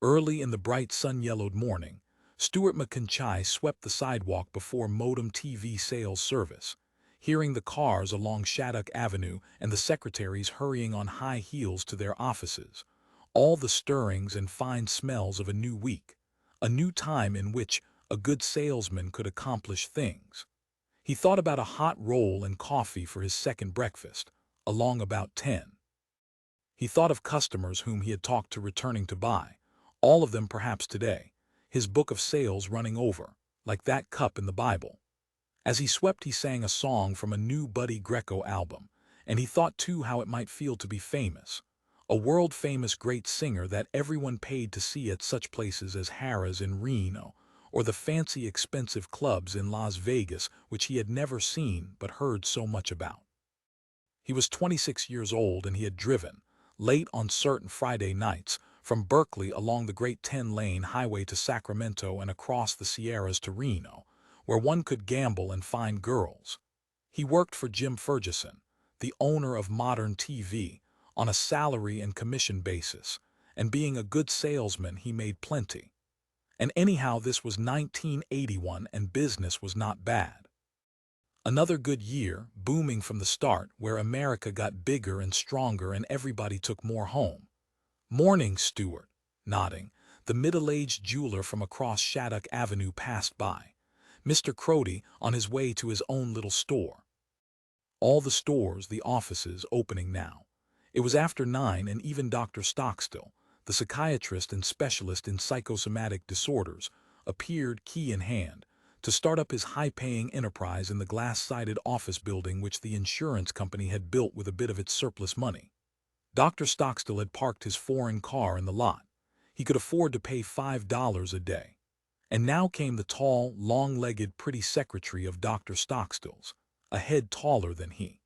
Early in the bright sun-yellowed morning, Stuart McIntyre swept the sidewalk before Modem TV sales service, hearing the cars along Shattuck Avenue and the secretaries hurrying on high heels to their offices, all the stirrings and fine smells of a new week, a new time in which a good salesman could accomplish things. He thought about a hot roll and coffee for his second breakfast, along about 10. He thought of customers whom he had talked to returning to buy, all of them perhaps today, his book of sales running over, like that cup in the Bible. As he swept he sang a song from a new Buddy Greco album, and he thought too how it might feel to be famous, a world-famous great singer that everyone paid to see at such places as Harrah's in Reno, or the fancy expensive clubs in Las Vegas which he had never seen but heard so much about. He was 26 years old and he had driven, late on certain Friday nights, from Berkeley along the great 10-lane highway to Sacramento and across the Sierras to Reno, where one could gamble and find girls. He worked for Jim Ferguson, the owner of Modern TV, on a salary and commission basis, and being a good salesman he made plenty. And anyhow this was 1981 and business was not bad. Another good year, booming from the start, where America got bigger and stronger and everybody took more home. "Morning, Stuart," nodding, the middle-aged jeweler from across Shattuck Avenue passed by, Mr. Crody on his way to his own little store. All the stores, the offices, opening now. It was after 9 and even Dr. Stockstill, the psychiatrist and specialist in psychosomatic disorders, appeared key in hand, to start up his high-paying enterprise in the glass-sided office building which the insurance company had built with a bit of its surplus money. Dr. Stockstill had parked his foreign car in the lot. He could afford to pay $5 a day. And now came the tall, long-legged, pretty secretary of Dr. Stockstill's, a head taller than he.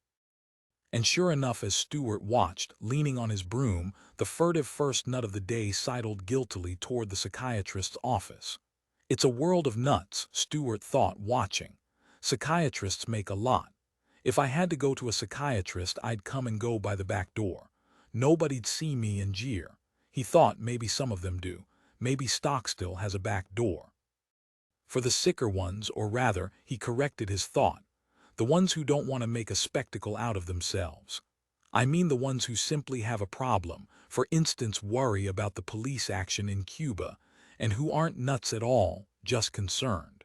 And sure enough, as Stuart watched, leaning on his broom, the furtive first nut of the day sidled guiltily toward the psychiatrist's office. It's a world of nuts, Stuart thought, watching. Psychiatrists make a lot. If I had to go to a psychiatrist, I'd come and go by the back door. Nobody'd see me and jeer. He thought maybe some of them do. Maybe Stockstill has a back door. For the sicker ones, or rather, he corrected his thought, the ones who don't want to make a spectacle out of themselves. I mean the ones who simply have a problem, for instance worry about the police action in Cuba, and who aren't nuts at all, just concerned.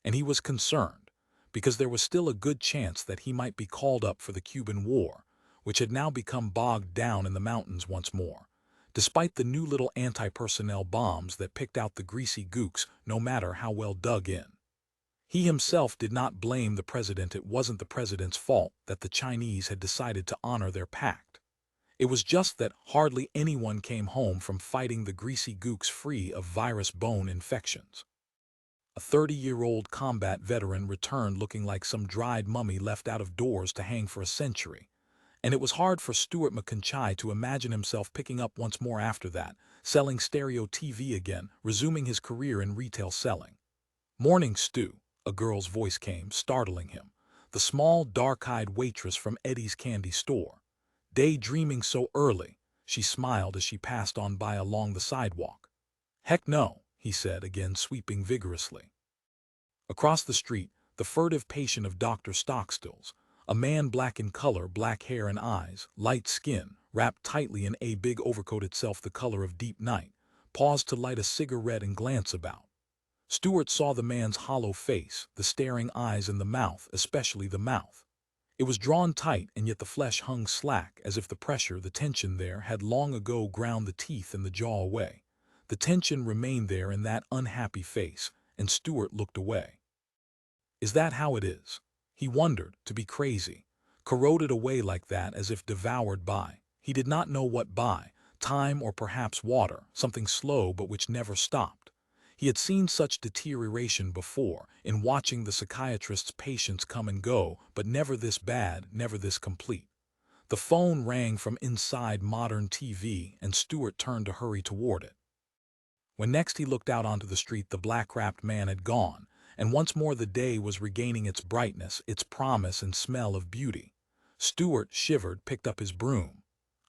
And he was concerned, because there was still a good chance that he might be called up for the Cuban War, which had now become bogged down in the mountains once more, despite the new little anti-personnel bombs that picked out the greasy gooks no matter how well dug in. He himself did not blame the president. It wasn't the president's fault that the Chinese had decided to honor their pact. It was just that hardly anyone came home from fighting the greasy gooks free of virus-bone infections. A 30-year-old combat veteran returned looking like some dried mummy left out of doors to hang for a century, and it was hard for Stuart McIntyre to imagine himself picking up once more after that, selling stereo TV again, resuming his career in retail selling. "Morning, Stu," a girl's voice came, startling him, the small, dark-eyed waitress from Eddie's candy store. "Daydreaming so early," she smiled as she passed on by along the sidewalk. "Heck no," he said, again sweeping vigorously. Across the street, the furtive patient of Dr. Stockstill's, a man black in color, black hair and eyes, light skin, wrapped tightly in a big overcoat itself the color of deep night, paused to light a cigarette and glance about. Stuart saw the man's hollow face, the staring eyes and the mouth, especially the mouth. It was drawn tight and yet the flesh hung slack as if the pressure, the tension there, had long ago ground the teeth and the jaw away. The tension remained there in that unhappy face, and Stuart looked away. Is that how it is? He wondered, to be crazy, corroded away like that as if devoured by, he did not know what by, time or perhaps water, something slow but which never stopped. He had seen such deterioration before, in watching the psychiatrist's patients come and go, but never this bad, never this complete. The phone rang from inside Modern TV, and Stuart turned to hurry toward it. When next he looked out onto the street, the black-wrapped man had gone, and once more the day was regaining its brightness, its promise and smell of beauty. Stuart shivered, picked up his broom.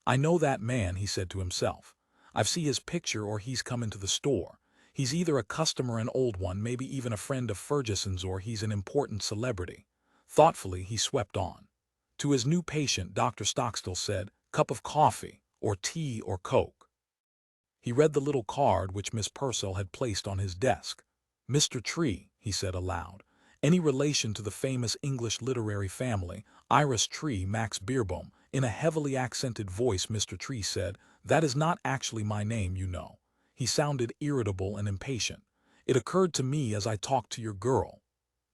"I know that man," he said to himself. I've seen his picture or he's come into the store. He's either a customer, an old one, maybe even a friend of Ferguson's, or he's an important celebrity. Thoughtfully, he swept on. To his new patient, Dr. Stockstill said, "Cup of coffee, or tea or Coke." He read the little card which Miss Purcell had placed on his desk. "Mr. Tree," he said aloud. "Any relation to the famous English literary family, Iris Tree, Max Beerbohm?" In a heavily accented voice, Mr. Tree said, "That is not actually my name, you know." He sounded irritable and impatient. "It occurred to me as I talked to your girl."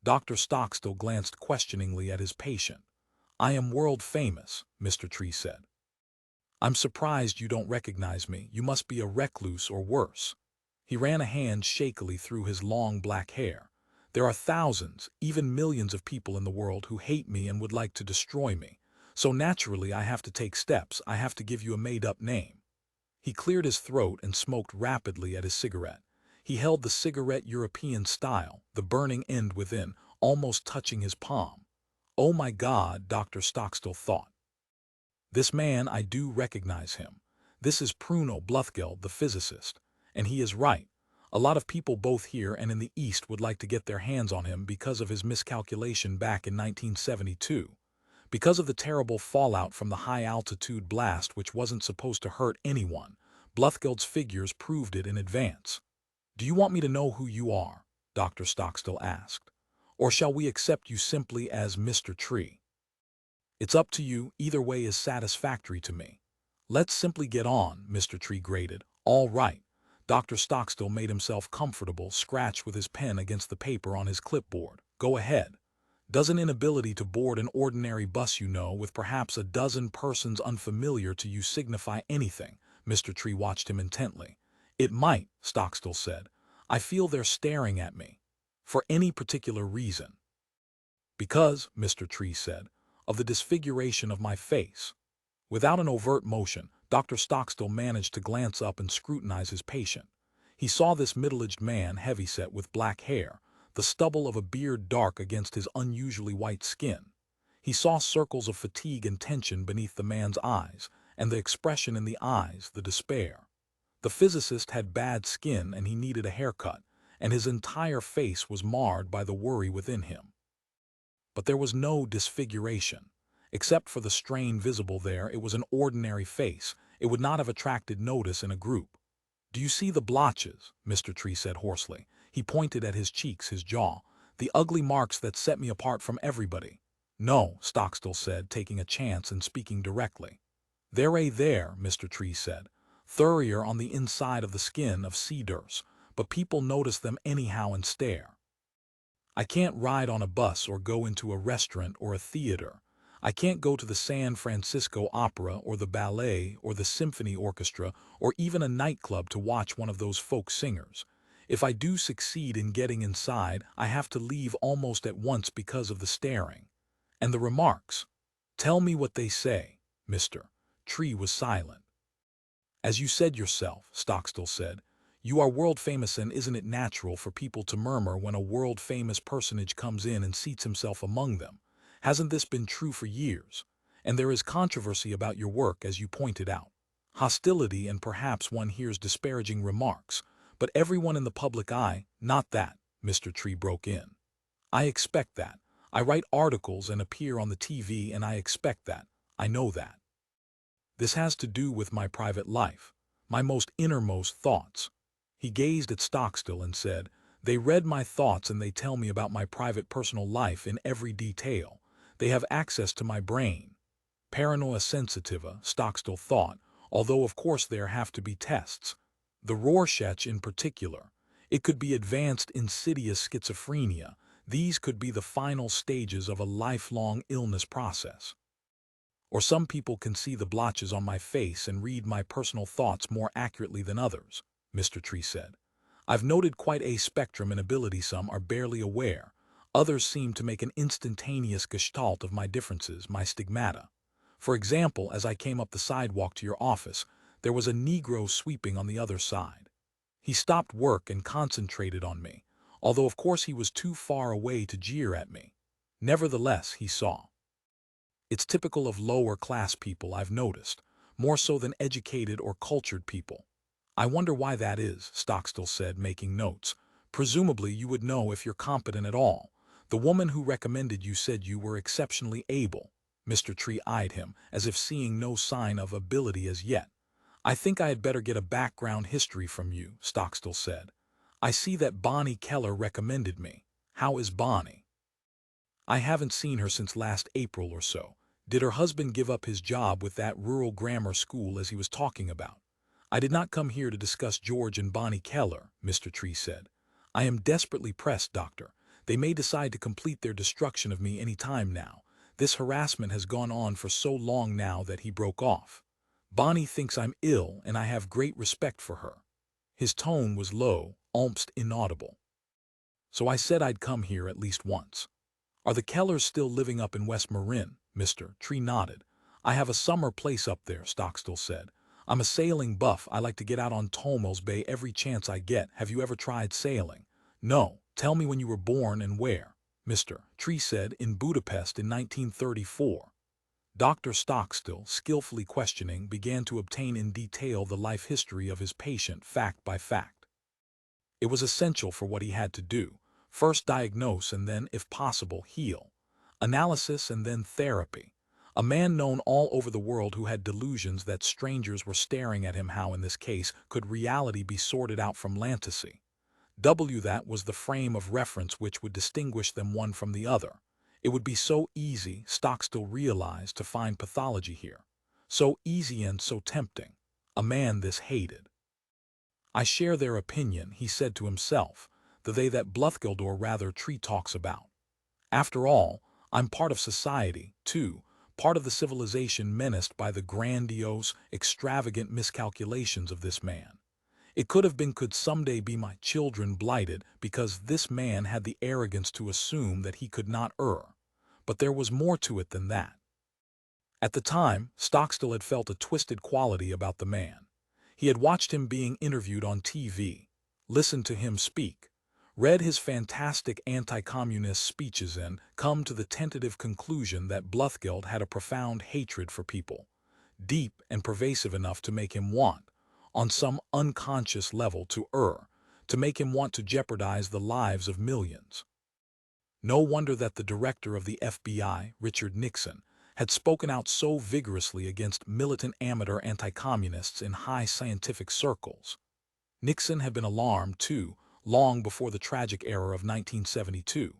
Dr. Stockstill glanced questioningly at his patient. "I am world famous," Mr. Tree said. "I'm surprised you don't recognize me. You must be a recluse or worse." He ran a hand shakily through his long black hair. "There are thousands, even millions of people in the world who hate me and would like to destroy me. So naturally I have to take steps. I have to give you a made-up name." He cleared his throat and smoked rapidly at his cigarette. He held the cigarette European style, the burning end within, almost touching his palm. "Oh my God," Dr. Stockstill thought. "This man, I do recognize him. This is Bruno Bluthgeld, the physicist. And he is right. A lot of people both here and in the East would like to get their hands on him because of his miscalculation back in 1972. Because of the terrible fallout from the high-altitude blast which wasn't supposed to hurt anyone. Bluthgeld's figures proved it in advance." "Do you want me to know who you are?" Dr. Stockstill asked. "Or shall we accept you simply as Mr. Tree?" "It's up to you. Either way is satisfactory to me." "Let's simply get on," Mr. Tree grated. "All right." Dr. Stockstill made himself comfortable, scratched with his pen against the paper on his clipboard. "Go ahead." "Does an inability to board an ordinary bus, you know, with perhaps a dozen persons unfamiliar to you signify anything?" Mr. Tree watched him intently. "It might," Stockstill said. "I feel they're staring at me." "For any particular reason?" "Because," Mr. Tree said, "of the disfiguration of my face." Without an overt motion, Dr. Stockstill managed to glance up and scrutinize his patient. He saw this middle-aged man, heavyset with black hair, the stubble of a beard dark against his unusually white skin. He saw circles of fatigue and tension beneath the man's eyes, and the expression in the eyes, the despair. The physicist had bad skin and he needed a haircut, and his entire face was marred by the worry within him. But there was no disfiguration. Except for the strain visible there, it was an ordinary face. It would not have attracted notice in a group. "Do you see the blotches?" Mr. Tree said hoarsely. He pointed at his cheeks, his jaw. "The ugly marks that set me apart from everybody." "No," Stockstill said, taking a chance and speaking directly. "They're there," Mr. Tree said. "Thurrier on the inside of the skin of sea durs, but people notice them anyhow and stare. I can't ride on a bus or go into a restaurant or a theater. I can't go to the San Francisco Opera or the ballet or the symphony orchestra or even a nightclub to watch one of those folk singers. If I do succeed in getting inside, I have to leave almost at once because of the staring. And the remarks. Tell me what they say." Mr. Tree was silent. "As you said yourself," Stockstill said, "you are world-famous, and isn't it natural for people to murmur when a world-famous personage comes in and seats himself among them? Hasn't this been true for years? And there is controversy about your work, as you pointed out. Hostility, and perhaps one hears disparaging remarks. But everyone in the public eye—" "Not that," Mr. Tree broke in. "I expect that. I write articles and appear on the TV, and I expect that. I know that. This has to do with my private life, my most innermost thoughts." He gazed at Stockstill and said, "They read my thoughts and they tell me about my private personal life in every detail. They have access to my brain. Paranoia sensitiva," Stockstill thought, "although of course there have to be tests. The Rorschach in particular. It could be advanced insidious schizophrenia. These could be the final stages of a lifelong illness process. Or some people can see the blotches on my face and read my personal thoughts more accurately than others," Mr. Tree said. "I've noted quite a spectrum in ability. Some are barely aware. Others seem to make an instantaneous gestalt of my differences, my stigmata. For example, as I came up the sidewalk to your office, there was a Negro sweeping on the other side. He stopped work and concentrated on me, although of course he was too far away to jeer at me. Nevertheless, he saw. It's typical of lower-class people, I've noticed, more so than educated or cultured people. I wonder why that is, Stockstill said, making notes. Presumably you would know if you're competent at all. The woman who recommended you said you were exceptionally able. Mr. Tree eyed him, as if seeing no sign of ability as yet. I think I had better get a background history from you, Stockstill said. I see that Bonnie Keller recommended me. How is Bonnie? I haven't seen her since last April or so. Did her husband give up his job with that rural grammar school as he was talking about? I did not come here to discuss George and Bonnie Keller, Mr. Tree said. I am desperately pressed, Doctor. They may decide to complete their destruction of me any time now. This harassment has gone on for so long now that he broke off. Bonnie thinks I'm ill, and I have great respect for her. His tone was low, almost inaudible. So I said I'd come here at least once. Are the Kellers still living up in West Marin? Mr. Tree nodded. I have a summer place up there, Stockstill said. I'm a sailing buff. I like to get out on Tomos Bay every chance I get. Have you ever tried sailing? No. Tell me when you were born and where. Mr. Tree said, in Budapest in 1934. Dr. Stockstill, skillfully questioning, began to obtain in detail the life history of his patient, fact by fact. It was essential for what he had to do. First diagnose and then, if possible, heal. Analysis and then therapy. A man known all over the world who had delusions that strangers were staring at him. How in this case could reality be sorted out from fantasy? That was the frame of reference which would distinguish them one from the other. It would be so easy, Stockstill realized, to find pathology here. So easy and so tempting. A man this hated. I share their opinion, he said to himself, the they that Bluthgeld or rather Tree talks about. After all, I'm part of society, too, part of the civilization menaced by the grandiose, extravagant miscalculations of this man. It could someday be my children blighted because this man had the arrogance to assume that he could not err. But there was more to it than that. At the time, Stockstill had felt a twisted quality about the man. He had watched him being interviewed on TV, listened to him speak, read his fantastic anti-communist speeches and come to the tentative conclusion that Bluthgeld had a profound hatred for people, deep and pervasive enough to make him want, on some unconscious level, to err, to make him want to jeopardize the lives of millions. No wonder that the director of the FBI, Richard Nixon, had spoken out so vigorously against militant amateur anti-communists in high scientific circles. Nixon had been alarmed, too, long before the tragic error of 1972.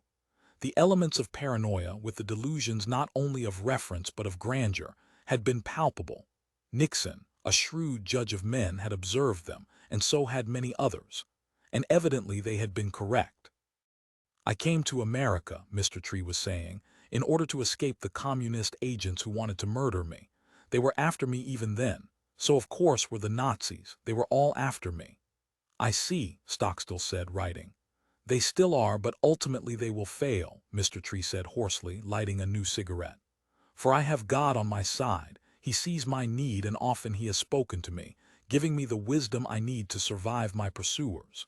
The elements of paranoia, with the delusions not only of reference but of grandeur, had been palpable. Nixon, a shrewd judge of men, had observed them, and so had many others. And evidently they had been correct. I came to America, Mr. Tree was saying, in order to escape the communist agents who wanted to murder me. They were after me even then. So of course were the Nazis. They were all after me. I see, Stockstill said, writing. They still are, but ultimately they will fail, Mr. Tree said hoarsely, lighting a new cigarette. For I have God on my side. He sees my need and often he has spoken to me, giving me the wisdom I need to survive my pursuers.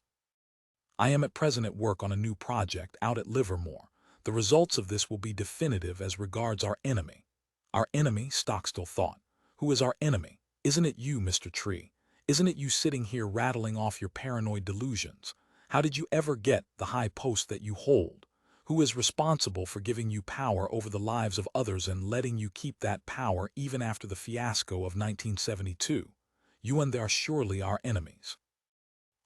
I am at present at work on a new project out at Livermore. The results of this will be definitive as regards our enemy. Our enemy, Stockstill thought. Who is our enemy? Isn't it you, Mr. Tree? Isn't it you sitting here rattling off your paranoid delusions? How did you ever get the high post that you hold? Who is responsible for giving you power over the lives of others and letting you keep that power even after the fiasco of 1972? You and they are surely our enemies.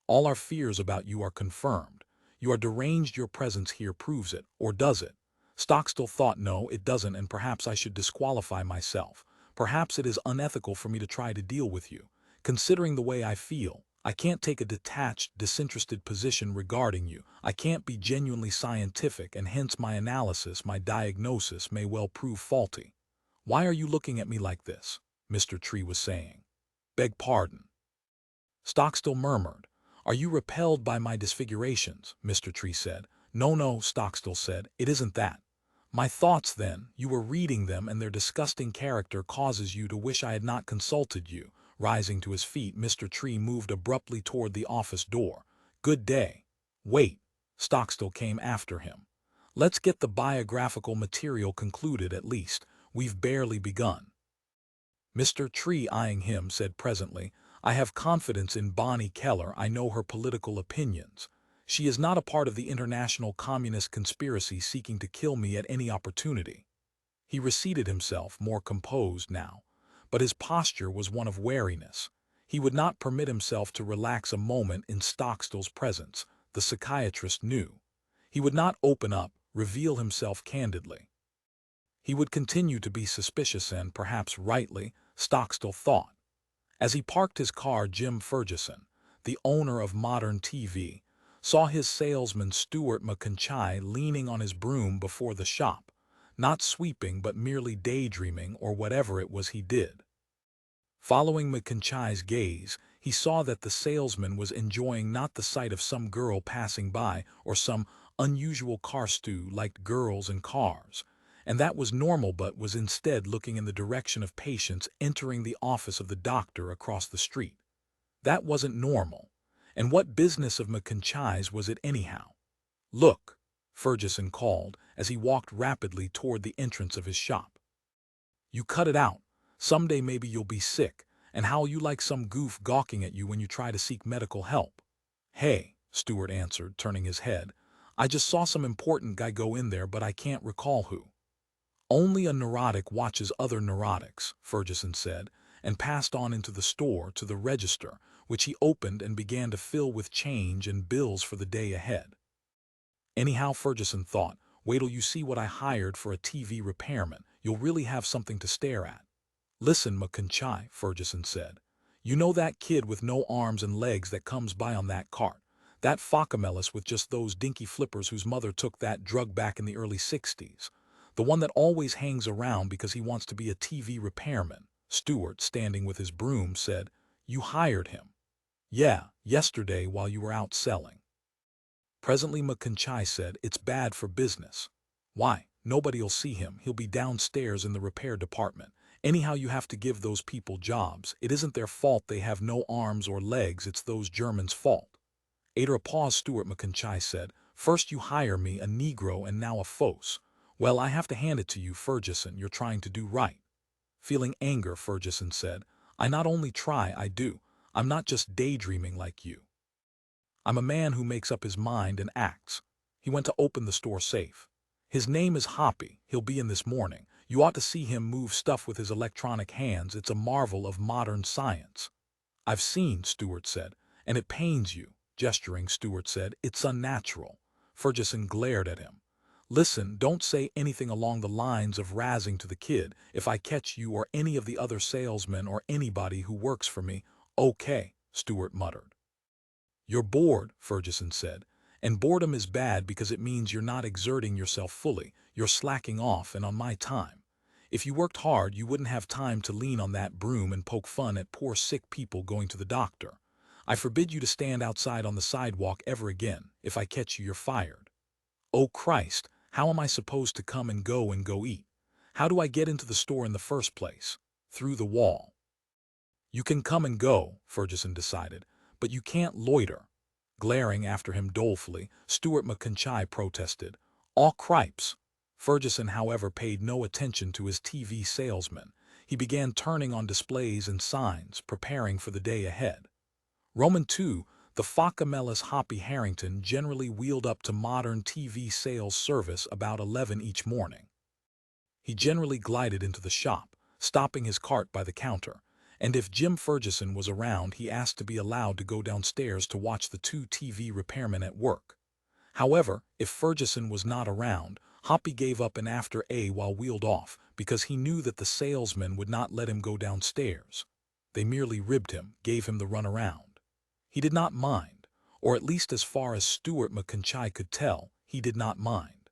All our fears about you are confirmed. You are deranged. Your presence here proves it, or does it? Stockstill thought, no, it doesn't, and perhaps I should disqualify myself. Perhaps it is unethical for me to try to deal with you. Considering the way I feel, I can't take a detached, disinterested position regarding you. I can't be genuinely scientific, and hence my analysis, my diagnosis may well prove faulty. Why are you looking at me like this? Mr. Tree was saying. Beg pardon. Stockstill murmured. Are you repelled by my disfigurations? Mr. Tree said. No, Stockstill said, it isn't that. My thoughts then, you were reading them and their disgusting character causes you to wish I had not consulted you. Rising to his feet, Mr. Tree moved abruptly toward the office door. Good day. Wait. Stockstill came after him. Let's get the biographical material concluded at least. We've barely begun. Mr. Tree, eyeing him, said presently, I have confidence in Bonnie Keller. I know her political opinions. She is not a part of the international communist conspiracy seeking to kill me at any opportunity." He reseated himself, more composed now, but his posture was one of wariness. He would not permit himself to relax a moment in Stockstill's presence, the psychiatrist knew. He would not open up, reveal himself candidly. He would continue to be suspicious and, perhaps rightly, Stockstill thought. As he parked his car, Jim Ferguson, the owner of Modern TV, saw his salesman Stuart McIntyre leaning on his broom before the shop, not sweeping but merely daydreaming or whatever it was he did. Following McIntyre's gaze, he saw that the salesman was enjoying not the sight of some girl passing by or some unusual car stew liked girls and cars, and that was normal, but was instead looking in the direction of patients entering the office of the doctor across the street. That wasn't normal. And what business of McIntyre's was it anyhow? "Look," Ferguson called as he walked rapidly toward the entrance of his shop. "You cut it out. Someday maybe you'll be sick, and how you like some goof gawking at you when you try to seek medical help." "Hey," Stuart answered, turning his head. "I just saw some important guy go in there, but I can't recall who." "Only a neurotic watches other neurotics," Ferguson said, and passed on into the store to the register, which he opened and began to fill with change and bills for the day ahead. Anyhow, Ferguson thought, wait till you see what I hired for a TV repairman. You'll really have something to stare at. "Listen, McIntyre," Ferguson said. "You know that kid with no arms and legs that comes by on that cart? That Focamellis with just those dinky flippers whose mother took that drug back in the early 60s? The one that always hangs around because he wants to be a TV repairman?" Stuart, standing with his broom, said, "You hired him?" "Yeah, yesterday while you were out selling." Presently McIntyre said, "It's bad for business." "Why? Nobody'll see him. He'll be downstairs in the repair department. Anyhow, you have to give those people jobs. It isn't their fault they have no arms or legs. It's those Germans' fault." After a pause, Stuart McIntyre said, "First you hire me, a Negro, and now a fos. Well, I have to hand it to you, Ferguson. You're trying to do right." Feeling anger, Ferguson said, "I not only try, I do. I'm not just daydreaming like you. I'm a man who makes up his mind and acts." He went to open the store safe. "His name is Hoppy. He'll be in this morning. You ought to see him move stuff with his electronic hands. It's a marvel of modern science." "I've seen," Stuart said. "And it pains you." Gesturing, Stuart said, "It's unnatural." Ferguson glared at him. "Listen, don't say anything along the lines of razzing to the kid. If I catch you or any of the other salesmen or anybody who works for me—" "Okay," Stuart muttered. "You're bored," Ferguson said. "And boredom is bad because it means you're not exerting yourself fully. You're slacking off and on my time. If you worked hard, you wouldn't have time to lean on that broom and poke fun at poor sick people going to the doctor. I forbid you to stand outside on the sidewalk ever again. If I catch you, you're fired." "Oh Christ, how am I supposed to come and go eat? How do I get into the store in the first place?" "Through the wall." "You can come and go," Ferguson decided, "but you can't loiter." Glaring after him dolefully, Stuart McIntyre protested, "Aw cripes." Ferguson, however, paid no attention to his TV salesman. He began turning on displays and signs, preparing for the day ahead. Roman II, the Focamellis Hoppy Harrington generally wheeled up to Modern TV sales service about 11 each morning. He generally glided into the shop, stopping his cart by the counter, and if Jim Ferguson was around, he asked to be allowed to go downstairs to watch the two TV repairmen at work. However, if Ferguson was not around, Hoppy gave up an after a while wheeled off because he knew that the salesman would not let him go downstairs. They merely ribbed him, gave him the runaround. He did not mind, or at least as far as Stuart McIntyre could tell, he did not mind.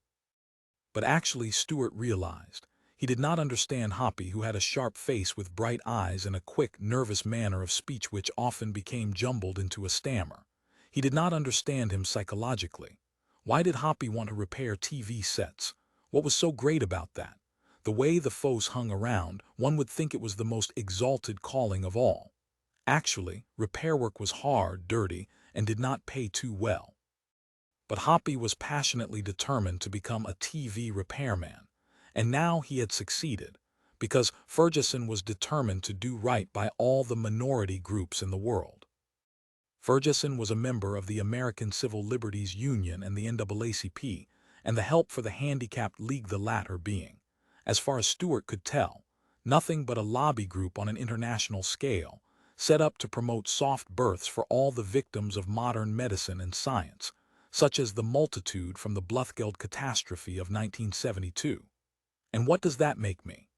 But actually, Stuart realized, he did not understand Hoppy, who had a sharp face with bright eyes and a quick, nervous manner of speech which often became jumbled into a stammer. He did not understand him psychologically. Why did Hoppy want to repair TV sets? What was so great about that? The way the foes hung around, one would think it was the most exalted calling of all. Actually, repair work was hard, dirty, and did not pay too well. But Hoppy was passionately determined to become a TV repairman. And now he had succeeded. because Ferguson was determined to do right by all the minority groups in the world. Ferguson was a member of the American Civil Liberties Union and the NAACP, and the Help for the Handicapped League, the latter being, as far as Stewart could tell, nothing but a lobby group on an international scale, set up to promote soft births for all the victims of modern medicine and science, such as the multitude from the Bluthgeld catastrophe of 1972. And what does that make me?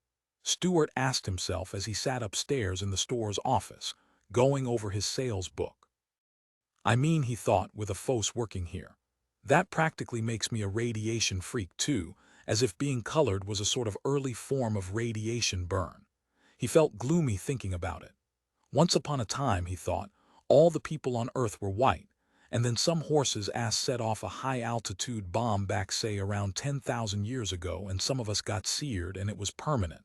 Stewart asked himself as he sat upstairs in the store's office, going over his sales book. I mean, he thought, with a phos working here, that practically makes me a radiation freak too, as if being colored was a sort of early form of radiation burn. He felt gloomy thinking about it. Once upon a time, he thought, all the people on Earth were white, and then some horse's ass set off a high-altitude bomb back, say, around 10,000 years ago, and some of us got seared, and it was permanent.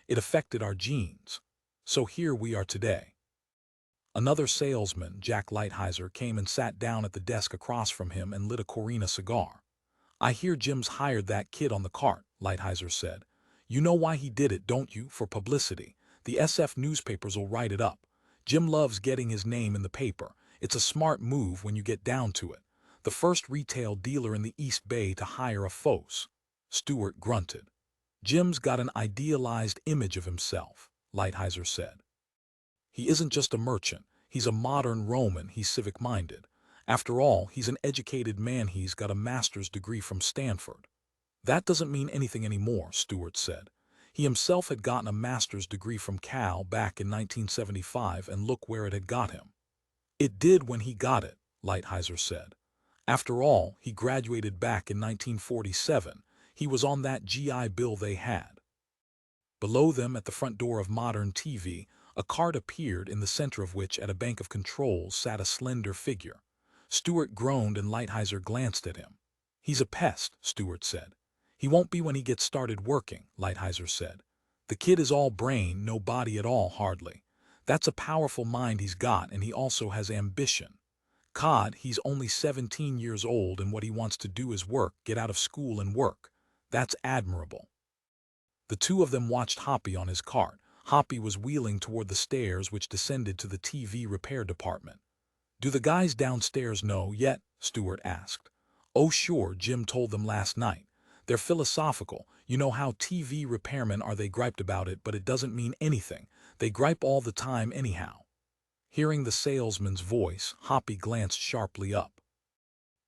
It affected our genes. So here we are today. Another salesman, Jack Lighthizer, came and sat down at the desk across from him and lit a Corina cigar. I hear Jim's hired that kid on the cart, Lighthizer said. You know why he did it, don't you? For publicity. The SF newspapers'll write it up. Jim loves getting his name in the paper. It's a smart move when you get down to it. The first retail dealer in the East Bay to hire a phos. Stewart grunted. Jim's got an idealized image of himself, Lighthizer said. He isn't just a merchant, he's a modern Roman, he's civic-minded. After all, he's an educated man, he's got a master's degree from Stanford. That doesn't mean anything anymore, Stewart said. He himself had gotten a master's degree from Cal back in 1975, and look where it had got him. It did when he got it, Lighthizer said. After all, he graduated back in 1947. He was on that GI Bill they had. Below them, at the front door of Modern TV, a cart appeared, in the center of which, at a bank of controls, sat a slender figure. Stewart groaned and Lighthizer glanced at him. He's a pest, Stewart said. He won't be when he gets started working, Lighthizer said. The kid is all brain, no body at all, hardly. That's a powerful mind he's got, and he also has ambition. Cod, he's only 17 years old, and what he wants to do is work, get out of school and work. That's admirable. The two of them watched Hoppy on his cart. Hoppy was wheeling toward the stairs which descended to the TV repair department. Do the guys downstairs know yet? Stewart asked. Oh sure, Jim told them last night. They're philosophical. You know how TV repairmen are, they griped about it, but it doesn't mean anything. They gripe all the time anyhow. Hearing the salesman's voice, Hoppy glanced sharply up.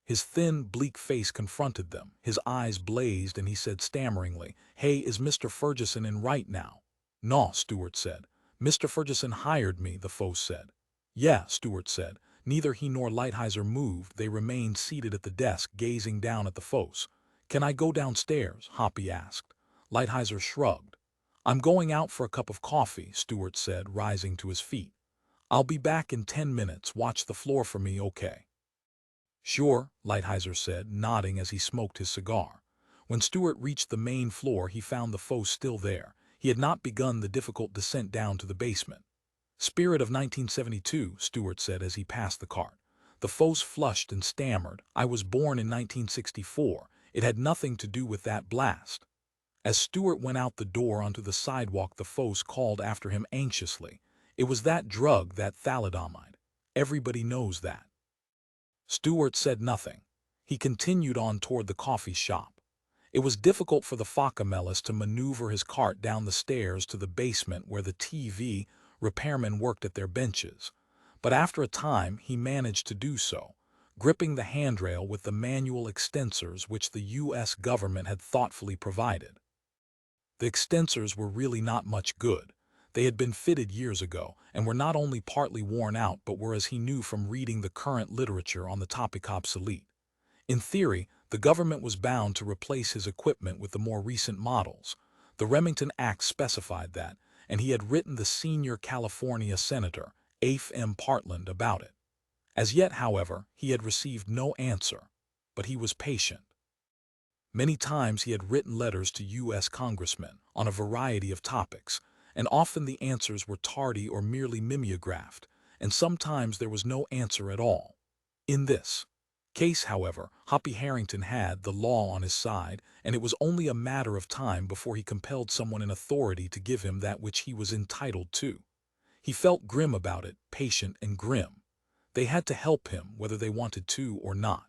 His thin, bleak face confronted them. His eyes blazed and he said stammeringly, Hey, is Mr. Ferguson in right now? No, Stewart said. Mr. Ferguson hired me, the phos said. Yeah, Stewart said. Neither he nor Lighthizer moved. They remained seated at the desk, gazing down at the phos. Can I go downstairs? Hoppy asked. Lighthizer shrugged. I'm going out for a cup of coffee, Stewart said, rising to his feet. I'll be back in 10 minutes. Watch the floor for me, okay? Sure, Lighthizer said, nodding as he smoked his cigar. When Stewart reached the main floor, he found the phos still there. He had not begun the difficult descent down to the basement. Spirit of 1972, Stewart said as he passed the cart. The phos flushed and stammered. I was born in 1964. It had nothing to do with that blast. As Stewart went out the door onto the sidewalk, the phos called after him anxiously. It was that drug, that thalidomide. Everybody knows that. Stewart said nothing. He continued on toward the coffee shop. It was difficult for the Focamellis to maneuver his cart down the stairs to the basement where the TV repairmen worked at their benches, but after a time he managed to do so, gripping the handrail with the manual extensors which the U.S. government had thoughtfully provided. The extensors were really not much good. They had been fitted years ago and were not only partly worn out but were, as he knew from reading the current literature on the topic, obsolete. In theory, the government was bound to replace his equipment with the more recent models. The Remington Act specified that, and he had written the senior California Senator, Afe M. Partland, about it. As yet, however, he had received no answer, but he was patient. Many times he had written letters to U.S. congressmen on a variety of topics, and often the answers were tardy or merely mimeographed, and sometimes there was no answer at all. In this Case, however, Hoppy Harrington had the law on his side, and it was only a matter of time before he compelled someone in authority to give him that which he was entitled to. He felt grim about it, patient and grim. They had to help him whether they wanted to or not.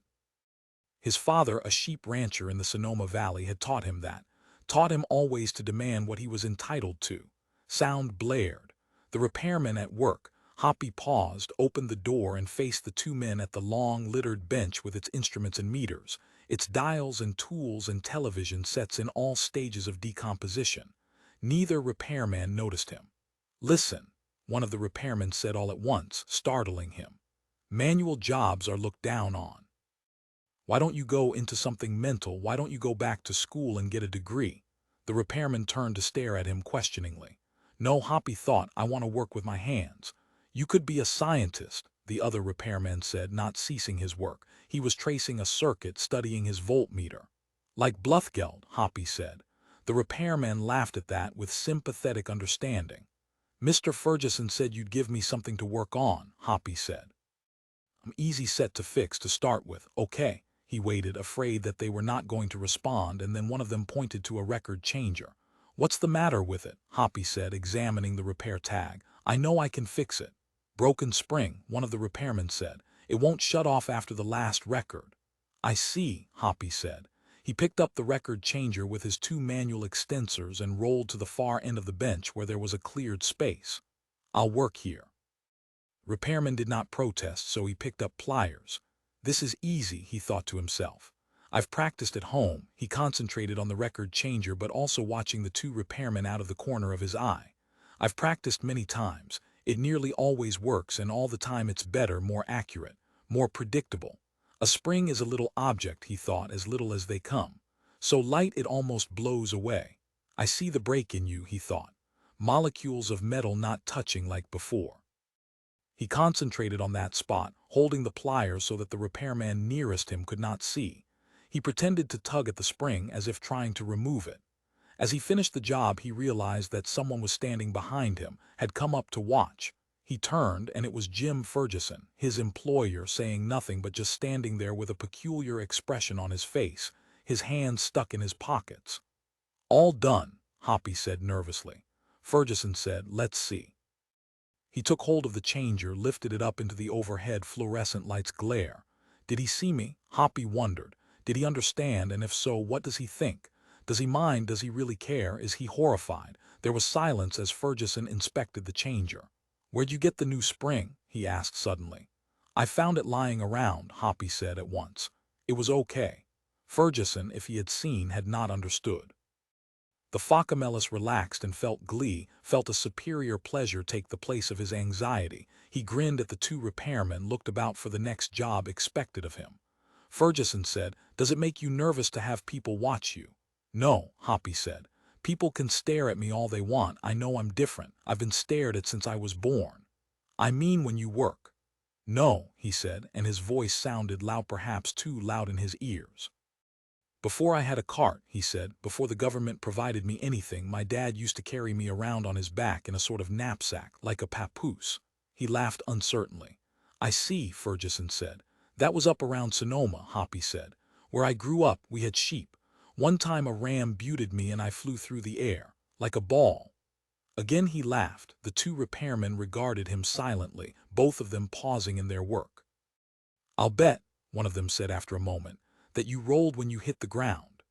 His father, a sheep rancher in the Sonoma Valley, had taught him that, taught him always to demand what he was entitled to. Sound blared. The repairman at work. Hoppy paused, opened the door, and faced the two men at the long, littered bench with its instruments and meters, its dials and tools and television sets in all stages of decomposition. Neither repairman noticed him. "Listen," one of the repairmen said all at once, startling him. "Manual jobs are looked down on. Why don't you go into something mental? Why don't you go back to school and get a degree?" The repairman turned to stare at him questioningly. "No," Hoppy thought, "I want to work with my hands." "You could be a scientist," the other repairman said, not ceasing his work. He was tracing a circuit, studying his voltmeter. "Like Bluthgeld," Hoppy said. The repairman laughed at that with sympathetic understanding. "Mr. Ferguson said you'd give me something to work on," Hoppy said. "I'm easy set to fix to start with." "Okay." He waited, afraid that they were not going to respond, and then one of them pointed to a record changer. "What's the matter with it?" Hoppy said, examining the repair tag. "I know I can fix it." "Broken spring," one of the repairmen said. "It won't shut off after the last record." "I see," Hoppy said. He picked up the record changer with his two manual extensors and rolled to the far end of the bench where there was a cleared space. "I'll work here." Repairman did not protest, so he picked up pliers. "This is easy," he thought to himself. "I've practiced at home." He concentrated on the record changer but also watching the two repairmen out of the corner of his eye. "I've practiced many times. It nearly always works, and all the time it's better, more accurate, more predictable. A spring is a little object," he thought, "as little as they come. So light it almost blows away. I see the break in you," he thought. "Molecules of metal not touching like before." He concentrated on that spot, holding the pliers so that the repairman nearest him could not see. He pretended to tug at the spring as if trying to remove it. As he finished the job, he realized that someone was standing behind him, had come up to watch. He turned, and it was Jim Ferguson, his employer, saying nothing but just standing there with a peculiar expression on his face, his hands stuck in his pockets. "All done," Hoppy said nervously. Ferguson said, "Let's see." He took hold of the changer, lifted it up into the overhead fluorescent light's glare. Did he see me? Hoppy wondered. Did he understand, and if so, what does he think? Does he mind? Does he really care? Is he horrified? There was silence as Ferguson inspected the changer. "Where'd you get the new spring?" he asked suddenly. "I found it lying around," Hoppy said at once. It was okay. Ferguson, if he had seen, had not understood. The Focamellis relaxed and felt glee, felt a superior pleasure take the place of his anxiety. He grinned at the two repairmen, looked about for the next job expected of him. Ferguson said, "Does it make you nervous to have people watch you?" "No," Hoppy said. "People can stare at me all they want. I know I'm different. I've been stared at since I was born." "I mean when you work." "No," he said, and his voice sounded loud, perhaps too loud in his ears. "Before I had a cart," he said, "before the government provided me anything, my dad used to carry me around on his back in a sort of knapsack, like a papoose." He laughed uncertainly. "I see," Ferguson said. "That was up around Sonoma," Hoppy said. "Where I grew up, we had sheep. One time a ram butted me and I flew through the air, like a ball." Again he laughed. The two repairmen regarded him silently, both of them pausing in their work. "I'll bet," one of them said after a moment, "that you rolled when you hit the ground."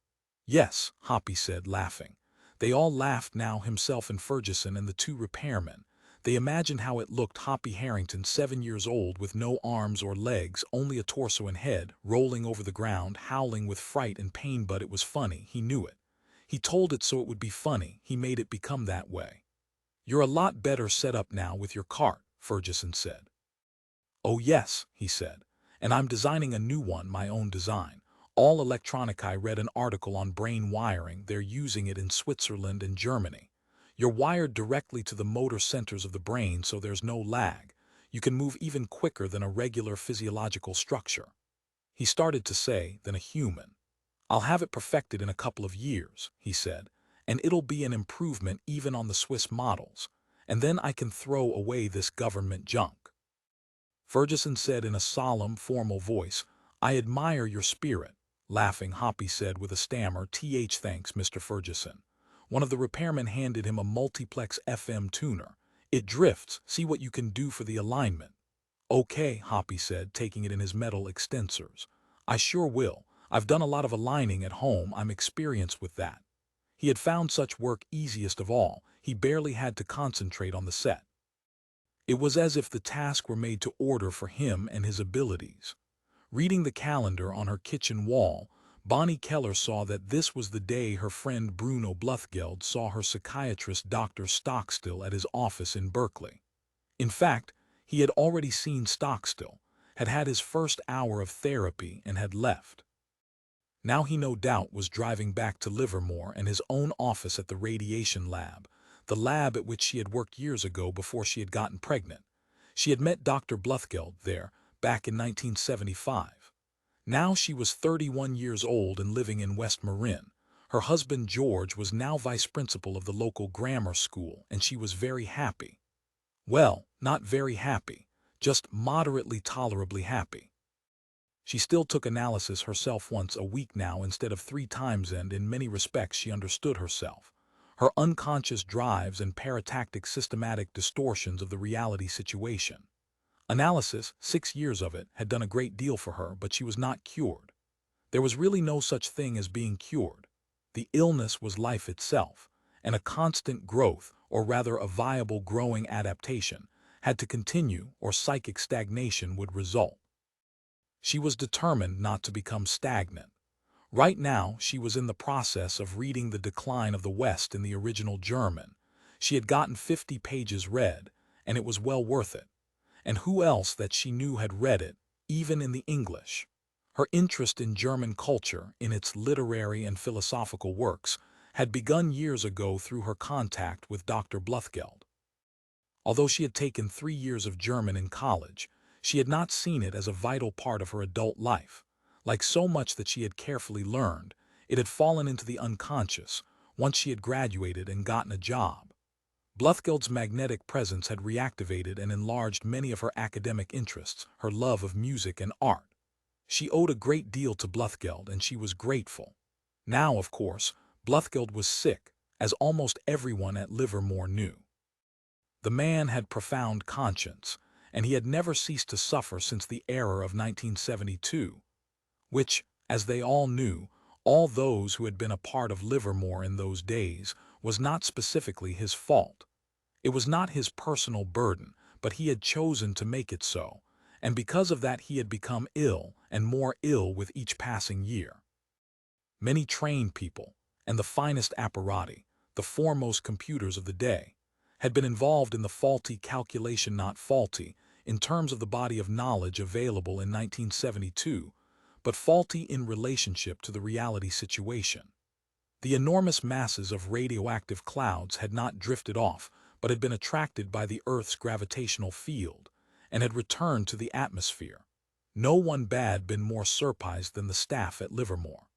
"Yes," Hoppy said, laughing. They all laughed now, himself and Ferguson and the two repairmen. They imagined how it looked, Hoppy Harrington, 7 years old, with no arms or legs, only a torso and head, rolling over the ground, howling with fright and pain. But it was funny, he knew it. He told it so it would be funny, he made it become that way. "You're a lot better set up now with your cart," Ferguson said. "Oh yes," he said. "And I'm designing a new one, my own design. All electronic. I read an article on brain wiring. They're using it in Switzerland and Germany. You're wired directly to the motor centers of the brain, so there's no lag. You can move even quicker than a regular physiological structure." He started to say, "than a human." "I'll have it perfected in a couple of years," he said, "and it'll be an improvement even on the Swiss models. And then I can throw away this government junk." Ferguson said in a solemn, formal voice, "I admire your spirit," laughing, Hoppy said with a stammer. Thanks, Mr. Ferguson." One of the repairmen handed him a multiplex FM tuner. "It drifts. See what you can do for the alignment." "Okay," Hoppy said, taking it in his metal extensors. "I sure will. I've done a lot of aligning at home. I'm experienced with that." He had found such work easiest of all. He barely had to concentrate on the set. It was as if the task were made to order for him and his abilities. Reading the calendar on her kitchen wall, Bonnie Keller saw that this was the day her friend Bruno Bluthgeld saw her psychiatrist Dr. Stockstill at his office in Berkeley. In fact, he had already seen Stockstill, had had his first hour of therapy, and had left. Now he no doubt was driving back to Livermore and his own office at the radiation lab, the lab at which she had worked years ago before she had gotten pregnant. She had met Dr. Bluthgeld there, back in 1975. Now she was 31 years old and living in West Marin. Her husband George was now vice principal of the local grammar school, and she was very happy. Well, not very happy, just moderately tolerably happy. She still took analysis herself once a week now instead of 3 times, and in many respects she understood herself. Her unconscious drives and paratactic systematic distortions of the reality situation. Analysis, 6 years of it, had done a great deal for her, but she was not cured. There was really no such thing as being cured. The illness was life itself, and a constant growth, or rather a viable growing adaptation, had to continue or psychic stagnation would result. She was determined not to become stagnant. Right now, she was in the process of reading The Decline of the West in the original German. She had gotten 50 pages read, and it was well worth it. And who else that she knew had read it, even in the English? Her interest in German culture, in its literary and philosophical works, had begun years ago through her contact with Dr. Bluthgeld. Although she had taken 3 years of German in college, she had not seen it as a vital part of her adult life. Like so much that she had carefully learned, it had fallen into the unconscious once she had graduated and gotten a job. Bluthgeld's magnetic presence had reactivated and enlarged many of her academic interests, her love of music and art. She owed a great deal to Bluthgeld, and she was grateful. Now, of course, Bluthgeld was sick, as almost everyone at Livermore knew. The man had profound conscience, and he had never ceased to suffer since the error of 1972, which, as they all knew, all those who had been a part of Livermore in those days, was not specifically his fault. It was not his personal burden, but he had chosen to make it so, and because of that he had become ill and more ill with each passing year. Many trained people, and the finest apparati, the foremost computers of the day, had been involved in the faulty calculation, not faulty in terms of the body of knowledge available in 1972, but faulty in relationship to the reality situation. The enormous masses of radioactive clouds had not drifted off, but had been attracted by the Earth's gravitational field, and had returned to the atmosphere. No one had been more surprised than the staff at Livermore.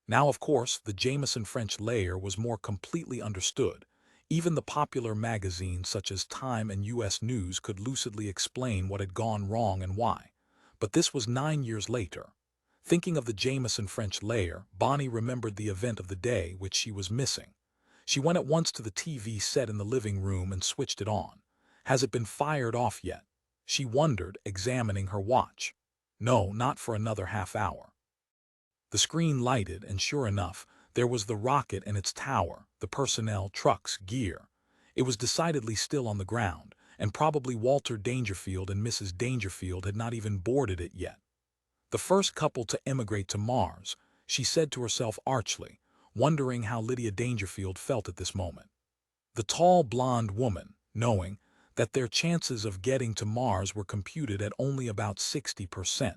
Now, of course, the Jameson French layer was more completely understood. Even the popular magazines such as Time and U.S. News could lucidly explain what had gone wrong and why. But this was 9 years later. Thinking of the Jameson French layer, Bonnie remembered the event of the day which she was missing. She went at once to the TV set in the living room and switched it on. Has it been fired off yet? She wondered, examining her watch. No, not for another half hour. The screen lighted, and sure enough, there was the rocket and its tower, the personnel, trucks, gear. It was decidedly still on the ground, and probably Walter Dangerfield and Mrs. Dangerfield had not even boarded it yet. The first couple to emigrate to Mars, she said to herself archly, wondering how Lydia Dangerfield felt at this moment. The tall blonde woman, knowing that their chances of getting to Mars were computed at only about 60%.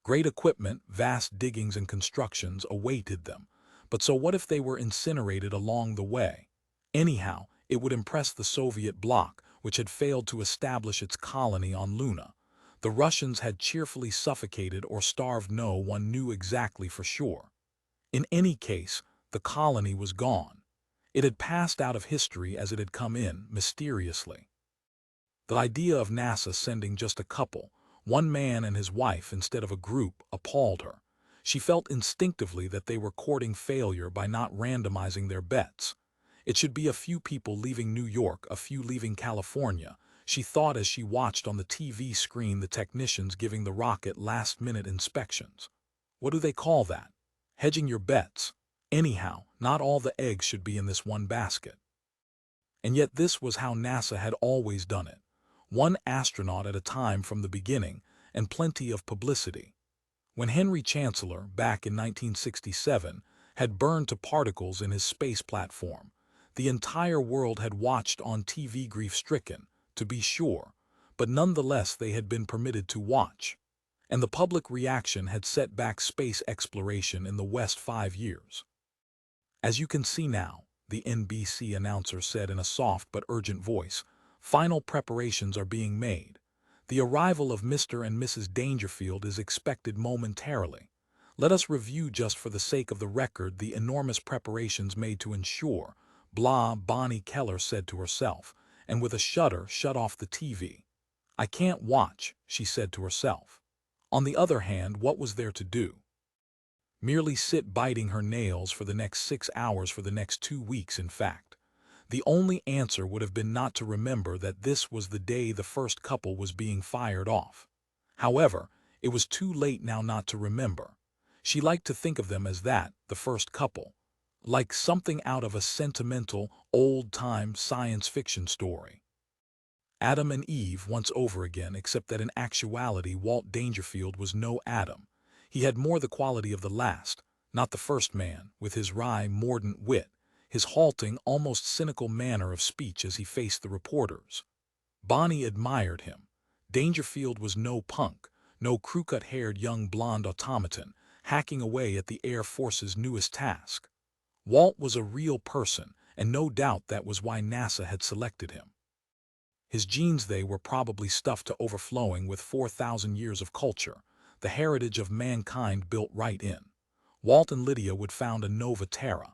Great equipment, vast diggings and constructions awaited them, but so what if they were incinerated along the way? Anyhow, it would impress the Soviet bloc, which had failed to establish its colony on Luna. The Russians had cheerfully suffocated or starved, no one knew exactly for sure. In any case, the colony was gone. It had passed out of history as it had come in, mysteriously. The idea of NASA sending just a couple, One man and his wife instead of a group appalled her. She felt instinctively that they were courting failure by not randomizing their bets. It should be a few people leaving New York, a few leaving California, she thought as she watched on the TV screen the technicians giving the rocket last-minute inspections. What do they call that? Hedging your bets. Anyhow, not all the eggs should be in this one basket. And yet this was how NASA had always done it. One astronaut at a time from the beginning, and plenty of publicity. When Henry Chancellor, back in 1967, had burned to particles in his space platform, the entire world had watched on TV, grief-stricken, to be sure, but nonetheless they had been permitted to watch. And the public reaction had set back space exploration in the West 5 years. As you can see now, the NBC announcer said in a soft but urgent voice, final preparations are being made. The arrival of Mr. and Mrs. Dangerfield is expected momentarily. Let us review just for the sake of the record the enormous preparations made to ensure, Bonnie Keller said to herself, and with a shudder shut off the TV. I can't watch, she said to herself. On the other hand, what was there to do? Merely sit biting her nails for the next 6 hours for the next 2 weeks, in fact. The only answer would have been not to remember that this was the day the first couple was being fired off. However, it was too late now not to remember. She liked to think of them as that, the first couple. Like something out of a sentimental, old-time science fiction story. Adam and Eve once over again, except that in actuality Walt Dangerfield was no Adam. He had more the quality of the last, not the first man, with his wry, mordant wit, his halting, almost cynical manner of speech as he faced the reporters. Bonnie admired him. Dangerfield was no punk, no crew-cut-haired young blonde automaton, hacking away at the Air Force's newest task. Walt was a real person, and no doubt that was why NASA had selected him. His genes, they were probably stuffed to overflowing with 4,000 years of culture, the heritage of mankind built right in. Walt and Lydia would found a Nova Terra.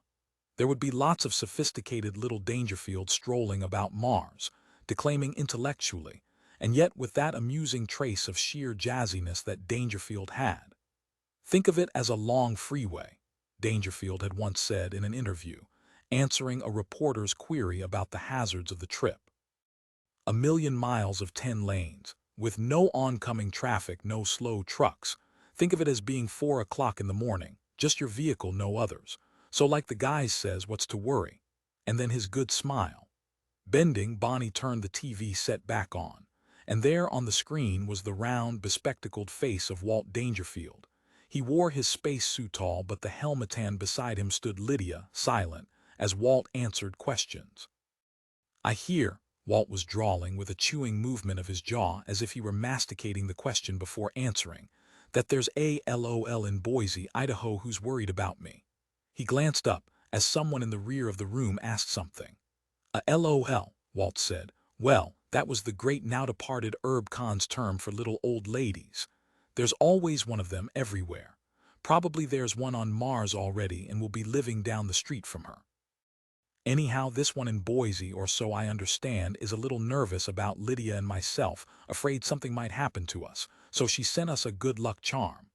There would be lots of sophisticated little Dangerfield strolling about Mars, declaiming intellectually, and yet with that amusing trace of sheer jazziness that Dangerfield had. Think of it as a long freeway, Dangerfield had once said in an interview, answering a reporter's query about the hazards of the trip. 1,000,000 miles of 10 lanes, with no oncoming traffic, no slow trucks. Think of it as being 4 o'clock in the morning, just your vehicle, no others. So like the guy says, what's to worry? And then his good smile. Bending, Bonnie turned the TV set back on, and there on the screen was the round, bespectacled face of Walt Dangerfield. He wore his space suit all, but the helmetan beside him stood Lydia, silent, as Walt answered questions. I hear, Walt was drawling with a chewing movement of his jaw as if he were masticating the question before answering, that there's a LOL in Boise, Idaho who's worried about me. He glanced up as someone in the rear of the room asked something. A LOL, Walt said. Well, that was the great now-departed Herb Khan's term for little old ladies. There's always one of them everywhere. Probably there's one on Mars already and will be living down the street from her. Anyhow, this one in Boise, or so I understand, is a little nervous about Lydia and myself, afraid something might happen to us, so she sent us a good luck charm.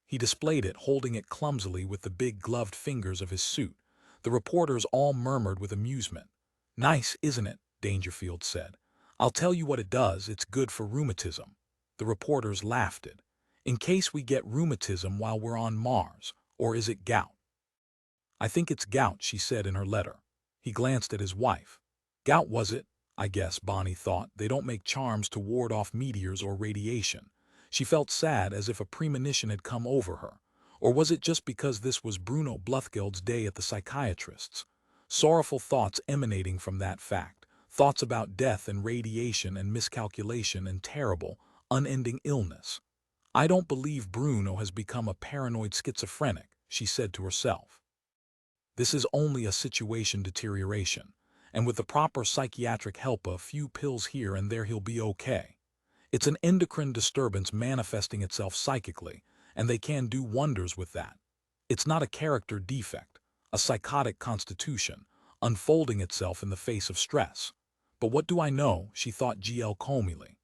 He displayed it, holding it clumsily with the big gloved fingers of his suit. The reporters all murmured with amusement. Nice, isn't it? Dangerfield said. I'll tell you what it does, it's good for rheumatism. The reporters laughed it. In case we get rheumatism while we're on Mars, or is it gout? I think it's gout, she said in her letter. He glanced at his wife. Gout was it? I guess, Bonnie thought. They don't make charms to ward off meteors or radiation. She felt sad, as if a premonition had come over her. Or was it just because this was Bruno Bluthgeld's day at the psychiatrist's? Sorrowful thoughts emanating from that fact. Thoughts about death and radiation and miscalculation and terrible, unending illness. I don't believe Bruno has become a paranoid schizophrenic, she said to herself. This is only a situation deterioration, and with the proper psychiatric help, a few pills here and there, he'll be okay. It's an endocrine disturbance manifesting itself psychically, and they can do wonders with that. It's not a character defect, a psychotic constitution, unfolding itself in the face of stress. But what do I know, she thought GL comically.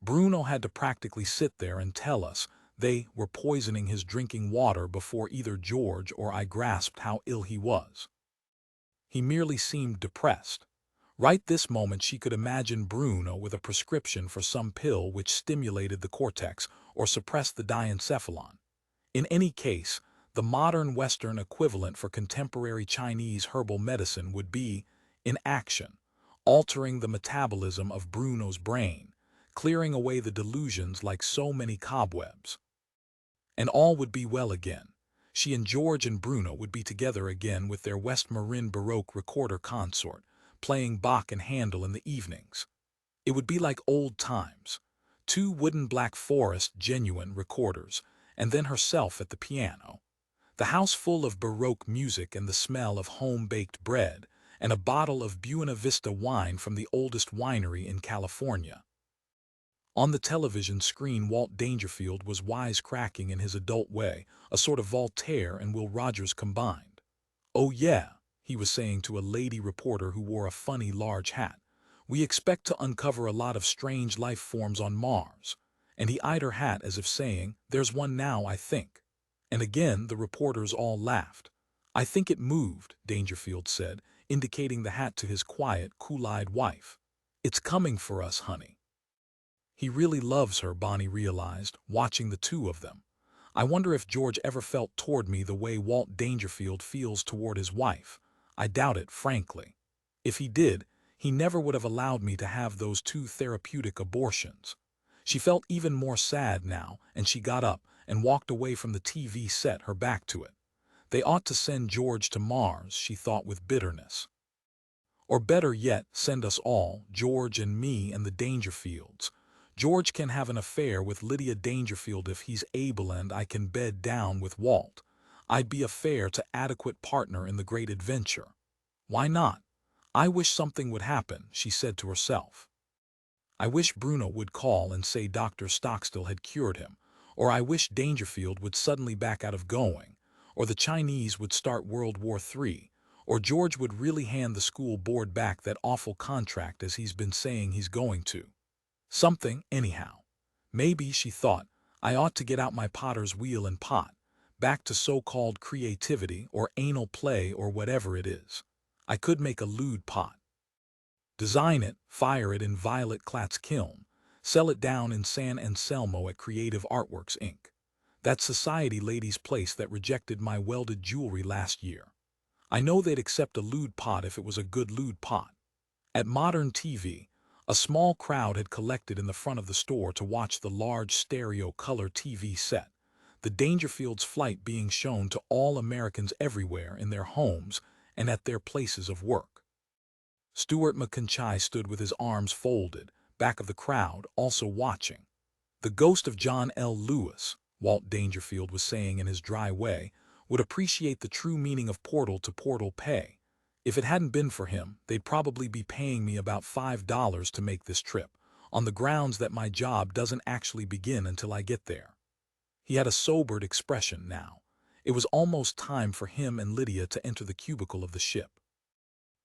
Bruno had to practically sit there and tell us they were poisoning his drinking water before either George or I grasped how ill he was. He merely seemed depressed. Right this moment she could imagine Bruno with a prescription for some pill which stimulated the cortex or suppressed the diencephalon. In any case, the modern Western equivalent for contemporary Chinese herbal medicine would be in action, altering the metabolism of Bruno's brain, clearing away the delusions like so many cobwebs. And all would be well again. She and George and Bruno would be together again with their West Marin Baroque recorder consort, playing Bach and Handel in the evenings. It would be like old times. 2 wooden Black Forest genuine recorders, and then herself at the piano. The house full of Baroque music and the smell of home-baked bread, and a bottle of Buena Vista wine from the oldest winery in California. On the television screen, Walt Dangerfield was wisecracking in his adult way, a sort of Voltaire and Will Rogers combined. "Oh yeah," he was saying to a lady reporter who wore a funny large hat. "We expect to uncover a lot of strange life forms on Mars." And he eyed her hat as if saying, "There's one now, I think." And again the reporters all laughed. "I think it moved," Dangerfield said, indicating the hat to his quiet, cool-eyed wife. "It's coming for us, honey." He really loves her, Bonnie realized, watching the two of them. I wonder if George ever felt toward me the way Walt Dangerfield feels toward his wife. I doubt it, frankly. If he did, he never would have allowed me to have those 2 therapeutic abortions. She felt even more sad now, and she got up and walked away from the TV set, her back to it. They ought to send George to Mars, she thought with bitterness. Or better yet, send us all, George and me and the Dangerfields. George can have an affair with Lydia Dangerfield if he's able, and I can bed down with Walt. I'd be a fair to adequate partner in the great adventure. Why not? I wish something would happen, she said to herself. I wish Bruno would call and say Dr. Stockstill had cured him, or I wish Dangerfield would suddenly back out of going, or the Chinese would start World War III, or George would really hand the school board back that awful contract as he's been saying he's going to. Something, anyhow. Maybe, she thought, I ought to get out my potter's wheel and pot, back to so-called creativity or anal play or whatever it is. I could make a lewd pot. Design it, fire it in Violet Klatt's kiln, sell it down in San Anselmo at Creative Artworks, Inc. That society lady's place that rejected my welded jewelry last year. I know they'd accept a lewd pot if it was a good lewd pot. At Modern TV, a small crowd had collected in the front of the store to watch the large stereo color TV set, the Dangerfield's flight being shown to all Americans everywhere in their homes and at their places of work. Stuart McConchie stood with his arms folded, back of the crowd, also watching. The ghost of John L. Lewis, Walt Dangerfield was saying in his dry way, would appreciate the true meaning of portal to portal pay. If it hadn't been for him, they'd probably be paying me about $5 to make this trip, on the grounds that my job doesn't actually begin until I get there. He had a sobered expression now. It was almost time for him and Lydia to enter the cubicle of the ship.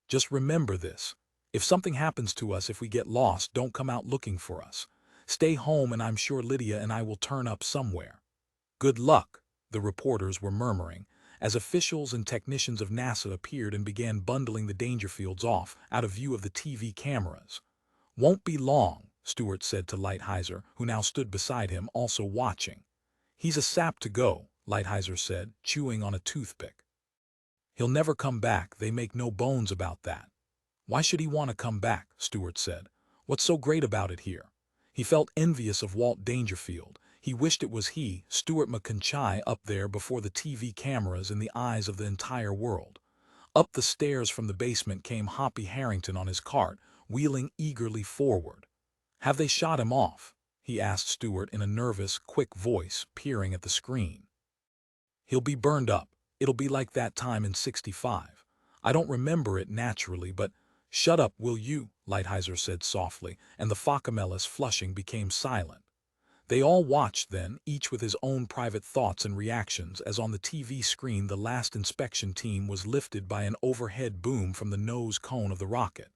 Just remember this. If something happens to us, if we get lost, don't come out looking for us. Stay home and I'm sure Lydia and I will turn up somewhere. Good luck, the reporters were murmuring, as officials and technicians of NASA appeared and began bundling the Dangerfields off, out of view of the TV cameras. Won't be long, Stuart said to Lighthizer, who now stood beside him, also watching. He's a sap to go, Lighthizer said, chewing on a toothpick. He'll never come back, they make no bones about that. Why should he want to come back, Stuart said. What's so great about it here? He felt envious of Walt Dangerfield. He wished it was he, Stuart McConchie, up there before the TV cameras in the eyes of the entire world. Up the stairs from the basement came Hoppy Harrington on his cart, wheeling eagerly forward. Have they shot him off? He asked Stuart in a nervous, quick voice, peering at the screen. He'll be burned up. It'll be like that time in '65. I don't remember it naturally, but shut up, will you? Lighthizer said softly, and the Focamellis, flushing, became silent. They all watched then, each with his own private thoughts and reactions, as on the TV screen the last inspection team was lifted by an overhead boom from the nose cone of the rocket.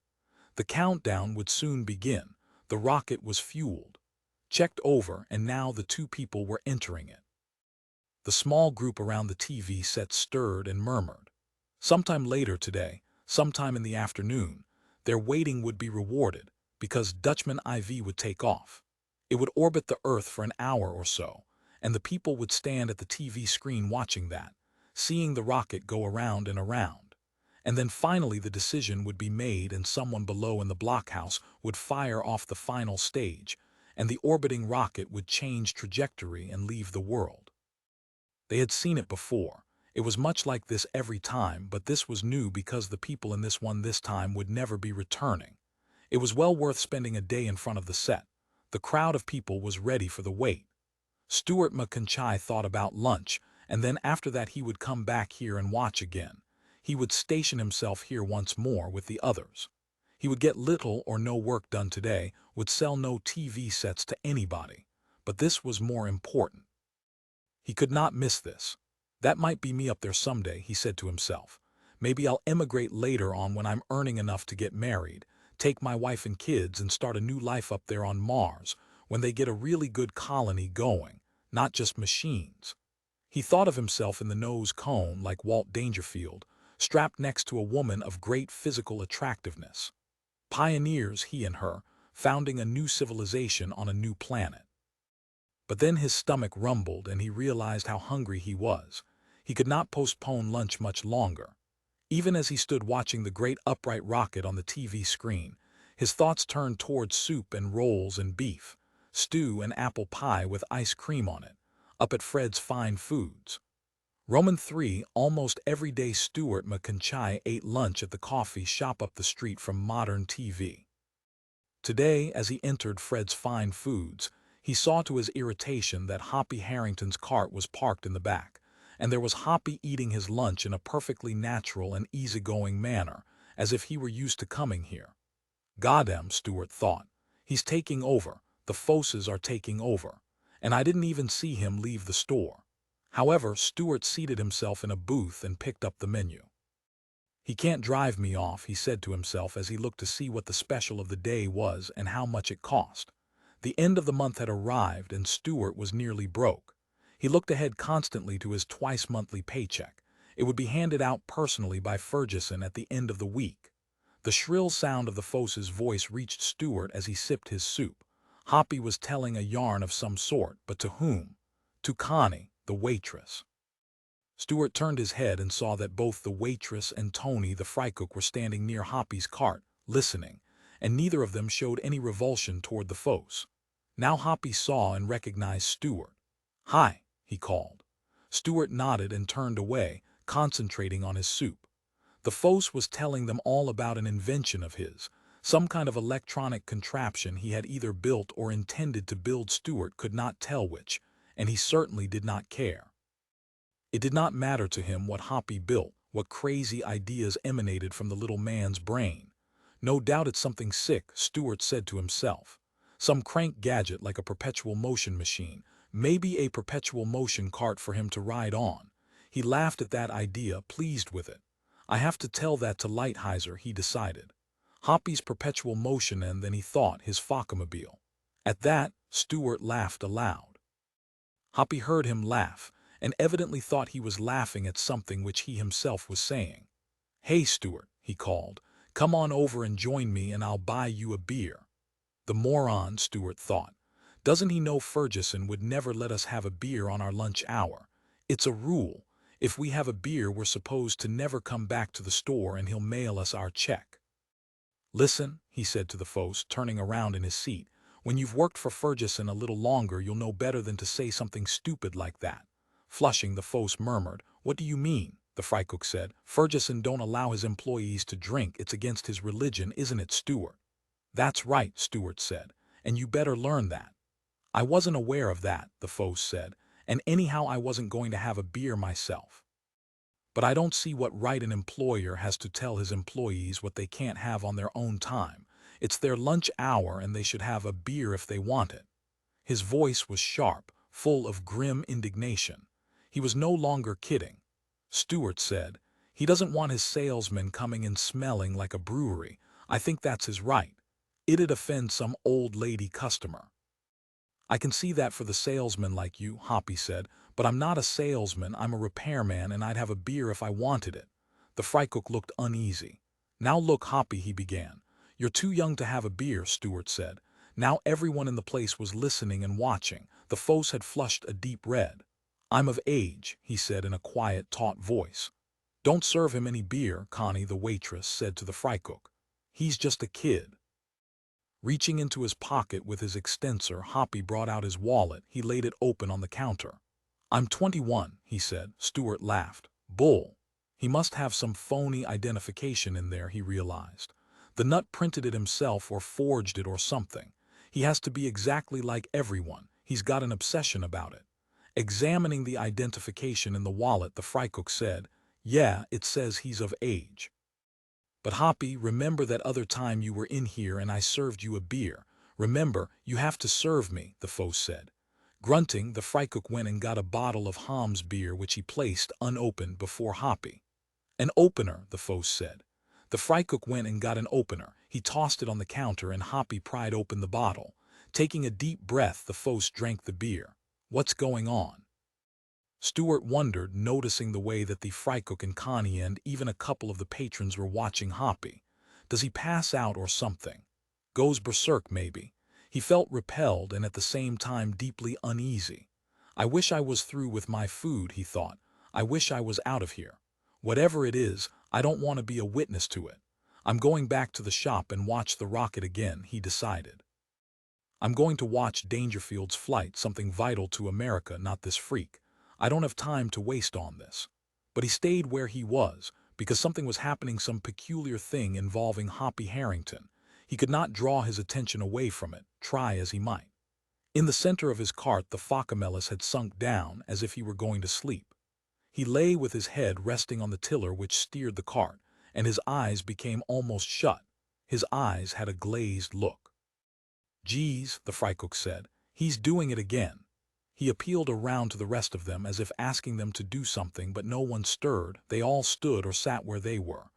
The countdown would soon begin. The rocket was fueled. checked over, and now the two people were entering it. The small group around the TV set stirred and murmured. Sometime later today, sometime in the afternoon, their waiting would be rewarded, because Dutchman IV would take off. It would orbit the Earth for an hour or so, and the people would stand at the TV screen watching that, seeing the rocket go around and around. And then finally the decision would be made, and someone below in the blockhouse would fire off the final stage, and the orbiting rocket would change trajectory and leave the world. They had seen it before. It was much like this every time, but this was new because the people in this one this time would never be returning. It was well worth spending a day in front of the set. The crowd of people was ready for the wait. Stuart McIntyre thought about lunch, and then after that he would come back here and watch again. He would station himself here once more with the others. He would get little or no work done today, would sell no TV sets to anybody. But this was more important. He could not miss this. That might be me up there someday, he said to himself. Maybe I'll emigrate later on when I'm earning enough to get married, take my wife and kids and start a new life up there on Mars, when they get a really good colony going, not just machines. He thought of himself in the nose cone like Walt Dangerfield, strapped next to a woman of great physical attractiveness. Pioneers, he and her, founding a new civilization on a new planet. But then his stomach rumbled and he realized how hungry he was. He could not postpone lunch much longer. Even as he stood watching the great upright rocket on the TV screen, his thoughts turned towards soup and rolls and beef, stew and apple pie with ice cream on it, up at Fred's Fine Foods. Roman 3, almost every day Stuart McIntyre ate lunch at the coffee shop up the street from Modern TV. Today, as he entered Fred's Fine Foods, he saw to his irritation that Hoppy Harrington's cart was parked in the back, and there was Hoppy eating his lunch in a perfectly natural and easygoing manner, as if he were used to coming here. Goddamn, Stuart thought. He's taking over, the Fosses are taking over, and I didn't even see him leave the store. However, Stuart seated himself in a booth and picked up the menu. He can't drive me off, he said to himself as he looked to see what the special of the day was and how much it cost. The end of the month had arrived and Stuart was nearly broke. He looked ahead constantly to his twice-monthly paycheck. It would be handed out personally by Ferguson at the end of the week. The shrill sound of the Fosse's voice reached Stuart as he sipped his soup. Hoppy was telling a yarn of some sort, but to whom? To Connie, the waitress. Stuart turned his head and saw that both the waitress and Tony, the fry cook, were standing near Hoppy's cart, listening, and neither of them showed any revulsion toward the Fosse. Now Hoppy saw and recognized Stuart. "Hi," he called. Stuart nodded and turned away, concentrating on his soup. The Fosse was telling them all about an invention of his, some kind of electronic contraption he had either built or intended to build. Stuart could not tell which, and he certainly did not care. It did not matter to him what Hoppy built, what crazy ideas emanated from the little man's brain. No doubt it's something sick, Stuart said to himself. Some crank gadget like a perpetual motion machine, maybe a perpetual motion cart for him to ride on. He laughed at that idea, pleased with it. I have to tell that to Lighthizer, he decided. Hoppy's perpetual motion, and then he thought his Foccomobile. At that, Stuart laughed aloud. Hoppy heard him laugh, and evidently thought he was laughing at something which he himself was saying. "Hey, Stuart," he called, "come on over and join me and I'll buy you a beer." The moron, Stuart thought. Doesn't he know Ferguson would never let us have a beer on our lunch hour? It's a rule. If we have a beer, we're supposed to never come back to the store and he'll mail us our check. "Listen," he said to the Fosse, turning around in his seat, "when you've worked for Ferguson a little longer, you'll know better than to say something stupid like that." Flushing, the Fosse murmured. "What do you mean?" The fry cook said. "Ferguson don't allow his employees to drink. It's against his religion, isn't it, Stuart?" "That's right," Stuart said, "and you better learn that." "I wasn't aware of that," the Fosse said, "and anyhow I wasn't going to have a beer myself." "But I don't see what right an employer has to tell his employees what they can't have on their own time. It's their lunch hour and they should have a beer if they want it." His voice was sharp, full of grim indignation. He was no longer kidding. Stuart said, "He doesn't want his salesmen coming in smelling like a brewery. I think that's his right. It'd offend some old lady customer." I can see that for the salesman like you, Hoppy said, but I'm not a salesman, I'm a repairman and I'd have a beer if I wanted it. The Freicook looked uneasy. Now look, Hoppy, he began. You're too young to have a beer, Stewart said. Now everyone in the place was listening and watching. The foes had flushed a deep red. I'm of age, he said in a quiet, taut voice. Don't serve him any beer, Connie, the waitress, said to the Freicook. He's just a kid. Reaching into his pocket with his extensor, Hoppy brought out his wallet. He laid it open on the counter. I'm 21, he said. Stewart laughed. Bull. He must have some phony identification in there, he realized. The nut printed it himself or forged it or something. He has to be exactly like everyone. He's got an obsession about it. Examining the identification in the wallet, the Freicook said, Yeah, it says he's of age. But Hoppy, remember that other time you were in here and I served you a beer. Remember, you have to serve me, the foe said. Grunting, the Freicook went and got a bottle of Ham's beer which he placed unopened before Hoppy. An opener, the foe said. The Freicook went and got an opener. He tossed it on the counter and Hoppy pried open the bottle. Taking a deep breath, the foe drank the beer. What's going on? Stewart wondered, noticing the way that the Freicook and Connie and even a couple of the patrons were watching Hoppy. Does he pass out or something? Goes berserk, maybe. He felt repelled and at the same time deeply uneasy. I wish I was through with my food, he thought. I wish I was out of here. Whatever it is, I don't want to be a witness to it. I'm going back to the shop and watch the rocket again, he decided. I'm going to watch Dangerfield's flight, something vital to America, not this freak. I don't have time to waste on this. But he stayed where he was, because something was happening, some peculiar thing involving Hoppy Harrington. He could not draw his attention away from it, try as he might. In the center of his cart, the Focamellis had sunk down as if he were going to sleep. He lay with his head resting on the tiller which steered the cart, and his eyes became almost shut. His eyes had a glazed look. Geez, the Freicook said, he's doing it again. He appealed around to the rest of them as if asking them to do something, but no one stirred. They all stood or sat where they were.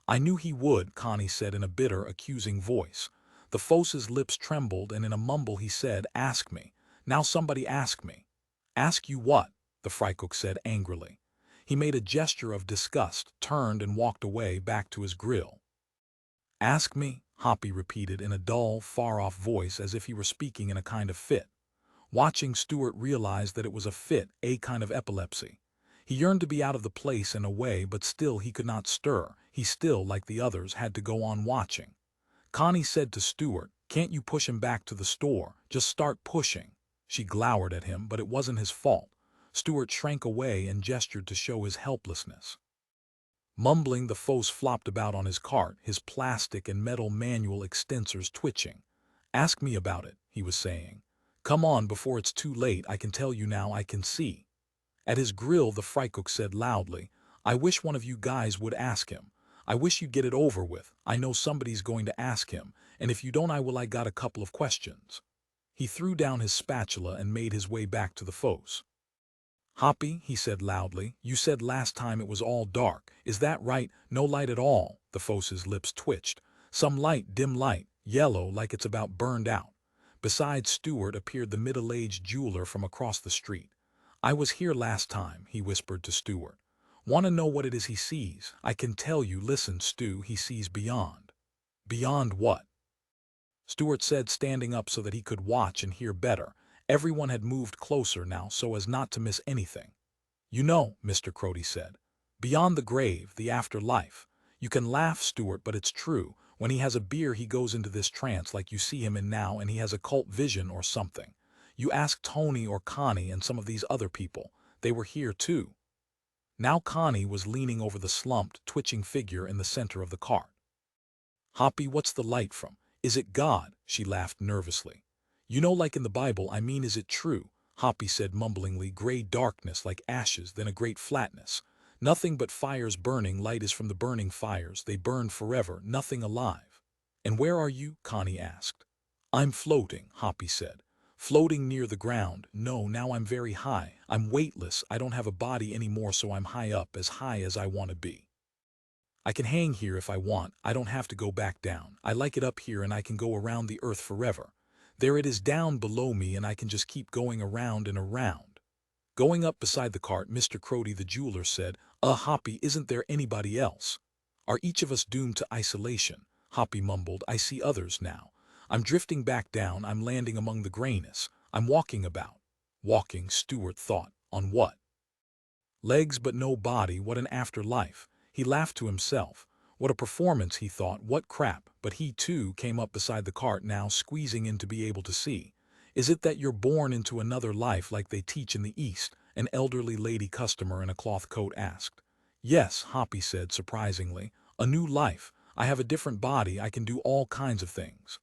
I knew he would, Connie said in a bitter, accusing voice. The Fose's lips trembled, and in a mumble he said, Ask me. Now somebody ask me. Ask you what? The Freicook said angrily. He made a gesture of disgust, turned and walked away back to his grill. Ask me, Hoppy repeated in a dull, far-off voice as if he were speaking in a kind of fit. Watching, Stewart realized that it was a fit, a kind of epilepsy. He yearned to be out of the place and away, but still he could not stir. He still, like the others, had to go on watching. Connie said to Stewart, Can't you push him back to the store? Just start pushing. She glowered at him, but it wasn't his fault. Stewart shrank away and gestured to show his helplessness. Mumbling, the Fose flopped about on his cart, his plastic and metal manual extensors twitching. Ask me about it, he was saying. Come on before it's too late, I can tell you now, I can see. At his grill, the Freicook said loudly, I wish one of you guys would ask him. I wish you'd get it over with. I know somebody's going to ask him, and if you don't I got a couple of questions. He threw down his spatula and made his way back to the Fose. Hoppy, he said loudly, you said last time it was all dark. Is that right? No light at all. The Fose's lips twitched. Some light, dim light, yellow like it's about burned out. Beside Stewart appeared the middle-aged jeweler from across the street. I was here last time, he whispered to Stewart. Want to know what it is he sees? I can tell you. Listen, Stu, he sees beyond. Beyond what? Stewart said, standing up so that he could watch and hear better. Everyone had moved closer now so as not to miss anything. You know, Mr. Crotty said. Beyond the grave, the afterlife. You can laugh, Stewart, but it's true. When he has a beer he goes into this trance like you see him in now, and he has occult vision or something. You ask Tony or Connie and some of these other people. They were here too. Now Connie was leaning over the slumped, twitching figure in the center of the cart. Hoppy, what's the light from? Is it God? She laughed nervously. You know, like in the Bible, I mean, is it true? Hoppy said mumblingly, gray darkness like ashes, then a great flatness. Nothing but fires burning, light is from the burning fires, they burn forever, nothing alive. And where are you? Connie asked. I'm floating, Hoppy said. Floating near the ground. No, now I'm very high. I'm weightless, I don't have a body anymore, so I'm high up, as high as I want to be. I can hang here if I want, I don't have to go back down. I like it up here and I can go around the earth forever. There it is down below me and I can just keep going around and around. Going up beside the cart, Mr. Crody the jeweler said, Hoppy, isn't there anybody else? Are each of us doomed to isolation? Hoppy mumbled, I see others now. I'm drifting back down, I'm landing among the grayness. I'm walking about. Walking, Stuart thought. On what? Legs but no body, what an afterlife. He laughed to himself. What a performance, he thought, what crap, but he too came up beside the cart now, squeezing in to be able to see. Is it that you're born into another life like they teach in the East? An elderly lady customer in a cloth coat asked. Yes, Hoppy said surprisingly. A new life. I have a different body, I can do all kinds of things.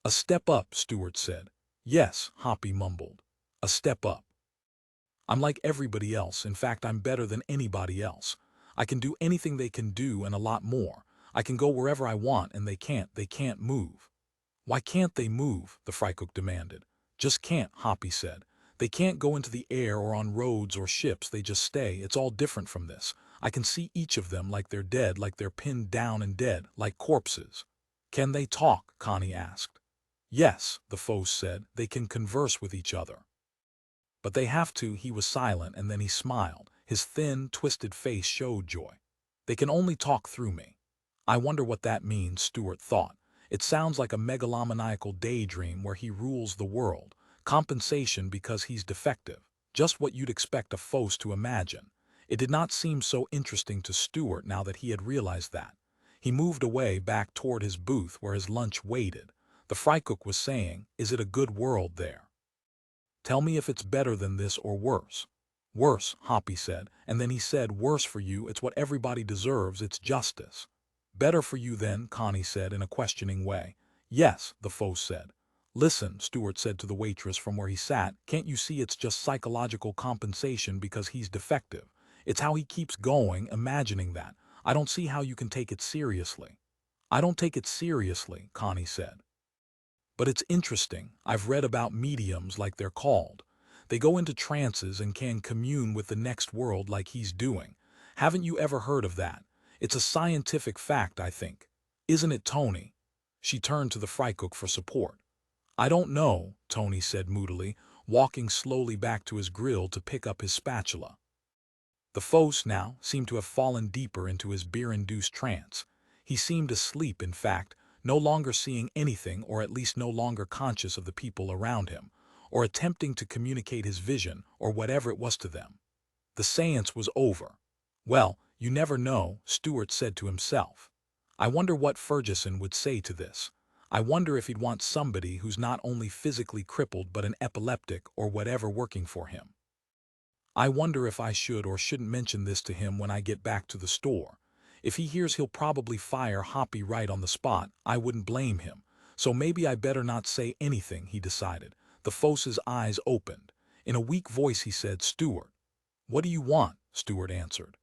A step up, Stuart said. Yes, Hoppy mumbled. A step up. I'm like everybody else, in fact I'm better than anybody else. I can do anything they can do and a lot more. I can go wherever I want and they can't move. Why can't they move? The Freicook demanded. Just can't, Hoppy said. They can't go into the air or on roads or ships, they just stay. It's all different from this. I can see each of them like they're dead, like they're pinned down and dead, like corpses. Can they talk? Connie asked. Yes, the Foes said, they can converse with each other. But they have to. He was silent and then he smiled. His thin, twisted face showed joy. They can only talk through me. I wonder what that means, Stuart thought. It sounds like a megalomaniacal daydream where he rules the world. Compensation because he's defective. Just what you'd expect a Fos to imagine. It did not seem so interesting to Stuart now that he had realized that. He moved away back toward his booth where his lunch waited. The Freicook was saying, is it a good world there? Tell me if it's better than this or worse. Worse, Hoppy said, and then he said, worse for you, it's what everybody deserves, it's justice. Better for you then, Connie said in a questioning way. Yes, the Fos said. Listen, Stuart said to the waitress from where he sat, can't you see it's just psychological compensation because he's defective? It's how he keeps going, imagining that. I don't see how you can take it seriously. I don't take it seriously, Connie said. But it's interesting. I've read about mediums, like they're called. They go into trances and can commune with the next world like he's doing. Haven't you ever heard of that? It's a scientific fact, I think. Isn't it, Tony? She turned to the Freicook for support. I don't know, Tony said moodily, walking slowly back to his grill to pick up his spatula. The Fos now seemed to have fallen deeper into his beer-induced trance. He seemed asleep, in fact, no longer seeing anything, or at least no longer conscious of the people around him, or attempting to communicate his vision, or whatever it was to them. The séance was over. Well, you never know, Stuart said to himself. I wonder what Ferguson would say to this. I wonder if he'd want somebody who's not only physically crippled but an epileptic or whatever working for him. I wonder if I should or shouldn't mention this to him when I get back to the store. If he hears, he'll probably fire Hoppy right on the spot. I wouldn't blame him. So maybe I better not say anything, he decided. The Fos's eyes opened. In a weak voice he said, Stuart. What do you want? Stuart answered.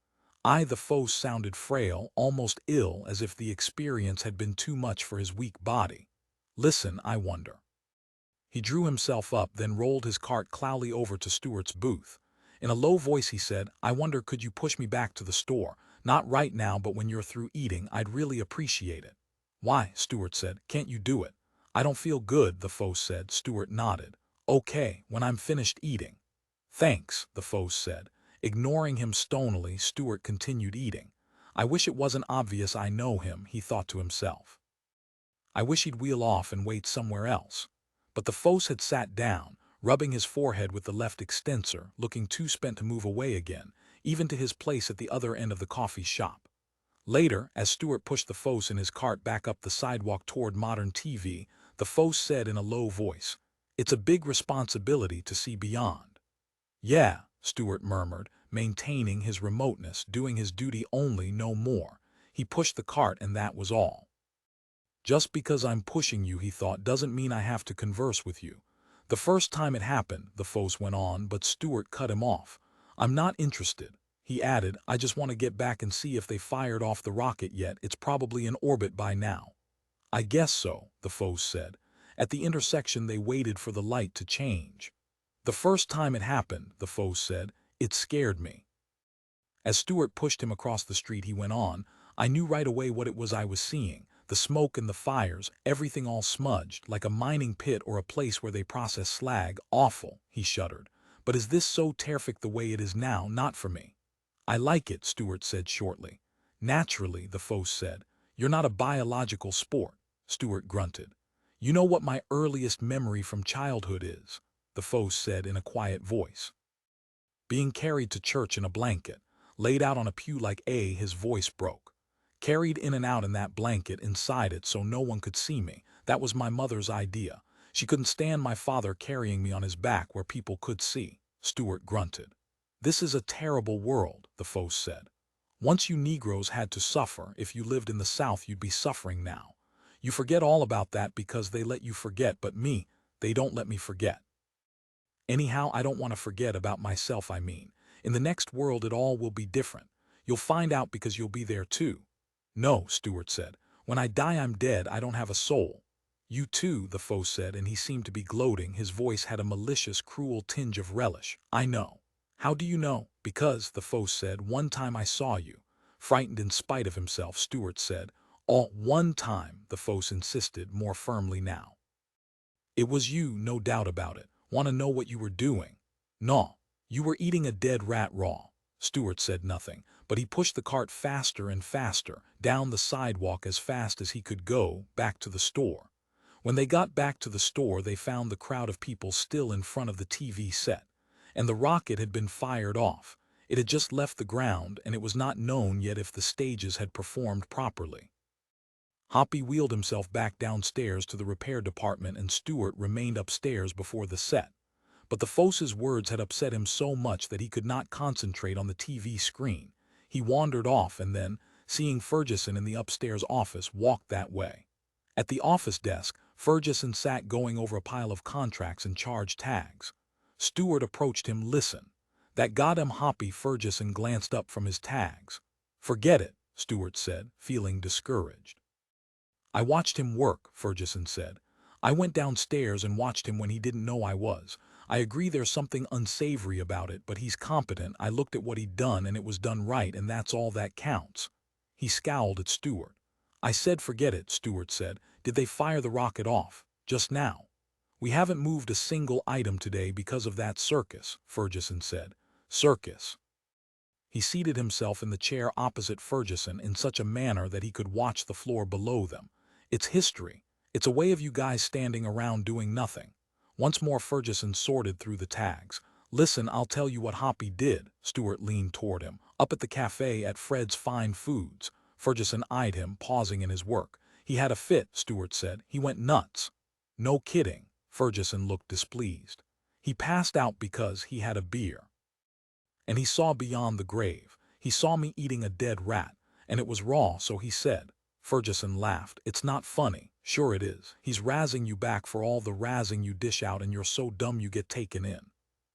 The Fos sounded frail, almost ill, as if the experience had been too much for his weak body. Listen, I wonder. He drew himself up, then rolled his cart clowly over to Stuart's booth. In a low voice he said, I wonder, could you push me back to the store? Not right now, but when you're through eating, I'd really appreciate it. Why? Stuart said. Can't you do it? I don't feel good, the Fos said. Stuart nodded. Okay, when I'm finished eating. Thanks, the Fos said. Ignoring him stonily, Stuart continued eating. I wish it wasn't obvious I know him, he thought to himself. I wish he'd wheel off and wait somewhere else. But the Fos had sat down, rubbing his forehead with the left extensor, looking too spent to move away again, even to his place at the other end of the coffee shop. Later, as Stuart pushed the Fos in his cart back up the sidewalk toward modern TV, the Fos said in a low voice, It's a big responsibility to see beyond. Yeah, Stuart murmured, maintaining his remoteness, doing his duty only, no more. He pushed the cart and that was all. Just because I'm pushing you, he thought, doesn't mean I have to converse with you. The first time it happened, the Fos went on, but Stuart cut him off. I'm not interested. He added, I just want to get back and see if they fired off the rocket yet. It's probably in orbit by now. I guess so, the Fos said. At the intersection they waited for the light to change. The first time it happened, the Fos said, it scared me. As Stuart pushed him across the street he went on, I knew right away what it was I was seeing. The smoke and the fires, everything all smudged, like a mining pit or a place where they process slag. Awful, he shuddered. But is this so terrific the way it is now? Not for me. I like it, Stuart said shortly. Naturally, the Phos said. You're not a biological sport, Stuart grunted. You know what my earliest memory from childhood is, the Phos said in a quiet voice. Being carried to church in a blanket, laid out on a pew like his voice broke. Carried in and out in that blanket, inside it so no one could see me. That was my mother's idea. She couldn't stand my father carrying me on his back where people could see, Stuart grunted. This is a terrible world, the Phos said. Once you Negroes had to suffer. If you lived in the South, you'd be suffering now. You forget all about that because they let you forget, but me, they don't let me forget. Anyhow, I don't want to forget about myself, I mean. In the next world it all will be different. You'll find out because you'll be there too. No, Stuart said. When I die I'm dead, I don't have a soul. You too, the Phos said, and he seemed to be gloating. His voice had a malicious, cruel tinge of relish. I know. How do you know? Because, the Phos said, one time I saw you. Frightened in spite of himself, Stuart said. All one time, the Phos insisted, more firmly now. It was you, no doubt about it. Want to know what you were doing? No. You were eating a dead rat raw. Stuart said nothing, but he pushed the cart faster and faster, down the sidewalk as fast as he could go, back to the store. When they got back to the store, they found the crowd of people still in front of the TV set. And the rocket had been fired off. It had just left the ground, and it was not known yet if the stages had performed properly. Hoppy wheeled himself back downstairs to the repair department, and Stuart remained upstairs before the set. But the Phos's words had upset him so much that he could not concentrate on the TV screen. He wandered off and then, seeing Ferguson in the upstairs office, walked that way. At the office desk, Ferguson sat going over a pile of contracts and charge tags. Stuart approached him. Listen. That got him, Hoppy. Ferguson glanced up from his tags. Forget it, Stuart said, feeling discouraged. I watched him work, Ferguson said. I went downstairs and watched him when he didn't know I was. I agree there's something unsavory about it, but he's competent. I looked at what he'd done and it was done right, and that's all that counts. He scowled at Stuart. I said forget it, Stuart said. Did they fire the rocket off? Just now. We haven't moved a single item today because of that circus, Ferguson said. Circus. He seated himself in the chair opposite Ferguson in such a manner that he could watch the floor below them. It's history. It's a way of you guys standing around doing nothing. Once more Ferguson sorted through the tags. Listen, I'll tell you what Hoppy did. Stuart leaned toward him. Up at the cafe at Fred's Fine Foods. Ferguson eyed him, pausing in his work. He had a fit, Stuart said. He went nuts. No kidding. Ferguson looked displeased. He passed out because he had a beer. And he saw beyond the grave. He saw me eating a dead rat, and it was raw, so he said. Ferguson laughed. It's not funny. Sure it is. He's razzing you back for all the razzing you dish out, and you're so dumb you get taken in.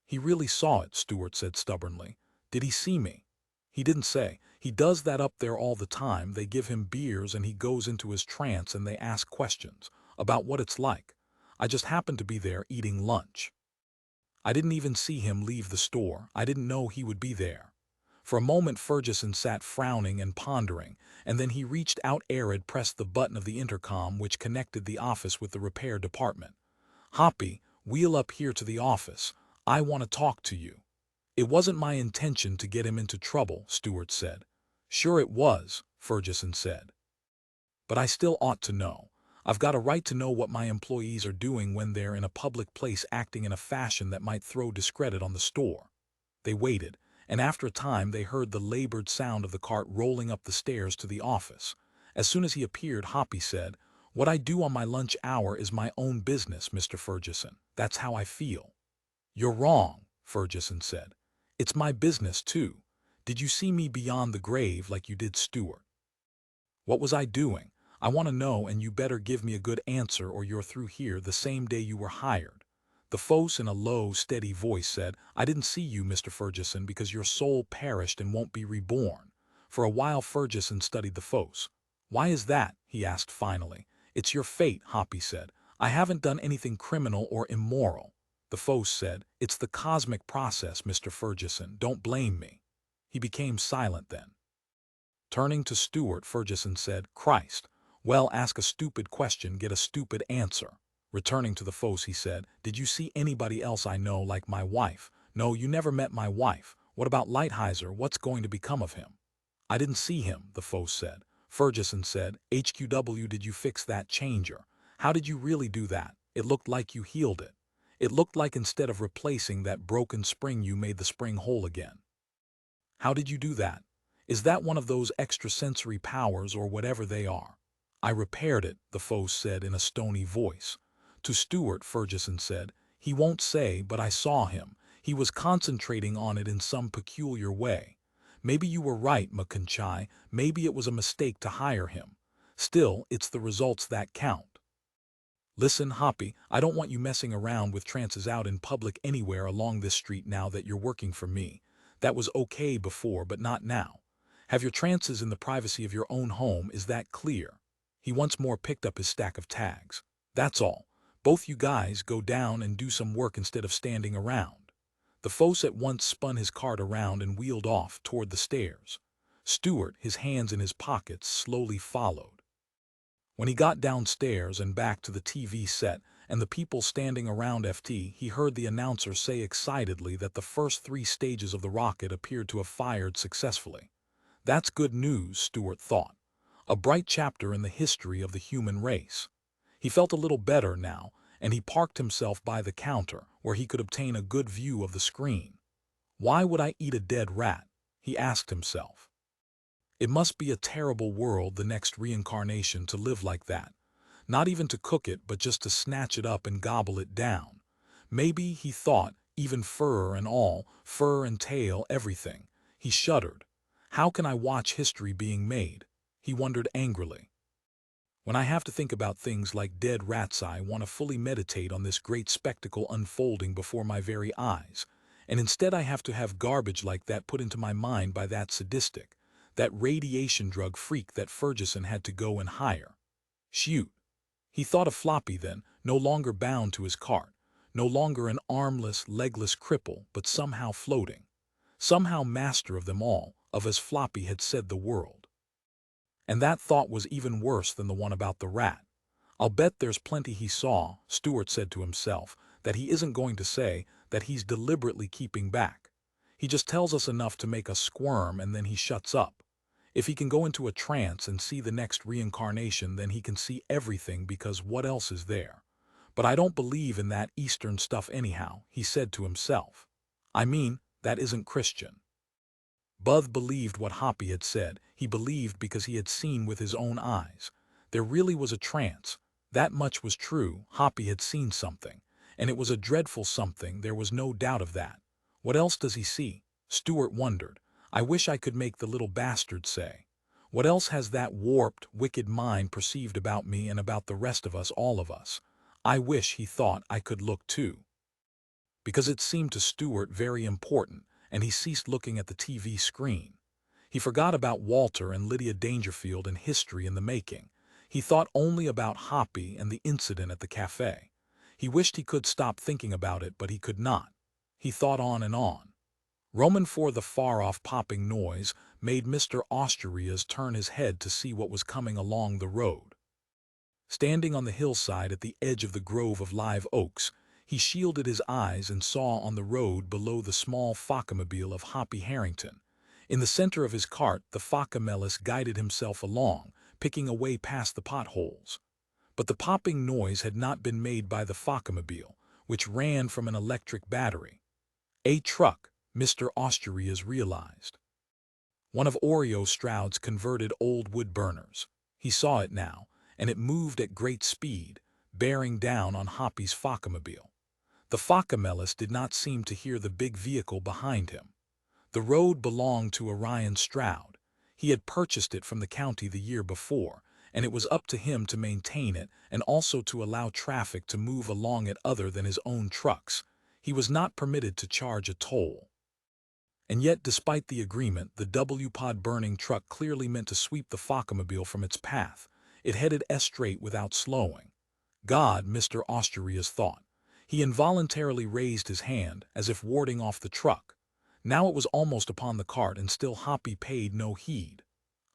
He really saw it, Stuart said stubbornly. Did he see me? He didn't say. He does that up there all the time. They give him beers and he goes into his trance and they ask questions about what it's like. I just happened to be there eating lunch. I didn't even see him leave the store. I didn't know he would be there. For a moment Ferguson sat frowning and pondering, and then he reached out. Arid pressed the button of the intercom which connected the office with the repair department. Hoppy, wheel up here to the office. I want to talk to you. It wasn't my intention to get him into trouble, Stuart said. Sure it was, Ferguson said. But I still ought to know. I've got a right to know what my employees are doing when they're in a public place acting in a fashion that might throw discredit on the store. They waited, and after a time they heard the labored sound of the cart rolling up the stairs to the office. As soon as he appeared, Hoppy said, What I do on my lunch hour is my own business, Mr. Ferguson. That's how I feel. You're wrong, Ferguson said. It's my business, too. Did you see me beyond the grave like you did Stuart? What was I doing? I want to know, and you better give me a good answer or you're through here the same day you were hired. The Phos in a low, steady voice said, I didn't see you, Mr. Ferguson, because your soul perished and won't be reborn. For a while Ferguson studied the Phos. Why is that? He asked finally. It's your fate, Hoppy said. I haven't done anything criminal or immoral. The Phos said, It's the cosmic process, Mr. Ferguson. Don't blame me. He became silent then. Turning to Stuart, Ferguson said, Christ, Well, ask a stupid question, get a stupid answer. Returning to the fosse, he said, did you see anybody else I know like my wife? No, you never met my wife. What about Lighthizer? What's going to become of him? I didn't see him, the fosse said. Ferguson said, HQW, did you fix that changer? How did you really do that? It looked like you healed it. It looked like instead of replacing that broken spring, you made the spring whole again. How did you do that? Is that one of those extrasensory powers or whatever they are? I repaired it, the fosse said in a stony voice. To Stewart, Ferguson said, he won't say, but I saw him. He was concentrating on it in some peculiar way. Maybe you were right, McConchai. Maybe it was a mistake to hire him. Still, it's the results that count. Listen, Hoppy, I don't want you messing around with trances out in public anywhere along this street now that you're working for me. That was okay before, but not now. Have your trances in the privacy of your own home, is that clear? He once more picked up his stack of tags. That's all. Both you guys go down and do some work instead of standing around. The fosse at once spun his cart around and wheeled off toward the stairs. Stewart, his hands in his pockets, slowly followed. When he got downstairs and back to the TV set and the people standing around FT, he heard the announcer say excitedly that the first 3 stages of the rocket appeared to have fired successfully. That's good news, Stewart thought. A bright chapter in the history of the human race. He felt a little better now, and he parked himself by the counter where he could obtain a good view of the screen. Why would I eat a dead rat? He asked himself. It must be a terrible world, the next reincarnation, to live like that. Not even to cook it, but just to snatch it up and gobble it down. Maybe, he thought, even fur and all, fur and tail, everything. He shuddered. How can I watch history being made? He wondered angrily. When I have to think about things like dead rats, I want to fully meditate on this great spectacle unfolding before my very eyes. And instead I have to have garbage like that put into my mind by that sadistic, that radiation drug freak that Ferguson had to go and hire. Shoot. He thought of Floppy then, no longer bound to his cart, no longer an armless, legless cripple, but somehow floating. Somehow master of them all, of as Floppy had said the world. And that thought was even worse than the one about the rat. I'll bet there's plenty he saw, Stewart said to himself, that he isn't going to say, that he's deliberately keeping back. He just tells us enough to make us squirm and then he shuts up. If he can go into a trance and see the next reincarnation, then he can see everything, because what else is there? But I don't believe in that Eastern stuff anyhow, he said to himself. I mean, that isn't Christian. Buzz believed what Hoppy had said. He believed because he had seen with his own eyes. There really was a trance. That much was true. Hoppy had seen something. And it was a dreadful something, there was no doubt of that. What else does he see? Stewart wondered. I wish I could make the little bastard say. What else has that warped, wicked mind perceived about me and about the rest of us, all of us? I wish, he thought, I could look too. Because it seemed to Stewart very important, and he ceased looking at the TV screen. He forgot about Walter and Lydia Dangerfield and history in the making. He thought only about Hoppy and the incident at the cafe. He wished he could stop thinking about it, but he could not. He thought on and on. Roman for the far-off popping noise made Mr. Osturias turn his head to see what was coming along the road. Standing on the hillside at the edge of the grove of live oaks, he shielded his eyes and saw on the road below the small Foccamobile of Hoppy Harrington. In the center of his cart, the Foccamelis guided himself along, picking a way past the potholes. But the popping noise had not been made by the Foccamobile, which ran from an electric battery. A truck, Mr. Osturias realized. One of Oreo Stroud's converted old wood burners. He saw it now, and it moved at great speed, bearing down on Hoppy's Foccamobile. The Foccamelis did not seem to hear the big vehicle behind him. The road belonged to Orion Stroud. He had purchased it from the county the year before, and it was up to him to maintain it and also to allow traffic to move along it other than his own trucks. He was not permitted to charge a toll. And yet, despite the agreement, the W-pod burning truck clearly meant to sweep the Foccamobile from its path. It headed straight without slowing. God, Mr. Osturias thought. He involuntarily raised his hand, as if warding off the truck. Now it was almost upon the cart, and still Hoppy paid no heed.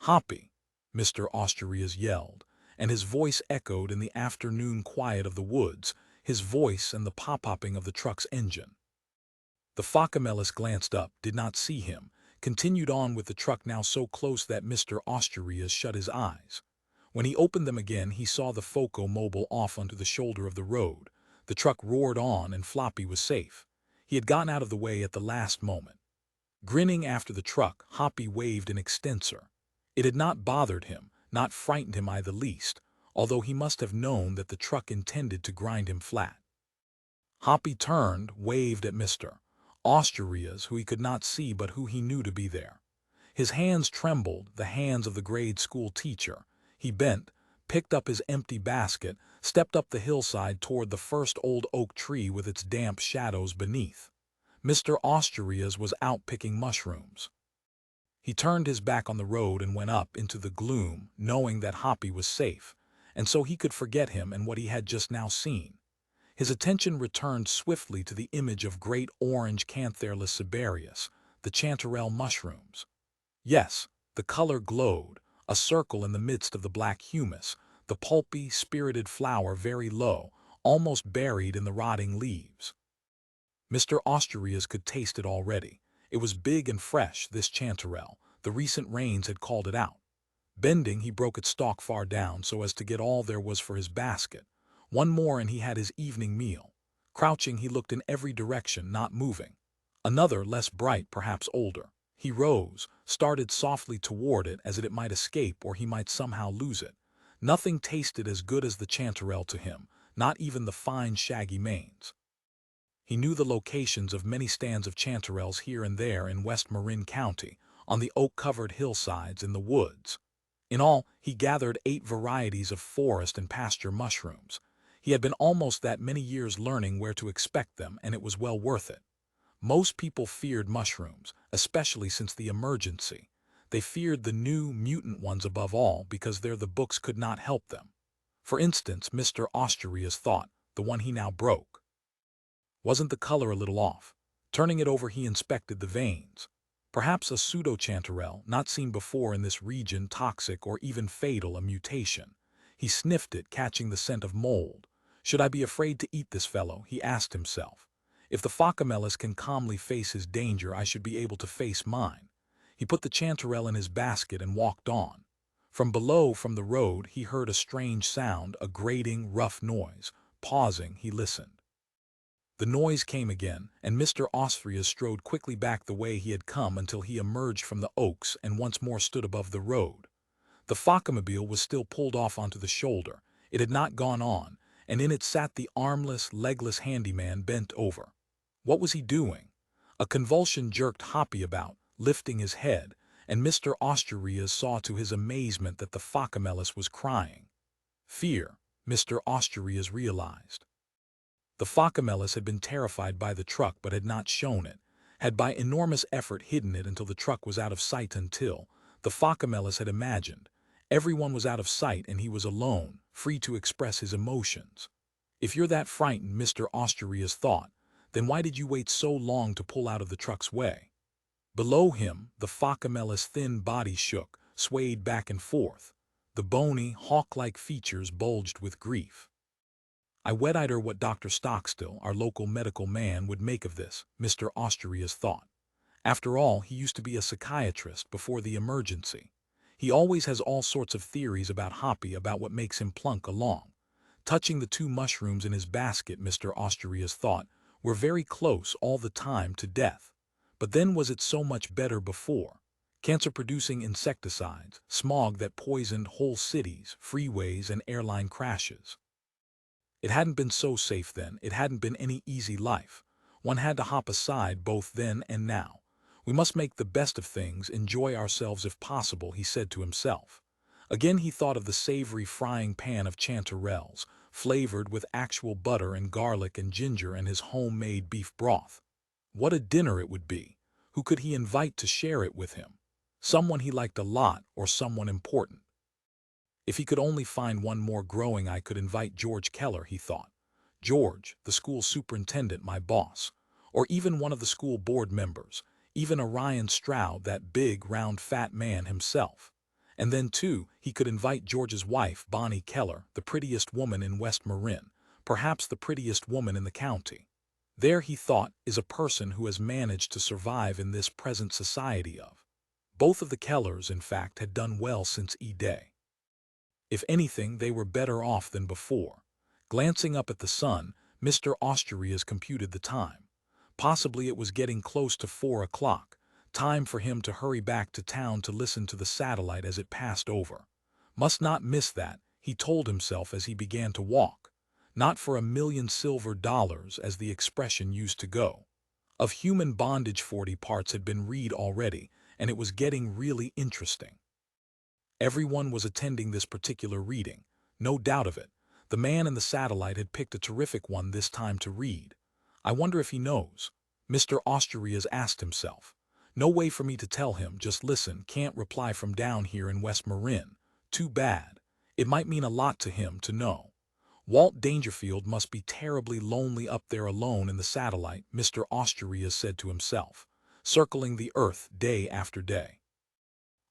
Hoppy, Mr. Osturias yelled, and his voice echoed in the afternoon quiet of the woods, his voice and the pop-popping of the truck's engine. The Focamellis glanced up, did not see him, continued on with the truck now so close that Mr. Osturias shut his eyes. When he opened them again, he saw the Foco mobile off onto the shoulder of the road. The truck roared on and Floppy was safe. He had gotten out of the way at the last moment. Grinning after the truck, Hoppy waved an extensor. It had not bothered him, not frightened him the least, although he must have known that the truck intended to grind him flat. Hoppy turned, waved at Mr. Osturias, who he could not see but who he knew to be there. His hands trembled, the hands of the grade school teacher. He bent, picked up his empty basket, stepped up the hillside toward the first old oak tree with its damp shadows beneath. Mr. Osturias was out picking mushrooms. He turned his back on the road and went up into the gloom, knowing that Hoppy was safe, and so he could forget him and what he had just now seen. His attention returned swiftly to the image of great orange Cantharellus cibarius, the chanterelle mushrooms. Yes, the color glowed, a circle in the midst of the black humus, the pulpy, spirited flower very low, almost buried in the rotting leaves. Mr. Osturias could taste it already. It was big and fresh, this chanterelle. The recent rains had called it out. Bending, he broke its stalk far down so as to get all there was for his basket. One more and he had his evening meal. Crouching, he looked in every direction, not moving. Another, less bright, perhaps older. He rose, started softly toward it as it might escape or he might somehow lose it. Nothing tasted as good as the chanterelle to him, not even the fine shaggy manes. He knew the locations of many stands of chanterelles here and there in West Marin County, on the oak-covered hillsides in the woods. In all, he gathered 8 varieties of forest and pasture mushrooms. He had been almost that many years learning where to expect them, and it was well worth it. Most people feared mushrooms, especially since the emergency. They feared the new, mutant ones above all because the books could not help them. For instance, Mr. Osturias thought, the one he now broke. Wasn't the color a little off? Turning it over, he inspected the veins. Perhaps a pseudo-chanterelle, not seen before in this region, toxic or even fatal, a mutation. He sniffed it, catching the scent of mold. Should I be afraid to eat this fellow? He asked himself. If the Focamellis can calmly face his danger, I should be able to face mine. He put the chanterelle in his basket and walked on. From below, from the road, he heard a strange sound, a grating, rough noise. Pausing, he listened. The noise came again, and Mr. Osturias strode quickly back the way he had come until he emerged from the oaks and once more stood above the road. The Focamobile was still pulled off onto the shoulder. It had not gone on, and in it sat the armless, legless handyman bent over. What was he doing? A convulsion jerked Hoppy about, lifting his head, and Mr. Osturias saw to his amazement that the Focamellis was crying. Fear, Mr. Osturias realized. The Focamellis had been terrified by the truck but had not shown it, had by enormous effort hidden it until the truck was out of sight until, the Focamellis had imagined, everyone was out of sight and he was alone, free to express his emotions. If you're that frightened, Mr. Osturias thought, then why did you wait so long to pull out of the truck's way? Below him, the Focamellis' thin body shook, swayed back and forth. The bony, hawk-like features bulged with grief. I wet-eyed what Dr. Stockstill, our local medical man, would make of this, Mr. Osturias thought. After all, he used to be a psychiatrist before the emergency. He always has all sorts of theories about Hoppy, about what makes him plunk along. Touching the 2 mushrooms in his basket, Mr. Osturias thought, were very close all the time to death. But then was it so much better before? Cancer-producing insecticides, smog that poisoned whole cities, freeways and airline crashes. It hadn't been so safe then, it hadn't been any easy life. One had to hop aside both then and now. We must make the best of things, enjoy ourselves if possible, he said to himself. Again he thought of the savory frying pan of chanterelles, flavored with actual butter and garlic and ginger and his homemade beef broth. What a dinner it would be! Who could he invite to share it with him? Someone he liked a lot or someone important. If he could only find one more growing, I could invite George Keller, he thought. George, the school superintendent, my boss. Or even one of the school board members. Even Orion Stroud, that big, round, fat man himself. And then, too, he could invite George's wife, Bonnie Keller, the prettiest woman in West Marin, perhaps the prettiest woman in the county. There, he thought, is a person who has managed to survive in this present society of. Both of the Kellers, in fact, had done well since E-Day. If anything, they were better off than before. Glancing up at the sun, Mr. Osturias computed the time. Possibly it was getting close to 4 o'clock, time for him to hurry back to town to listen to the satellite as it passed over. Must not miss that, he told himself as he began to walk. Not for $1,000,000 silver, as the expression used to go. Of human bondage 40 parts had been read already, and it was getting really interesting. Everyone was attending this particular reading, no doubt of it. The man in the satellite had picked a terrific one this time to read. I wonder if he knows. Mr. Osturias asked himself. No way for me to tell him, just listen, can't reply from down here in West Marin. Too bad. It might mean a lot to him to know. Walt Dangerfield must be terribly lonely up there alone in the satellite, Mr. Osturias said to himself, circling the earth day after day.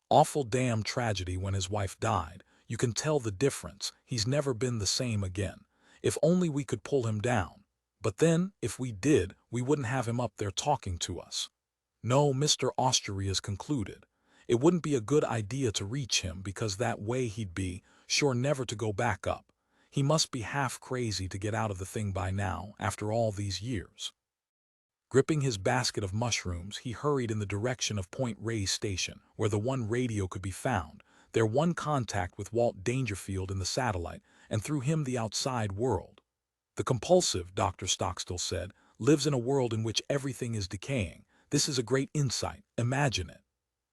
Awful damn tragedy when his wife died. You can tell the difference. He's never been the same again. If only we could pull him down. But then, if we did, we wouldn't have him up there talking to us. No, Mr. Osturias concluded. It wouldn't be a good idea to reach him because that way he'd be sure never to go back up. He must be half crazy to get out of the thing by now, after all these years. Gripping his basket of mushrooms, he hurried in the direction of Point Reyes Station, where the one radio could be found, their one contact with Walt Dangerfield in the satellite, and through him the outside world. The compulsive, Dr. Stockstill said, lives in a world in which everything is decaying. This is a great insight. Imagine it.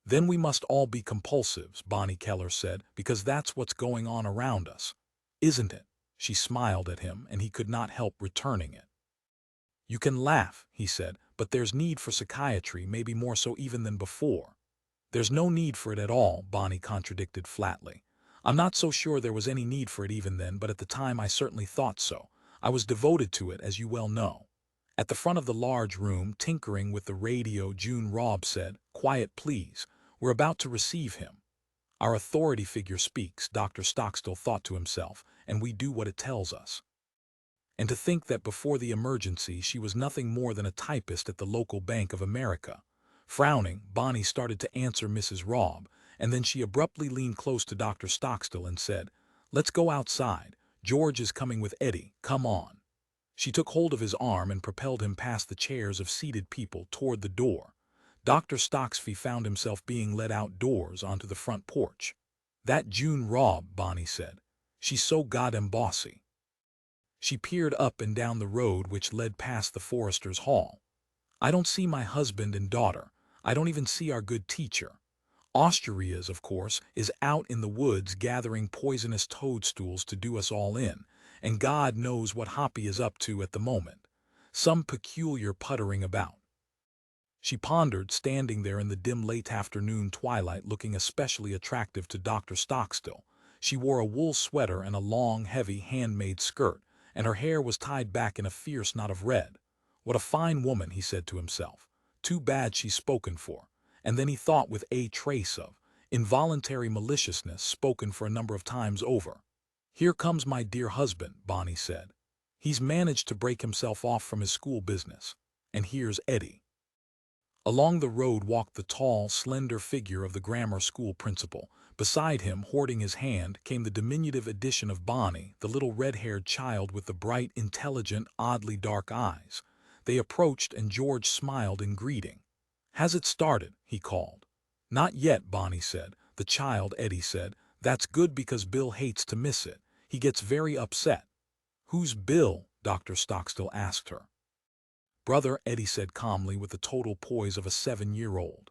Then we must all be compulsives, Bonnie Keller said, because that's what's going on around us. Isn't it? She smiled at him, and he could not help returning it. You can laugh, he said, but there's need for psychiatry, maybe more so even than before. There's no need for it at all, Bonnie contradicted flatly. I'm not so sure there was any need for it even then, but at the time I certainly thought so. I was devoted to it, as you well know. At the front of the large room, tinkering with the radio, June Robb said, Quiet, please. We're about to receive him. Our authority figure speaks, Dr. Stockstill thought to himself, and we do what it tells us. And to think that before the emergency she was nothing more than a typist at the local Bank of America. Frowning, Bonnie started to answer Mrs. Robb, and then she abruptly leaned close to Dr. Stockstill and said, Let's go outside. George is coming with Eddie. Come on. She took hold of his arm and propelled him past the chairs of seated people toward the door. Dr. Stocksfee found himself being led outdoors onto the front porch. That June Robb, Bonnie said. She's so goddamn bossy. She peered up and down the road which led past the Foresters' Hall. I don't see my husband and daughter. I don't even see our good teacher. Osturias, of course, is out in the woods gathering poisonous toadstools to do us all in, and God knows what Hoppy is up to at the moment. Some peculiar puttering about. She pondered, standing there in the dim late afternoon twilight, looking especially attractive to Dr. Stockstill. She wore a wool sweater and a long, heavy, handmade skirt, and her hair was tied back in a fierce knot of red. What a fine woman, he said to himself. Too bad she's spoken for. And then he thought with a trace of involuntary maliciousness spoken for a number of times over. Here comes my dear husband, Bonnie said. He's managed to break himself off from his school business. And here's Eddie. Along the road walked the tall, slender figure of the grammar school principal. Beside him, hoarding his hand, came the diminutive edition of Bonnie, the little red-haired child with the bright, intelligent, oddly dark eyes. They approached, and George smiled in greeting. Has it started? He called. Not yet, Bonnie said. The child, Eddie said. That's good because Bill hates to miss it. He gets very upset. Who's Bill? Dr. Stockstill asked her. Brother, Eddie said calmly with the total poise of a 7-year-old.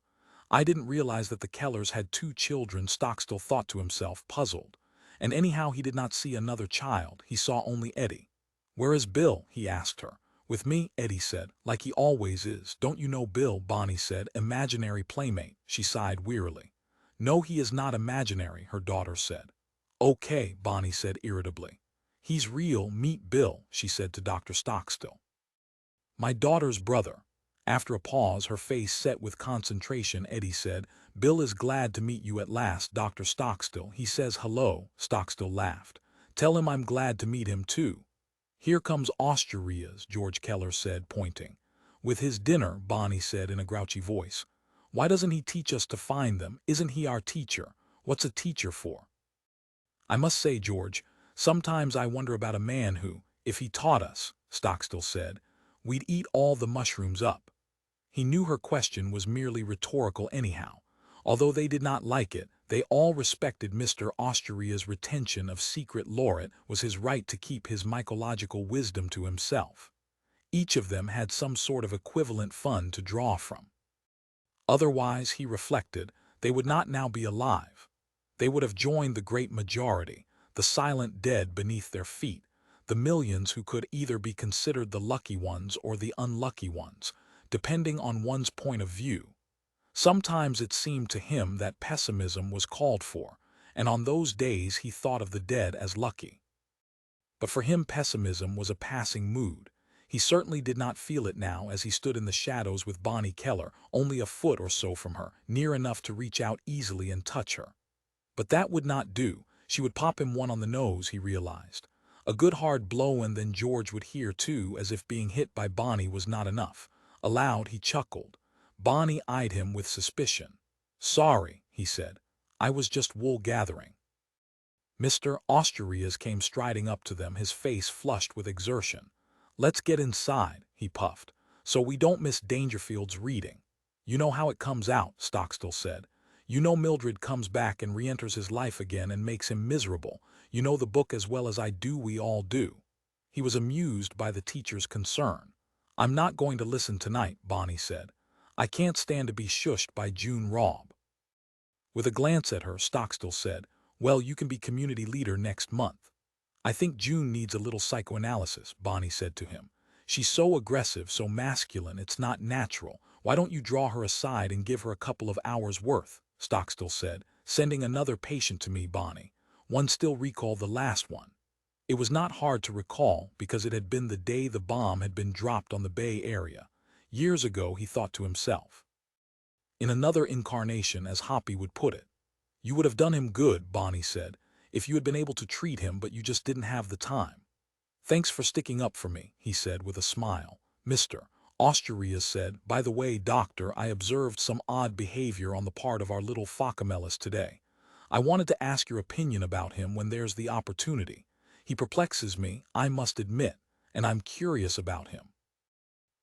I didn't realize that the Kellers had 2 children, Stockstill thought to himself, puzzled. And anyhow he did not see another child, he saw only Eddie. Where is Bill? He asked her. With me, Eddie said, like he always is. Don't you know Bill? Bonnie said. Imaginary playmate, she sighed wearily. No, he is not imaginary, her daughter said. Okay, Bonnie said irritably. He's real, meet Bill, she said to Dr. Stockstill. My daughter's brother. After a pause, her face set with concentration, Eddie said, "Bill is glad to meet you at last, Dr. Stockstill. He says hello." Stockstill laughed. "Tell him I'm glad to meet him, too." "Here comes Asturias," George Keller said, pointing. "With his dinner," Bonnie said in a grouchy voice. "Why doesn't he teach us to find them? Isn't he our teacher? What's a teacher for?" "I must say, George, sometimes I wonder about a man who, if he taught us," Stockstill said, "we'd eat all the mushrooms up." He knew her question was merely rhetorical anyhow. Although they did not like it, they all respected Mr. Asturia's retention of secret laureate was his right to keep his mycological wisdom to himself. Each of them had some sort of equivalent fund to draw from. Otherwise, he reflected, they would not now be alive. They would have joined the great majority, the silent dead beneath their feet, the millions who could either be considered the lucky ones or the unlucky ones, depending on one's point of view. Sometimes it seemed to him that pessimism was called for, and on those days he thought of the dead as lucky. But for him pessimism was a passing mood. He certainly did not feel it now as he stood in the shadows with Bonnie Keller, only a foot or so from her, near enough to reach out easily and touch her. But that would not do. She would pop him one on the nose, he realized. A good hard blow, and then George would hear too, as if being hit by Bonnie was not enough. Aloud he chuckled. Bonnie eyed him with suspicion. "Sorry," he said. "I was just wool gathering." Mr. Asturias came striding up to them, his face flushed with exertion. "Let's get inside," he puffed, "so we don't miss Dangerfield's reading." "You know how it comes out," Stockstill said. "You know Mildred comes back and re-enters his life again and makes him miserable. You know the book as well as I do, we all do." He was amused by the teacher's concern. "I'm not going to listen tonight," Bonnie said. "I can't stand to be shushed by June Robb." With a glance at her, Stockstill said, "Well, you can be community leader next month." "I think June needs a little psychoanalysis," Bonnie said to him. "She's so aggressive, so masculine, it's not natural. Why don't you draw her aside and give her a couple of hours' worth?" Stockstill said, "Sending another patient to me, Bonnie. One still recall the last one." It was not hard to recall, because it had been the day the bomb had been dropped on the Bay Area. Years ago, he thought to himself. In another incarnation, as Hoppy would put it. "You would have done him good," Bonnie said, "if you had been able to treat him, but you just didn't have the time." "Thanks for sticking up for me," he said with a smile. Mr. Asturias said, "By the way, doctor, I observed some odd behavior on the part of our little Phocomelus today. I wanted to ask your opinion about him when there's the opportunity. He perplexes me, I must admit, and I'm curious about him."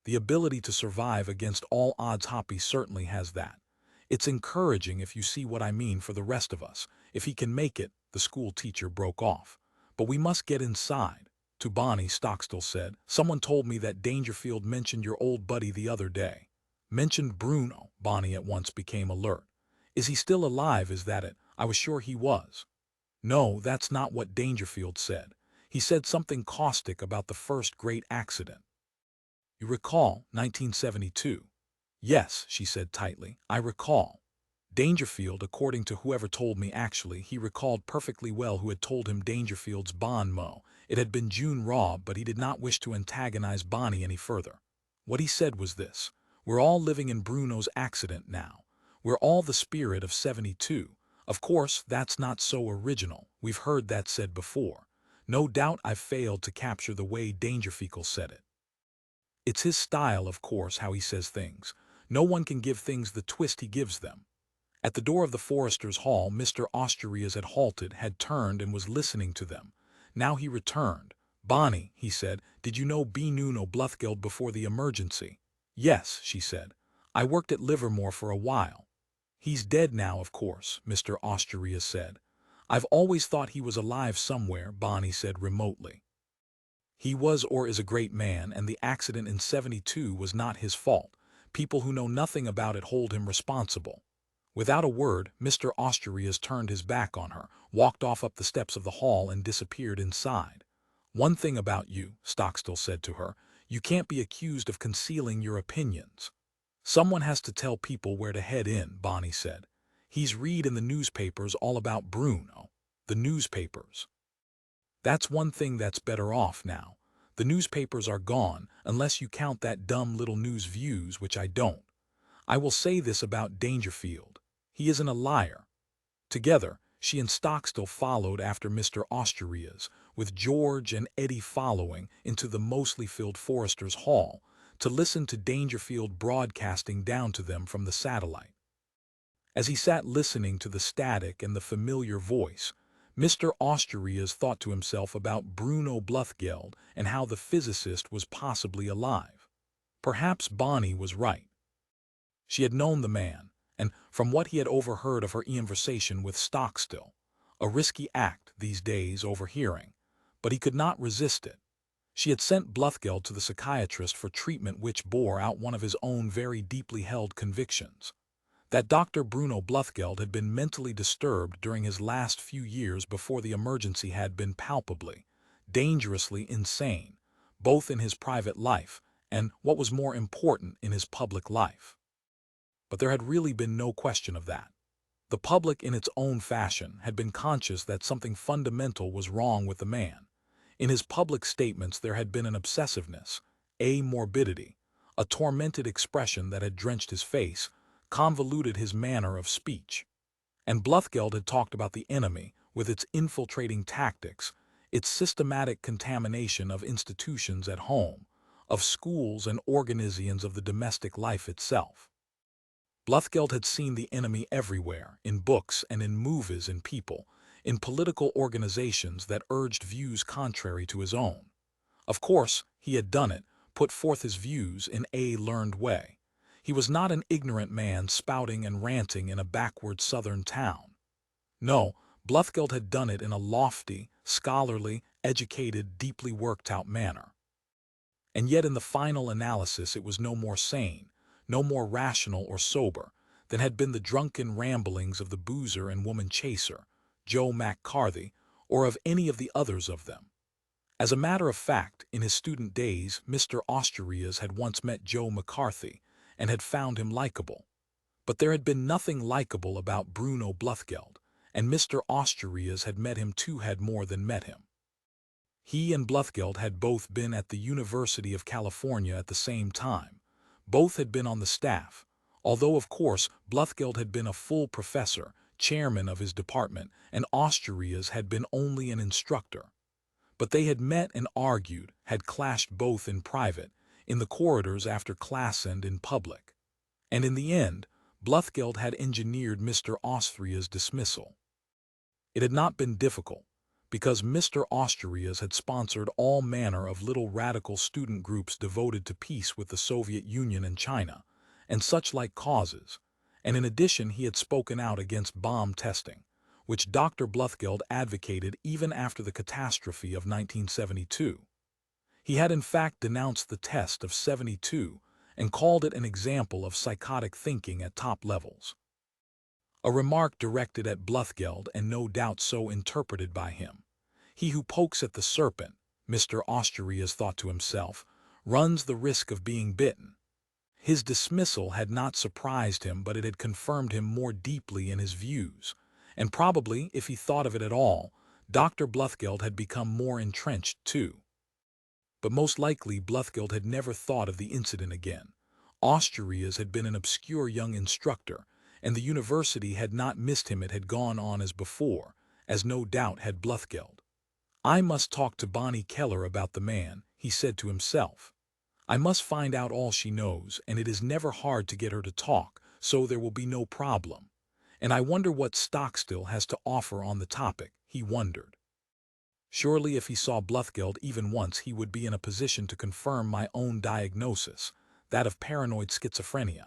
The ability to survive against all odds, Hoppy certainly has that. It's encouraging if you see what I mean for the rest of us. If he can make it, the school teacher broke off. "But we must get inside." To Bonnie, Stockstill said, "Someone told me that Dangerfield mentioned your old buddy the other day." "Mentioned Bruno?" Bonnie at once became alert. "Is he still alive, is that it? I was sure he was." "No, that's not what Dangerfield said. He said something caustic about the first great accident. You recall, 1972. "Yes," she said tightly, "I recall." Dangerfield, according to whoever told me, actually, he recalled perfectly well who had told him Dangerfield's bon mot. It had been June Robb, but he did not wish to antagonize Bonnie any further. What he said was this: "We're all living in Bruno's accident now. We're all the spirit of 72. Of course, that's not so original. We've heard that said before. No doubt I've failed to capture the way Dangerfield said it. It's his style, of course, how he says things. No one can give things the twist he gives them." At the door of the Foresters' Hall, Mr. Asturias had halted, had turned, and was listening to them. Now he returned. "Bonnie," he said, "did you know Bruno Bluthgeld before the emergency?" "Yes," she said. "I worked at Livermore for a while." "He's dead now, of course," Mr. Asturias said. "I've always thought he was alive somewhere," Bonnie said remotely. "He was or is a great man, and the accident in 72 was not his fault. People who know nothing about it hold him responsible." Without a word, Mr. Asturias turned his back on her, walked off up the steps of the hall, and disappeared inside. "One thing about you," Stockstill said to her, "you can't be accused of concealing your opinions." "Someone has to tell people where to head in," Bonnie said. "He's read in the newspapers all about Bruno." "The newspapers." "That's one thing that's better off now. The newspapers are gone, unless you count that dumb little news views, which I don't. I will say this about Dangerfield. He isn't a liar. Together, she and Stockstill followed after Mr. Osturias, with George and Eddie following into the mostly filled Forrester's Hall to listen to Dangerfield broadcasting down to them from the satellite. As he sat listening to the static and the familiar voice, Mr. Osturias thought to himself about Bruno Bluthgeld and how the physicist was possibly alive. Perhaps Bonnie was right. She had known the man, and from what he had overheard of her conversation with Stockstill, a risky act these days overhearing, but he could not resist it. She had sent Bluthgeld to the psychiatrist for treatment, which bore out one of his own very deeply held convictions. That Dr. Bruno Bluthgeld had been mentally disturbed during his last few years before the emergency had been palpably, dangerously insane, both in his private life and, what was more important, in his public life. But there had really been no question of that. The public, in its own fashion, had been conscious that something fundamental was wrong with the man. In his public statements there had been an obsessiveness, a morbidity, a tormented expression that had drenched his face, convoluted his manner of speech. And Bluthgeld had talked about the enemy, with its infiltrating tactics, its systematic contamination of institutions at home, of schools and organizations of the domestic life itself. Bluthgeld had seen the enemy everywhere, in books and in movies and people, in political organizations that urged views contrary to his own. Of course, he had done it, put forth his views in a learned way. He was not an ignorant man spouting and ranting in a backward southern town. No, Bluthgeld had done it in a lofty, scholarly, educated, deeply worked-out manner. And yet in the final analysis it was no more sane, no more rational or sober, than had been the drunken ramblings of the boozer and woman chaser, Joe McCarthy, or of any of the others of them. As a matter of fact, in his student days, Mr. Osturias had once met Joe McCarthy and had found him likable. But there had been nothing likable about Bruno Bluthgeld, and Mr. Osturias had met him too, had more than met him. He and Bluthgeld had both been at the University of California at the same time. Both had been on the staff, although of course Bluthgeld had been a full professor, chairman of his department, and Osturias had been only an instructor. But they had met and argued, had clashed both in private, in the corridors after class and in public. And in the end, Bluthgeld had engineered Mr. Osturias' dismissal. It had not been difficult, because Mr. Osturias had sponsored all manner of little radical student groups devoted to peace with the Soviet Union and China, and such like causes, and in addition he had spoken out against bomb testing, which Dr. Bluthgeld advocated even after the catastrophe of 1972. He had in fact denounced the test of '72 and called it an example of psychotic thinking at top levels. A remark directed at Bluthgeld and no doubt so interpreted by him. He who pokes at the serpent, Mr. Osturias thought to himself, runs the risk of being bitten. His dismissal had not surprised him, but it had confirmed him more deeply in his views, and probably, if he thought of it at all, Dr. Bluthgeld had become more entrenched too. But most likely Bluthgeld had never thought of the incident again. Osturias had been an obscure young instructor, and the university had not missed him. It had gone on as before, as no doubt had Bluthgeld. I must talk to Bonnie Keller about the man, he said to himself. I must find out all she knows, and it is never hard to get her to talk, so there will be no problem. And I wonder what Stockstill has to offer on the topic, he wondered. Surely if he saw Bluthgeld even once he would be in a position to confirm my own diagnosis, that of paranoid schizophrenia.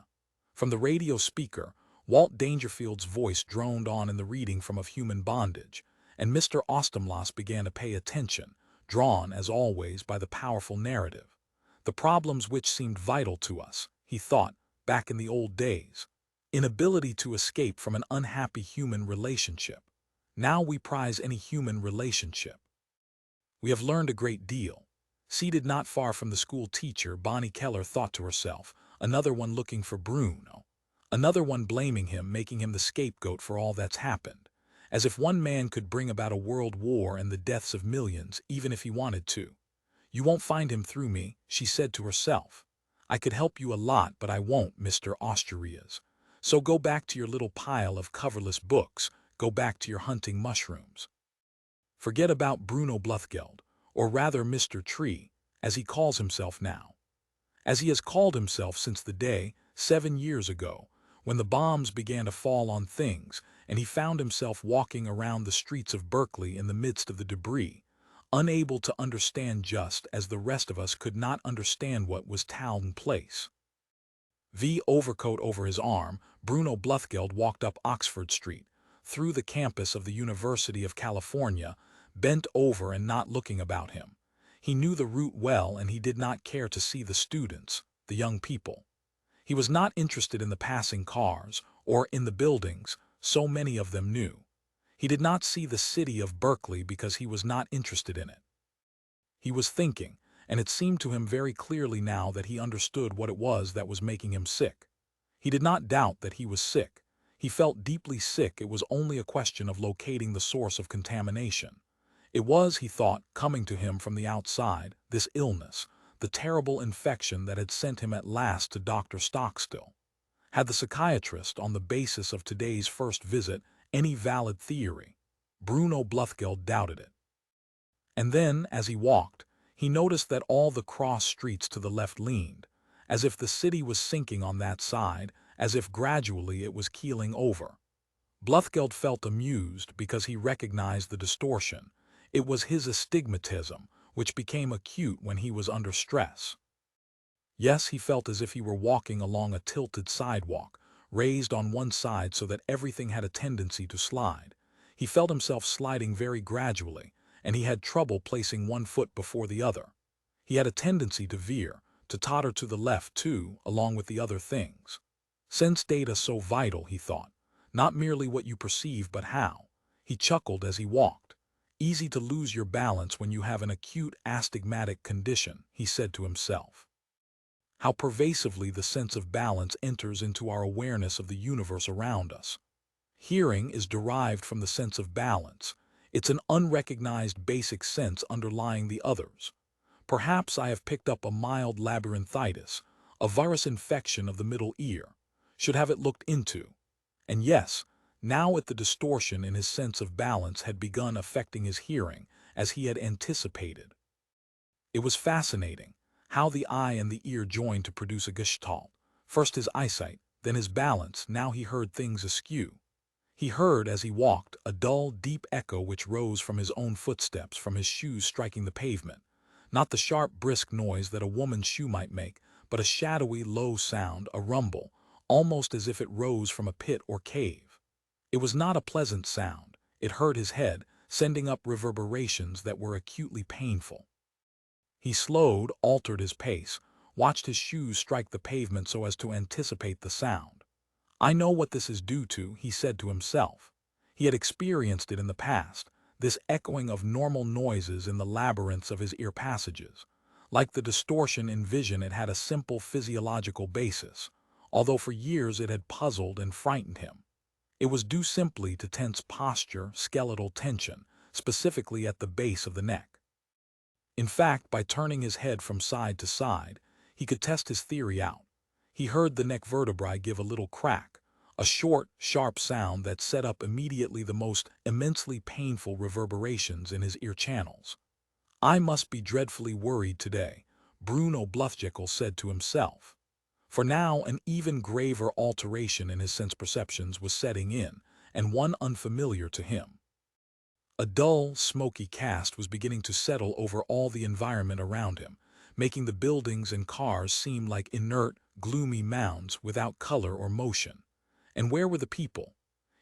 From the radio speaker, Walt Dangerfield's voice droned on in the reading from Of Human Bondage, and Mr. Ostamlas began to pay attention, drawn, as always, by the powerful narrative. The problems which seemed vital to us, he thought, back in the old days. Inability to escape from an unhappy human relationship. Now we prize any human relationship. We have learned a great deal. Seated not far from the school teacher, Bonnie Keller thought to herself, another one looking for Bruno. Another one blaming him, making him the scapegoat for all that's happened. As if one man could bring about a world war and the deaths of millions, even if he wanted to. "You won't find him through me," she said to herself. "I could help you a lot, but I won't, Mr. Asturias. So go back to your little pile of coverless books, go back to your hunting mushrooms. Forget about Bruno Bluthgeld, or rather Mr. Tree, as he calls himself now. As he has called himself since the day, 7 years ago, when the bombs began to fall on things, and he found himself walking around the streets of Berkeley in the midst of the debris, unable to understand just as the rest of us could not understand what was taking place. The overcoat over his arm, Bruno Bluthgeld walked up Oxford Street, through the campus of the University of California, bent over and not looking about him. He knew the route well, and he did not care to see the students, the young people. He was not interested in the passing cars, or in the buildings, so many of them new. He did not see the city of Berkeley because he was not interested in it. He was thinking, and it seemed to him very clearly now that he understood what it was that was making him sick. He did not doubt that he was sick. He felt deeply sick. It was only a question of locating the source of contamination. It was, he thought, coming to him from the outside, this illness, the terrible infection that had sent him at last to Dr. Stockstill. Had the psychiatrist, on the basis of today's first visit, any valid theory? Bruno Bluthgeld doubted it. And then, as he walked, he noticed that all the cross streets to the left leaned, as if the city was sinking on that side, as if gradually it was keeling over. Bluthgeld felt amused because he recognized the distortion. It was his astigmatism, which became acute when he was under stress. Yes, he felt as if he were walking along a tilted sidewalk, raised on one side so that everything had a tendency to slide. He felt himself sliding very gradually, and he had trouble placing one foot before the other. He had a tendency to veer, to totter to the left too, along with the other things. Sense data so vital, he thought. Not merely what you perceive, but how. He chuckled as he walked. Easy to lose your balance when you have an acute astigmatic condition, he said to himself. How pervasively the sense of balance enters into our awareness of the universe around us. Hearing is derived from the sense of balance. It's an unrecognized basic sense underlying the others. Perhaps I have picked up a mild labyrinthitis, a virus infection of the middle ear. Should have it looked into. And yes, now the distortion in his sense of balance had begun affecting his hearing, as he had anticipated. It was fascinating, how the eye and the ear joined to produce a gestalt. First his eyesight, then his balance. Now he heard things askew. He heard, as he walked, a dull, deep echo which rose from his own footsteps, from his shoes striking the pavement. Not the sharp, brisk noise that a woman's shoe might make, but a shadowy, low sound, a rumble, almost as if it rose from a pit or cave. It was not a pleasant sound. It hurt his head, sending up reverberations that were acutely painful. He slowed, altered his pace, watched his shoes strike the pavement so as to anticipate the sound. I know what this is due to, he said to himself. He had experienced it in the past, this echoing of normal noises in the labyrinths of his ear passages. Like the distortion in vision, it had a simple physiological basis, although for years it had puzzled and frightened him. It was due simply to tense posture, skeletal tension, specifically at the base of the neck. In fact, by turning his head from side to side, he could test his theory out. He heard the neck vertebrae give a little crack, a short, sharp sound that set up immediately the most immensely painful reverberations in his ear channels. I must be dreadfully worried today, Bruno Bluthgeld said to himself. For now an even graver alteration in his sense perceptions was setting in, and one unfamiliar to him. A dull, smoky cast was beginning to settle over all the environment around him, making the buildings and cars seem like inert, gloomy mounds without color or motion. And where were the people?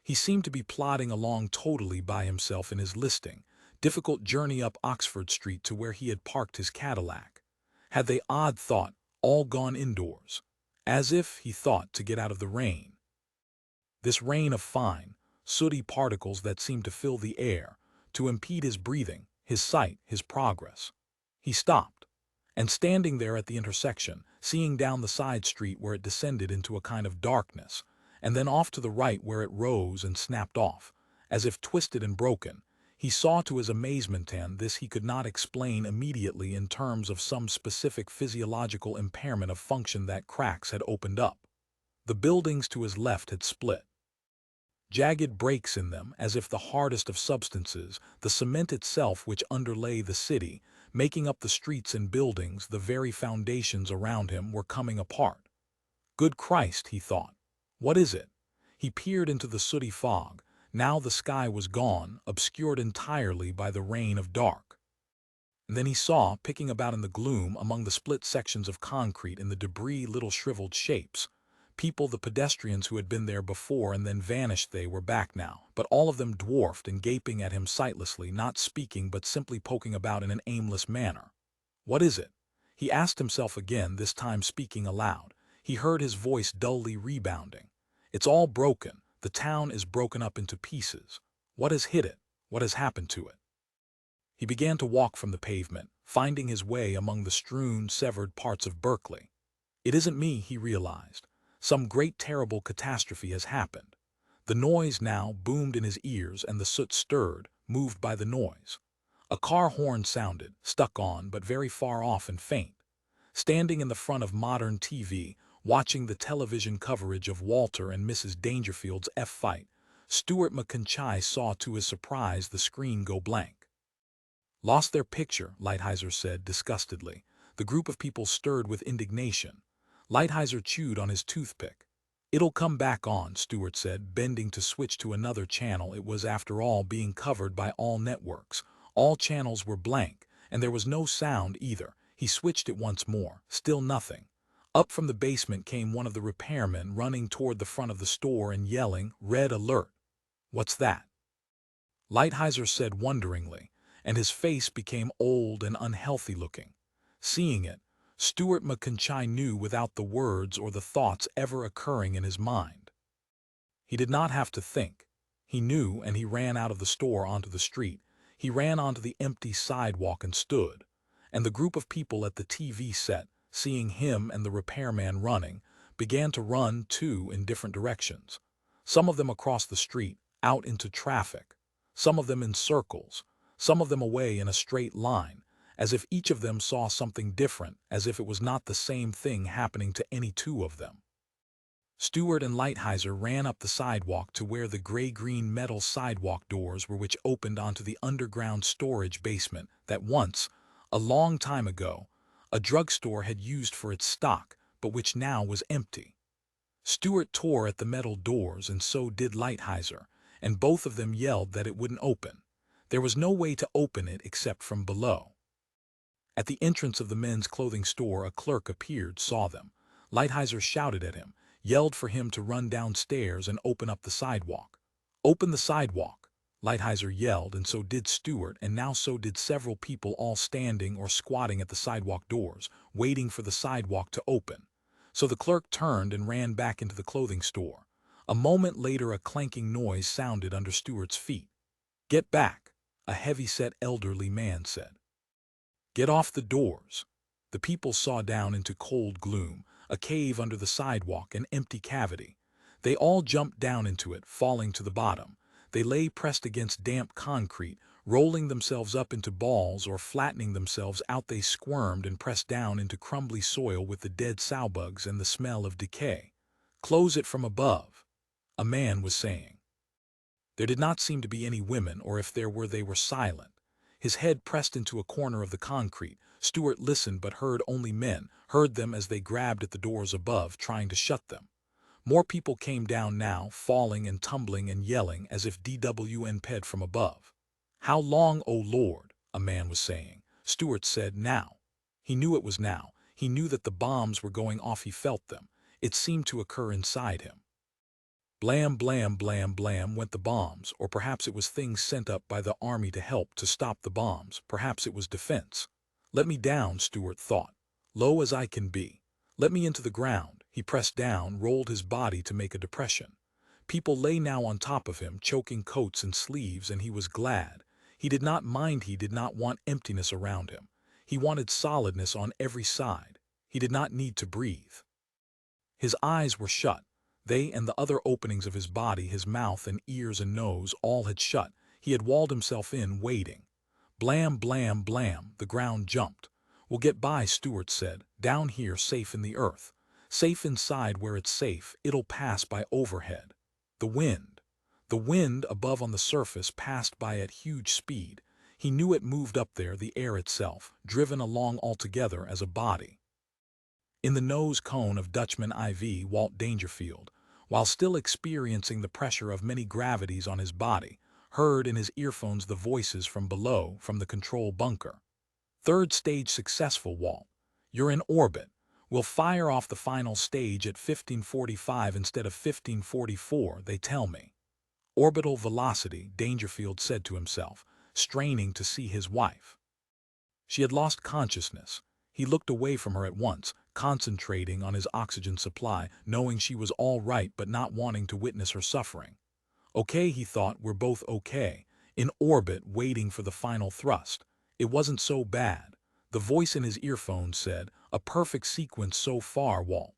He seemed to be plodding along totally by himself in his listing, difficult journey up Oxford Street to where he had parked his Cadillac. Had they, odd thought, all gone indoors? As if, he thought, to get out of the rain. This rain of fine, sooty particles that seemed to fill the air, to impede his breathing, his sight, his progress. He stopped, and standing there at the intersection, seeing down the side street where it descended into a kind of darkness, and then off to the right where it rose and snapped off, as if twisted and broken, He saw to his amazement, and this he could not explain immediately in terms of some specific physiological impairment of function, that cracks had opened up. The buildings to his left had split. Jagged breaks in them, as if the hardest of substances, the cement itself which underlay the city, making up the streets and buildings, the very foundations around him, were coming apart. Good Christ, he thought. What is it? He peered into the sooty fog. Now the sky was gone, obscured entirely by the rain of dark. And then he saw, picking about in the gloom among the split sections of concrete and the debris, little shriveled shapes. People, the pedestrians who had been there before and then vanished. They were back now, but all of them dwarfed and gaping at him sightlessly, not speaking but simply poking about in an aimless manner. What is it? He asked himself again, this time speaking aloud. He heard his voice dully rebounding. It's all broken. The town is broken up into pieces. What has hit it? What has happened to it? He began to walk from the pavement, finding his way among the strewn, severed parts of Berkeley. It isn't me, he realized. Some great terrible catastrophe has happened. The noise now boomed in his ears, and the soot stirred, moved by the noise. A car horn sounded, stuck on but very far off and faint. Standing in the front of modern TV, watching the television coverage of Walter and Mrs. Dangerfield's F-fight, Stuart McConchie saw to his surprise the screen go blank. Lost their picture, Lighthizer said disgustedly. The group of people stirred with indignation. Lighthizer chewed on his toothpick. It'll come back on, Stuart said, bending to switch to another channel. It was, after all, being covered by all networks. All channels were blank, and there was no sound either. He switched it once more. Still nothing. Up from the basement came one of the repairmen, running toward the front of the store and yelling, "Red alert!" "What's that?" Lighthizer said wonderingly, and his face became old and unhealthy looking. Seeing it, Stuart McConchie knew without the words or the thoughts ever occurring in his mind. He did not have to think. He knew, and he ran out of the store onto the street. He ran onto the empty sidewalk and stood. And the group of people at the TV set, seeing him and the repairman running, began to run too in different directions. Some of them across the street, out into traffic. Some of them in circles. Some of them away in a straight line, as if each of them saw something different, as if it was not the same thing happening to any two of them. Stuart and Lighthizer ran up the sidewalk to where the gray-green metal sidewalk doors were, which opened onto the underground storage basement that once, a long time ago, a drugstore had used for its stock, but which now was empty. Stuart tore at the metal doors, and so did Lighthizer, and both of them yelled that it wouldn't open. There was no way to open it except from below. At the entrance of the men's clothing store, a clerk appeared, saw them. Lighthizer shouted at him, yelled for him to run downstairs and open up the sidewalk. "Open the sidewalk!" Lighthizer yelled, and so did Stuart, and now so did several people, all standing or squatting at the sidewalk doors, waiting for the sidewalk to open. So the clerk turned and ran back into the clothing store. A moment later, a clanking noise sounded under Stuart's feet. "Get back," a heavy-set elderly man said. "Get off the doors." The people saw down into cold gloom, a cave under the sidewalk, an empty cavity. They all jumped down into it, falling to the bottom. They lay pressed against damp concrete, rolling themselves up into balls or flattening themselves out. They squirmed and pressed down into crumbly soil with the dead sowbugs and the smell of decay. "Close it from above," a man was saying. There did not seem to be any women, or if there were, they were silent. His head pressed into a corner of the concrete, Stuart listened but heard only men, heard them as they grabbed at the doors above, trying to shut them. More people came down now, falling and tumbling and yelling as if DWNP'd from above. "How long, O Lord?" a man was saying. Stuart said, "Now." He knew it was now. He knew that the bombs were going off. He felt them. It seemed to occur inside him. Blam, blam, blam, blam went the bombs, or perhaps it was things sent up by the army to help to stop the bombs. Perhaps it was defense. "Let me down," Stuart thought. "Low as I can be. Let me into the ground." He pressed down, rolled his body to make a depression. People lay now on top of him, choking coats and sleeves, and he was glad. He did not mind. He did not want emptiness around him. He wanted solidness on every side. He did not need to breathe. His eyes were shut. They and the other openings of his body, his mouth and ears and nose, all had shut. He had walled himself in, waiting. Blam, blam, blam, the ground jumped. "We'll get by," Stewart said. "Down here, safe in the earth. Safe inside where it's safe, it'll pass by overhead." The wind. The wind above on the surface passed by at huge speed. He knew it moved up there, the air itself, driven along altogether as a body. In the nose cone of Dutchman IV, Walt Dangerfield, while still experiencing the pressure of many gravities on his body, heard in his earphones the voices from below, from the control bunker. "Third stage successful, Walt. You're in orbit. We'll fire off the final stage at 1545 instead of 1544, they tell me." "Orbital velocity," Dangerfield said to himself, straining to see his wife. She had lost consciousness. He looked away from her at once, concentrating on his oxygen supply, knowing she was all right but not wanting to witness her suffering. "Okay," he thought, "we're both okay. In orbit, waiting for the final thrust. It wasn't so bad." The voice in his earphones said, "A perfect sequence so far, Walt.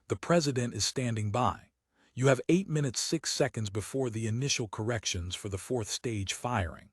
The president is standing by. You have 8 minutes 6 seconds before the initial corrections for the fourth stage firing."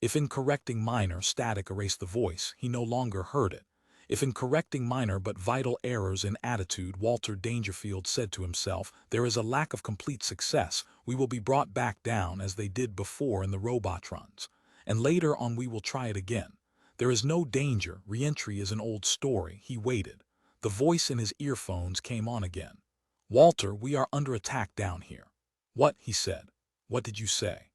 If in correcting minor, static erased the voice, he no longer heard it. If in correcting minor but vital errors in attitude, Walter Dangerfield said to himself, "There is a lack of complete success. We will be brought back down as they did before in the Robotrons. And later on we will try it again. There is no danger. Re-entry is an old story." He waited. The voice in his earphones came on again. "Walter, we are under attack down here." "What?" he said. "What did you say?"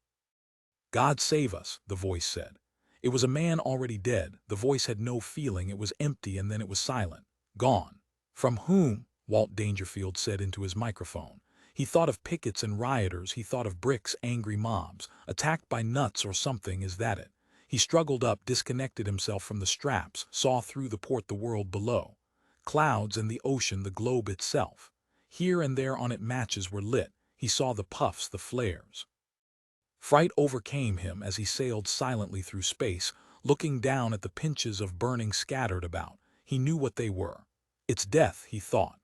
"God save us," the voice said. It was a man already dead. The voice had no feeling. It was empty, and then it was silent. "Gone." "From whom?" Walt Dangerfield said into his microphone. He thought of pickets and rioters. He thought of bricks, angry mobs. Attacked by nuts or something, is that it? He struggled up, disconnected himself from the straps, saw through the port the world below. Clouds and the ocean, the globe itself. Here and there on it matches were lit. He saw the puffs, the flares. Fright overcame him as he sailed silently through space, looking down at the pinches of burning scattered about. He knew what they were. "It's death," he thought.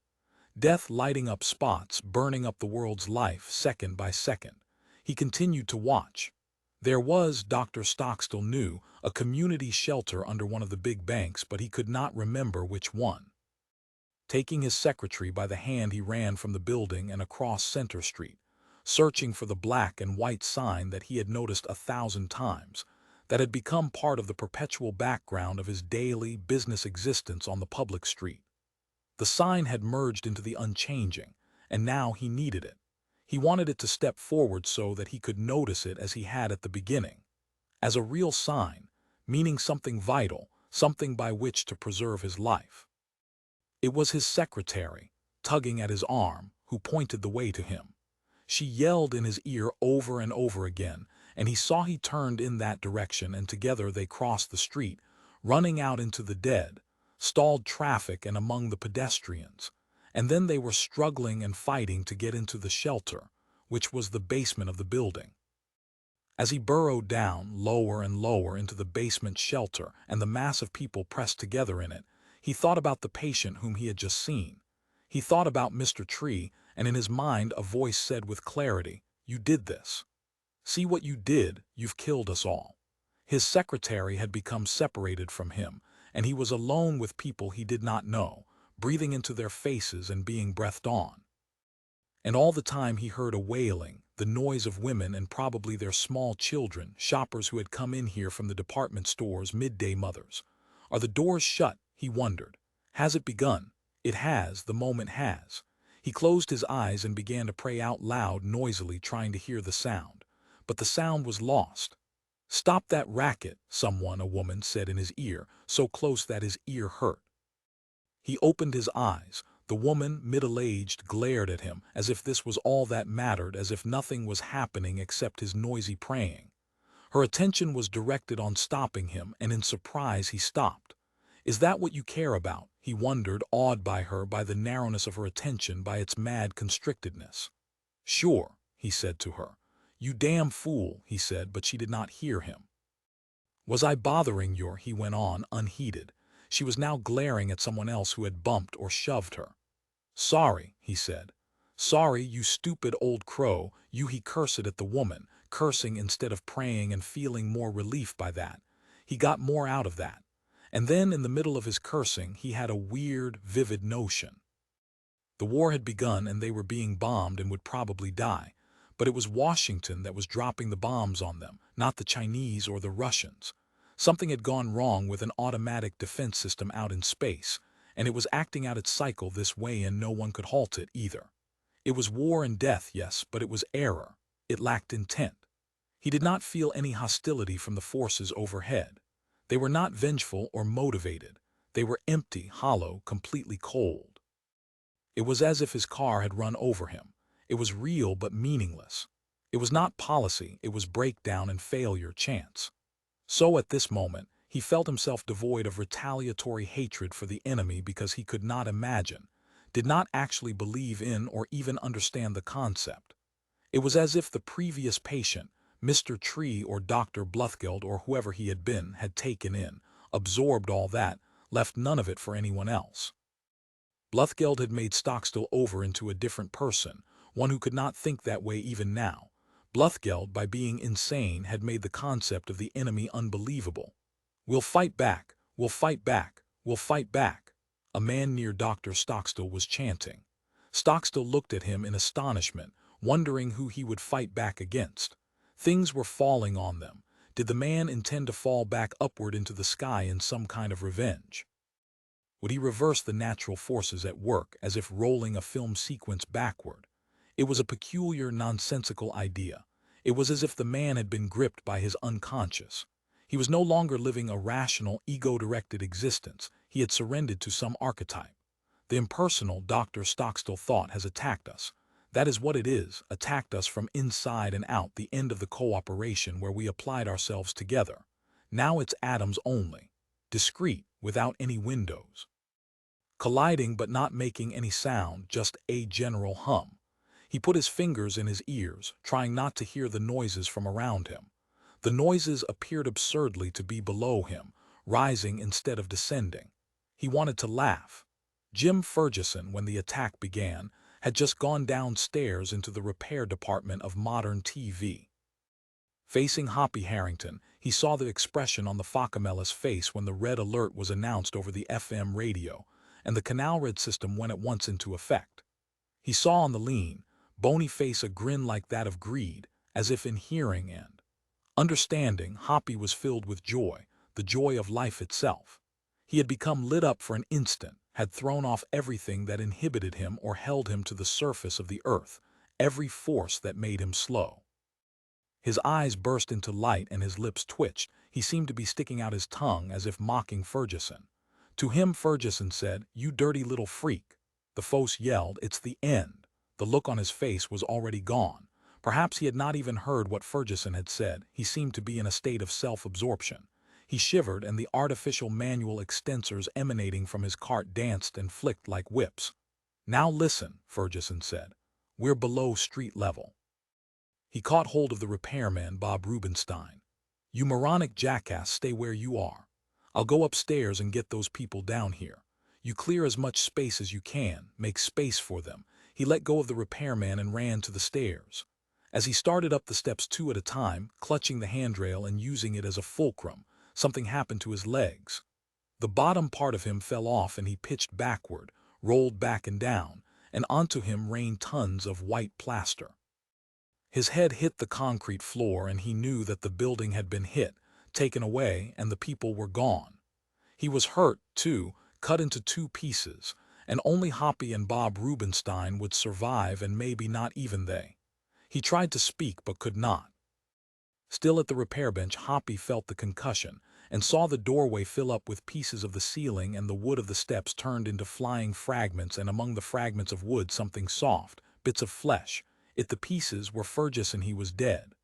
Death lighting up spots, burning up the world's life, second by second. He continued to watch. There was, Dr. Stockstill knew, a community shelter under one of the big banks, but he could not remember which one. Taking his secretary by the hand, he ran from the building and across Center Street, searching for the black and white sign that he had noticed 1,000 times, that had become part of the perpetual background of his daily business existence on the public street. The sign had merged into the unchanging, and now he needed it. He wanted it to step forward so that he could notice it as he had at the beginning, as a real sign, meaning something vital, something by which to preserve his life. It was his secretary, tugging at his arm, who pointed the way to him. She yelled in his ear over and over again, and he saw he turned in that direction, and together they crossed the street, running out into the dead, stalled traffic and among the pedestrians. And then they were struggling and fighting to get into the shelter, which was the basement of the building. As he burrowed down, lower and lower into the basement shelter and the mass of people pressed together in it, he thought about the patient whom he had just seen. He thought about Mr. Tree, and in his mind a voice said with clarity, "You did this. See what you did, you've killed us all." His secretary had become separated from him, and he was alone with people he did not know, breathing into their faces and being breathed on. And all the time he heard a wailing, the noise of women and probably their small children, shoppers who had come in here from the department stores, midday mothers. Are the doors shut? He wondered. Has it begun? It has, the moment has. He closed his eyes and began to pray out loud, noisily, trying to hear the sound. But the sound was lost. "Stop that racket," someone, a woman, said in his ear, so close that his ear hurt. He opened his eyes. The woman, middle-aged, glared at him, as if this was all that mattered, as if nothing was happening except his noisy praying. Her attention was directed on stopping him, and in surprise he stopped. "Is that what you care about?" he wondered, awed by her, by the narrowness of her attention, by its mad constrictedness. "Sure," he said to her. "You damn fool," he said, but she did not hear him. "Was I bothering you?" he went on, unheeded. She was now glaring at someone else who had bumped or shoved her. "Sorry," he said. "Sorry, you stupid old crow, you," he cursed at the woman, cursing instead of praying and feeling more relief by that. He got more out of that. And then in the middle of his cursing, he had a weird, vivid notion. The war had begun and they were being bombed and would probably die. But it was Washington that was dropping the bombs on them, not the Chinese or the Russians. Something had gone wrong with an automatic defense system out in space, and it was acting out its cycle this way and no one could halt it either. It was war and death, yes, but it was error. It lacked intent. He did not feel any hostility from the forces overhead. They were not vengeful or motivated. They were empty, hollow, completely cold. It was as if his car had run over him. It was real but meaningless. It was not policy, it was breakdown and failure chance. So at this moment, he felt himself devoid of retaliatory hatred for the enemy because he could not imagine, did not actually believe in or even understand the concept. It was as if the previous patient, Mr. Tree or Dr. Bluthgeld or whoever he had been, had taken in, absorbed all that, left none of it for anyone else. Bluthgeld had made Stockstill over into a different person, one who could not think that way even now. Bluthgeld, by being insane, had made the concept of the enemy unbelievable. "We'll fight back, we'll fight back, we'll fight back," a man near Dr. Stockstill was chanting. Stockstill looked at him in astonishment, wondering who he would fight back against. Things were falling on them. Did the man intend to fall back upward into the sky in some kind of revenge? Would he reverse the natural forces at work as if rolling a film sequence backward? It was a peculiar, nonsensical idea. It was as if the man had been gripped by his unconscious. He was no longer living a rational, ego-directed existence. He had surrendered to some archetype. The impersonal, Dr. Stockstill thought, has attacked us. That is what it is, attacked us from inside and out, the end of the cooperation where we applied ourselves together. Now it's atoms only, discrete, without any windows. Colliding but not making any sound, just a general hum. He put his fingers in his ears, trying not to hear the noises from around him. The noises appeared absurdly to be below him, rising instead of descending. He wanted to laugh. Jim Ferguson, when the attack began, had just gone downstairs into the repair department of modern TV. Facing Hoppy Harrington, he saw the expression on the Focamella's face when the red alert was announced over the FM radio, and the canal red system went at once into effect. He saw on the lean, bony face a grin like that of greed, as if in hearing and understanding. Hoppy was filled with joy, the joy of life itself. He had become lit up for an instant, had thrown off everything that inhibited him or held him to the surface of the earth, every force that made him slow. His eyes burst into light and his lips twitched. He seemed to be sticking out his tongue as if mocking Ferguson. To him Ferguson said, "You dirty little freak." The Fos yelled, "It's the end." The look on his face was already gone. Perhaps he had not even heard what Ferguson had said. He seemed to be in a state of self-absorption. He shivered and the artificial manual extensors emanating from his cart danced and flicked like whips. "Now listen," Ferguson said. "We're below street level." He caught hold of the repairman, Bob Rubenstein. "You moronic jackass, stay where you are. I'll go upstairs and get those people down here. You clear as much space as you can, make space for them." He let go of the repairman and ran to the stairs. As he started up the steps two at a time, clutching the handrail and using it as a fulcrum, something happened to his legs. The bottom part of him fell off and he pitched backward, rolled back and down, and onto him rained tons of white plaster. His head hit the concrete floor and he knew that the building had been hit, taken away, and the people were gone. He was hurt, too, cut into two pieces, and only Hoppy and Bob Rubenstein would survive, and maybe not even they. He tried to speak but could not. Still at the repair bench, Hoppy felt the concussion and saw the doorway fill up with pieces of the ceiling and the wood of the steps turned into flying fragments, and among the fragments of wood something soft, bits of flesh. The pieces were Ferguson. He was dead.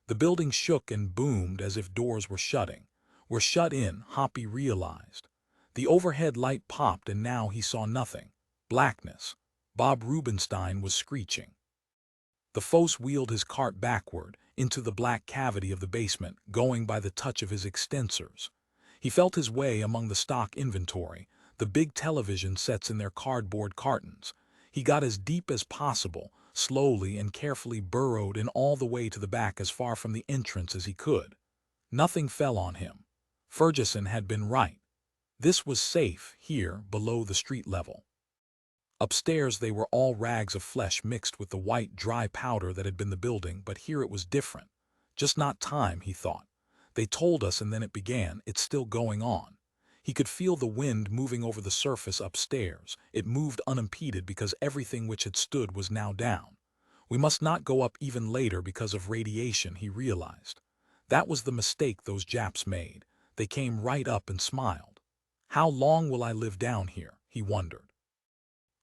The building shook and boomed as if doors were shutting. Were shut in, Hoppy realized. The overhead light popped and now he saw nothing. Blackness. Bob Rubenstein was screeching. The Fos wheeled his cart backward into the black cavity of the basement, going by the touch of his extensors. He felt his way among the stock inventory, the big television sets in their cardboard cartons. He got as deep as possible, slowly and carefully burrowed in all the way to the back as far from the entrance as he could. Nothing fell on him. Ferguson had been right. This was safe here below the street level. Upstairs they were all rags of flesh mixed with the white, dry powder that had been the building, but here it was different. Just not time, he thought. They told us and then it began. It's still going on. He could feel the wind moving over the surface upstairs. It moved unimpeded because everything which had stood was now down. We must not go up even later because of radiation, he realized. That was the mistake those Japs made. They came right up and smiled. How long will I live down here, he wondered.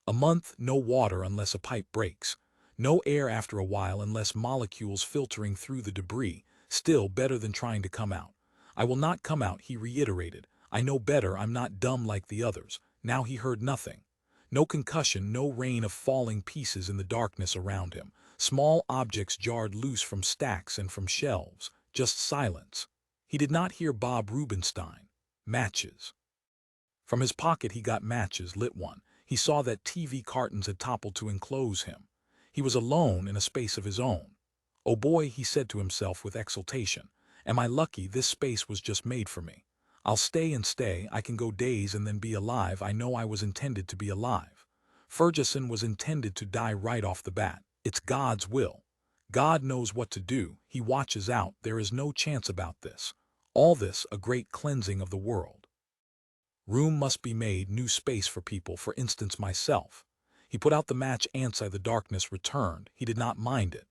A month, no water unless a pipe breaks. No air after a while unless molecules filtering through the debris. Still better than trying to come out. I will not come out, he reiterated. I know better, I'm not dumb like the others. Now he heard nothing. No concussion, no rain of falling pieces in the darkness around him. Small objects jarred loose from stacks and from shelves. Just silence. He did not hear Bob Rubenstein. Matches. From his pocket he got matches, lit one. He saw that TV cartons had toppled to enclose him. He was alone in a space of his own. Oh boy, he said to himself with exultation. Am I lucky? This space was just made for me. I'll stay and stay. I can go days and then be alive. I know I was intended to be alive. Ferguson was intended to die right off the bat. It's God's will. God knows what to do. He watches out. There is no chance about this. All this, a great cleansing of the world. Room must be made, new space for people, for instance myself. He put out the match. Inside the darkness returned. He did not mind it.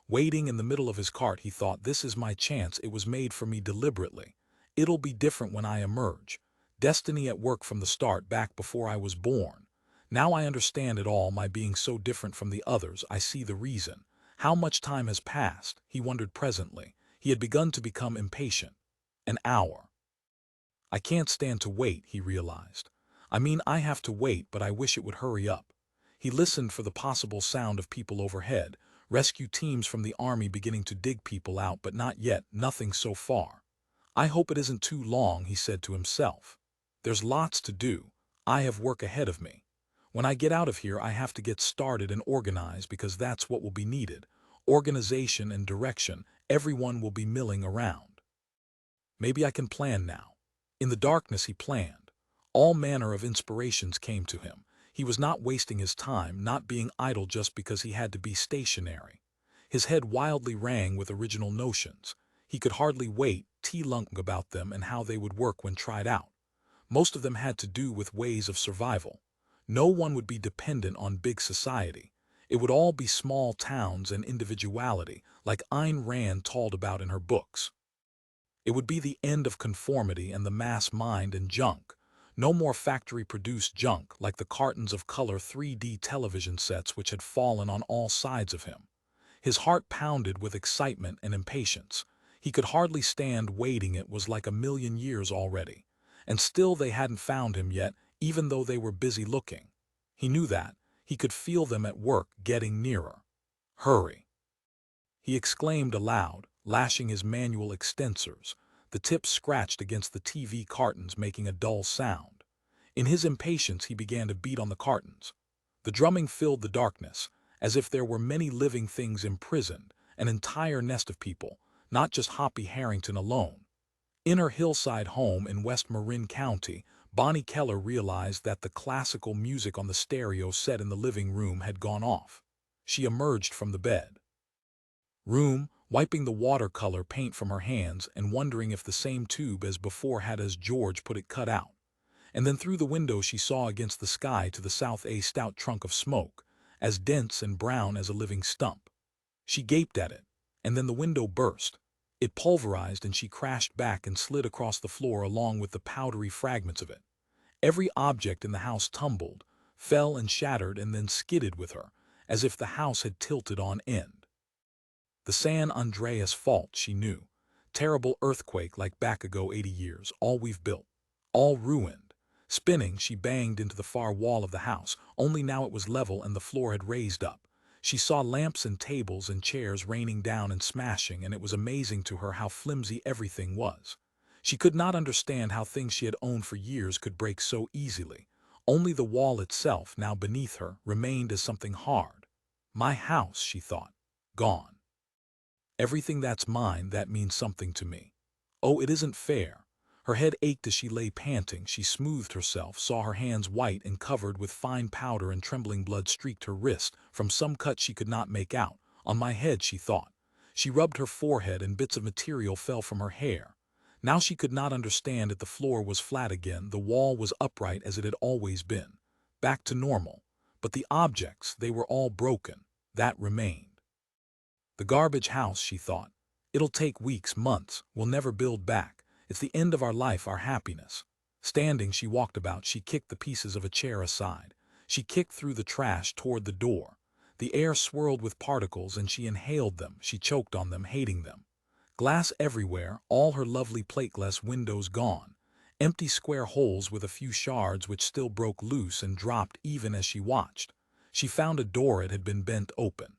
Waiting in the middle of his cart, he thought, this is my chance. It was made for me deliberately. It'll be different when I emerge. Destiny at work from the start, back before I was born. Now I understand it all, my being so different from the others. I see the reason. How much time has passed, he wondered presently. He had begun to become impatient. An hour. I can't stand to wait, he realized. I mean, I have to wait, but I wish it would hurry up. He listened for the possible sound of people overhead, rescue teams from the army beginning to dig people out, but not yet, nothing so far. I hope it isn't too long, he said to himself. There's lots to do. I have work ahead of me. When I get out of here, I have to get started and organize because that's what will be needed. Organization and direction. Everyone will be milling around. Maybe I can plan now. In the darkness he planned. All manner of inspirations came to him. He was not wasting his time, not being idle just because he had to be stationary. His head wildly rang with original notions. He could hardly wait, tea-lunk about them and how they would work when tried out. Most of them had to do with ways of survival. No one would be dependent on big society. It would all be small towns and individuality, like Ayn Rand told about in her books. It would be the end of conformity and the mass mind and junk. No more factory-produced junk like the cartons of color 3D television sets which had fallen on all sides of him. His heart pounded with excitement and impatience. He could hardly stand waiting. It was like a million years already. And still they hadn't found him yet, even though they were busy looking. He knew that. He could feel them at work, getting nearer. Hurry! He exclaimed aloud, lashing his manual extensors. The tips scratched against the TV cartons, making a dull sound. In his impatience he began to beat on the cartons. The drumming filled the darkness, as if there were many living things imprisoned, an entire nest of people, not just Hoppy Harrington alone. In her hillside home in West Marin County, Bonnie Keller realized that the classical music on the stereo set in the living room had gone off. She emerged from the bed room, wiping the watercolor paint from her hands and wondering if the same tube as before had, as George put it, cut out. And then through the window she saw against the sky to the south a stout trunk of smoke, as dense and brown as a living stump. She gaped at it, and then the window burst. It pulverized and she crashed back and slid across the floor along with the powdery fragments of it. Every object in the house tumbled, fell and shattered and then skidded with her, as if the house had tilted on end. The San Andreas fault, she knew. Terrible earthquake like back ago 80 years, all we've built. All ruined. Spinning, she banged into the far wall of the house, only now it was level and the floor had raised up. She saw lamps and tables and chairs raining down and smashing, and it was amazing to her how flimsy everything was. She could not understand how things she had owned for years could break so easily. Only the wall itself, now beneath her, remained as something hard. My house, she thought. Gone. Everything that's mine, that means something to me. Oh, it isn't fair. Her head ached as she lay panting. She smoothed herself, saw her hands white and covered with fine powder, and trembling blood streaked her wrist from some cut she could not make out. On my head, she thought. She rubbed her forehead and bits of material fell from her hair. Now she could not understand it. The floor was flat again. The wall was upright as it had always been. Back to normal. But the objects, they were all broken. That remained. The garbage house, she thought. It'll take weeks, months. We'll never build back. It's the end of our life, our happiness. Standing, she walked about. She kicked the pieces of a chair aside. She kicked through the trash toward the door. The air swirled with particles and she inhaled them. She choked on them, hating them. Glass everywhere, all her lovely plate-glass windows gone. Empty square holes with a few shards which still broke loose and dropped even as she watched. She found a door. It had been bent open.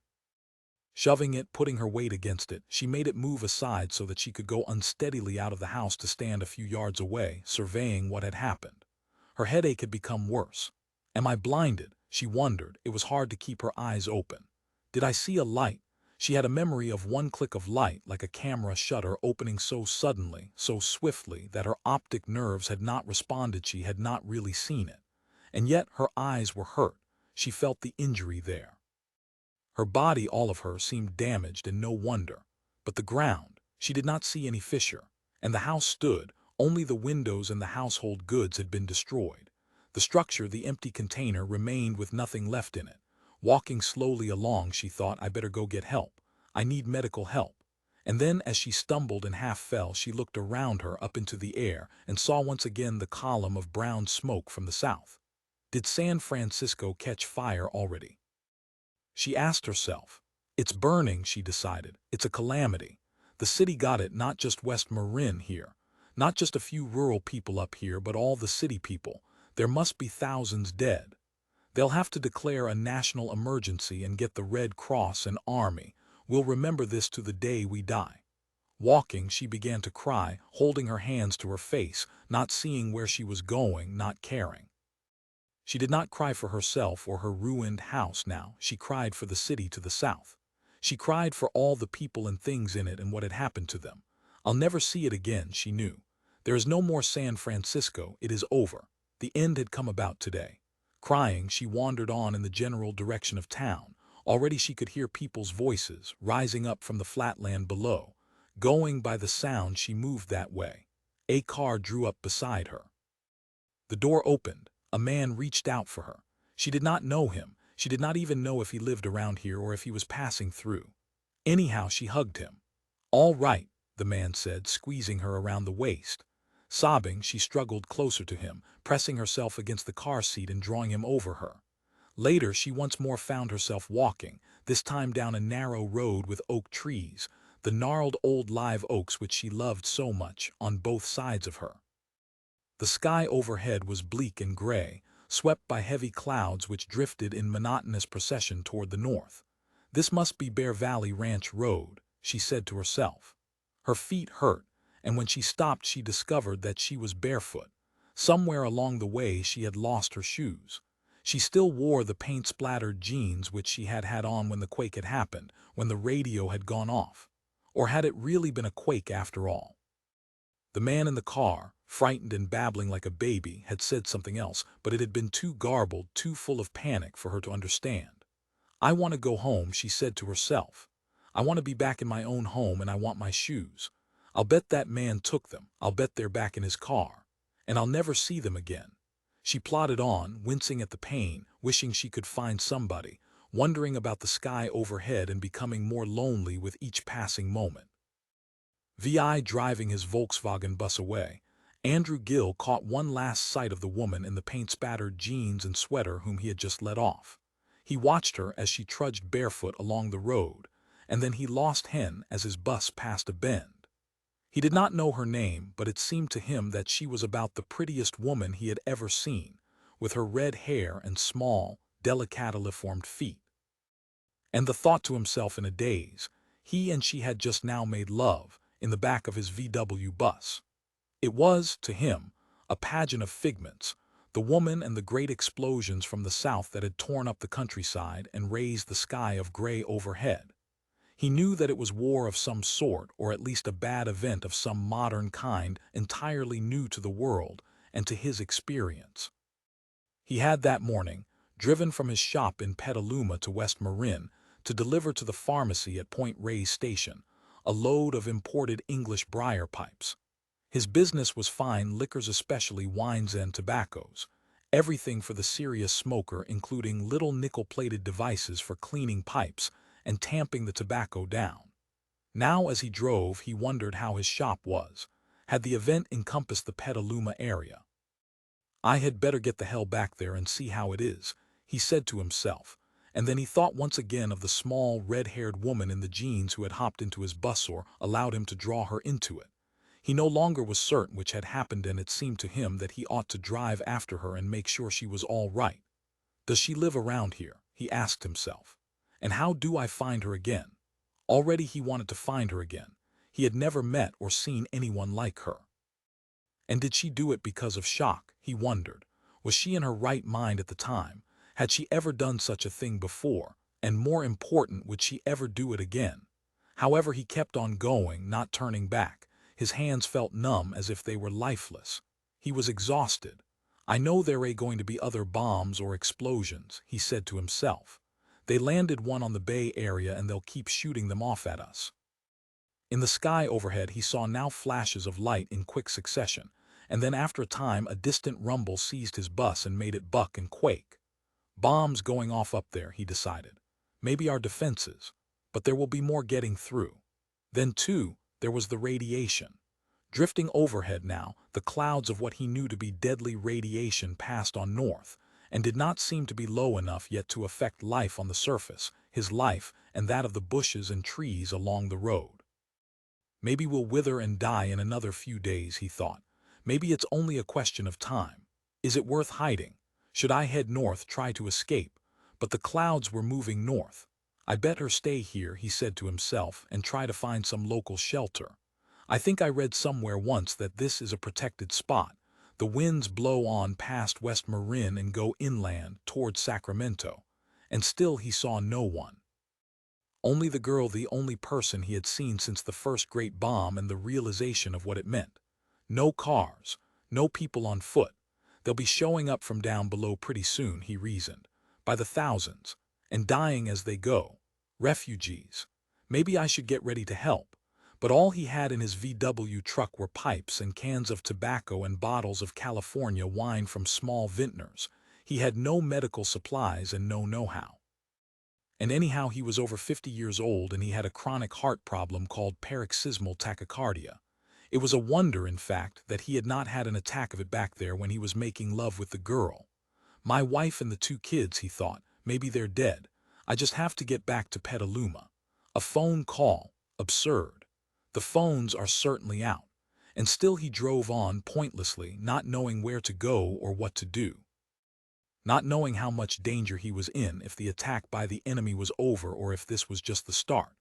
Shoving it, putting her weight against it, she made it move aside so that she could go unsteadily out of the house to stand a few yards away, surveying what had happened. Her headache had become worse. Am I blinded? She wondered. It was hard to keep her eyes open. Did I see a light? She had a memory of one click of light, like a camera shutter opening so suddenly, so swiftly, that her optic nerves had not responded. She had not really seen it. And yet her eyes were hurt. She felt the injury there. Her body, all of her, seemed damaged, and no wonder. But the ground, she did not see any fissure. And the house stood. Only the windows and the household goods had been destroyed. The structure, the empty container, remained with nothing left in it. Walking slowly along, she thought, I better go get help. I need medical help. And then, as she stumbled and half fell, she looked around her, up into the air, and saw once again the column of brown smoke from the south. Did San Francisco catch fire already? She asked herself. It's burning, she decided. It's a calamity. The city got it, not just West Marin here. Not just a few rural people up here, but all the city people. There must be thousands dead. They'll have to declare a national emergency and get the Red Cross and Army. We'll remember this to the day we die. Walking, she began to cry, holding her hands to her face, not seeing where she was going, not caring. She did not cry for herself or her ruined house now. She cried for the city to the south. She cried for all the people and things in it and what had happened to them. I'll never see it again, she knew. There is no more San Francisco. It is over. The end had come about today. Crying, she wandered on in the general direction of town. Already she could hear people's voices rising up from the flatland below. Going by the sound, she moved that way. A car drew up beside her. The door opened. A man reached out for her. She did not know him. She did not even know if he lived around here or if he was passing through. Anyhow, she hugged him. All right, the man said, squeezing her around the waist. Sobbing, she struggled closer to him, pressing herself against the car seat and drawing him over her. Later, she once more found herself walking, this time down a narrow road with oak trees, the gnarled old live oaks which she loved so much, on both sides of her. The sky overhead was bleak and gray, swept by heavy clouds which drifted in monotonous procession toward the north. This must be Bear Valley Ranch Road, she said to herself. Her feet hurt, and when she stopped she discovered that she was barefoot. Somewhere along the way she had lost her shoes. She still wore the paint-splattered jeans which she had had on when the quake had happened, when the radio had gone off. Or had it really been a quake after all? The man in the car, frightened and babbling like a baby, had said something else, but it had been too garbled, too full of panic for her to understand. I want to go home, she said to herself. I want to be back in my own home, and I want my shoes. I'll bet that man took them. I'll bet they're back in his car. And I'll never see them again. She plodded on, wincing at the pain, wishing she could find somebody, wondering about the sky overhead and becoming more lonely with each passing moment. VI driving his Volkswagen bus away, Andrew Gill caught one last sight of the woman in the paint-spattered jeans and sweater whom he had just let off. He watched her as she trudged barefoot along the road, and then he lost Hen as his bus passed a bend. He did not know her name, but it seemed to him that she was about the prettiest woman he had ever seen, with her red hair and small, delicately-formed feet. And the thought to himself in a daze, he and she had just now made love, in the back of his VW bus. It was, to him, a pageant of figments, The woman and the great explosions from the south that had torn up the countryside and raised the sky of gray overhead. He knew that it was war of some sort, or at least a bad event of some modern kind, entirely new to the world and to his experience. He had that morning driven from his shop in Petaluma to West Marin to deliver to the pharmacy at Point Reyes Station a load of imported English briar pipes. His business was fine liquors, especially wines and tobaccos, everything for the serious smoker, including little nickel-plated devices for cleaning pipes and tamping the tobacco down. Now as he drove, he wondered how his shop was. Had the event encompassed the Petaluma area? "I had better get the hell back there and see how it is," he said to himself, and then he thought once again of the small, red-haired woman in the jeans who had hopped into his bus or allowed him to draw her into it. He no longer was certain which had happened, and it seemed to him that he ought to drive after her and make sure she was all right. "Does she live around here?" he asked himself. "And how do I find her again?" Already he wanted to find her again. He had never met or seen anyone like her. And did she do it because of shock, he wondered. Was she in her right mind at the time? Had she ever done such a thing before? And more important, would she ever do it again? However, he kept on going, not turning back. His hands felt numb, as if they were lifeless. He was exhausted. "I know there are going to be other bombs or explosions," he said to himself. "They landed one on the Bay Area and they'll keep shooting them off at us." In the sky overhead he saw now flashes of light in quick succession, and then after a time a distant rumble seized his bus and made it buck and quake. "Bombs going off up there," he decided. "Maybe our defenses, but there will be more getting through." Then, too, there was the radiation. Drifting overhead now, the clouds of what he knew to be deadly radiation passed on north, and did not seem to be low enough yet to affect life on the surface, his life and that of the bushes and trees along the road. "Maybe we'll wither and die in another few days," he thought. "Maybe it's only a question of time. Is it worth hiding? Should I head north, try to escape?" But the clouds were moving north. "I better stay here," he said to himself, "and try to find some local shelter. I think I read somewhere once that this is a protected spot. The winds blow on past West Marin and go inland toward Sacramento." And still he saw no one. Only the girl, the only person he had seen since the first great bomb, and the realization of what it meant. No cars, no people on foot. They'll be showing up from down below pretty soon, he reasoned, by the thousands, and dying as they go. Refugees. Maybe I should get ready to help. But all he had in his VW truck were pipes and cans of tobacco and bottles of California wine from small vintners. He had no medical supplies and no know-how. And anyhow, he was over 50 years old, and he had a chronic heart problem called paroxysmal tachycardia. It was a wonder, in fact, that he had not had an attack of it back there when he was making love with the girl. "My wife and the 2 kids," he thought, "maybe they're dead. I just have to get back to Petaluma." A phone call. Absurd. The phones are certainly out. And still he drove on pointlessly, not knowing where to go or what to do. Not knowing how much danger he was in, if the attack by the enemy was over or if this was just the start.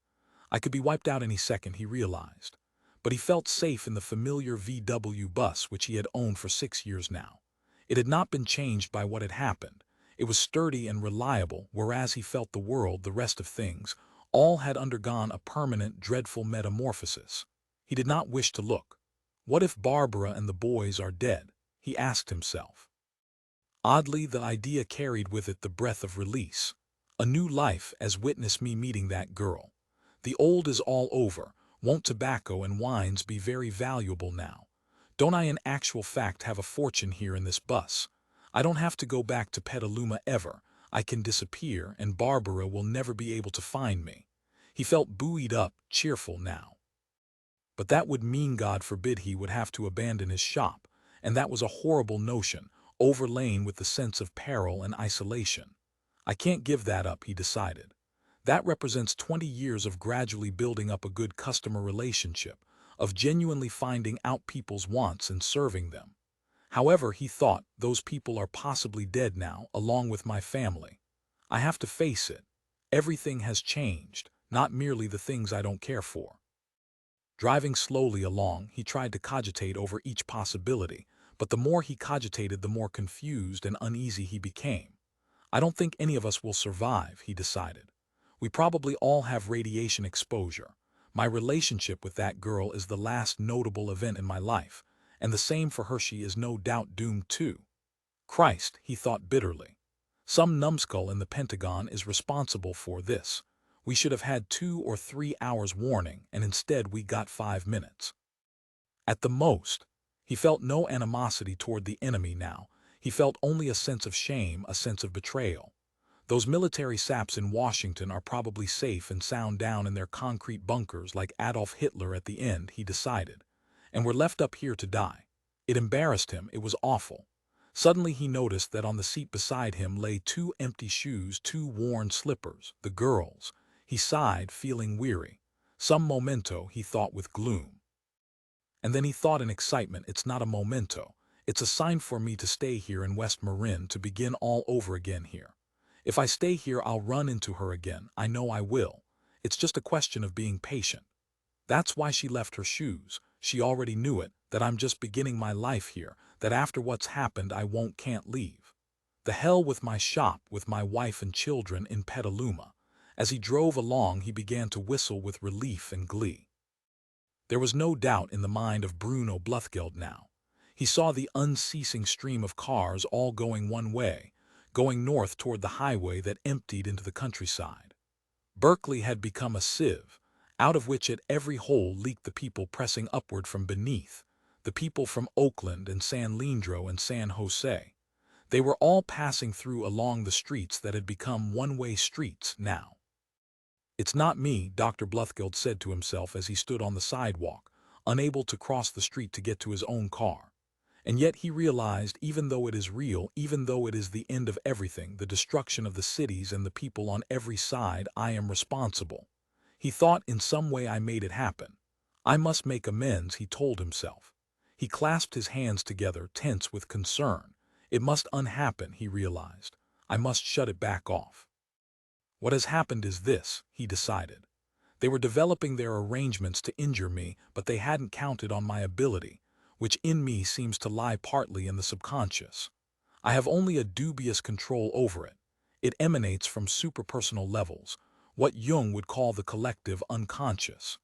I could be wiped out any second, he realized. But he felt safe in the familiar VW bus which he had owned for 6 years now. It had not been changed by what had happened. It was sturdy and reliable, whereas he felt the world, the rest of things, all had undergone a permanent, dreadful metamorphosis. He did not wish to look. What if Barbara and the boys are dead? He asked himself. Oddly, the idea carried with it the breath of release. A new life, as witness me meeting that girl. The old is all over. Won't tobacco and wines be very valuable now? Don't I in actual fact have a fortune here in this bus? I don't have to go back to Petaluma ever. I can disappear, and Barbara will never be able to find me. He felt buoyed up, cheerful now. But that would mean, God forbid, he would have to abandon his shop, and that was a horrible notion, overlain with the sense of peril and isolation. "I can't give that up," he decided. "That represents 20 years of gradually building up a good customer relationship, of genuinely finding out people's wants and serving them. However, he thought, those people are possibly dead now, along with my family. I have to face it. Everything has changed, not merely the things I don't care for." Driving slowly along, he tried to cogitate over each possibility, But the more he cogitated, the more confused and uneasy he became. I don't think any of us will survive, he decided. We probably all have radiation exposure. My relationship with that girl is the last notable event in my life, and the same for her. She is no doubt doomed too. Christ, he thought bitterly. Some numbskull in the Pentagon is responsible for this. We should have had 2 or 3 hours warning, and instead we got 5 minutes. At the most, he felt no animosity toward the enemy now. He felt only a sense of shame, a sense of betrayal. Those military saps in Washington are probably safe and sound down in their concrete bunkers like Adolf Hitler at the end, he decided. And we're left up here to die. It embarrassed him. It was awful. Suddenly he noticed that on the seat beside him lay 2 empty shoes, 2 worn slippers, the girl's. He sighed, feeling weary. Some memento, he thought with gloom. And then he thought in excitement, it's not a memento. It's a sign for me to stay here in West Marin, to begin all over again here. If I stay here, I'll run into her again. I know I will. It's just a question of being patient. That's why she left her shoes. She already knew it, that I'm just beginning my life here, that after what's happened I can't leave. The hell with my shop, with my wife and children in Petaluma. As he drove along, he began to whistle with relief and glee. There was no doubt in the mind of Bruno Bluthgeld now. He saw the unceasing stream of cars all going one way, going north toward the highway that emptied into the countryside. Berkeley had become a sieve, out of which at every hole leaked the people pressing upward from beneath, the people from Oakland and San Leandro and San Jose. They were all passing through along the streets that had become one-way streets now. It's not me, Dr. Bluthgeld said to himself as he stood on the sidewalk, unable to cross the street to get to his own car. And yet he realized, even though it is real, even though it is the end of everything, the destruction of the cities and the people on every side, I am responsible. He thought, in some way I made it happen. I must make amends, he told himself. He clasped his hands together, tense with concern. It must unhappen, he realized. I must shut it back off. What has happened is this, he decided. They were developing their arrangements to injure me, but they hadn't counted on my ability, which in me seems to lie partly in the subconscious. I have only a dubious control over it. It emanates from superpersonal levels, what Jung would call the collective unconscious.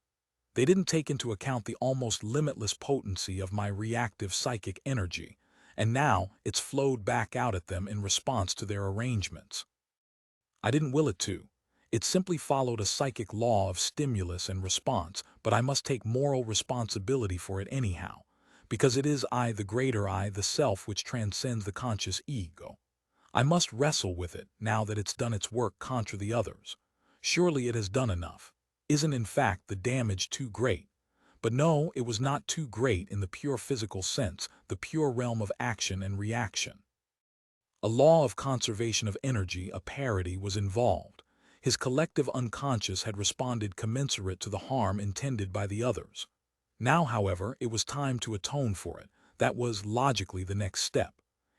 They didn't take into account the almost limitless potency of my reactive psychic energy, and now it's flowed back out at them in response to their arrangements. I didn't will it to. It simply followed a psychic law of stimulus and response, but I must take moral responsibility for it anyhow, because it is I, the greater I, the self which transcends the conscious ego. I must wrestle with it now that it's done its work contra the others. Surely it has done enough. Isn't in fact the damage too great? But no, it was not too great in the pure physical sense, the pure realm of action and reaction. A law of conservation of energy, a parity, was involved. His collective unconscious had responded commensurate to the harm intended by the others. Now, however, it was time to atone for it. That was, logically, the next step.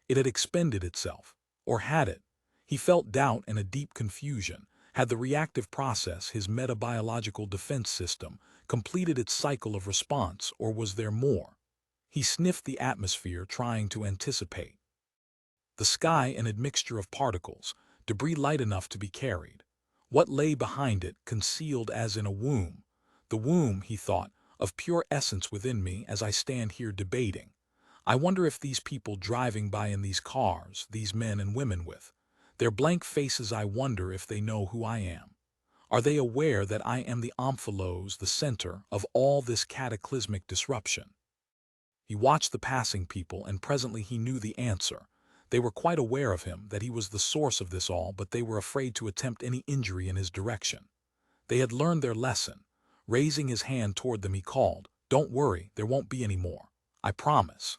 It had expended itself. Or had it? He felt doubt and a deep confusion. Had the reactive process, his metabiological defense system, completed its cycle of response, or was there more? He sniffed the atmosphere, trying to anticipate. The sky, an admixture of particles, debris light enough to be carried. What lay behind it, concealed as in a womb? The womb, he thought, of pure essence within me as I stand here debating. I wonder if these people driving by in these cars, these men and women with their blank faces, I wonder if they know who I am. Are they aware that I am the omphalos, the center of all this cataclysmic disruption? He watched the passing people, and presently he knew the answer. They were quite aware of him, that he was the source of this all, but they were afraid to attempt any injury in his direction. They had learned their lesson. Raising his hand toward them, he called, "Don't worry, there won't be any more. I promise."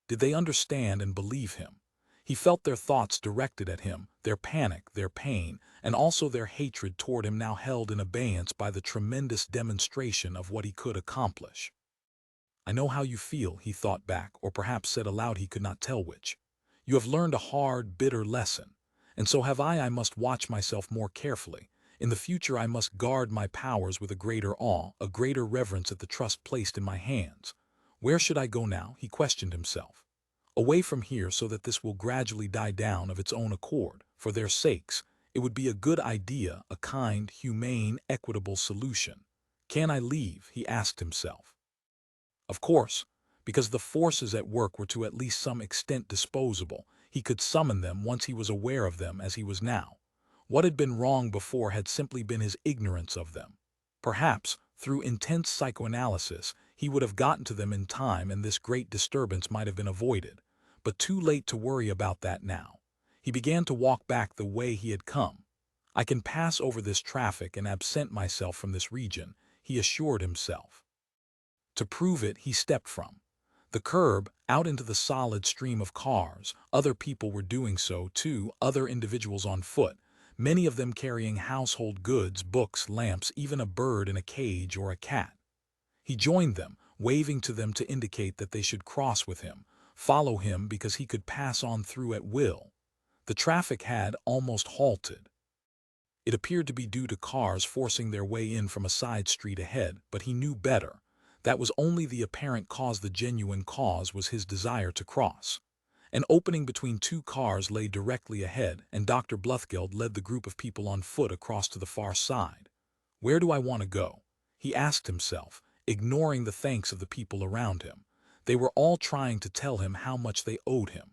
Did they understand and believe him? He felt their thoughts directed at him, their panic, their pain, and also their hatred toward him now held in abeyance by the tremendous demonstration of what he could accomplish. "I know how you feel," he thought back, or perhaps said aloud, he could not tell which. "You have learned a hard, bitter lesson. And so have I. I must watch myself more carefully. In the future I must guard my powers with a greater awe, a greater reverence at the trust placed in my hands. Where should I go now?" he questioned himself. Away from here so that this will gradually die down of its own accord. For their sakes, it would be a good idea, a kind, humane, equitable solution. Can I leave? He asked himself. Of course, because the forces at work were to at least some extent disposable, he could summon them once he was aware of them as he was now. What had been wrong before had simply been his ignorance of them. Perhaps, through intense psychoanalysis, he would have gotten to them in time and this great disturbance might have been avoided. But too late to worry about that now. He began to walk back the way he had come. I can pass over this traffic and absent myself from this region, he assured himself. To prove it, he stepped from the curb out into the solid stream of cars. Other people were doing so too, other individuals on foot, many of them carrying household goods, books, lamps, even a bird in a cage or a cat. He joined them, waving to them to indicate that they should cross with him, follow him because he could pass on through at will. The traffic had almost halted. It appeared to be due to cars forcing their way in from a side street ahead, but he knew better. That was only the apparent cause. The genuine cause was his desire to cross. An opening between two cars lay directly ahead, and Dr. Bluthgeld led the group of people on foot across to the far side. Where do I want to go? He asked himself, ignoring the thanks of the people around him. They were all trying to tell him how much they owed him.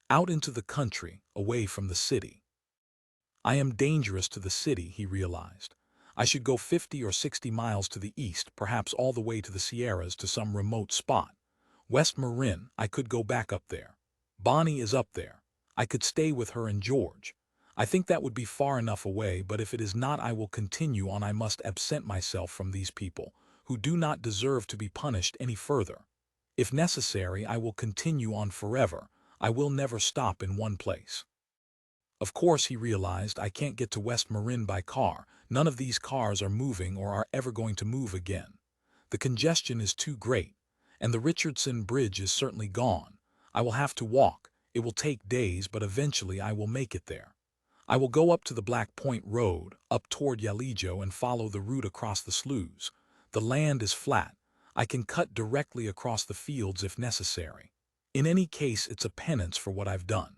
Out into the country, away from the city. I am dangerous to the city, he realized. I should go 50 or 60 miles to the east, perhaps all the way to the Sierras to some remote spot. West Marin, I could go back up there. Bonnie is up there. I could stay with her and George. I think that would be far enough away, but if it is not, I will continue on. I must absent myself from these people, who do not deserve to be punished any further. If necessary, I will continue on forever. I will never stop in one place. Of course, he realized, I can't get to West Marin by car. None of these cars are moving or are ever going to move again. The congestion is too great, and the Richardson Bridge is certainly gone. I will have to walk. It will take days, but eventually I will make it there. I will go up to the Black Point Road, up toward Yalijo, and follow the route across the sloughs. The land is flat. I can cut directly across the fields if necessary. In any case, it's a penance for what I've done.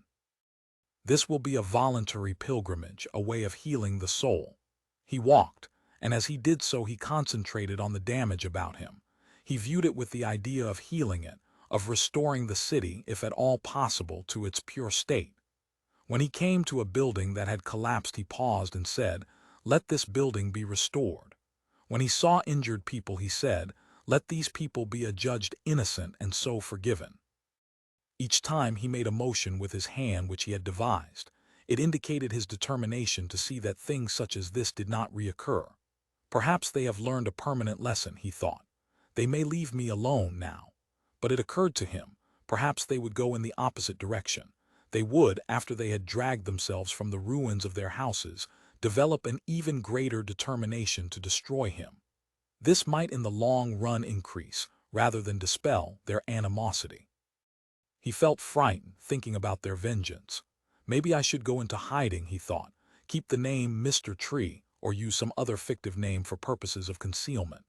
This will be a voluntary pilgrimage, a way of healing the soul. He walked, and as he did so he concentrated on the damage about him. He viewed it with the idea of healing it, of restoring the city, if at all possible, to its pure state. When he came to a building that had collapsed, he paused and said, "Let this building be restored." When he saw injured people, he said, "Let these people be adjudged innocent and so forgiven." Each time he made a motion with his hand which he had devised. It indicated his determination to see that things such as this did not reoccur. Perhaps they have learned a permanent lesson, he thought. They may leave me alone now. But it occurred to him, perhaps they would go in the opposite direction. They would, after they had dragged themselves from the ruins of their houses, develop an even greater determination to destroy him. This might in the long run increase, rather than dispel, their animosity. He felt frightened, thinking about their vengeance. Maybe I should go into hiding, he thought, keep the name Mr. Tree, or use some other fictive name for purposes of concealment.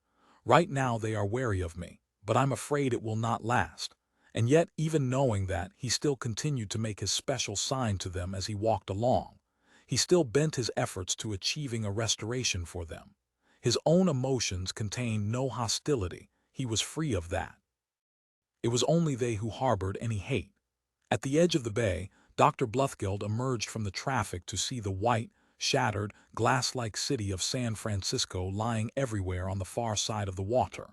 Right now they are wary of me, but I'm afraid it will not last. And yet, even knowing that, he still continued to make his special sign to them as he walked along. He still bent his efforts to achieving a restoration for them. His own emotions contained no hostility. He was free of that. It was only they who harbored any hate. At the edge of the bay, Dr. Bluthgeld emerged from the traffic to see the white, shattered, glass-like city of San Francisco lying everywhere on the far side of the water.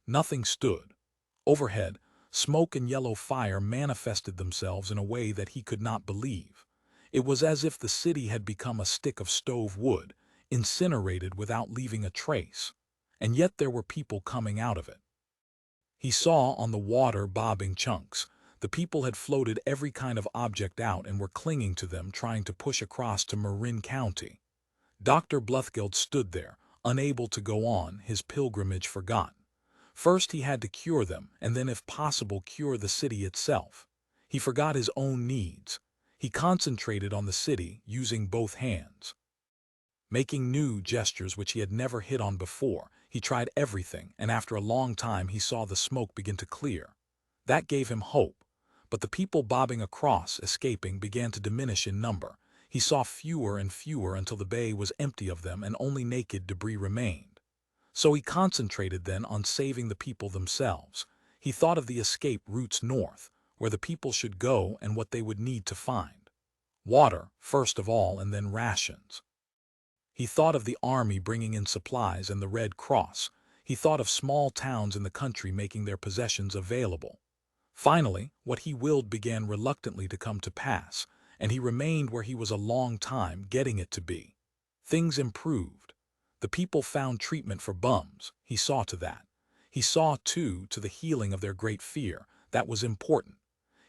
Nothing stood. Overhead, smoke and yellow fire manifested themselves in a way that he could not believe. It was as if the city had become a stick of stove wood, incinerated without leaving a trace. And yet there were people coming out of it. He saw on the water bobbing chunks. The people had floated every kind of object out and were clinging to them, trying to push across to Marin County. Dr. Bluthgeld stood there, unable to go on, his pilgrimage forgotten. First he had to cure them, and then if possible cure the city itself. He forgot his own needs. He concentrated on the city, using both hands. Making new gestures which he had never hit on before, he tried everything, and after a long time he saw the smoke begin to clear. That gave him hope. But the people bobbing across, escaping, began to diminish in number. He saw fewer and fewer until the bay was empty of them and only naked debris remained. So he concentrated then on saving the people themselves. He thought of the escape routes north, where the people should go and what they would need to find. Water, first of all, and then rations. He thought of the army bringing in supplies and the Red Cross. He thought of small towns in the country making their possessions available. Finally, what he willed began reluctantly to come to pass, and he remained where he was a long time, getting it to be. Things improved. The people found treatment for bums. He saw to that. He saw, too, to the healing of their great fear. That was important.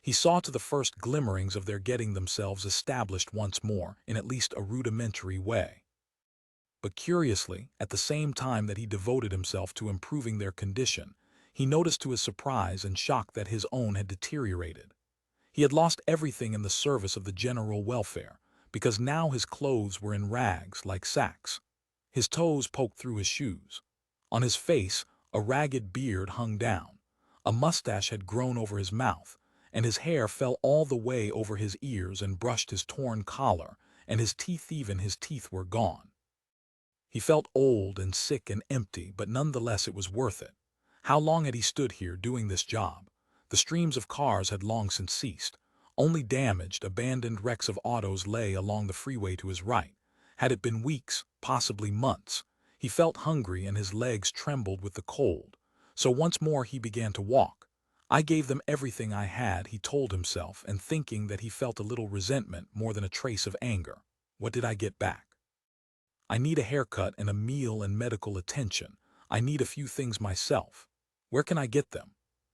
He saw to the first glimmerings of their getting themselves established once more, in at least a rudimentary way. But curiously, at the same time that he devoted himself to improving their condition, he noticed to his surprise and shock that his own had deteriorated. He had lost everything in the service of the general welfare, because now his clothes were in rags like sacks. His toes poked through his shoes. On his face, a ragged beard hung down. A mustache had grown over his mouth, and his hair fell all the way over his ears and brushed his torn collar, and his teeth were gone. He felt old and sick and empty, but nonetheless it was worth it. How long had he stood here doing this job? The streams of cars had long since ceased. Only damaged, abandoned wrecks of autos lay along the freeway to his right. Had it been weeks, possibly months? He felt hungry and his legs trembled with the cold. So once more he began to walk. I gave them everything I had, he told himself, and thinking that he felt a little resentment more than a trace of anger. What did I get back? I need a haircut and a meal and medical attention. I need a few things myself. Where can I get them?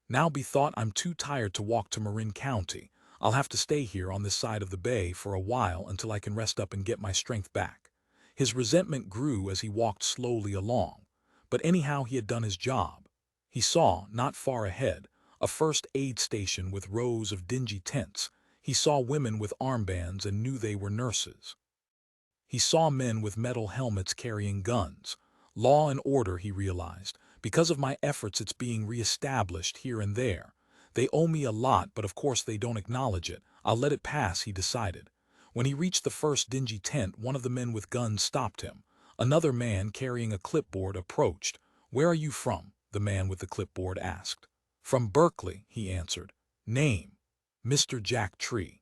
Now bethought, I'm too tired to walk to Marin County. I'll have to stay here on this side of the bay for a while until I can rest up and get my strength back. His resentment grew as he walked slowly along. But anyhow he had done his job. He saw, not far ahead, a first aid station with rows of dingy tents. He saw women with armbands and knew they were nurses. He saw men with metal helmets carrying guns. Law and order, he realized. Because of my efforts it's being reestablished here and there. They owe me a lot, but of course they don't acknowledge it. I'll let it pass, he decided. When he reached the first dingy tent, one of the men with guns stopped him. Another man carrying a clipboard approached. Where are you from? The man with the clipboard asked. From Berkeley, he answered. Name? Mr. Jack Tree.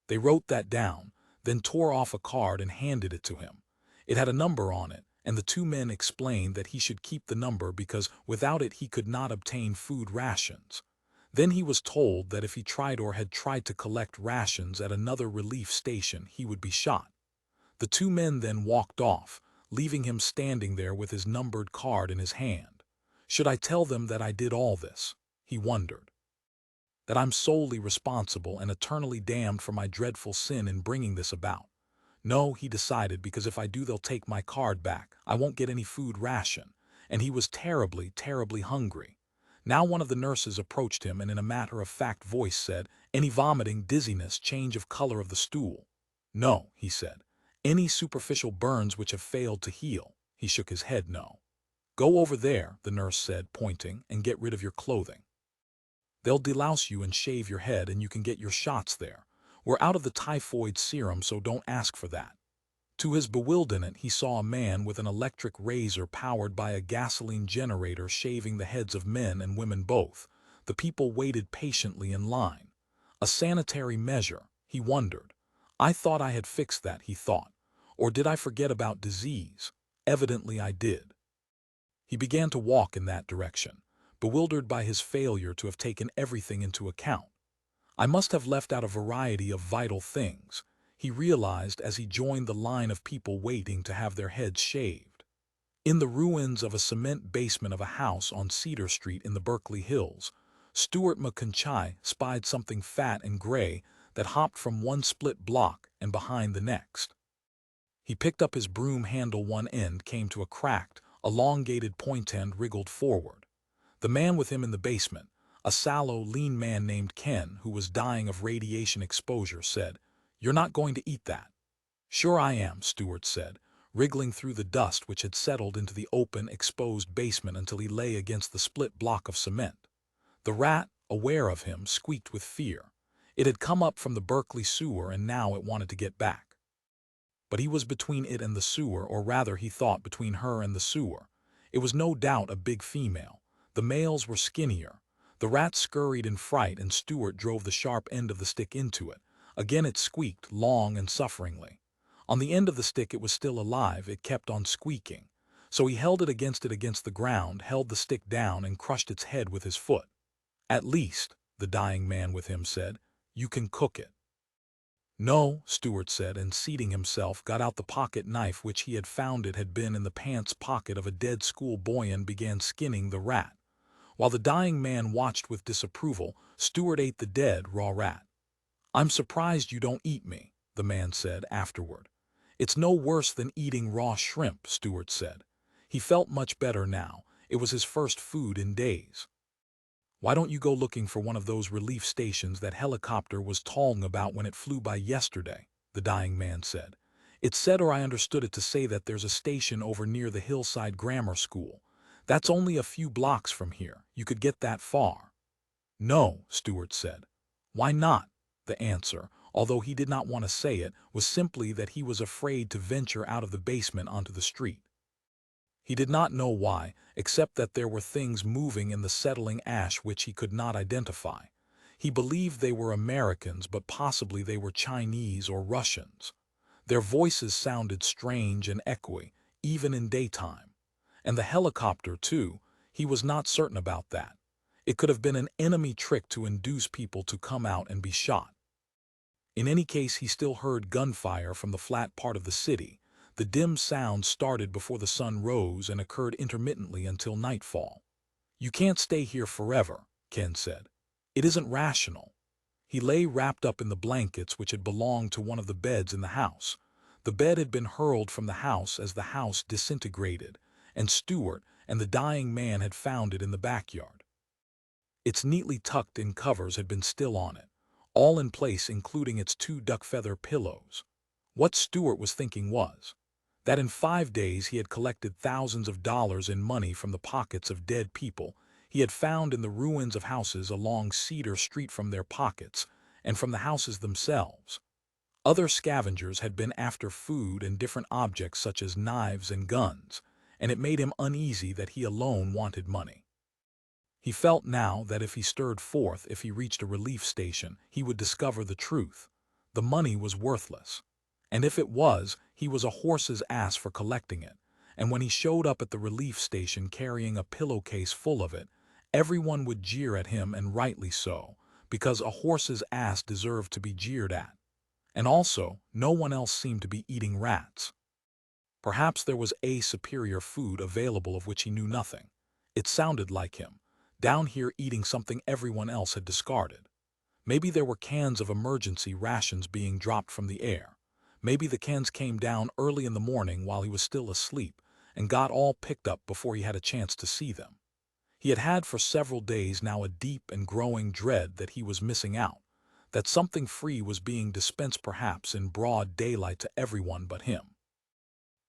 They wrote that down, then tore off a card and handed it to him. It had a number on it, and the two men explained that he should keep the number because without it he could not obtain food rations. Then he was told that if he tried or had tried to collect rations at another relief station, he would be shot. The two men then walked off, leaving him standing there with his numbered card in his hand. Should I tell them that I did all this? He wondered. That I'm solely responsible and eternally damned for my dreadful sin in bringing this about. No, he decided, because if I do they'll take my card back. I won't get any food ration. And he was terribly, terribly hungry. Now one of the nurses approached him and in a matter-of-fact voice said, Any vomiting, dizziness, change of color of the stool? No, he said. Any superficial burns which have failed to heal? He shook his head no. Go over there, the nurse said, pointing, and get rid of your clothing. They'll delouse you and shave your head and you can get your shots there. We're out of the typhoid serum, so don't ask for that. To his bewilderment, he saw a man with an electric razor powered by a gasoline generator shaving the heads of men and women both. The people waited patiently in line. A sanitary measure, he wondered. I thought I had fixed that, he thought. Or did I forget about disease? Evidently I did. He began to walk in that direction, bewildered by his failure to have taken everything into account. I must have left out a variety of vital things, he realized as he joined the line of people waiting to have their heads shaved. In the ruins of a cement basement of a house on Cedar Street in the Berkeley Hills, Stuart McConchie spied something fat and gray that hopped from one split block and behind the next. He picked up his broom handle, one end came to a cracked, elongated point end wriggled forward. The man with him in the basement, a sallow, lean man named Ken who was dying of radiation exposure, said, You're not going to eat that. Sure I am, Stuart said, wriggling through the dust which had settled into the open, exposed basement until he lay against the split block of cement. The rat? aware of him, squeaked with fear. It had come up from the Berkeley sewer and now it wanted to get back. But he was between it and the sewer, or rather he thought between her and the sewer. It was no doubt a big female. The males were skinnier. The rat scurried in fright and Stuart drove the sharp end of the stick into it. Again it squeaked, long and sufferingly. On the end of the stick it was still alive, it kept on squeaking. So he held it against the ground, held the stick down and crushed its head with his foot. "At least," the dying man with him said, "you can cook it." "No," Stuart said, and seating himself, got out the pocket knife which he had found. It had been in the pants pocket of a dead schoolboy, and began skinning the rat. While the dying man watched with disapproval, Stuart ate the dead, raw rat. "I'm surprised you don't eat me," the man said afterward. "It's no worse than eating raw shrimp," Stuart said. He felt much better now. It was his first food in days. "Why don't you go looking for one of those relief stations that helicopter was talking about when it flew by yesterday?" the dying man said. "It said, or I understood it to say, that there's a station over near the Hillside Grammar School. That's only a few blocks from here. You could get that far." "No," Stuart said. "Why not?" The answer, although he did not want to say it, was simply that he was afraid to venture out of the basement onto the street. He did not know why, except that there were things moving in the settling ash which he could not identify. He believed they were Americans, but possibly they were Chinese or Russians. Their voices sounded strange and echoey, even in daytime. And the helicopter, too, he was not certain about that. It could have been an enemy trick to induce people to come out and be shot. In any case, he still heard gunfire from the flat part of the city. The dim sound started before the sun rose and occurred intermittently until nightfall. "You can't stay here forever," Ken said. "It isn't rational." He lay wrapped up in the blankets which had belonged to one of the beds in the house. The bed had been hurled from the house as the house disintegrated, and Stuart and the dying man had found it in the backyard. Its neatly tucked-in covers had been still on it, all in place, including its 2 duck-feather pillows. What Stuart was thinking was that in 5 days he had collected thousands of dollars in money from the pockets of dead people he had found in the ruins of houses along Cedar Street, from their pockets and from the houses themselves. Other scavengers had been after food and different objects such as knives and guns, and it made him uneasy that he alone wanted money. He felt now that if he stirred forth, if he reached a relief station, he would discover the truth. The money was worthless. And if it was, he was a horse's ass for collecting it. And when he showed up at the relief station carrying a pillowcase full of it, everyone would jeer at him, and rightly so, because a horse's ass deserved to be jeered at. And also, no one else seemed to be eating rats. Perhaps there was a superior food available of which he knew nothing. It sounded like him, down here eating something everyone else had discarded. Maybe there were cans of emergency rations being dropped from the air. Maybe the cans came down early in the morning while he was still asleep and got all picked up before he had a chance to see them. He had had for several days now a deep and growing dread that he was missing out, that something free was being dispensed perhaps in broad daylight to everyone but him.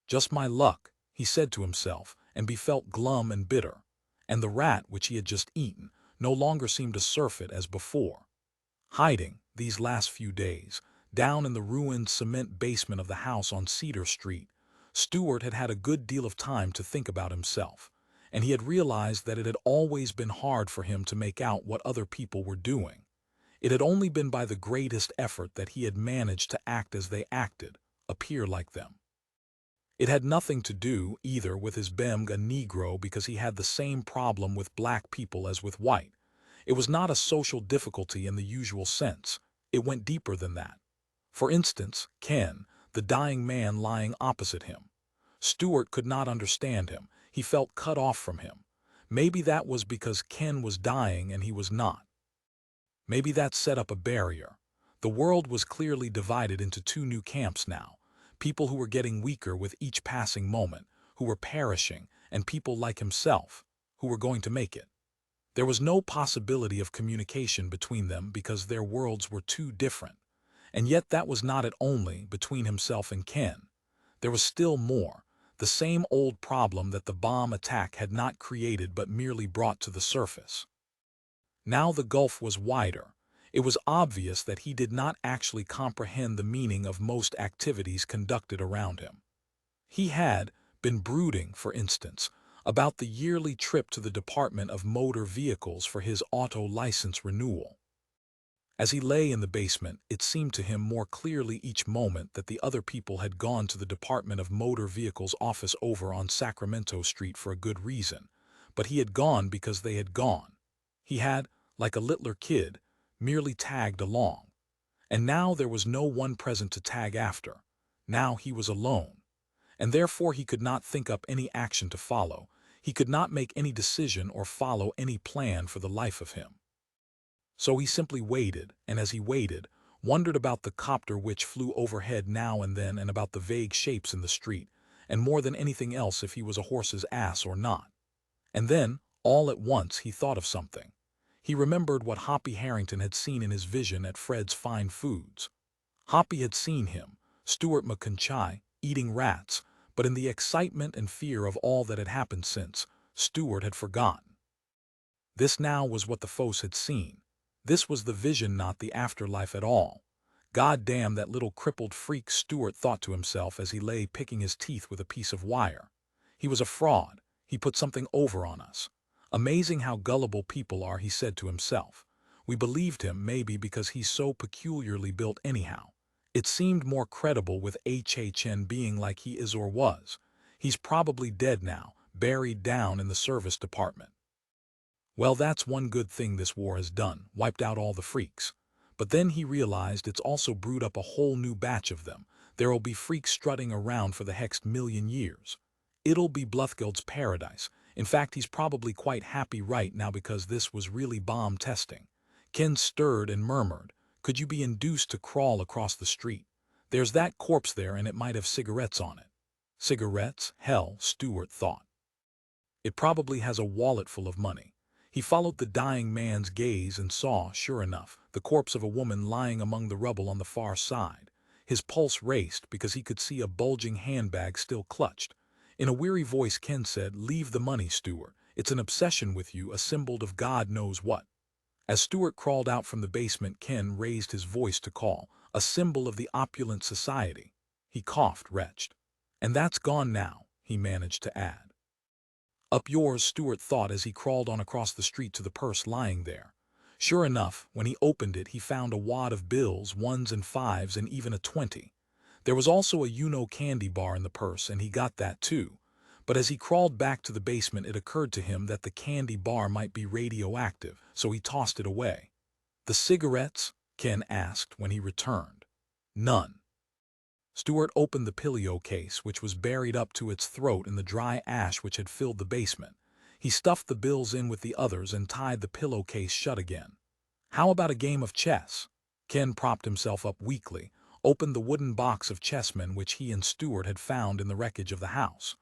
"Just my luck," he said to himself, and felt glum and bitter. And the rat which he had just eaten no longer seemed to surfeit as before. Hiding, these last few days, down in the ruined cement basement of the house on Cedar Street, Stuart had had a good deal of time to think about himself, and he had realized that it had always been hard for him to make out what other people were doing. It had only been by the greatest effort that he had managed to act as they acted, appear like them. It had nothing to do, either, with his being a Negro, because he had the same problem with black people as with white. It was not a social difficulty in the usual sense. It went deeper than that. For instance, Ken, the dying man lying opposite him. Stuart could not understand him. He felt cut off from him. Maybe that was because Ken was dying and he was not. Maybe that set up a barrier. The world was clearly divided into 2 new camps now. People who were getting weaker with each passing moment, who were perishing, and people like himself, who were going to make it. There was no possibility of communication between them because their worlds were too different. And yet that was not it only between himself and Ken. There was still more, the same old problem that the bomb attack had not created but merely brought to the surface. Now the gulf was wider. It was obvious that he did not actually comprehend the meaning of most activities conducted around him. He had been brooding, for instance, about the yearly trip to the Department of Motor Vehicles for his auto license renewal. As he lay in the basement, it seemed to him more clearly each moment that the other people had gone to the Department of Motor Vehicles office over on Sacramento Street for a good reason, but he had gone because they had gone. He had, like a littler kid, merely tagged along. And now there was no one present to tag after. Now he was alone. And therefore he could not think up any action to follow. He could not make any decision or follow any plan for the life of him. So he simply waited, and as he waited, wondered about the copter which flew overhead now and then and about the vague shapes in the street, and more than anything else if he was a horse's ass or not. And then, all at once, he thought of something. He remembered what Hoppy Harrington had seen in his vision at Fred's Fine Foods. Hoppy had seen him, Stuart McConchie, eating rats, but in the excitement and fear of all that had happened since, Stuart had forgotten. This now was what the foes had seen. This was the vision, not the afterlife at all. God damn that little crippled freak, Stuart thought to himself as he lay picking his teeth with a piece of wire. He was a fraud. He put something over on us. Amazing how gullible people are, he said to himself. We believed him, maybe because he's so peculiarly built anyhow. It seemed more credible with HHN being like he is or was. He's probably dead now, buried down in the service department. Well, that's one good thing this war has done, wiped out all the freaks. But then he realized it's also brewed up a whole new batch of them. There'll be freaks strutting around for the next million years. It'll be Bluthgeld's paradise. In fact, he's probably quite happy right now because this was really bomb testing. Ken stirred and murmured, "Could you be induced to crawl across the street? There's that corpse there and it might have cigarettes on it." Cigarettes? Hell, Stuart thought. It probably has a wallet full of money. He followed the dying man's gaze and saw, sure enough, the corpse of a woman lying among the rubble on the far side. His pulse raced because he could see a bulging handbag still clutched. In a weary voice Ken said, "Leave the money, Stuart. It's an obsession with you, a symbol of God knows what." As Stuart crawled out from the basement, Ken raised his voice to call, "A symbol of the opulent society." He coughed, retched. "And that's gone now," he managed to add. Up yours, Stuart thought as he crawled on across the street to the purse lying there. Sure enough, when he opened it, he found a wad of bills, ones and fives, and even a 20. There was also a candy bar in the purse, and he got that too. But as he crawled back to the basement, it occurred to him that the candy bar might be radioactive, so he tossed it away. "The cigarettes?" Ken asked when he returned. "None." Stuart opened the pillow case, which was buried up to its throat in the dry ash which had filled the basement. He stuffed the bills in with the others and tied the pillowcase shut again. "How about a game of chess?" Ken propped himself up weakly, opened the wooden box of chessmen which he and Stuart had found in the wreckage of the house.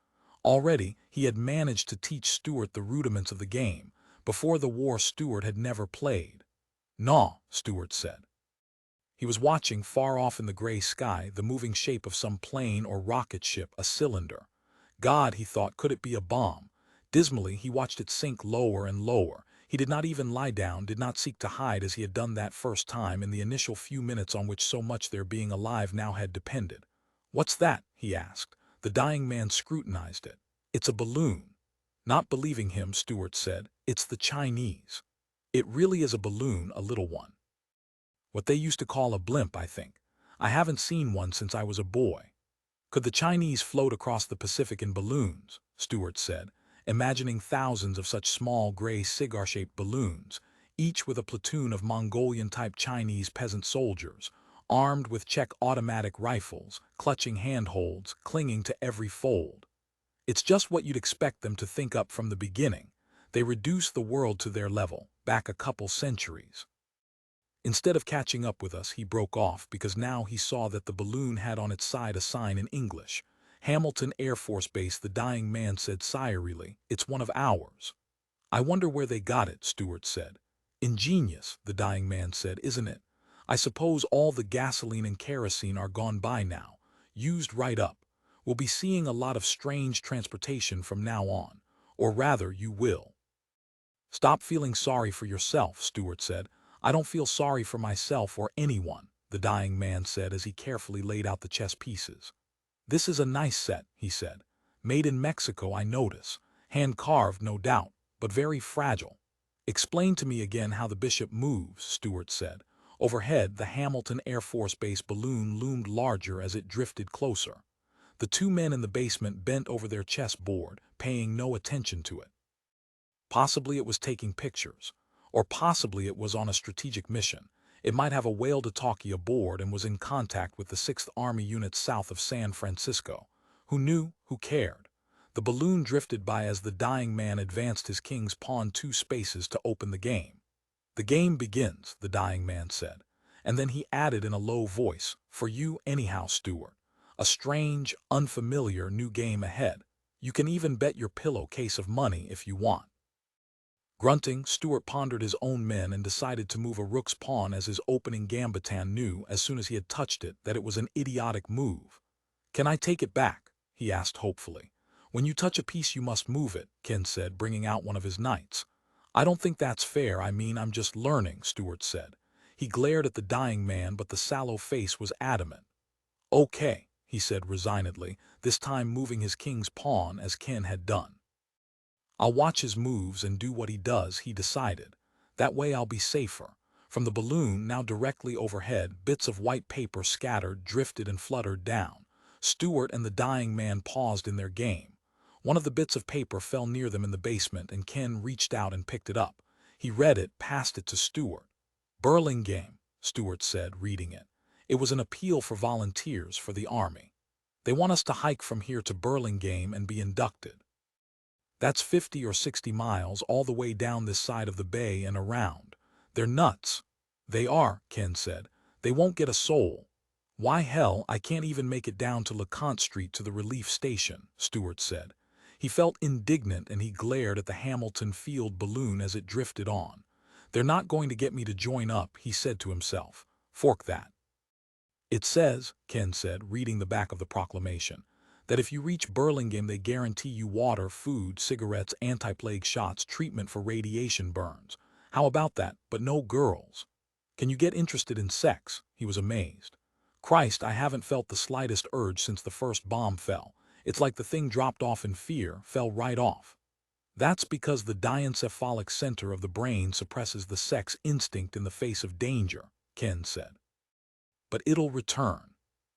Already, he had managed to teach Stuart the rudiments of the game. Before the war, Stuart had never played. "No," Stuart said. He was watching far off in the gray sky the moving shape of some plane or rocket ship, a cylinder. God, he thought, could it be a bomb? Dismally, he watched it sink lower and lower. He did not even lie down, did not seek to hide as he had done that first time in the initial few minutes on which so much their being alive now had depended. "What's that?" he asked. The dying man scrutinized it. "It's a balloon." Not believing him, Stuart said, "It's the Chinese." "It really is a balloon, a little one. What they used to call a blimp, I think. I haven't seen one since I was a boy." "Could the Chinese float across the Pacific in balloons?" Stuart said, imagining thousands of such small gray cigar-shaped balloons, each with a platoon of Mongolian-type Chinese peasant soldiers, armed with Czech automatic rifles, clutching handholds, clinging to every fold. "It's just what you'd expect them to think up from the beginning. They reduced the world to their level, back a couple centuries." Instead of catching up with us, he broke off because now he saw that the balloon had on its side a sign in English. "Hamilton Air Force Base," the dying man said sirily. "It's one of ours." "I wonder where they got it," Stuart said. "Ingenious," the dying man said, "isn't it? I suppose all the gasoline and kerosene are gone by now, used right up. We'll be seeing a lot of strange transportation from now on. Or rather, you will." "Stop feeling sorry for yourself," Stewart said. "I don't feel sorry for myself or anyone," the dying man said as he carefully laid out the chess pieces. "This is a nice set," he said. "Made in Mexico, I notice. Hand-carved, no doubt, but very fragile." "Explain to me again how the bishop moves," Stewart said. Overhead, the Hamilton Air Force Base balloon loomed larger as it drifted closer. The two men in the basement bent over their chessboard, paying no attention to it. Possibly it was taking pictures, or possibly it was on a strategic mission. It might have a whale-to-talkie aboard and was in contact with the 6th Army unit south of San Francisco. Who knew? Who cared? The balloon drifted by as the dying man advanced his king's pawn 2 spaces to open the game. "The game begins," the dying man said, and then he added in a low voice, "For you anyhow, Stewart. A strange, unfamiliar new game ahead. You can even bet your pillowcase of money if you want." Grunting, Stewart pondered his own men and decided to move a rook's pawn as his opening gambitan knew, as soon as he had touched it, that it was an idiotic move. "Can I take it back?" he asked hopefully. "When you touch a piece you must move it," Ken said, bringing out one of his knights. "I don't think that's fair. I mean, I'm just learning," Stewart said. He glared at the dying man, but the sallow face was adamant. "Okay," he said resignedly, this time moving his king's pawn as Ken had done. "I'll watch his moves and do what he does," he decided. "That way I'll be safer." From the balloon, now directly overhead, bits of white paper scattered, drifted and fluttered down. Stewart and the dying man paused in their game. One of the bits of paper fell near them in the basement, and Ken reached out and picked it up. He read it, passed it to Stewart. "Burlingame," Stewart said, reading it. It was an appeal for volunteers for the Army. "They want us to hike from here to Burlingame and be inducted. That's 50 or 60 miles all the way down this side of the bay and around. They're nuts." "They are," Ken said. "They won't get a soul." "Why hell, I can't even make it down to LeConte Street to the relief station," Stewart said. He felt indignant and he glared at the Hamilton Field balloon as it drifted on. "They're not going to get me to join up," he said to himself. "Fork that." "It says," Ken said, reading the back of the proclamation, "that if you reach Burlingame they guarantee you water, food, cigarettes, anti-plague shots, treatment for radiation burns. How about that, but no girls? Can you get interested in sex?" He was amazed. "Christ, I haven't felt the slightest urge since the first bomb fell. It's like the thing dropped off in fear, fell right off." "That's because the diencephalic center of the brain suppresses the sex instinct in the face of danger," Ken said. "But it'll return."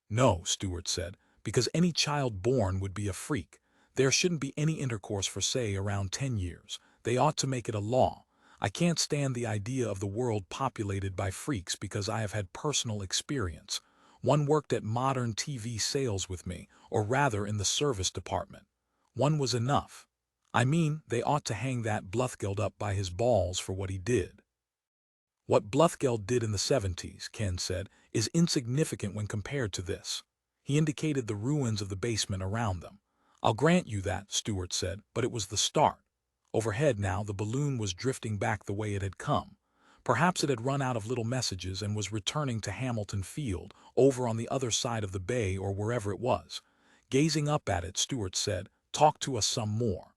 "No," Stewart said, "because any child born would be a freak. There shouldn't be any intercourse for, say, around 10 years. They ought to make it a law. I can't stand the idea of the world populated by freaks because I have had personal experience. One worked at Modern TV sales with me, or rather in the service department. One was enough. I mean, they ought to hang that Bluthgeld up by his balls for what he did." "What Bluthgeld did in the 70s, Ken said, is insignificant when compared to this." He indicated the ruins of the basement around them. "I'll grant you that," Stewart said, "but it was the start." Overhead now, the balloon was drifting back the way it had come. Perhaps it had run out of little messages and was returning to Hamilton Field, over on the other side of the bay or wherever it was. Gazing up at it, Stewart said, "Talk to us some more."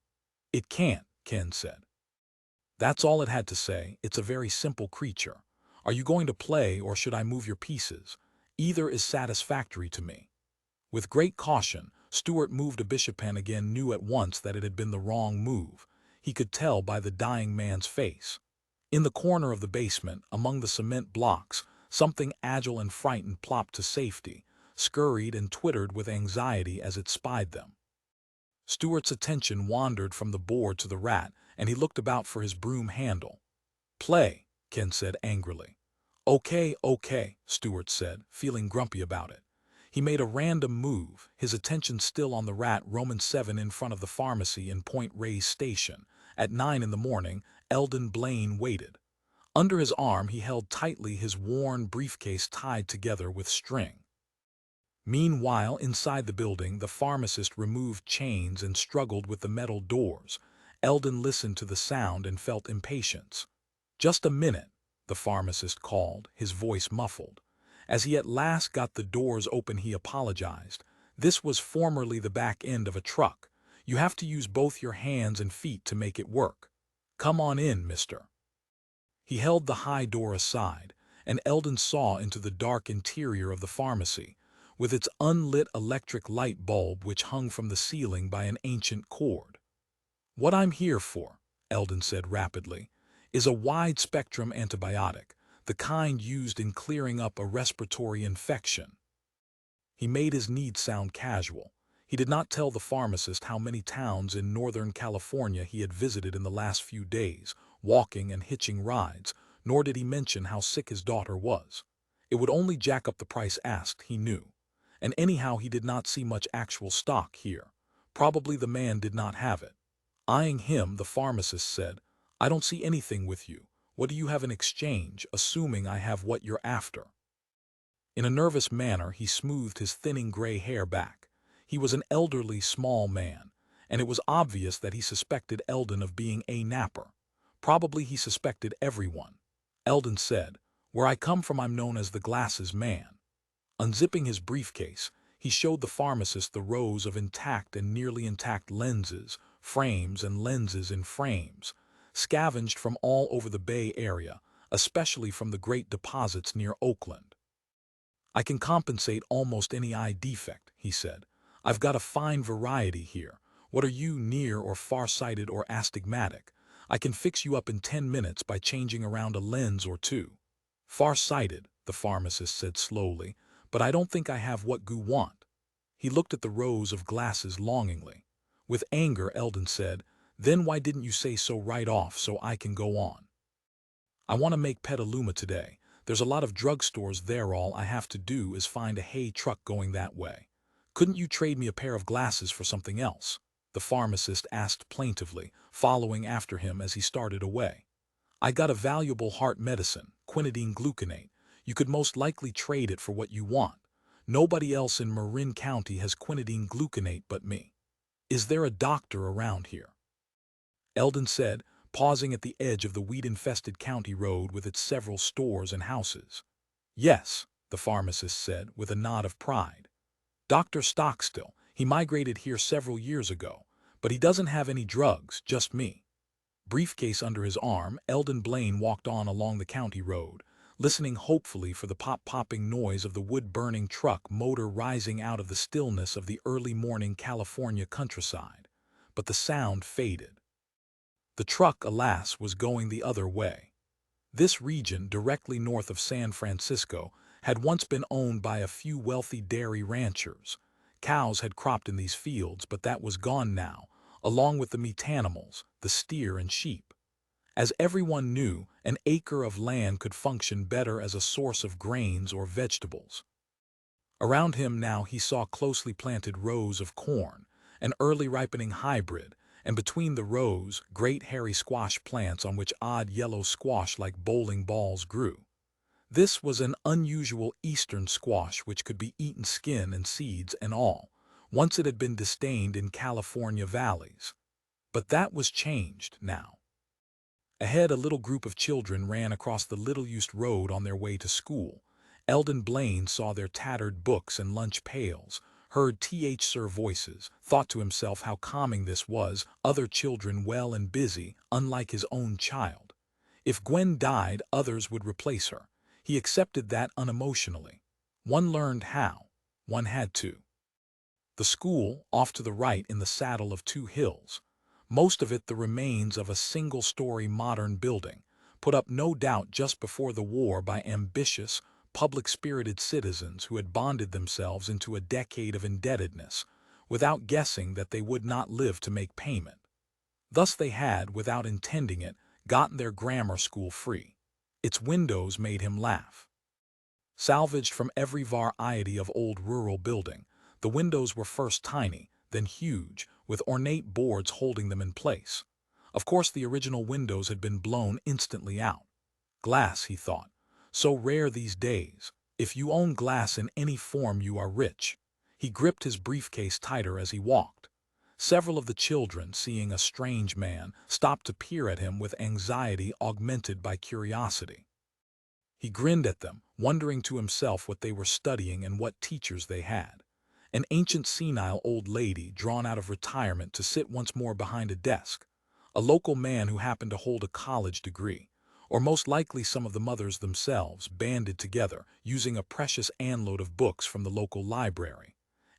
"It can't," Ken said. That's all it had to say. "It's a very simple creature. Are you going to play or should I move your pieces? Either is satisfactory to me." With great caution, Stewart moved a bishop and again knew at once that it had been the wrong move. He could tell by the dying man's face. In the corner of the basement, among the cement blocks, something agile and frightened plopped to safety, scurried and twittered with anxiety as it spied them. Stewart's attention wandered from the board to the rat, and he looked about for his broom handle. "Play," Ken said angrily. "Okay, okay," Stewart said, feeling grumpy about it. He made a random move, his attention still on the rat Roman 7 in front of the pharmacy in Point Reyes Station. At 9 in the morning, Eldon Blaine waited. Under his arm he held tightly his worn briefcase tied together with string. Meanwhile, inside the building, the pharmacist removed chains and struggled with the metal doors. Eldon listened to the sound and felt impatience. "Just a minute," the pharmacist called, his voice muffled. As he at last got the doors open, he apologized. "This was formerly the back end of a truck. You have to use both your hands and feet to make it work." "Come on in, mister." He held the high door aside, and Eldon saw into the dark interior of the pharmacy, with its unlit electric light bulb which hung from the ceiling by an ancient cord. "What I'm here for," Eldon said rapidly, "is a wide-spectrum antibiotic, the kind used in clearing up a respiratory infection." He made his needs sound casual. He did not tell the pharmacist how many towns in Northern California he had visited in the last few days, walking and hitching rides, nor did he mention how sick his daughter was. It would only jack up the price asked, he knew. And anyhow he did not see much actual stock here. Probably the man did not have it. Eyeing him, the pharmacist said, "I don't see anything with you. What do you have in exchange, assuming I have what you're after?" In a nervous manner he smoothed his thinning gray hair back. He was an elderly, small man, and it was obvious that he suspected Eldon of being a napper. Probably he suspected everyone. Eldon said, "Where I come from I'm known as the glasses man." Unzipping his briefcase, he showed the pharmacist the rows of intact and nearly intact lenses, frames and lenses in frames, scavenged from all over the Bay Area, especially from the great deposits near Oakland. "I can compensate almost any eye defect," he said. "I've got a fine variety here. What are you, near or far-sighted or astigmatic? I can fix you up in 10 minutes by changing around a lens or two." "Far-sighted," the pharmacist said slowly, "but I don't think I have what you want." He looked at the rows of glasses longingly. With anger, Eldon said, "Then why didn't you say so right off so I can go on? I want to make Petaluma today. There's a lot of drugstores there. All I have to do is find a hay truck going that way. Couldn't you trade me a pair of glasses for something else?" the pharmacist asked plaintively, following after him as he started away. "I got a valuable heart medicine, quinidine gluconate. You could most likely trade it for what you want. Nobody else in Marin County has quinidine gluconate but me. Is there a doctor around here?" Eldon said, pausing at the edge of the weed-infested county road with its several stores and houses. "Yes," the pharmacist said, with a nod of pride. "Dr. Stockstill, he migrated here several years ago, but he doesn't have any drugs, just me." Briefcase under his arm, Eldon Blaine walked on along the county road, listening hopefully for the pop-popping noise of the wood-burning truck motor rising out of the stillness of the early morning California countryside. But the sound faded. The truck, alas, was going the other way. This region, directly north of San Francisco, had once been owned by a few wealthy dairy ranchers. Cows had cropped in these fields, but that was gone now, along with the meat animals, the steer and sheep. As everyone knew, an acre of land could function better as a source of grains or vegetables. Around him now he saw closely planted rows of corn, an early ripening hybrid, and between the rows, great hairy squash plants on which odd yellow squash like bowling balls grew. This was an unusual eastern squash which could be eaten skin and seeds and all. Once it had been disdained in California valleys. But that was changed now. Ahead, a little group of children ran across the little-used road on their way to school. Eldon Blaine saw their tattered books and lunch pails, heard Sir voices, thought to himself how calming this was, other children well and busy, unlike his own child. If Gwen died, others would replace her. He accepted that unemotionally. One learned how. One had to. The school, off to the right in the saddle of two hills. Most of it the remains of a single-story modern building, put up no doubt just before the war by ambitious, public-spirited citizens who had bonded themselves into a decade of indebtedness, without guessing that they would not live to make payment. Thus they had, without intending it, gotten their grammar school free. Its windows made him laugh. Salvaged from every variety of old rural building, the windows were first tiny, then huge, with ornate boards holding them in place. Of course the original windows had been blown instantly out. Glass, he thought. So rare these days. If you own glass in any form you are rich. He gripped his briefcase tighter as he walked. Several of the children, seeing a strange man, stopped to peer at him with anxiety augmented by curiosity. He grinned at them, wondering to himself what they were studying and what teachers they had. An ancient senile old lady drawn out of retirement to sit once more behind a desk. A local man who happened to hold a college degree, or most likely some of the mothers themselves, banded together, using a precious anload of books from the local library.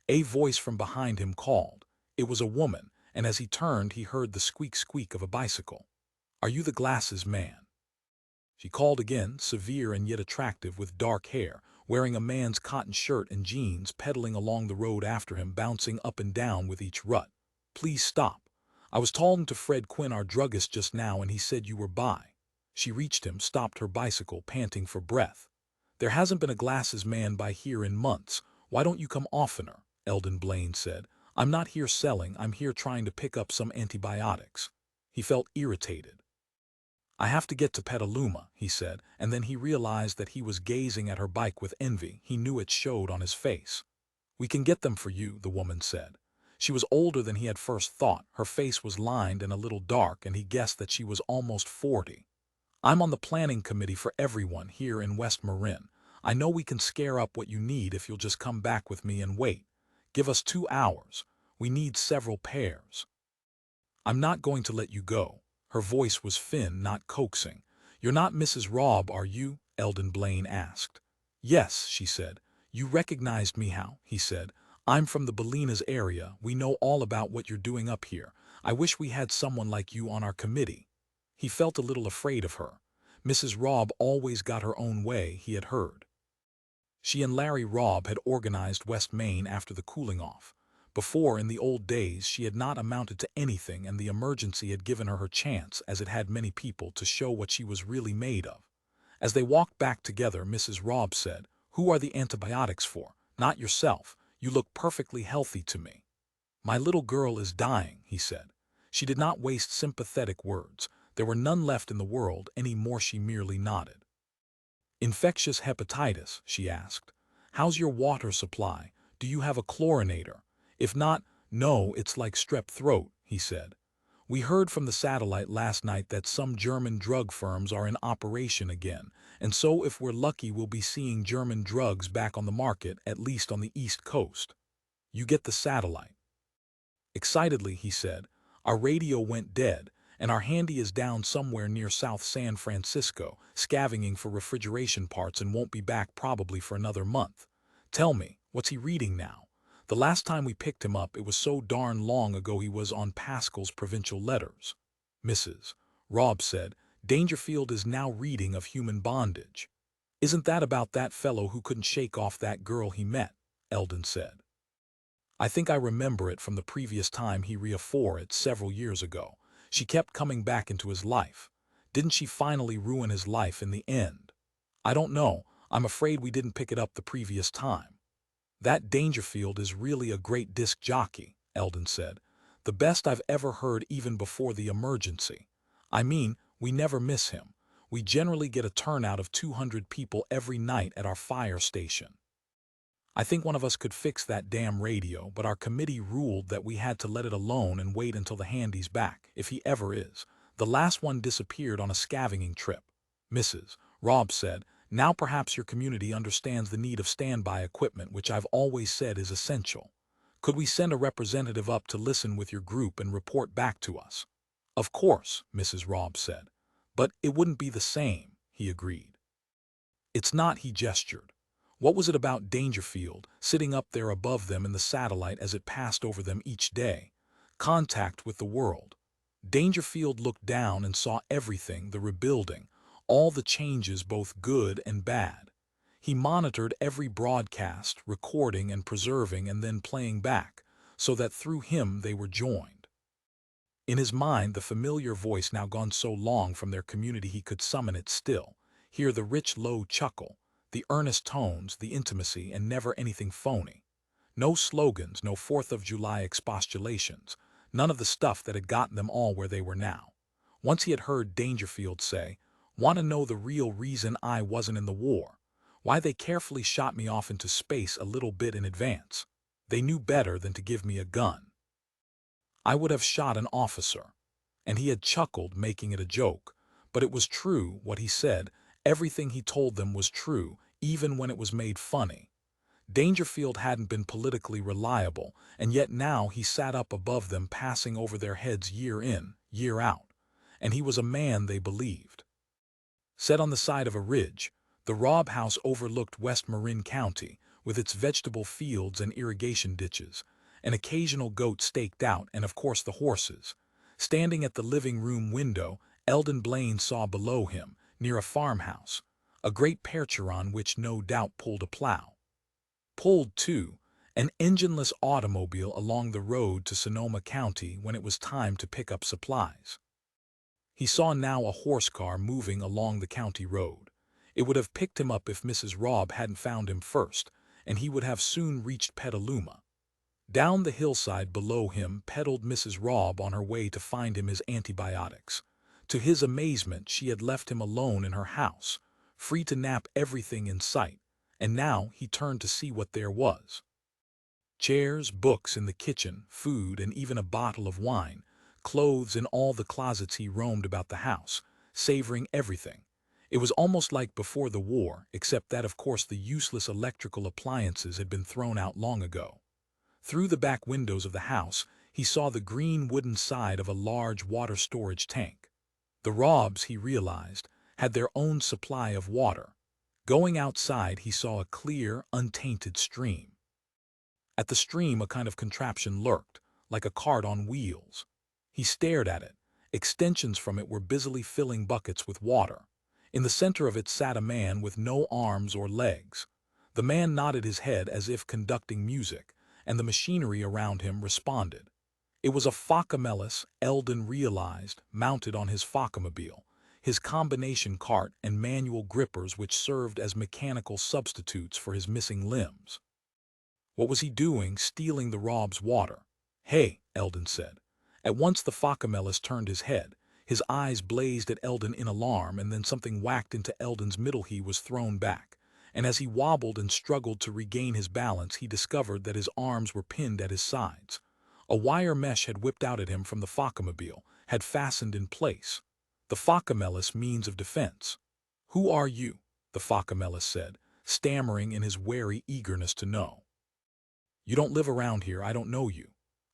A voice from behind him called. It was a woman, and as he turned he heard the squeak-squeak of a bicycle. "Are you the glasses man?" She called again, severe and yet attractive, with dark hair, wearing a man's cotton shirt and jeans, pedaling along the road after him, bouncing up and down with each rut. "Please stop. I was talking to Fred Quinn, our druggist, just now, and he said you were by." She reached him, stopped her bicycle, panting for breath. "There hasn't been a glasses man by here in months. Why don't you come oftener?" Eldon Blaine said. "I'm not here selling, I'm here trying to pick up some antibiotics." He felt irritated. "I have to get to Petaluma," he said, and then he realized that he was gazing at her bike with envy. He knew it showed on his face. "We can get them for you," the woman said. She was older than he had first thought. Her face was lined and a little dark, and he guessed that she was almost 40. "I'm on the planning committee for everyone here in West Marin. I know we can scare up what you need if you'll just come back with me and wait. Give us 2 hours. We need several pairs." "I'm not going to let you go." Her voice was thin, not coaxing. "You're not Mrs. Robb, are you?" Eldon Blaine asked. "Yes," she said. "You recognized me how?" he said. "I'm from the Bolinas area. We know all about what you're doing up here. I wish we had someone like you on our committee." He felt a little afraid of her. Mrs. Robb always got her own way, he had heard. She and Larry Robb had organized West Main after the cooling off. Before, in the old days, she had not amounted to anything, and the emergency had given her her chance, as it had many people, to show what she was really made of. As they walked back together, Mrs. Robb said, "Who are the antibiotics for? Not yourself. You look perfectly healthy to me." "My little girl is dying," he said. She did not waste sympathetic words. There were none left in the world any more. She merely nodded. "Infectious hepatitis?" she asked. "How's your water supply? Do you have a chlorinator? If not, no, it's like strep throat," he said. "We heard from the satellite last night that some German drug firms are in operation again, and so if we're lucky we'll be seeing German drugs back on the market, at least on the East Coast." "You get the satellite?" Excitedly, he said. "Our radio went dead, and our handy is down somewhere near South San Francisco, scavenging for refrigeration parts, and won't be back probably for another month. Tell me, what's he reading now? The last time we picked him up, it was so darn long ago, he was on Pascal's Provincial Letters." Mrs. Robb said, "Dangerfield is now reading of human bondage." "Isn't that about that fellow who couldn't shake off that girl he met?" Eldon said. "I think I remember it from the previous time he for it several years ago. She kept coming back into his life. Didn't she finally ruin his life in the end?" "I don't know. I'm afraid we didn't pick it up the previous time." "That Dangerfield is really a great disc jockey," Eldon said. "The best I've ever heard, even before the emergency. I mean, we never miss him. We generally get a turnout of 200 people every night at our fire station. I think one of us could fix that damn radio, but our committee ruled that we had to let it alone and wait until the handy's back, if he ever is. The last one disappeared on a scavenging trip." Mrs. Robb said, "Now perhaps your community understands the need of standby equipment, which I've always said is essential. Could we send a representative up to listen with your group and report back to us?" "Of course," Mrs. Robb said. "But it wouldn't be the same," he agreed. "It's not," he gestured. What was it about Dangerfield, sitting up there above them in the satellite as it passed over them each day? Contact with the world. Dangerfield looked down and saw everything, the rebuilding, all the changes, both good and bad. He monitored every broadcast, recording and preserving and then playing back, so that through him they were joined. In his mind, the familiar voice, now gone so long from their community he could summon it still, hear the rich low chuckle, the earnest tones, the intimacy, and never anything phony. No slogans, no 4th of July expostulations, none of the stuff that had gotten them all where they were now. Once he had heard Dangerfield say, "Want to know the real reason I wasn't in the war? Why they carefully shot me off into space a little bit in advance. They knew better than to give me a gun. I would have shot an officer." And he had chuckled, making it a joke. But it was true, what he said. Everything he told them was true, even when it was made funny. Dangerfield hadn't been politically reliable, and yet now he sat up above them, passing over their heads year in, year out, and he was a man they believed. Set on the side of a ridge, the Robb house overlooked West Marin County, with its vegetable fields and irrigation ditches, an occasional goat staked out, and of course the horses. Standing at the living room window, Eldon Blaine saw below him, near a farmhouse, a great Percheron which no doubt pulled a plow. Pulled, too, an engineless automobile along the road to Sonoma County when it was time to pick up supplies. He saw now a horse car moving along the county road. It would have picked him up if Mrs. Robb hadn't found him first, and he would have soon reached Petaluma. Down the hillside below him pedaled Mrs. Robb on her way to find him his antibiotics. To his amazement, she had left him alone in her house, free to nap everything in sight, and now he turned to see what there was. Chairs, books in the kitchen, food, and even a bottle of wine, clothes in all the closets. He roamed about the house, savoring everything. It was almost like before the war, except that of course the useless electrical appliances had been thrown out long ago. Through the back windows of the house, he saw the green wooden side of a large water storage tank. The Robbs, he realized, had their own supply of water. Going outside, he saw a clear, untainted stream. At the stream, a kind of contraption lurked, like a cart on wheels. He stared at it. Extensions from it were busily filling buckets with water. In the center of it sat a man with no arms or legs. The man nodded his head as if conducting music, and the machinery around him responded. It was a Phocomelus, Eldon realized, mounted on his Phocomobile, his combination cart and manual grippers which served as mechanical substitutes for his missing limbs. What was he doing, stealing the Robb's water? "Hey," Eldon said. At once the Phocomelus turned his head. His eyes blazed at Eldon in alarm, and then something whacked into Eldon's middle. He was thrown back, and as he wobbled and struggled to regain his balance, he discovered that his arms were pinned at his sides. A wire mesh had whipped out at him from the Phocomobile, had fastened in place. The Phocomelus means of defense. "Who are you?" the Phocomelus said, stammering in his wary eagerness to know. "You don't live around here, I don't know you."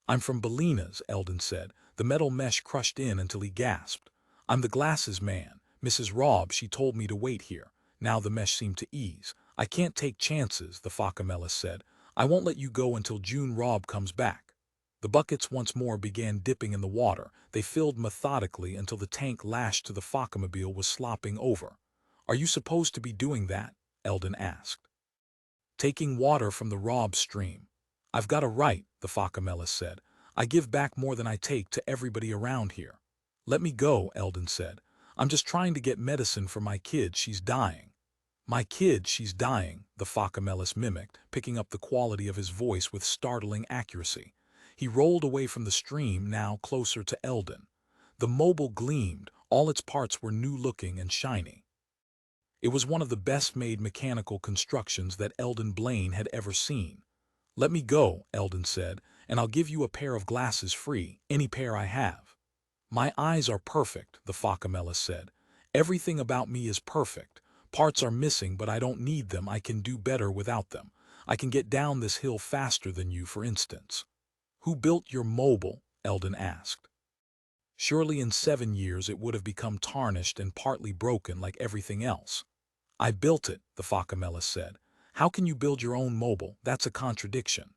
"I'm from Bellina's," Eldon said, the metal mesh crushed in until he gasped. "I'm the glasses man. Mrs. Robb, she told me to wait here." Now the mesh seemed to ease. "I can't take chances," the Phocomelus said. "I won't let you go until June Robb comes back." The buckets once more began dipping in the water. They filled methodically until the tank lashed to the Phocomobile was slopping over. "Are you supposed to be doing that?" Eldon asked. "Taking water from the Robb stream. I've got a right," the Phocomelus said. "I give back more than I take to everybody around here." "Let me go," Eldon said. "I'm just trying to get medicine for my kid, she's dying." "My kid, she's dying," the Phocomelus mimicked, picking up the quality of his voice with startling accuracy. He rolled away from the stream, now closer to Eldon. The mobile gleamed, all its parts were new-looking and shiny. It was one of the best-made mechanical constructions that Eldon Blaine had ever seen. "Let me go," Eldon said, "and I'll give you a pair of glasses free, any pair I have." "My eyes are perfect," the Phocomelus said. "Everything about me is perfect. Parts are missing, but I don't need them. I can do better without them. I can get down this hill faster than you, for instance." "Who built your mobile?" Eldon asked. Surely in 7 years it would have become tarnished and partly broken like everything else. "I built it," the Phocomelus said. "How can you build your own mobile? That's a contradiction."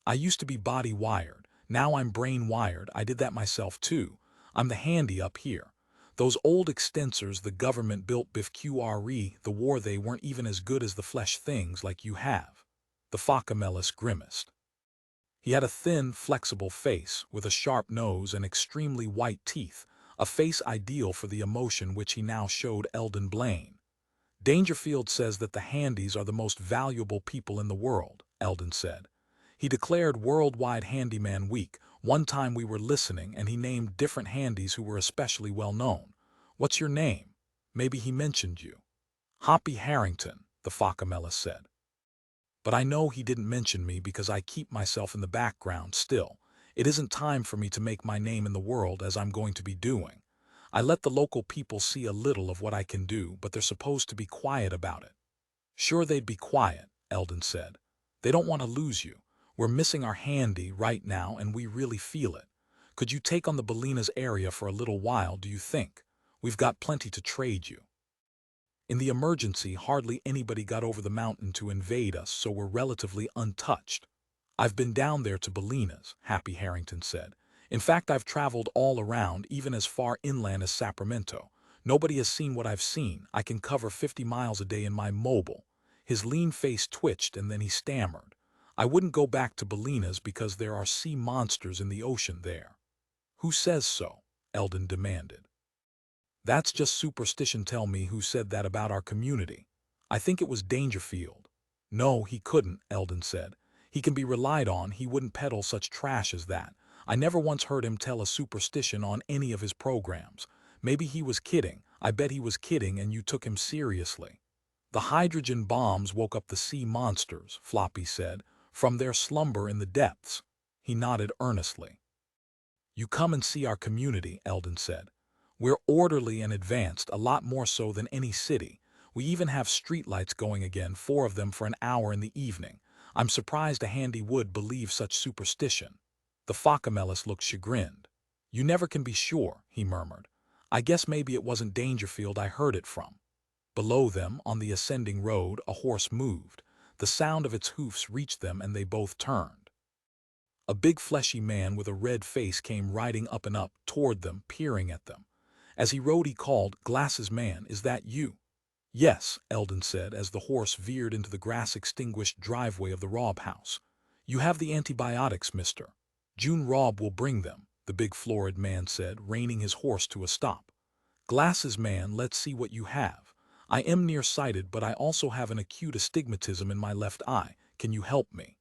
"I used to be body-wired. Now I'm brain-wired. I did that myself too. I'm the handy up here. Those old extensors the government built before the war, they weren't even as good as the flesh things like you have." The Phocomelus grimaced. He had a thin, flexible face, with a sharp nose and extremely white teeth, a face ideal for the emotion which he now showed Eldon Blaine. "Dangerfield says that the handies are the most valuable people in the world," Eldon said. "He declared Worldwide Handyman Week. One time we were listening and he named different handies who were especially well known. What's your name? Maybe he mentioned you." "Hoppy Harrington," the Phocomelus said. "But I know he didn't mention me because I keep myself in the background still. It isn't time for me to make my name in the world as I'm going to be doing. I let the local people see a little of what I can do, but they're supposed to be quiet about it." "Sure they'd be quiet," Eldon said. "They don't want to lose you. We're missing our handy right now and we really feel it. Could you take on the Bellina's area for a little while, do you think? We've got plenty to trade you. In the emergency, hardly anybody got over the mountain to invade us, so we're relatively untouched. I've been down there to Bellina's, Happy Harrington said. In fact, I've traveled all around, even as far inland as Sacramento. Nobody has seen what I've seen. I can cover 50 miles a day in my mobile. His lean face twitched and then he stammered. I wouldn't go back to Bellina's because there are sea monsters in the ocean there. Who says so? Eldon demanded. That's just superstition. Tell me who said that about our community. I think it was Dangerfield. No, he couldn't, Eldon said. He can be relied on. He wouldn't peddle such trash as that. I never once heard him tell a superstition on any of his programs. Maybe he was kidding. I bet he was kidding and you took him seriously. The hydrogen bombs woke up the sea monsters, Floppy said, from their slumber in the depths. He nodded earnestly. You come and see our community, Eldon said. We're orderly and advanced, a lot more so than any city. We even have streetlights going again, 4 of them for an hour in the evening. I'm surprised a handy would believe such superstition. The Focamellis looked chagrined. You never can be sure, he murmured. I guess maybe it wasn't Dangerfield I heard it from. Below them, on the ascending road, a horse moved. The sound of its hoofs reached them and they both turned. A big fleshy man with a red face came riding up and up toward them, peering at them. As he rode he called, "Glasses man, is that you?" "Yes," Eldon said as the horse veered into the grass-extinguished driveway of the Robb house. "You have the antibiotics, mister. June Robb will bring them," the big florid man said, reining his horse to a stop. "Glasses man, let's see what you have. I am nearsighted, but I also have an acute astigmatism in my left eye. Can you help me?"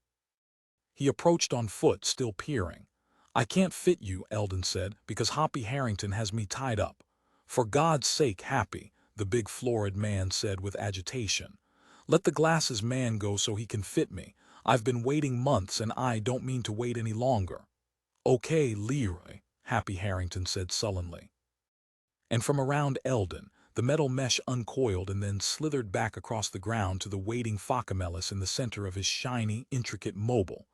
He approached on foot, still peering. "I can't fit you," Eldon said, "because Hoppy Harrington has me tied up." "For God's sake, Happy," the big florid man said with agitation. "Let the glasses man go so he can fit me. I've been waiting months and I don't mean to wait any longer." "Okay, Leroy," Happy Harrington said sullenly. And from around Eldon, the metal mesh uncoiled and then slithered back across the ground to the waiting Focamellis in the center of his shiny, intricate mobile.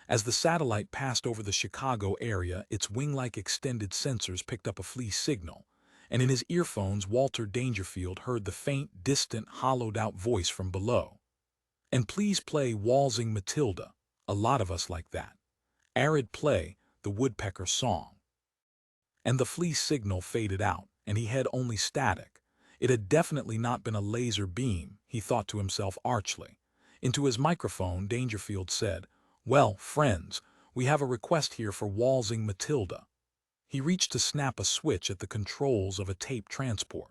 As the satellite passed over the Chicago area, its wing-like extended sensors picked up a fleece signal, and in his earphones Walter Dangerfield heard the faint, distant, hollowed-out voice from below. "And please play Waltzing Matilda. A lot of us like that. Arid play the woodpecker song." And the fleece signal faded out, and he had only static. It had definitely not been a laser beam, he thought to himself archly. Into his microphone, Dangerfield said, "Well, friends, we have a request here for Waltzing Matilda." He reached to snap a switch at the controls of a tape transport.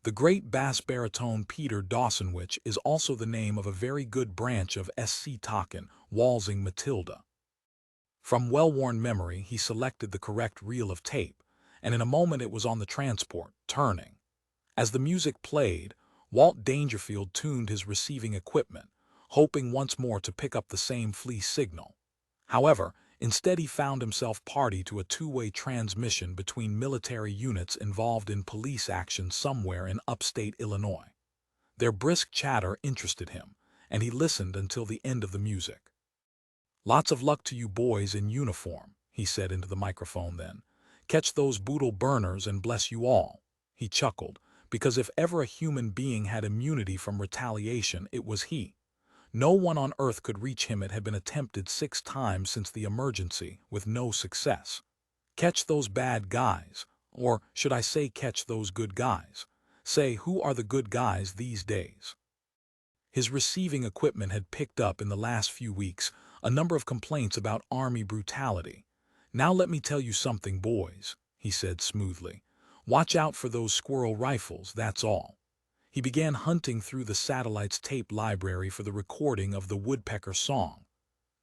The great bass-baritone Peter Dawsonwich is also the name of a very good branch of SC Talkin', Waltzing Matilda. From well-worn memory, he selected the correct reel of tape, and in a moment it was on the transport, turning. As the music played, Walt Dangerfield tuned his receiving equipment, hoping once more to pick up the same fleece signal. However, instead he found himself party to a two-way transmission between military units involved in police action somewhere in upstate Illinois. Their brisk chatter interested him, and he listened until the end of the music. "Lots of luck to you boys in uniform," he said into the microphone then. "Catch those boodle burners and bless you all." He chuckled, because if ever a human being had immunity from retaliation, it was he. No one on Earth could reach him. It had been attempted 6 times since the emergency, with no success. Catch those bad guys, or should I say catch those good guys? Say, who are the good guys these days? His receiving equipment had picked up in the last few weeks a number of complaints about Army brutality. "Now let me tell you something, boys," he said smoothly. "Watch out for those squirrel rifles, that's all." He began hunting through the satellite's tape library for the recording of the woodpecker song.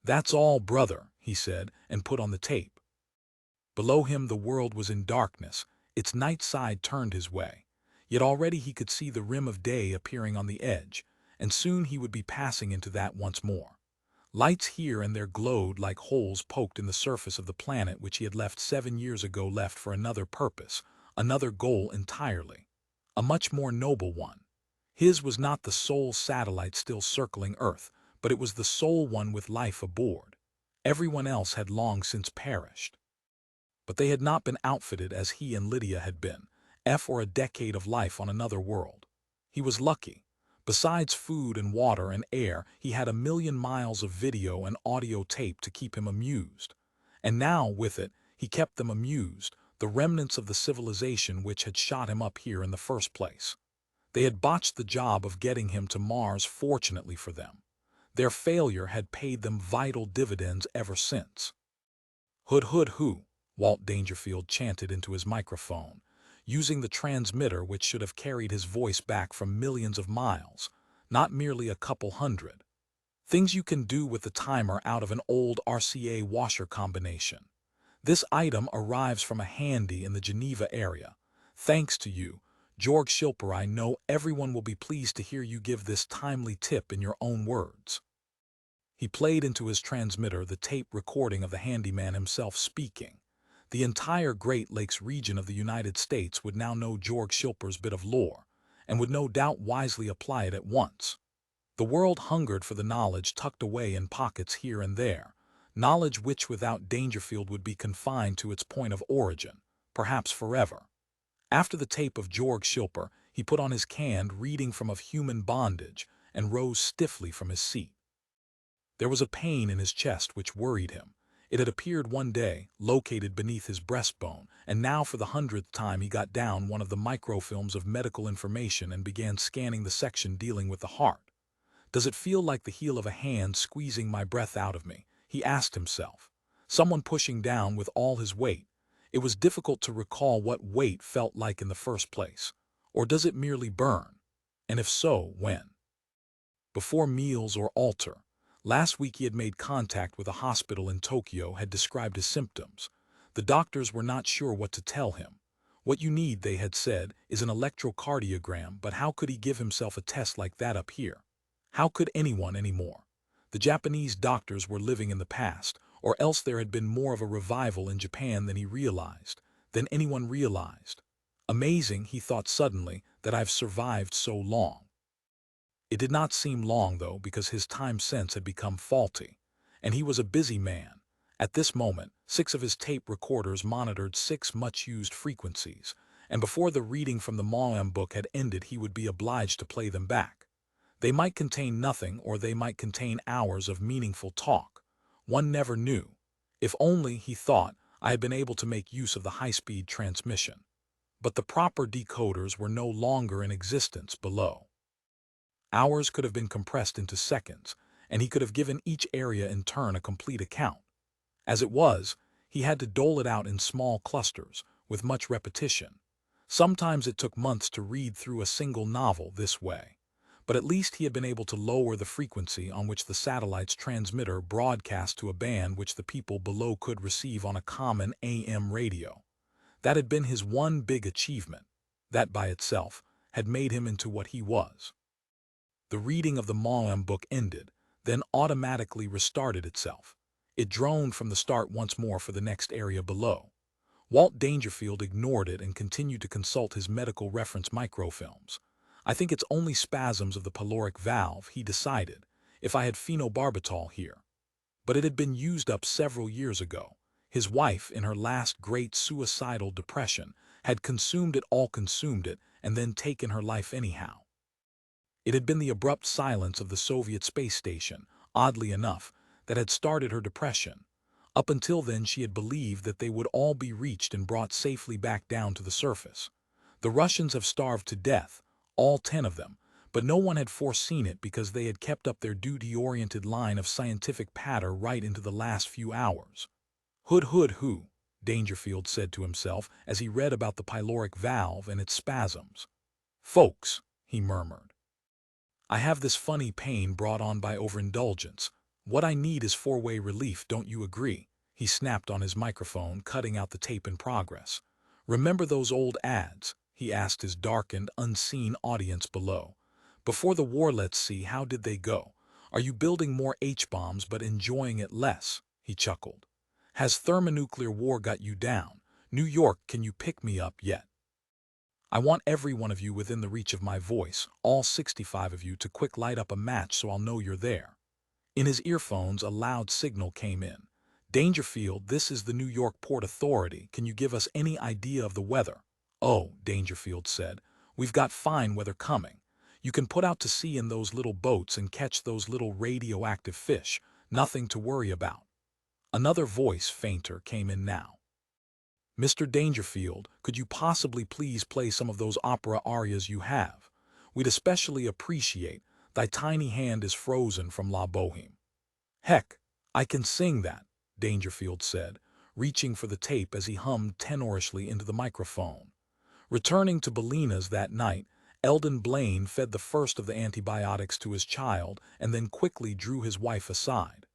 "That's all, brother," he said, and put on the tape. Below him the world was in darkness, its night side turned his way. Yet already he could see the rim of day appearing on the edge, and soon he would be passing into that once more. Lights here and there glowed like holes poked in the surface of the planet which he had left 7 years ago, left for another purpose, another goal entirely. A much more noble one. His was not the sole satellite still circling Earth, but it was the sole one with life aboard. Everyone else had long since perished. But they had not been outfitted as he and Lydia had been, or a decade of life on another world. He was lucky. Besides food and water and air, he had 1,000,000 miles of video and audio tape to keep him amused. And now, with it, he kept them amused, the remnants of the civilization which had shot him up here in the first place. They had botched the job of getting him to Mars, fortunately for them. Their failure had paid them vital dividends ever since. "Hood, hood, hoo," Walt Dangerfield chanted into his microphone, using the transmitter which should have carried his voice back from millions of miles, not merely a couple hundred. Things you can do with the timer out of an old RCA washer combination. This item arrives from a handy in the Geneva area. Thanks to you, Georg Schilper. I know everyone will be pleased to hear you give this timely tip in your own words. He played into his transmitter the tape recording of the handyman himself speaking. The entire Great Lakes region of the United States would now know Georg Schilper's bit of lore, and would no doubt wisely apply it at once. The world hungered for the knowledge tucked away in pockets here and there, knowledge which without Dangerfield would be confined to its point of origin, perhaps forever. After the tape of Georg Schilper, he put on his canned reading from Of Human Bondage and rose stiffly from his seat. There was a pain in his chest which worried him. It had appeared one day, located beneath his breastbone, and now for the 100th time he got down one of the microfilms of medical information and began scanning the section dealing with the heart. "Does it feel like the heel of a hand squeezing my breath out of me?" he asked himself. Someone pushing down with all his weight. It was difficult to recall what weight felt like in the first place. Or does it merely burn? And if so, when? Before meals or altar. Last week he had made contact with a hospital in Tokyo, had described his symptoms. The doctors were not sure what to tell him. What you need, they had said, is an electrocardiogram, but how could he give himself a test like that up here? How could anyone anymore? The Japanese doctors were living in the past, or else there had been more of a revival in Japan than he realized, than anyone realized. Amazing, he thought suddenly, that I've survived so long. It did not seem long, though, because his time sense had become faulty. And he was a busy man. At this moment, 6 of his tape recorders monitored 6 much-used frequencies, and before the reading from the Moam book had ended he would be obliged to play them back. They might contain nothing, or they might contain hours of meaningful talk. One never knew. If only, he thought, I had been able to make use of the high-speed transmission. But the proper decoders were no longer in existence below. Hours could have been compressed into seconds, and he could have given each area in turn a complete account. As it was, he had to dole it out in small clusters, with much repetition. Sometimes it took months to read through a single novel this way. But at least he had been able to lower the frequency on which the satellite's transmitter broadcast to a band which the people below could receive on a common AM radio. That had been his one big achievement. That by itself had made him into what he was. The reading of the Moam book ended, then automatically restarted itself. It droned from the start once more for the next area below. Walt Dangerfield ignored it and continued to consult his medical reference microfilms. I think it's only spasms of the pyloric valve, he decided, if I had phenobarbital here. But it had been used up several years ago. His wife, in her last great suicidal depression, had consumed it and then taken her life anyhow. It had been the abrupt silence of the Soviet space station, oddly enough, that had started her depression. Up until then she had believed that they would all be reached and brought safely back down to the surface. The Russians have starved to death, all 10 of them, but no one had foreseen it because they had kept up their duty-oriented line of scientific patter right into the last few hours. "Hood, hood, hoo," Dangerfield said to himself as he read about the pyloric valve and its spasms. "Folks," he murmured, "I have this funny pain brought on by overindulgence. What I need is 4-way relief, don't you agree?" He snapped on his microphone, cutting out the tape in progress. "Remember those old ads?" he asked his darkened, unseen audience below. "Before the war, let's see, how did they go? Are you building more H-bombs but enjoying it less?" He chuckled. "Has thermonuclear war got you down? New York, can you pick me up yet? I want every one of you within the reach of my voice, all 65 of you, to quick light up a match so I'll know you're there." In his earphones a loud signal came in. Dangerfield, this is the New York Port Authority. Can you give us any idea of the weather? Oh, Dangerfield said, we've got fine weather coming. You can put out to sea in those little boats and catch those little radioactive fish. Nothing to worry about. Another voice, fainter, came in now. Mr. Dangerfield, could you possibly please play some of those opera arias you have? We'd especially appreciate Thy Tiny Hand is Frozen from La Boheme. Heck, I can sing that, Dangerfield said, reaching for the tape as he hummed tenorishly into the microphone. Returning to Bellina's that night, Eldon Blaine fed the first of the antibiotics to his child and then quickly drew his wife aside.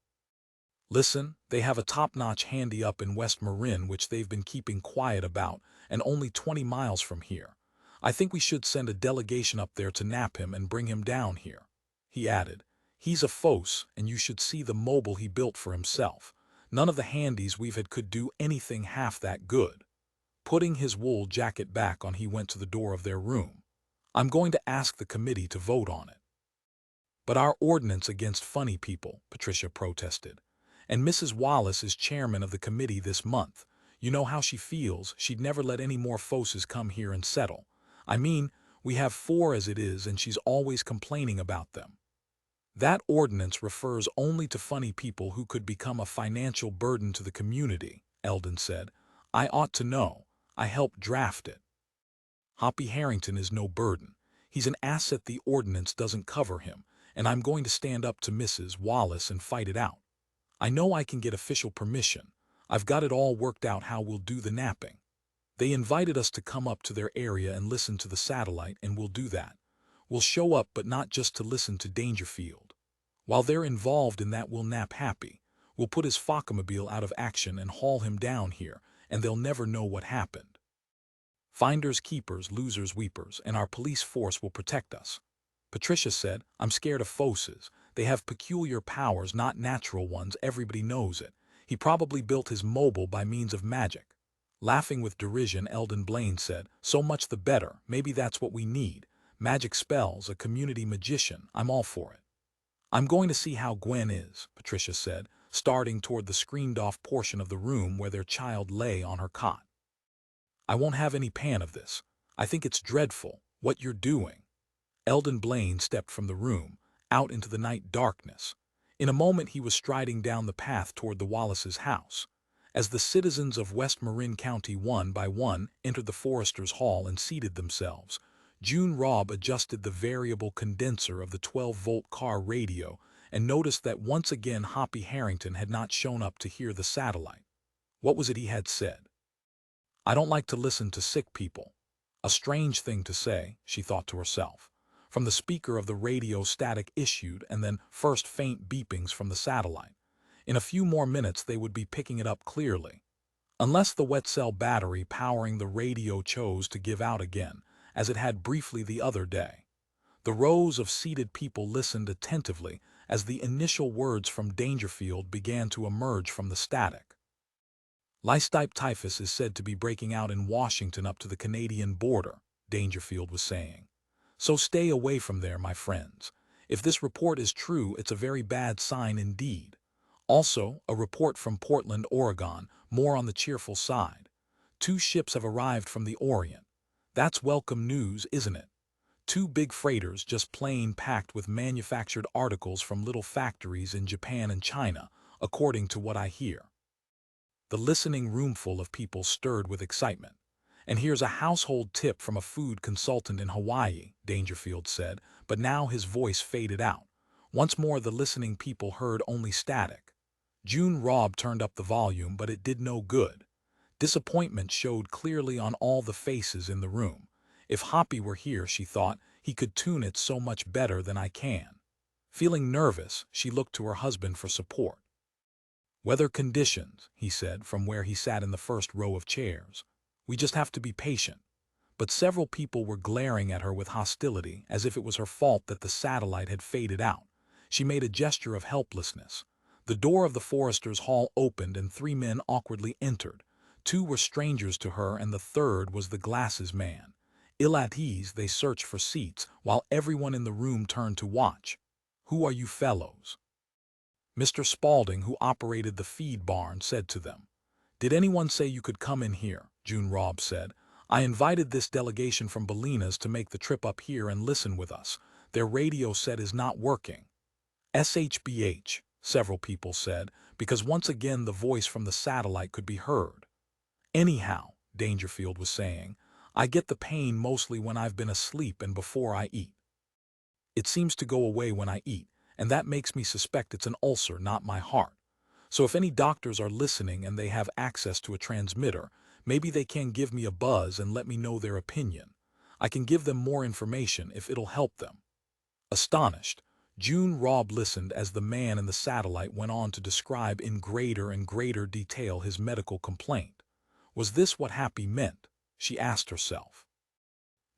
Listen, they have a top-notch handy up in West Marin which they've been keeping quiet about, and only 20 miles from here. I think we should send a delegation up there to nap him and bring him down here. He added, he's a fos, and you should see the mobile he built for himself. None of the handies we've had could do anything half that good. Putting his wool jacket back on, he went to the door of their room. I'm going to ask the committee to vote on it. But our ordinance against funny people, Patricia protested. And Mrs. Wallace is chairman of the committee this month. You know how she feels. She'd never let any more fosses come here and settle. I mean, we have 4 as it is, and she's always complaining about them. That ordinance refers only to funny people who could become a financial burden to the community, Eldon said. I ought to know. I helped draft it. Hoppy Harrington is no burden. He's an asset. The ordinance doesn't cover him, and I'm going to stand up to Mrs. Wallace and fight it out. I know I can get official permission. I've got it all worked out how we'll do the napping. They invited us to come up to their area and listen to the satellite, and we'll do that. We'll show up, but not just to listen to Dangerfield. While they're involved in that, we'll nap happy. We'll put his Focke-mobile out of action and haul him down here, and they'll never know what happened. Finders keepers, losers weepers, and our police force will protect us. Patricia said, I'm scared of fosses. They have peculiar powers, not natural ones. Everybody knows it. He probably built his mobile by means of magic. Laughing with derision, Eldon Blaine said, so much the better. Maybe that's what we need. Magic spells, a community magician. I'm all for it. I'm going to see how Gwen is, Patricia said, starting toward the screened-off portion of the room where their child lay on her cot. I won't have any pan of this. I think it's dreadful, what you're doing. Eldon Blaine stepped from the room, out into the night darkness. In a moment he was striding down the path toward the Wallace's house. As the citizens of West Marin County one by one entered the Forester's Hall and seated themselves, June Robb adjusted the variable condenser of the 12-volt car radio and noticed that once again Hoppy Harrington had not shown up to hear the satellite. What was it he had said? I don't like to listen to sick people. A strange thing to say, she thought to herself. From the speaker of the radio, static issued, and then first faint beepings from the satellite. In a few more minutes they would be picking it up clearly. Unless the wet cell battery powering the radio chose to give out again, as it had briefly the other day. The rows of seated people listened attentively as the initial words from Dangerfield began to emerge from the static. Lystype typhus is said to be breaking out in Washington up to the Canadian border, Dangerfield was saying. So stay away from there, my friends. If this report is true, it's a very bad sign indeed. Also, a report from Portland, Oregon, more on the cheerful side. 2 ships have arrived from the Orient. That's welcome news, isn't it? 2 big freighters just plain packed with manufactured articles from little factories in Japan and China, according to what I hear. The listening roomful of people stirred with excitement. And here's a household tip from a food consultant in Hawaii, Dangerfield said, but now his voice faded out. Once more the listening people heard only static. June Robb turned up the volume, but it did no good. Disappointment showed clearly on all the faces in the room. If Hoppy were here, she thought, he could tune it so much better than I can. Feeling nervous, she looked to her husband for support. Weather conditions, he said from where he sat in the first row of chairs. We just have to be patient. But several people were glaring at her with hostility, as if it was her fault that the satellite had faded out. She made a gesture of helplessness. The door of the Forester's Hall opened and 3 men awkwardly entered. 2 were strangers to her and the third was the glasses man. Ill at ease, they searched for seats while everyone in the room turned to watch. Who are you fellows? Mr. Spaulding, who operated the feed barn, said to them. "Did anyone say you could come in here?" June Robb said. "I invited this delegation from Bolinas to make the trip up here and listen with us. Their radio set is not working." "SHBH," several people said, because once again the voice from the satellite could be heard. "Anyhow," Dangerfield was saying, "I get the pain mostly when I've been asleep and before I eat. It seems to go away when I eat, and that makes me suspect it's an ulcer, not my heart. So if any doctors are listening and they have access to a transmitter, maybe they can give me a buzz and let me know their opinion. I can give them more information if it'll help them." Astonished, June Robb listened as the man in the satellite went on to describe in greater and greater detail his medical complaint. Was this what Happy meant? She asked herself.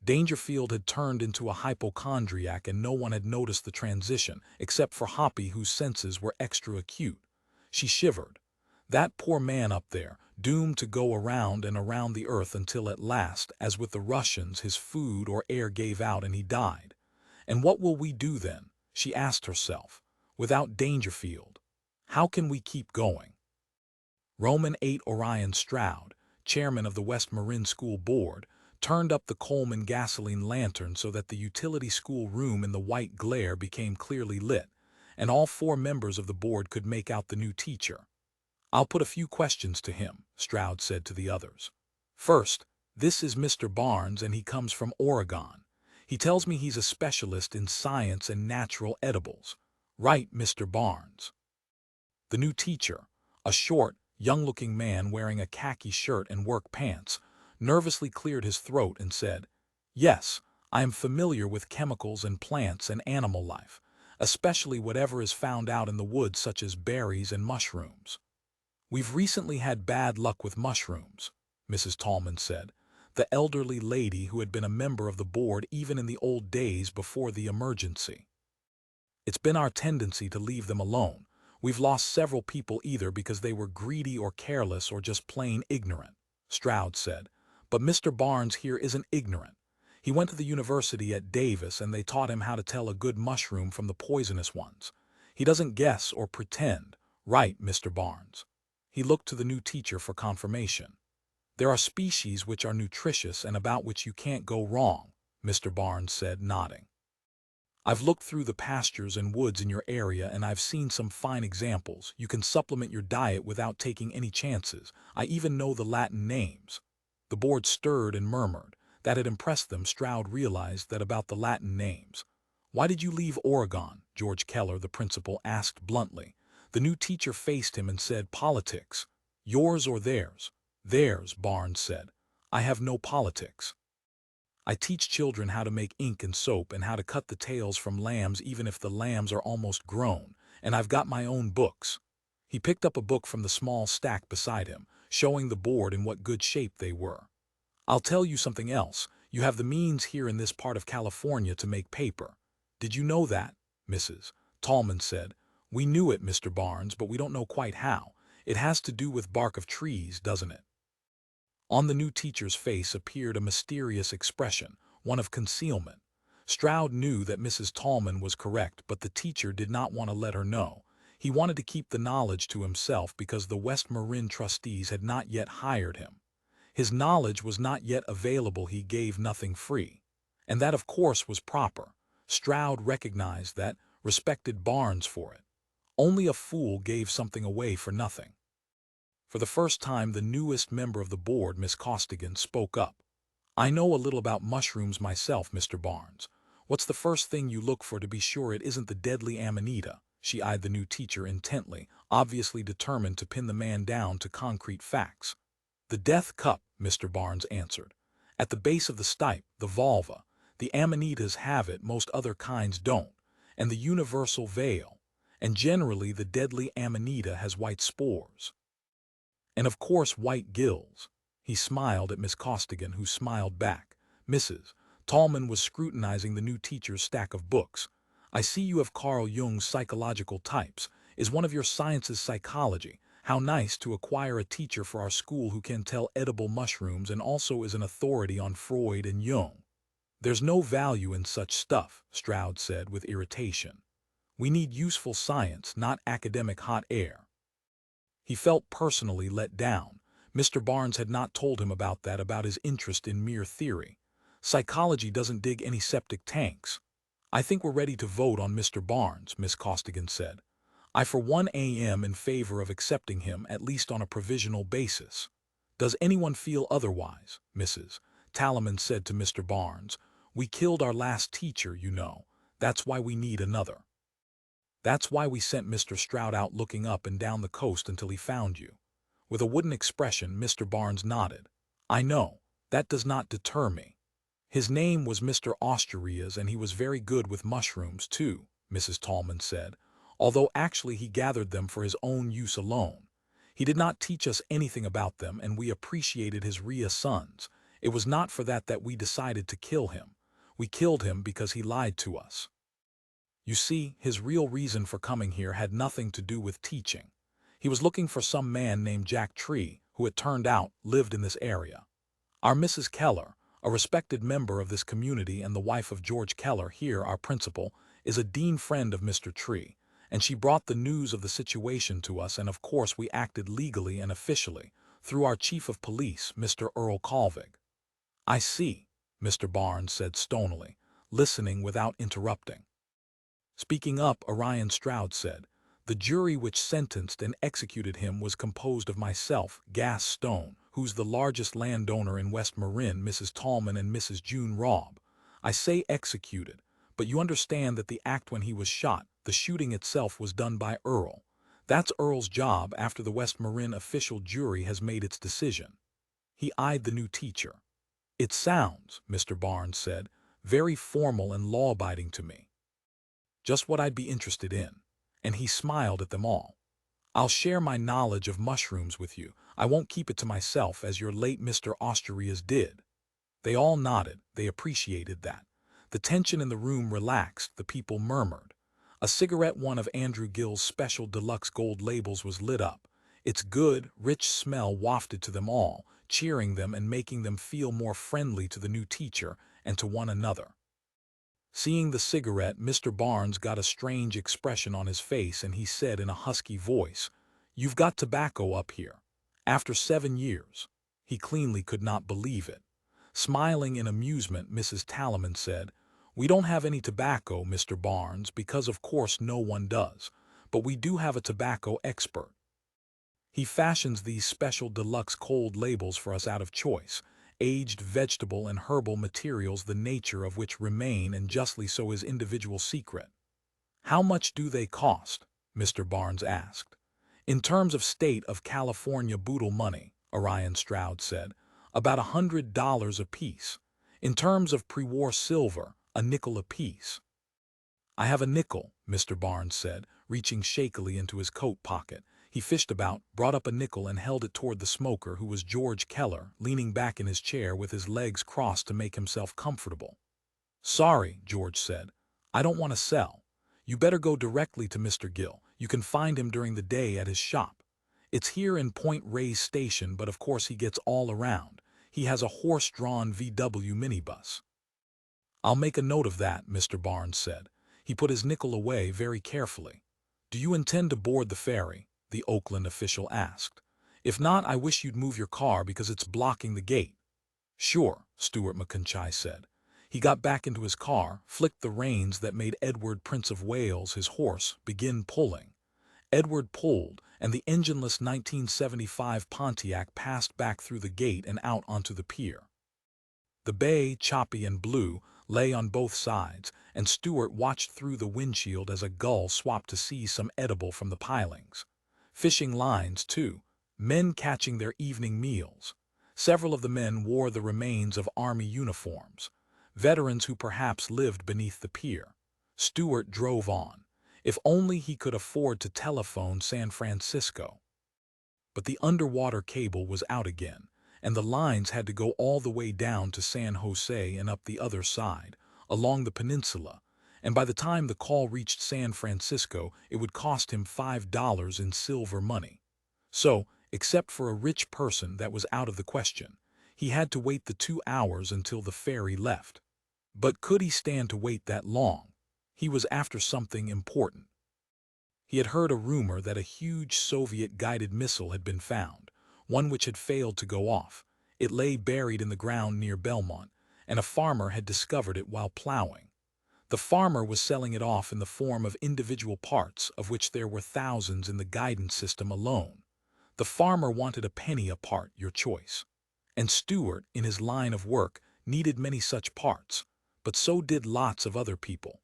Dangerfield had turned into a hypochondriac and no one had noticed the transition, except for Hoppy, whose senses were extra acute. She shivered. That poor man up there, doomed to go around and around the earth until at last, as with the Russians, his food or air gave out and he died. And what will we do then, she asked herself, without Dangerfield? How can we keep going? Roman 8 Orion Stroud, chairman of the West Marin School Board, turned up the Coleman gasoline lantern so that the utility school room in the white glare became clearly lit, and all 4 members of the board could make out the new teacher. "I'll put a few questions to him," Stroud said to the others. "First, this is Mr. Barnes and he comes from Oregon. He tells me he's a specialist in science and natural edibles. Right, Mr. Barnes?" The new teacher, a short, young-looking man wearing a khaki shirt and work pants, nervously cleared his throat and said, "Yes, I am familiar with chemicals and plants and animal life, especially whatever is found out in the woods such as berries and mushrooms." "We've recently had bad luck with mushrooms," Mrs. Tallman said, the elderly lady who had been a member of the board even in the old days before the emergency. "It's been our tendency to leave them alone. We've lost several people either because they were greedy or careless or just plain ignorant," Stroud said. "But Mr. Barnes here isn't ignorant. He went to the university at Davis and they taught him how to tell a good mushroom from the poisonous ones. He doesn't guess or pretend. Right, Mr. Barnes?" He looked to the new teacher for confirmation. "There are species which are nutritious and about which you can't go wrong," Mr. Barnes said, nodding. "I've looked through the pastures and woods in your area and I've seen some fine examples. You can supplement your diet without taking any chances. I even know the Latin names." The board stirred and murmured. That had impressed them. Stroud realized that about the Latin names. "Why did you leave Oregon?" George Keller, the principal, asked bluntly. The new teacher faced him and said, "Politics. Yours or theirs?" "Theirs," Barnes said. "I have no politics. I teach children how to make ink and soap and how to cut the tails from lambs even if the lambs are almost grown, and I've got my own books." He picked up a book from the small stack beside him, showing the board in what good shape they were. "I'll tell you something else. You have the means here in this part of California to make paper. Did you know that?" Mrs. Tallman said. "We knew it, Mr. Barnes, but we don't know quite how. It has to do with bark of trees, doesn't it?" On the new teacher's face appeared a mysterious expression, one of concealment. Stroud knew that Mrs. Tallman was correct, but the teacher did not want to let her know. He wanted to keep the knowledge to himself because the West Marin trustees had not yet hired him. His knowledge was not yet available. He gave nothing free. And that, of course, was proper. Stroud recognized that, respected Barnes for it. Only a fool gave something away for nothing. For the first time, the newest member of the board, Miss Costigan, spoke up. "I know a little about mushrooms myself, Mr. Barnes. What's the first thing you look for to be sure it isn't the deadly amanita?" She eyed the new teacher intently, obviously determined to pin the man down to concrete facts. "The death cup," Mr. Barnes answered. "At the base of the stipe, the vulva. The amanitas have it, most other kinds don't. And the universal veil. And generally the deadly amanita has white spores. And of course white gills." He smiled at Miss Costigan, who smiled back. Mrs. Tallman was scrutinizing the new teacher's stack of books. "I see you have Carl Jung's Psychological Types. Is one of your sciences psychology? How nice to acquire a teacher for our school who can tell edible mushrooms and also is an authority on Freud and Jung." "There's no value in such stuff," Stroud said with irritation. We need useful science, not academic hot air. He felt personally let down. Mr. Barnes had not told him about his interest in mere theory. Psychology doesn't dig any septic tanks. I think we're ready to vote on Mr. Barnes, Miss Costigan said. I for one am in favor of accepting him at least on a provisional basis. Does anyone feel otherwise, Mrs. Talaman said to Mr. Barnes. We killed our last teacher, you know. That's why we need another. That's why we sent Mr. Stroud out looking up and down the coast until he found you. With a wooden expression, Mr. Barnes nodded. I know. That does not deter me. His name was Mr. Osterias, and he was very good with mushrooms, too, Mrs. Tallman said, although actually he gathered them for his own use alone. He did not teach us anything about them, and we appreciated his sons. It was not for that we decided to kill him. We killed him because he lied to us. You see, his real reason for coming here had nothing to do with teaching. He was looking for some man named Jack Tree, who it turned out lived in this area. Our Mrs. Keller, a respected member of this community and the wife of George Keller, here our principal, is a dean friend of Mr. Tree, and she brought the news of the situation to us, and of course we acted legally and officially, through our chief of police, Mr. Earl Colvig. I see, Mr. Barnes said stonily, listening without interrupting. Speaking up, Orion Stroud said, the jury which sentenced and executed him was composed of myself, Gas Stone, who's the largest landowner in West Marin, Mrs. Tallman, and Mrs. June Robb. I say executed, but you understand that the act when he was shot, the shooting itself, was done by Earl. That's Earl's job after the West Marin official jury has made its decision. He eyed the new teacher. It sounds, Mr. Barnes said, very formal and law-abiding to me. Just what I'd be interested in. And he smiled at them all. I'll share my knowledge of mushrooms with you. I won't keep it to myself as your late Mr. Osterias did. They all nodded. They appreciated that. The tension in the room relaxed. The people murmured. A cigarette, one of Andrew Gill's special deluxe gold labels, was lit up. Its good, rich smell wafted to them all, cheering them and making them feel more friendly to the new teacher and to one another. Seeing the cigarette, Mr. Barnes got a strange expression on his face, and he said in a husky voice, You've got tobacco up here. After 7 years. He cleanly could not believe it. Smiling in amusement, Mrs. Talaman said, We don't have any tobacco, Mr. Barnes, because of course no one does, but we do have a tobacco expert. He fashions these special deluxe cold labels for us out of choice, aged vegetable and herbal materials, the nature of which remain, and justly so, his individual secret. How much do they cost? Mr. Barnes asked. In terms of state of California boodle money, Orion Stroud said, about $100 apiece. In terms of pre-war silver, a nickel apiece. I have a nickel, Mr. Barnes said, reaching shakily into his coat pocket. He fished about, brought up a nickel, and held it toward the smoker, who was George Keller, leaning back in his chair with his legs crossed to make himself comfortable. Sorry, George said. I don't want to sell. You better go directly to Mr. Gill. You can find him during the day at his shop. It's here in Point Reyes Station, but of course he gets all around. He has a horse-drawn VW minibus. I'll make a note of that, Mr. Barnes said. He put his nickel away very carefully. Do you intend to board the ferry? The Oakland official asked. If not, I wish you'd move your car because it's blocking the gate. Sure, Stuart McConchie said. He got back into his car, flicked the reins that made Edward, Prince of Wales, his horse, begin pulling. Edward pulled, and the engineless 1975 Pontiac passed back through the gate and out onto the pier. The bay, choppy and blue, lay on both sides, and Stuart watched through the windshield as a gull swapped to seize some edible from the pilings. Fishing lines, too, men catching their evening meals. Several of the men wore the remains of army uniforms, veterans who perhaps lived beneath the pier. Stuart drove on. If only he could afford to telephone San Francisco. But the underwater cable was out again, and the lines had to go all the way down to San Jose and up the other side, along the peninsula, and by the time the call reached San Francisco, it would cost him $5 in silver money. So, except for a rich person, that was out of the question. He had to wait the 2 hours until the ferry left. But could he stand to wait that long? He was after something important. He had heard a rumor that a huge Soviet-guided missile had been found, one which had failed to go off. It lay buried in the ground near Belmont, and a farmer had discovered it while plowing. The farmer was selling it off in the form of individual parts, of which there were thousands in the guidance system alone. The farmer wanted a penny a part, your choice. And Stewart, in his line of work, needed many such parts, but so did lots of other people.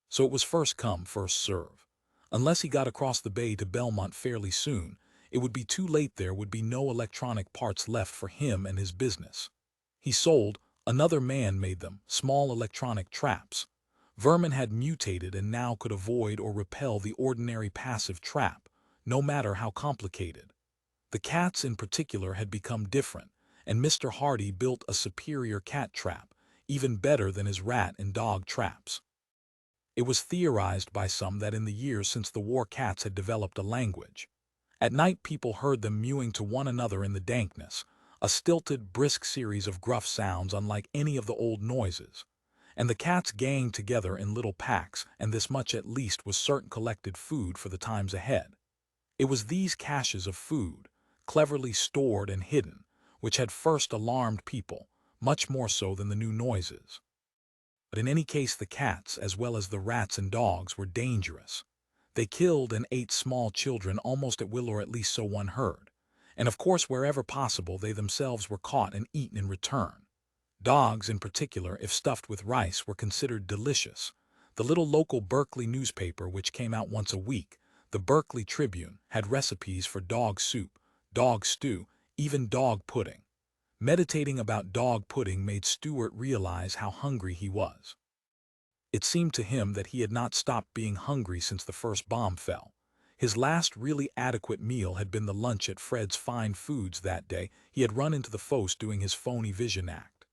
So it was first come, first serve. Unless he got across the bay to Belmont fairly soon, it would be too late. There would be no electronic parts left for him and his business. He sold, another man made them, small electronic traps. Vermin had mutated and now could avoid or repel the ordinary passive trap, no matter how complicated. The cats in particular had become different, and Mr. Hardy built a superior cat trap, even better than his rat and dog traps. It was theorized by some that in the years since the war cats had developed a language. At night people heard them mewing to one another in the dankness, a stilted, brisk series of gruff sounds unlike any of the old noises. And the cats ganged together in little packs, and this much at least was certain: collected food for the times ahead. It was these caches of food, cleverly stored and hidden, which had first alarmed people, much more so than the new noises. But in any case the cats, as well as the rats and dogs, were dangerous. They killed and ate small children almost at will, or at least so one heard. And of course wherever possible they themselves were caught and eaten in return. Dogs, in particular, if stuffed with rice, were considered delicious. The little local Berkeley newspaper, which came out once a week, the Berkeley Tribune, had recipes for dog soup, dog stew, even dog pudding. Meditating about dog pudding made Stewart realize how hungry he was. It seemed to him that he had not stopped being hungry since the first bomb fell. His last really adequate meal had been the lunch at Fred's Fine Foods that day. He had run into the Fos doing his phony vision act.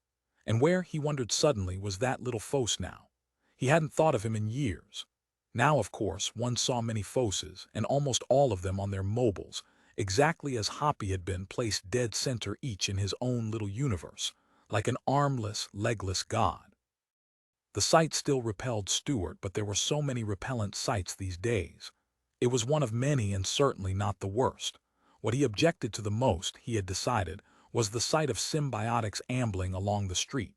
And where, he wondered suddenly, was that little Fos now? He hadn't thought of him in years. Now, of course, one saw many Foses, and almost all of them on their mobiles, exactly as Hoppy had been, placed dead center, each in his own little universe, like an armless, legless god. The sight still repelled Stewart, but there were so many repellent sights these days. It was one of many, and certainly not the worst. What he objected to the most, he had decided, was the sight of symbiotics ambling along the street.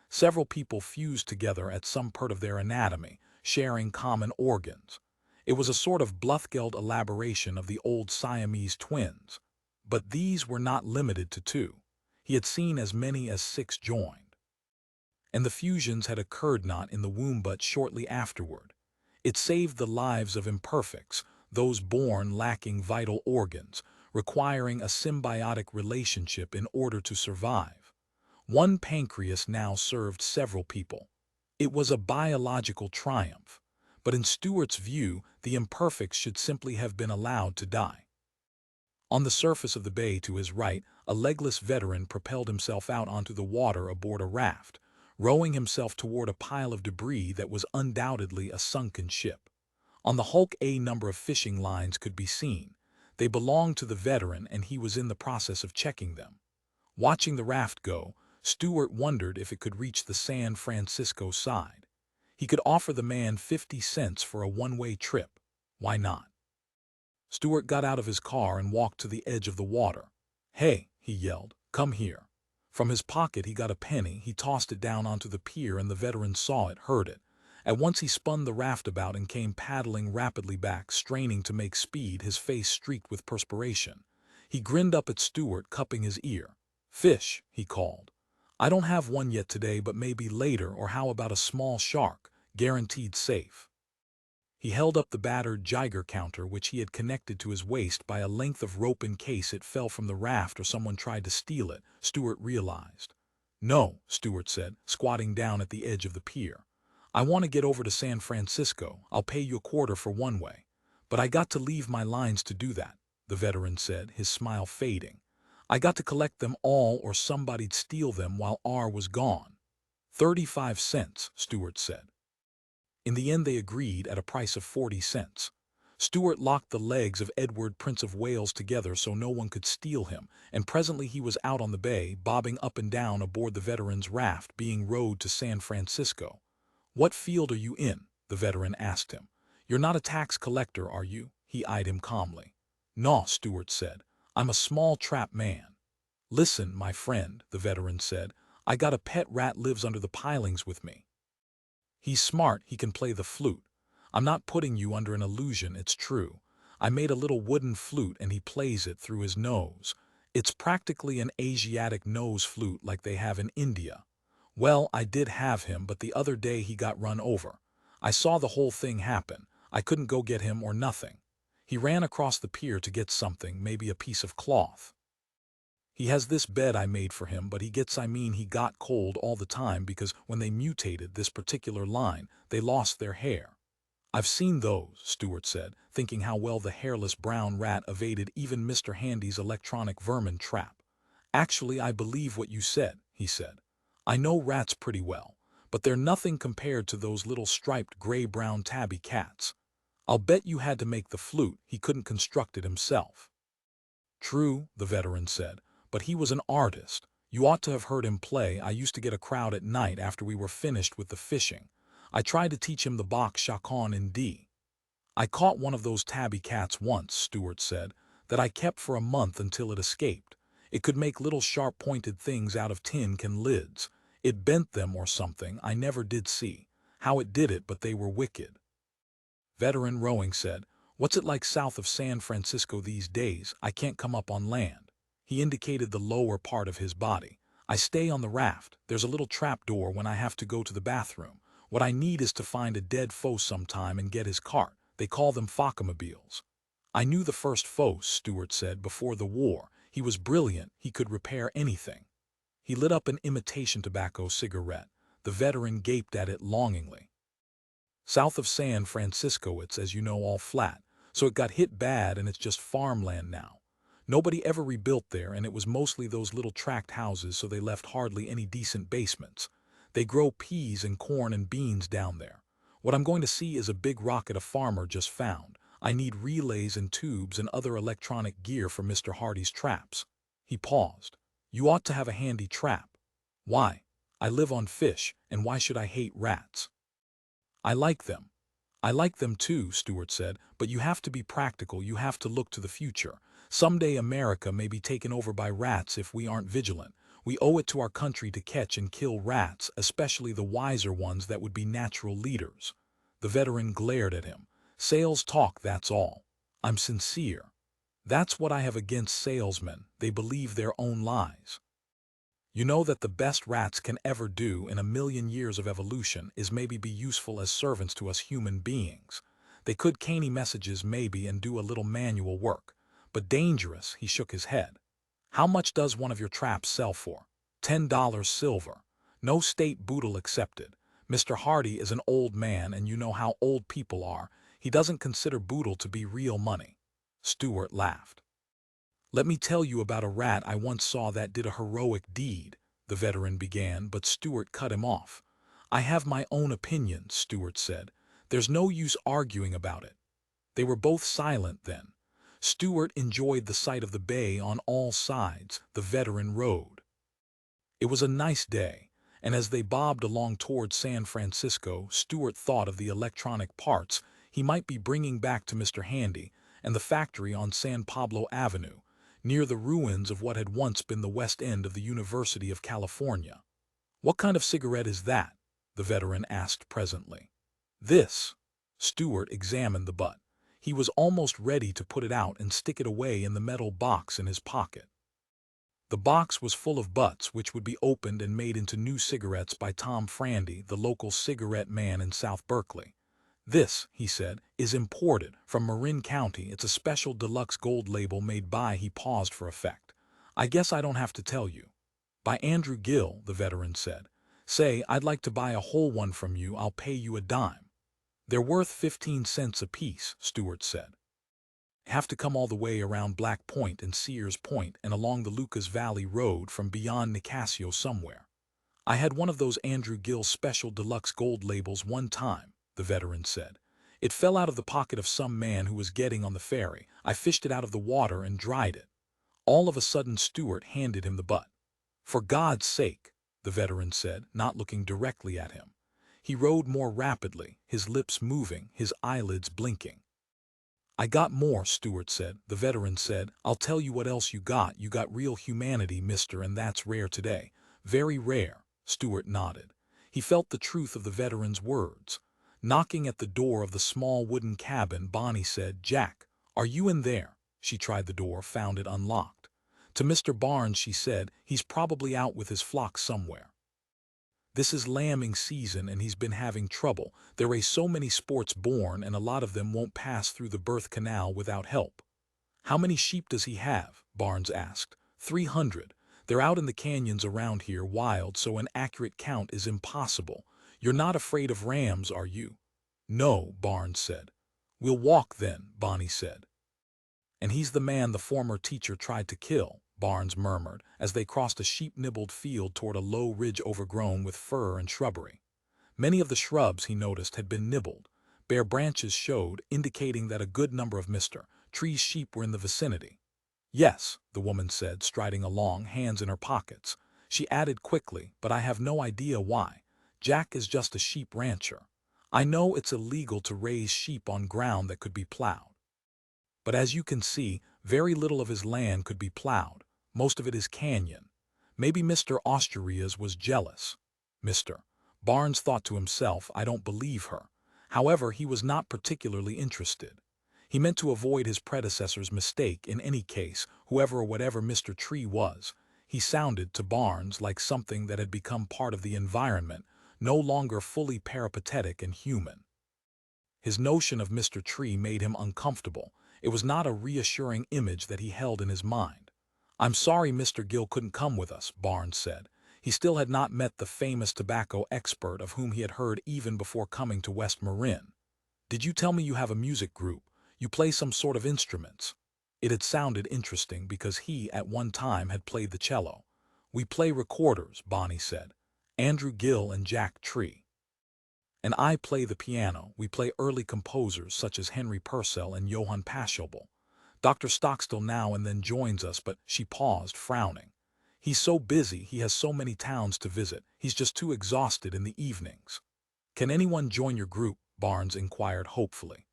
Several people fused together at some part of their anatomy, sharing common organs. It was a sort of Bluthgeld elaboration of the old Siamese twins. But these were not limited to two. He had seen as many as 6 joined. And the fusions had occurred not in the womb but shortly afterward. It saved the lives of imperfects, those born lacking vital organs, requiring a symbiotic relationship in order to survive. One pancreas now served several people. It was a biological triumph. But in Stewart's view, the imperfects should simply have been allowed to die. On the surface of the bay to his right, a legless veteran propelled himself out onto the water aboard a raft, rowing himself toward a pile of debris that was undoubtedly a sunken ship. On the hulk a number of fishing lines could be seen. They belonged to the veteran, and he was in the process of checking them. Watching the raft go, Stewart wondered if it could reach the San Francisco side. He could offer the man 50 cents for a one-way trip. Why not? Stewart got out of his car and walked to the edge of the water. "Hey," he yelled, "come here." From his pocket he got a penny. He tossed it down onto the pier, and the veteran saw it, heard it. At once he spun the raft about and came paddling rapidly back, straining to make speed, his face streaked with perspiration. He grinned up at Stewart, cupping his ear. "Fish," he called. "I don't have one yet today, but maybe later. Or how about a small shark, guaranteed safe?" He held up the battered Geiger counter, which he had connected to his waist by a length of rope in case it fell from the raft or someone tried to steal it, Stewart realized. "No," Stewart said, squatting down at the edge of the pier. "I want to get over to San Francisco. I'll pay you a quarter for one way. But I got to leave my lines to do that," the veteran said, his smile fading. "I got to collect them all, or somebody'd steal them while R was gone." 35 cents, Stewart said. In the end they agreed at a price of 40 cents. Stewart locked the legs of Edward, Prince of Wales, together so no one could steal him, and presently he was out on the bay, bobbing up and down aboard the veteran's raft, being rowed to San Francisco. "What field are you in?" the veteran asked him. "You're not a tax collector, are you?" He eyed him calmly. "No," Stewart said. "I'm a small trap man." "Listen, my friend," the veteran said. "I got a pet rat lives under the pilings with me. He's smart, he can play the flute. I'm not putting you under an illusion, it's true. I made a little wooden flute and he plays it through his nose. It's practically an Asiatic nose flute like they have in India. Well, I did have him, but the other day he got run over. I saw the whole thing happen. I couldn't go get him or nothing. He ran across the pier to get something, maybe a piece of cloth. He has this bed I made for him, but he got cold all the time because when they mutated this particular line, they lost their hair." "I've seen those," Stewart said, thinking how well the hairless brown rat evaded even Mr. Handy's electronic vermin trap. "Actually, I believe what you said," he said. "I know rats pretty well, but they're nothing compared to those little striped gray-brown tabby cats. I'll bet you had to make the flute, he couldn't construct it himself." "True," the veteran said, "but he was an artist. You ought to have heard him play. I used to get a crowd at night after we were finished with the fishing. I tried to teach him the Bach Chaconne in D. I caught one of those tabby cats once," Stewart said, "that I kept for a month until it escaped. It could make little sharp-pointed things out of tin can lids. It bent them or something, I never did see how it did it, but they were wicked." Veteran Rowing said, "What's it like south of San Francisco these days? I can't come up on land." He indicated the lower part of his body. "I stay on the raft. There's a little trap door when I have to go to the bathroom. What I need is to find a dead foe sometime and get his cart. They call them focomobiles." "I knew the first foe," Stewart said, "before the war. He was brilliant. He could repair anything." He lit up an imitation tobacco cigarette. The veteran gaped at it longingly. "South of San Francisco, it's, as you know, all flat. So it got hit bad and it's just farmland now. Nobody ever rebuilt there, and it was mostly those little tract houses, so they left hardly any decent basements. They grow peas and corn and beans down there. What I'm going to see is a big rocket a farmer just found. I need relays and tubes and other electronic gear for Mr. Hardy's traps." He paused. "You ought to have a handy trap." "Why? I live on fish, and why should I hate rats?" "I like them." "I like them too," Stewart said, "but you have to be practical, you have to look to the future. Someday America may be taken over by rats if we aren't vigilant. We owe it to our country to catch and kill rats, especially the wiser ones that would be natural leaders." The veteran glared at him. "Sales talk, that's all. I'm sincere. That's what I have against salesmen. They believe their own lies. You know that the best rats can ever do in a million years of evolution is maybe be useful as servants to us human beings. They could canny messages maybe and do a little manual work. But dangerous," he shook his head. "How much does one of your traps sell for?" $10 silver. No state boodle accepted. Mr. Hardy is an old man, and you know how old people are. He doesn't consider boodle to be real money." Stewart laughed. "Let me tell you about a rat I once saw that did a heroic deed," the veteran began, but Stewart cut him off. "I have my own opinions," Stewart said. "There's no use arguing about it." They were both silent then. Stewart enjoyed the sight of the bay on all sides. The veteran rowed. It was a nice day, and as they bobbed along toward San Francisco, Stewart thought of the electronic parts he might be bringing back to Mr. Handy and the factory on San Pablo Avenue, near the ruins of what had once been the West End of the University of California. "What kind of cigarette is that?" the veteran asked presently. "This." Stewart examined the butt. He was almost ready to put it out and stick it away in the metal box in his pocket. The box was full of butts which would be opened and made into new cigarettes by Tom Frandy, the local cigarette man in South Berkeley. "This," he said, "is imported from Marin County. It's a special deluxe gold label made by," he paused for effect. "I guess I don't have to tell you." "By Andrew Gill," the veteran said. "Say, I'd like to buy a whole one from you. I'll pay you a dime." "They're worth 15 cents apiece," Stewart said. "Have to come all the way around Black Point and Sears Point and along the Lucas Valley Road from beyond Nicasio somewhere. I had one of those Andrew Gill special deluxe gold labels one time," the veteran said. "It fell out of the pocket of some man who was getting on the ferry. I fished it out of the water and dried it." All of a sudden Stewart handed him the butt. "For God's sake," the veteran said, not looking directly at him. He rode more rapidly, his lips moving, his eyelids blinking. "I got more," Stewart said. The veteran said, "I'll tell you what else you got. You got real humanity, mister, and that's rare today." "Very rare," Stewart nodded. He felt the truth of the veteran's words. Knocking at the door of the small wooden cabin, Bonnie said, "Jack, are you in there?" She tried the door, found it unlocked. To Mr. Barnes she said, "He's probably out with his flock somewhere. This is lambing season and he's been having trouble. There are so many sports born and a lot of them won't pass through the birth canal without help." "How many sheep does he have?" Barnes asked. 300. They're out in the canyons around here wild, so an accurate count is impossible. You're not afraid of rams, are you?" "No," Barnes said. "We'll walk then," Bonnie said. "And he's the man the former teacher tried to kill," Barnes murmured, as they crossed a sheep-nibbled field toward a low ridge overgrown with fir and shrubbery. Many of the shrubs, he noticed, had been nibbled. Bare branches showed, indicating that a good number of Mr. Tree's sheep were in the vicinity. "Yes," the woman said, striding along, hands in her pockets. She added quickly, "But I have no idea why. Jack is just a sheep rancher. I know it's illegal to raise sheep on ground that could be plowed. But as you can see, very little of his land could be plowed. Most of it is canyon. Maybe Mr. Osturias was jealous." Mr. Barnes thought to himself, "I don't believe her." However, he was not particularly interested. He meant to avoid his predecessor's mistake in any case, whoever or whatever Mr. Tree was. He sounded, to Barnes, like something that had become part of the environment, no longer fully peripatetic and human. His notion of Mr. Tree made him uncomfortable. It was not a reassuring image that he held in his mind. "I'm sorry Mr. Gill couldn't come with us," Barnes said. He still had not met the famous tobacco expert of whom he had heard even before coming to West Marin. "Did you tell me you have a music group? You play some sort of instruments?" It had sounded interesting because he, at one time, had played the cello. "We play recorders," Bonnie said. "Andrew Gill and Jack Tree. And I play the piano. We play early composers such as Henry Purcell and Johann Pachelbel. Dr. Stockstill now and then joins us, but—" She paused, frowning. "He's so busy, he has so many towns to visit, he's just too exhausted in the evenings." "Can anyone join your group?" Barnes inquired hopefully.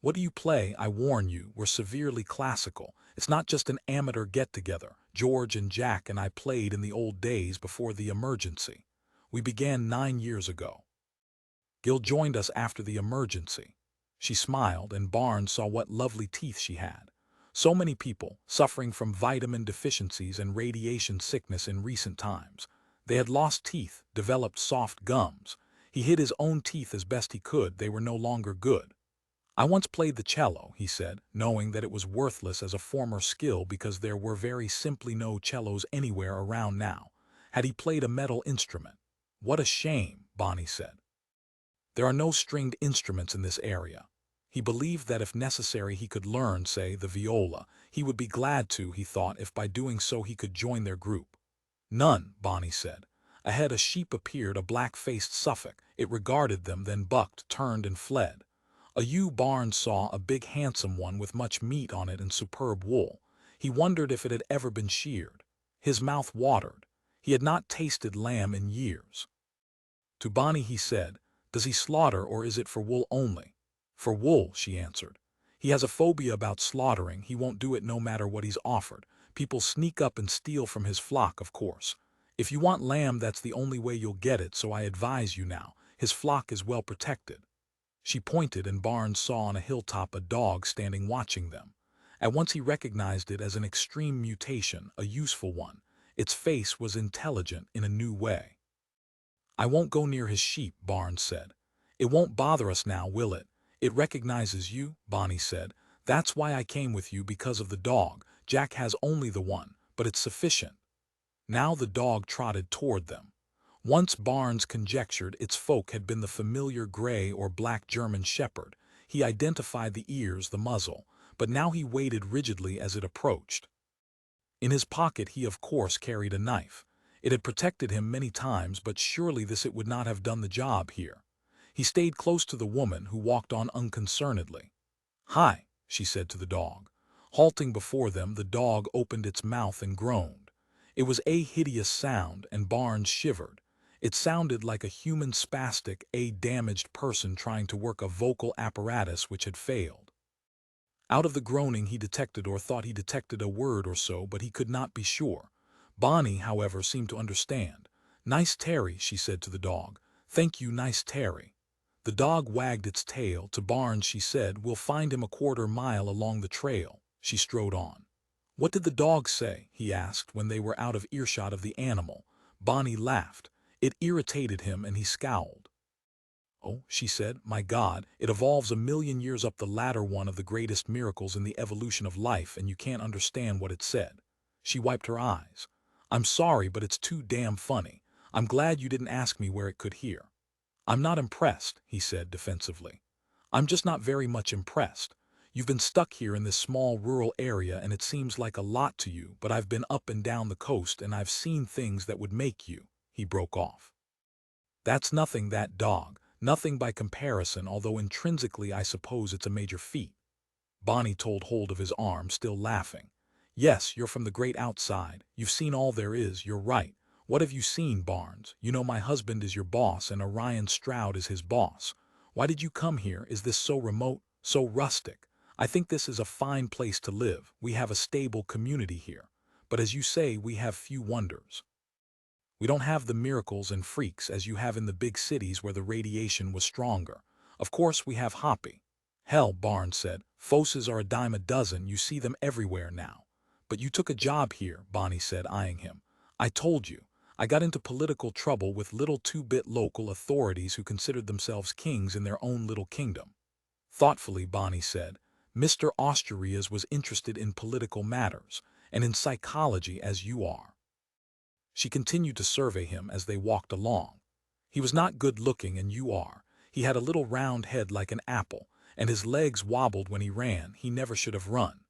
"What do you play? I warn you, we're severely classical. It's not just an amateur get-together. George and Jack and I played in the old days before the emergency. We began 9 years ago. Gil joined us after the emergency." She smiled, and Barnes saw what lovely teeth she had. So many people suffering from vitamin deficiencies and radiation sickness in recent times. They had lost teeth, developed soft gums. He hid his own teeth as best he could. They were no longer good. "I once played the cello," he said, knowing that it was worthless as a former skill because there were very simply no cellos anywhere around now. Had he played a metal instrument? "What a shame," Bonnie said. "There are no stringed instruments in this area." He believed that if necessary he could learn, say, the viola. He would be glad to, he thought, if by doing so he could join their group. "None," Bonnie said. Ahead a sheep appeared, a black-faced Suffolk. It regarded them, then bucked, turned, and fled. A ewe Barnes saw, a big handsome one with much meat on it and superb wool. He wondered if it had ever been sheared. His mouth watered. He had not tasted lamb in years. To Bonnie he said, "Does he slaughter or is it for wool only?" "For wool," she answered. "He has a phobia about slaughtering. He won't do it no matter what he's offered. People sneak up and steal from his flock, of course. If you want lamb, that's the only way you'll get it, so I advise you now. His flock is well protected." She pointed, and Barnes saw on a hilltop a dog standing watching them. At once he recognized it as an extreme mutation, a useful one. Its face was intelligent in a new way. "I won't go near his sheep," Barnes said. "It won't bother us now, will it?" "It recognizes you," Bonnie said. "That's why I came with you, because of the dog. Jack has only the one, but it's sufficient." Now the dog trotted toward them. Once Barnes conjectured its folk had been the familiar gray or black German shepherd. He identified the ears, the muzzle, but now he waited rigidly as it approached. In his pocket he of course carried a knife. It had protected him many times, but surely this it would not have done the job here. He stayed close to the woman, who walked on unconcernedly. "Hi," she said to the dog. Halting before them, the dog opened its mouth and groaned. It was a hideous sound, and Barnes shivered. It sounded like a human spastic, a damaged person trying to work a vocal apparatus which had failed. Out of the groaning he detected or thought he detected a word or so, but he could not be sure. Bonnie, however, seemed to understand. "Nice Terry," she said to the dog. "Thank you, nice Terry." The dog wagged its tail. "To Barnes," she said. "We'll find him a quarter-mile along the trail." She strode on. "What did the dog say?" he asked when they were out of earshot of the animal. Bonnie laughed. It irritated him and he scowled. "Oh," she said, "my God, it evolves 1,000,000 years up the ladder, one of the greatest miracles in the evolution of life, and you can't understand what it said." She wiped her eyes. "I'm sorry, but it's too damn funny. I'm glad you didn't ask me where it could hear." "I'm not impressed," he said defensively. "I'm just not very much impressed. You've been stuck here in this small rural area and it seems like a lot to you, but I've been up and down the coast and I've seen things that would make you," he broke off. "That's nothing, that dog. Nothing by comparison, although intrinsically I suppose it's a major feat." Bonnie told hold of his arm, still laughing. "Yes, you're from the great outside. You've seen all there is, you're right. What have you seen, Barnes? You know my husband is your boss and Orion Stroud is his boss. Why did you come here? Is this so remote, so rustic? I think this is a fine place to live. We have a stable community here. But as you say, we have few wonders. We don't have the miracles and freaks as you have in the big cities where the radiation was stronger. Of course we have Hoppy." "Hell," Barnes said, "Fosses are a dime a dozen, you see them everywhere now." "But you took a job here," Bonnie said, eyeing him. "I told you. I got into political trouble with little two-bit local authorities who considered themselves kings in their own little kingdom." Thoughtfully, Bonnie said, "Mr. Osturias was interested in political matters, and in psychology as you are." She continued to survey him as they walked along. "He was not good-looking, and you are. He had a little round head like an apple, and his legs wobbled when he ran. He never should have run."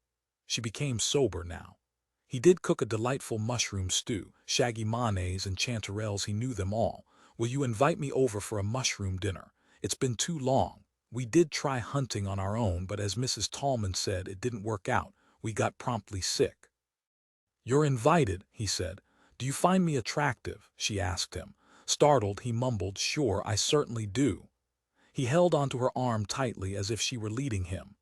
She became sober now. "He did cook a delightful mushroom stew, shaggy mayonnaise and chanterelles, he knew them all. Will you invite me over for a mushroom dinner? It's been too long. We did try hunting on our own, but as Mrs. Tallman said, it didn't work out. We got promptly sick." "You're invited," he said. "Do you find me attractive?" she asked him. Startled, he mumbled, "Sure, I certainly do." He held onto her arm tightly as if she were leading him.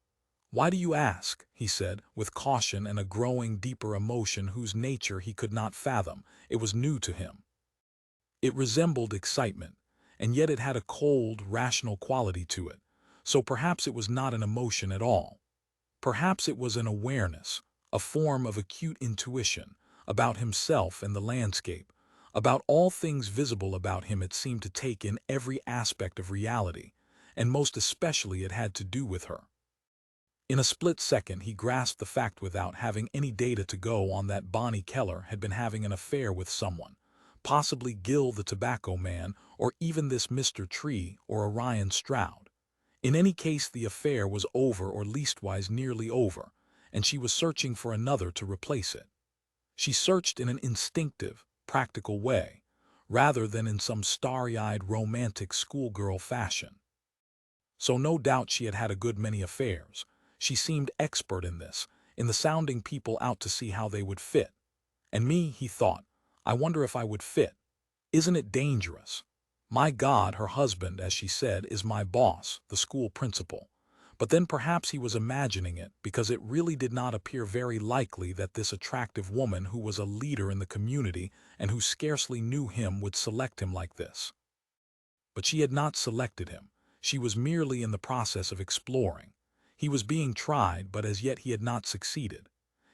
"Why do you ask?" he said, with caution and a growing, deeper emotion whose nature he could not fathom. It was new to him. It resembled excitement, and yet it had a cold, rational quality to it. So perhaps it was not an emotion at all. Perhaps it was an awareness, a form of acute intuition, about himself and the landscape, about all things visible about him. It seemed to take in every aspect of reality, and most especially it had to do with her. In a split second he grasped the fact without having any data to go on that Bonnie Keller had been having an affair with someone, possibly Gil the tobacco man, or even this Mr. Tree or Orion Stroud. In any case, the affair was over, or leastwise nearly over, and she was searching for another to replace it. She searched in an instinctive, practical way, rather than in some starry-eyed, romantic schoolgirl fashion. So no doubt she had had a good many affairs. She seemed expert in this, in the sounding people out to see how they would fit. And me, he thought, I wonder if I would fit. Isn't it dangerous? My God, her husband, as she said, is my boss, the school principal. But then perhaps he was imagining it, because it really did not appear very likely that this attractive woman who was a leader in the community and who scarcely knew him would select him like this. But she had not selected him. She was merely in the process of exploring. He was being tried, but as yet he had not succeeded.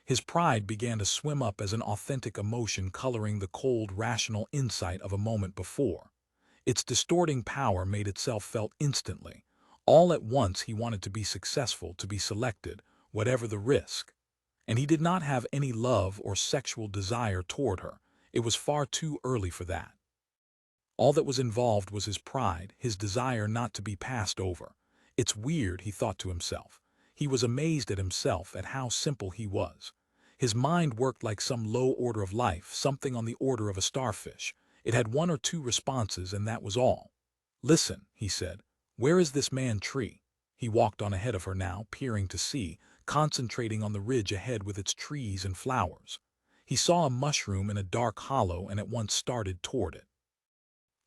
His pride began to swim up as an authentic emotion coloring the cold, rational insight of a moment before. Its distorting power made itself felt instantly. All at once he wanted to be successful, to be selected, whatever the risk. And he did not have any love or sexual desire toward her. It was far too early for that. All that was involved was his pride, his desire not to be passed over. It's weird, he thought to himself. He was amazed at himself, at how simple he was. His mind worked like some low order of life, something on the order of a starfish. It had one or two responses, and that was all. "Listen," he said. "Where is this man Tree?" He walked on ahead of her now, peering to see, concentrating on the ridge ahead with its trees and flowers. He saw a mushroom in a dark hollow and at once started toward it.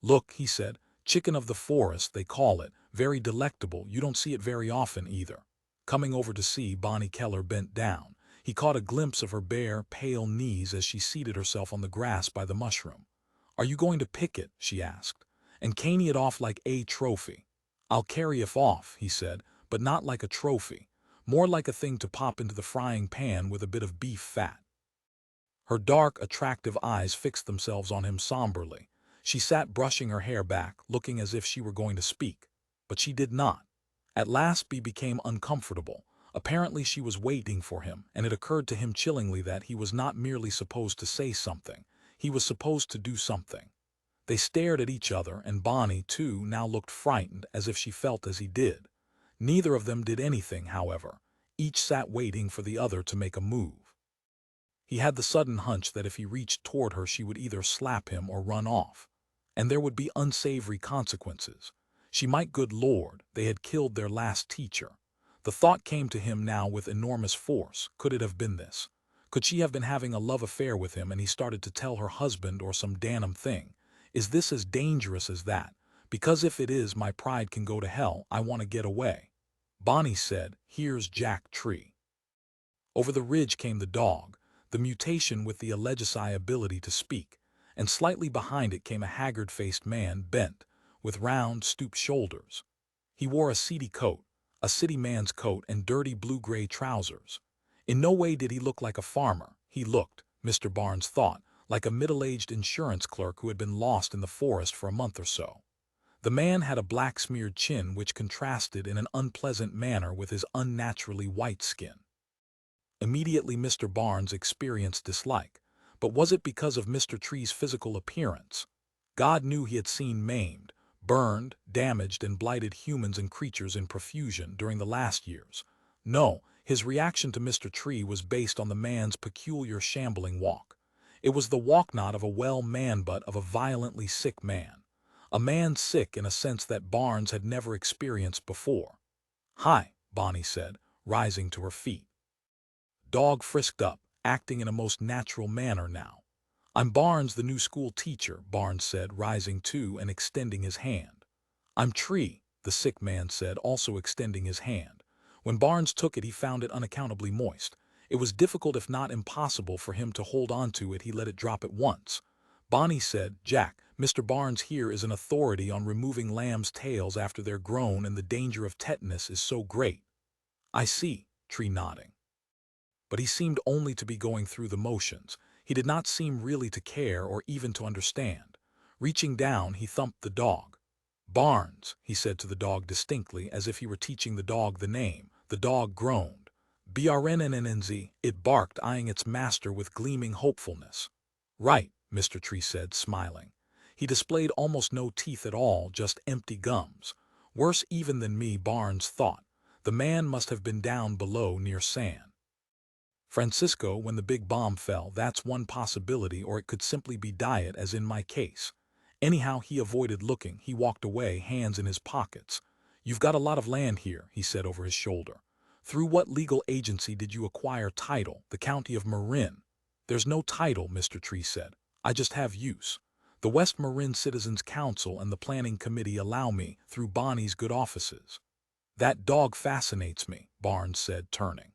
"Look," he said, "chicken of the forest, they call it. Very delectable, you don't see it very often either." Coming over to see, Bonnie Keller bent down. He caught a glimpse of her bare, pale knees as she seated herself on the grass by the mushroom. "Are you going to pick it?" she asked. "And caney it off like a trophy?" "I'll carry it off," he said, "but not like a trophy. More like a thing to pop into the frying pan with a bit of beef fat." Her dark, attractive eyes fixed themselves on him somberly. She sat brushing her hair back, looking as if she were going to speak. But she did not. At last Bea became uncomfortable. Apparently she was waiting for him, and it occurred to him chillingly that he was not merely supposed to say something. He was supposed to do something. They stared at each other, and Bonnie, too, now looked frightened, as if she felt as he did. Neither of them did anything, however. Each sat waiting for the other to make a move. He had the sudden hunch that if he reached toward her she would either slap him or run off. And there would be unsavory consequences. She might, good Lord, they had killed their last teacher. The thought came to him now with enormous force. Could it have been this? Could she have been having a love affair with him and he started to tell her husband or some damned thing? Is this as dangerous as that? Because if it is, my pride can go to hell. I want to get away. Bonnie said, "Here's Jack Tree." Over the ridge came the dog, the mutation with the allegedly ability to speak, and slightly behind it came a haggard-faced man, bent, with round, stooped shoulders. He wore a seedy coat, a city man's coat, and dirty blue-gray trousers. In no way did he look like a farmer. He looked, Mr. Barnes thought, like a middle-aged insurance clerk who had been lost in the forest for a month or so. The man had a black-smeared chin which contrasted in an unpleasant manner with his unnaturally white skin. Immediately Mr. Barnes experienced dislike. But was it because of Mr. Tree's physical appearance? God knew he had seen maimed, burned, damaged, and blighted humans and creatures in profusion during the last years. No, his reaction to Mr. Tree was based on the man's peculiar shambling walk. It was the walk not of a well man but of a violently sick man. A man sick in a sense that Barnes had never experienced before. "Hi," Bonnie said, rising to her feet. Dog frisked up, acting in a most natural manner now. "I'm Barnes, the new school teacher," Barnes said, rising too and extending his hand. "I'm Tree," the sick man said, also extending his hand. When Barnes took it he found it unaccountably moist. It was difficult if not impossible for him to hold on to it. He let it drop at once. Bonnie said, "Jack, Mr. Barnes here is an authority on removing lambs' tails after they're grown, and the danger of tetanus is so great." "I see," Tree nodding. But he seemed only to be going through the motions. He did not seem really to care or even to understand. Reaching down, he thumped the dog. "Barnes," he said to the dog distinctly, as if he were teaching the dog the name. The dog groaned. "Brnnnz," it barked, eyeing its master with gleaming hopefulness. "Right," Mr. Tree said, smiling. He displayed almost no teeth at all, just empty gums. Worse even than me, Barnes thought. The man must have been down below near San Francisco when the big bomb fell. That's one possibility, or it could simply be diet, as in my case. Anyhow, he avoided looking. He walked away, hands in his pockets. "You've got a lot of land here," he said over his shoulder. "Through what legal agency did you acquire title?" "The County of Marin." "There's no title," Mr. Tree said. "I just have use. The West Marin Citizens Council and the Planning Committee allow me, through Bonnie's good offices." "That dog fascinates me," Barnes said, turning.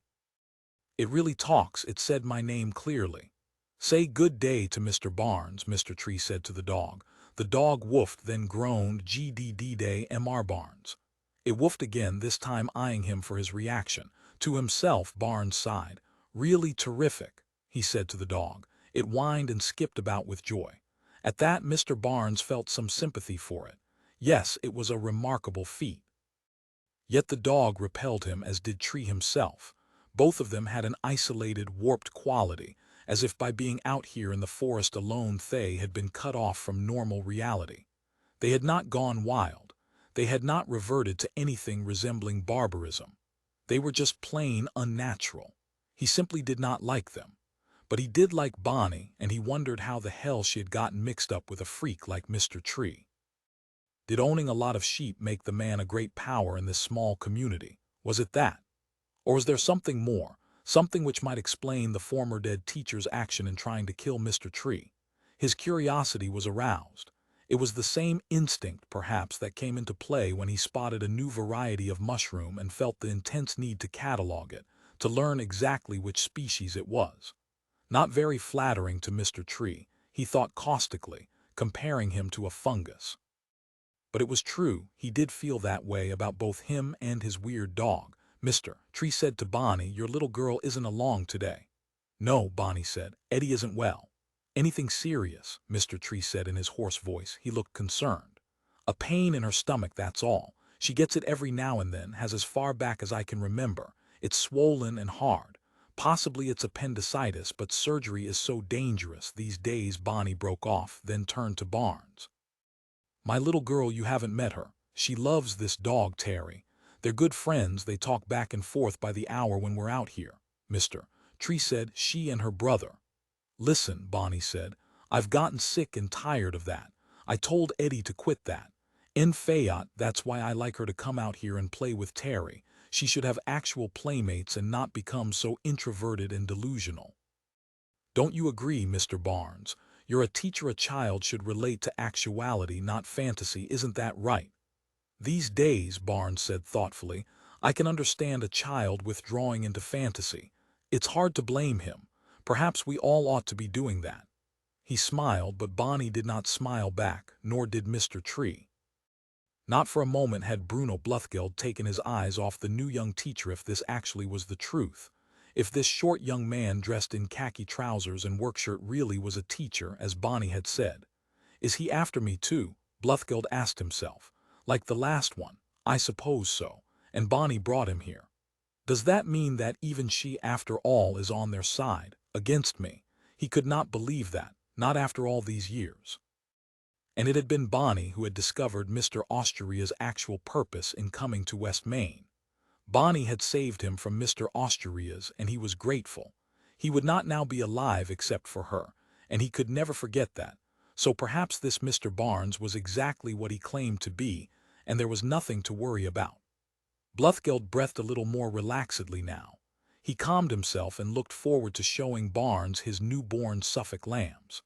"It really talks. It said my name clearly." "Say good day to Mr. Barnes," Mr. Tree said to the dog. The dog woofed, then groaned, "GDD day, Mr. Barnes." It woofed again, this time eyeing him for his reaction. To himself, Barnes sighed. "Really terrific," he said to the dog. It whined and skipped about with joy. At that, Mr. Barnes felt some sympathy for it. Yes, it was a remarkable feat. Yet the dog repelled him, as did Tree himself. Both of them had an isolated, warped quality, as if by being out here in the forest alone they had been cut off from normal reality. They had not gone wild. They had not reverted to anything resembling barbarism. They were just plain unnatural. He simply did not like them. But he did like Bonnie, and he wondered how the hell she had gotten mixed up with a freak like Mr. Tree. Did owning a lot of sheep make the man a great power in this small community? Was it that? Or was there something more, something which might explain the former dead teacher's action in trying to kill Mr. Tree? His curiosity was aroused. It was the same instinct, perhaps, that came into play when he spotted a new variety of mushroom and felt the intense need to catalog it, to learn exactly which species it was. Not very flattering to Mr. Tree, he thought caustically, comparing him to a fungus. But it was true, he did feel that way about both him and his weird dog. Mr. Tree said to Bonnie, "Your little girl isn't along today." "No," Bonnie said, "Eddie isn't well." "Anything serious?" Mr. Tree said in his hoarse voice. He looked concerned. "A pain in her stomach, that's all. She gets it every now and then, has as far back as I can remember. It's swollen and hard. Possibly it's appendicitis, but surgery is so dangerous these days." Bonnie broke off, then turned to Barnes. "My little girl, you haven't met her. She loves this dog, Terry. They're good friends, they talk back and forth by the hour when we're out here." Mr. Tree said, "She and her brother." "Listen," Bonnie said, "I've gotten sick and tired of that. I told Eddie to quit that. In Fayette, that's why I like her to come out here and play with Terry. She should have actual playmates and not become so introverted and delusional." "Don't you agree, Mr. Barnes? You're a teacher. A child should relate to actuality, not fantasy. Isn't that right?" "These days," Barnes said thoughtfully, "I can understand a child withdrawing into fantasy. It's hard to blame him. Perhaps we all ought to be doing that." He smiled, but Bonnie did not smile back, nor did Mr. Tree. Not for a moment had Bruno Bluthgeld taken his eyes off the new young teacher. If this actually was the truth, if this short young man dressed in khaki trousers and workshirt really was a teacher, as Bonnie had said. "Is he after me too?" Bluthgeld asked himself. "Like the last one?" "I suppose so. And Bonnie brought him here. Does that mean that even she, after all, is on their side, against me?" He could not believe that, not after all these years. And it had been Bonnie who had discovered Mr. Osteria's actual purpose in coming to West Main. Bonnie had saved him from Mr. Osteria's, and he was grateful. He would not now be alive except for her, and he could never forget that. So perhaps this Mr. Barnes was exactly what he claimed to be, and there was nothing to worry about. Bluthgeld breathed a little more relaxedly now. He calmed himself and looked forward to showing Barnes his newborn Suffolk lambs.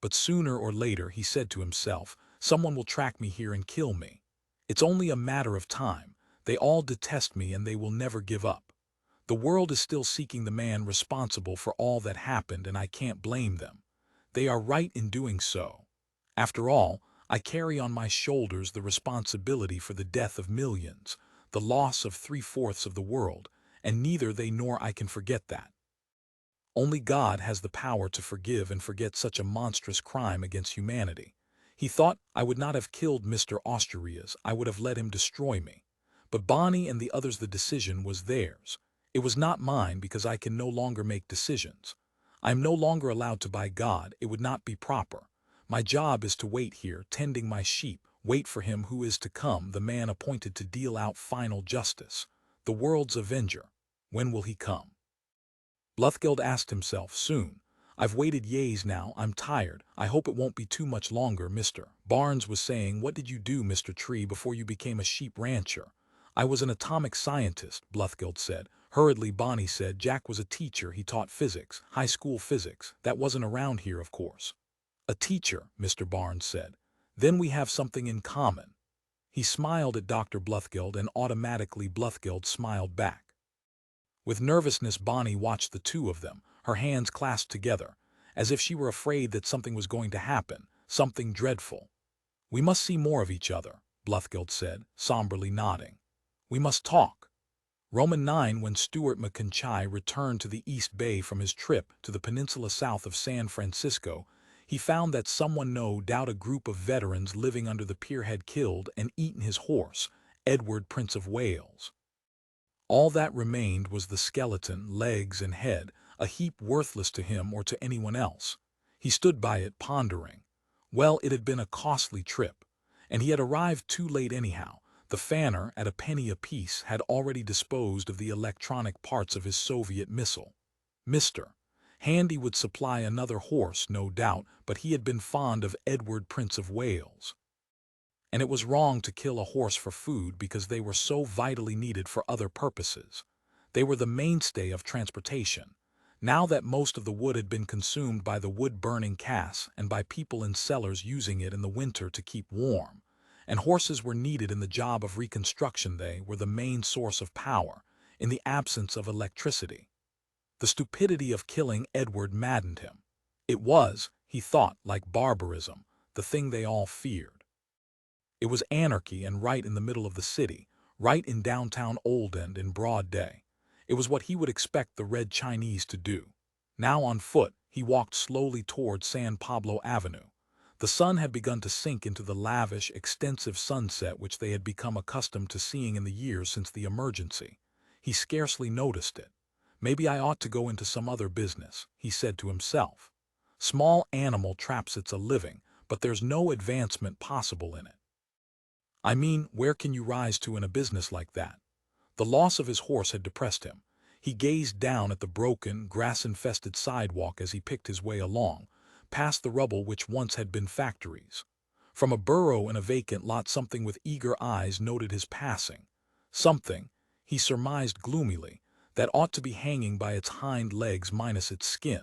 But sooner or later, he said to himself, someone will track me here and kill me. It's only a matter of time. They all detest me and they will never give up. The world is still seeking the man responsible for all that happened, and I can't blame them. They are right in doing so. After all, I carry on my shoulders the responsibility for the death of millions, the loss of 3/4 of the world, and neither they nor I can forget that. Only God has the power to forgive and forget such a monstrous crime against humanity. He thought, I would not have killed Mr. Osterias, I would have let him destroy me. But Bonnie and the others, the decision was theirs. It was not mine, because I can no longer make decisions. I am no longer allowed to by God. It would not be proper. My job is to wait here, tending my sheep, wait for him who is to come, the man appointed to deal out final justice, the world's avenger. When will he come? Bluthgeld asked himself. Soon. I've waited years now. I'm tired. I hope it won't be too much longer. Mr. Barnes was saying, what did you do, Mr. Tree, before you became a sheep rancher? I was an atomic scientist, Bluthgeld said. Hurriedly, Bonnie said, Jack was a teacher. He taught physics, high school physics. That wasn't around here, of course. A teacher, Mr. Barnes said. Then we have something in common. He smiled at Dr. Bluthgeld, and automatically Bluthgeld smiled back. With nervousness, Bonnie watched the two of them, her hands clasped together, as if she were afraid that something was going to happen, something dreadful. We must see more of each other, Bluthgeld said, somberly nodding. We must talk. Roman 9. When Stuart McIntyre returned to the East Bay from his trip to the peninsula south of San Francisco, he found that someone, no doubt a group of veterans living under the pier, had killed and eaten his horse, Edward, Prince of Wales. All that remained was the skeleton, legs and head, a heap worthless to him or to anyone else. He stood by it, pondering. Well, it had been a costly trip, and he had arrived too late anyhow. The fanner, at a penny apiece, had already disposed of the electronic parts of his Soviet missile. Mr. Handy would supply another horse, no doubt, but he had been fond of Edward, Prince of Wales. And it was wrong to kill a horse for food, because they were so vitally needed for other purposes. They were the mainstay of transportation. Now that most of the wood had been consumed by the wood-burning casks and by people in cellars using it in the winter to keep warm, and horses were needed in the job of reconstruction, they were the main source of power in the absence of electricity. The stupidity of killing Edward maddened him. It was, he thought, like barbarism, the thing they all feared. It was anarchy, and right in the middle of the city, right in downtown Old End in broad day. It was what he would expect the Red Chinese to do. Now on foot, he walked slowly toward San Pablo Avenue. The sun had begun to sink into the lavish, extensive sunset which they had become accustomed to seeing in the years since the emergency. He scarcely noticed it. Maybe I ought to go into some other business, he said to himself. Small animal traps, it's a living, but there's no advancement possible in it. I mean, where can you rise to in a business like that? The loss of his horse had depressed him. He gazed down at the broken, grass-infested sidewalk as he picked his way along, past the rubble which once had been factories. From a burrow in a vacant lot, something with eager eyes noted his passing. Something, he surmised gloomily, that ought to be hanging by its hind legs minus its skin.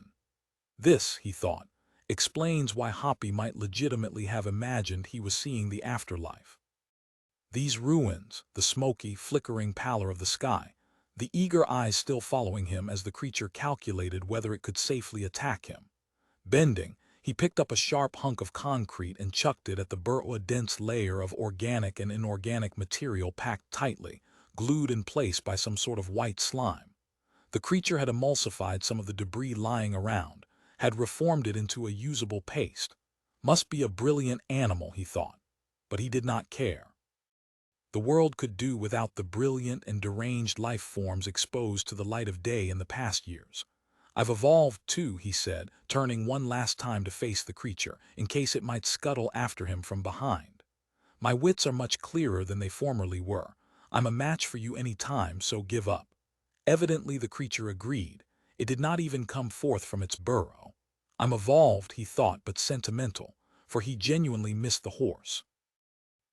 This, he thought, explains why Hoppy might legitimately have imagined he was seeing the afterlife. These ruins, the smoky, flickering pallor of the sky, the eager eyes still following him as the creature calculated whether it could safely attack him. Bending, he picked up a sharp hunk of concrete and chucked it at the burrow, a dense layer of organic and inorganic material packed tightly, glued in place by some sort of white slime. The creature had emulsified some of the debris lying around, had reformed it into a usable paste. Must be a brilliant animal, he thought, but he did not care. The world could do without the brilliant and deranged life forms exposed to the light of day in the past years. I've evolved too, he said, turning one last time to face the creature, in case it might scuttle after him from behind. My wits are much clearer than they formerly were. I'm a match for you any time, so give up. Evidently the creature agreed. It did not even come forth from its burrow. I'm evolved, he thought, but sentimental, for he genuinely missed the horse.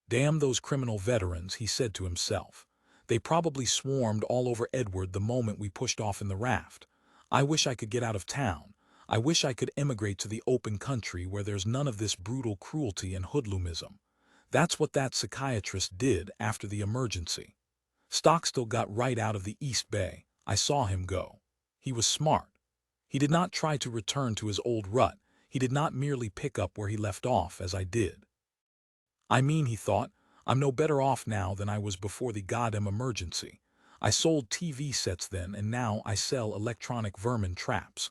Damn those criminal veterans, he said to himself. They probably swarmed all over Edward the moment we pushed off in the raft. I wish I could get out of town. I wish I could emigrate to the open country where there's none of this brutal cruelty and hoodlumism. That's what that psychiatrist did after the emergency. Stockstill got right out of the East Bay. I saw him go. He was smart. He did not try to return to his old rut. He did not merely pick up where he left off, as I did. I mean, he thought, I'm no better off now than I was before the goddamn emergency. I sold TV sets then, and now I sell electronic vermin traps.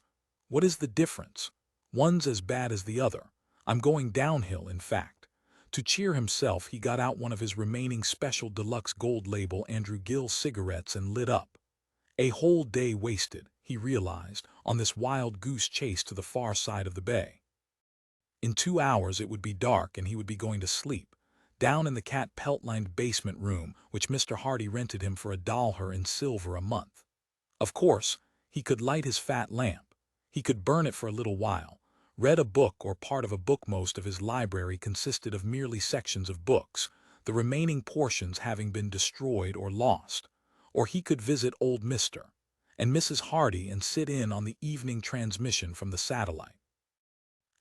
What is the difference? One's as bad as the other. I'm going downhill, in fact. To cheer himself, he got out one of his remaining special deluxe gold label Andrew Gill cigarettes and lit up. A whole day wasted, he realized, on this wild goose chase to the far side of the bay. In 2 hours it would be dark and he would be going to sleep, down in the cat pelt-lined basement room which Mr. Hardy rented him for $1 in silver a month. Of course, he could light his fat lamp. He could burn it for a little while, read a book or part of a book. Most of his library consisted of merely sections of books, the remaining portions having been destroyed or lost. Or he could visit old Mr. and Mrs. Hardy and sit in on the evening transmission from the satellite.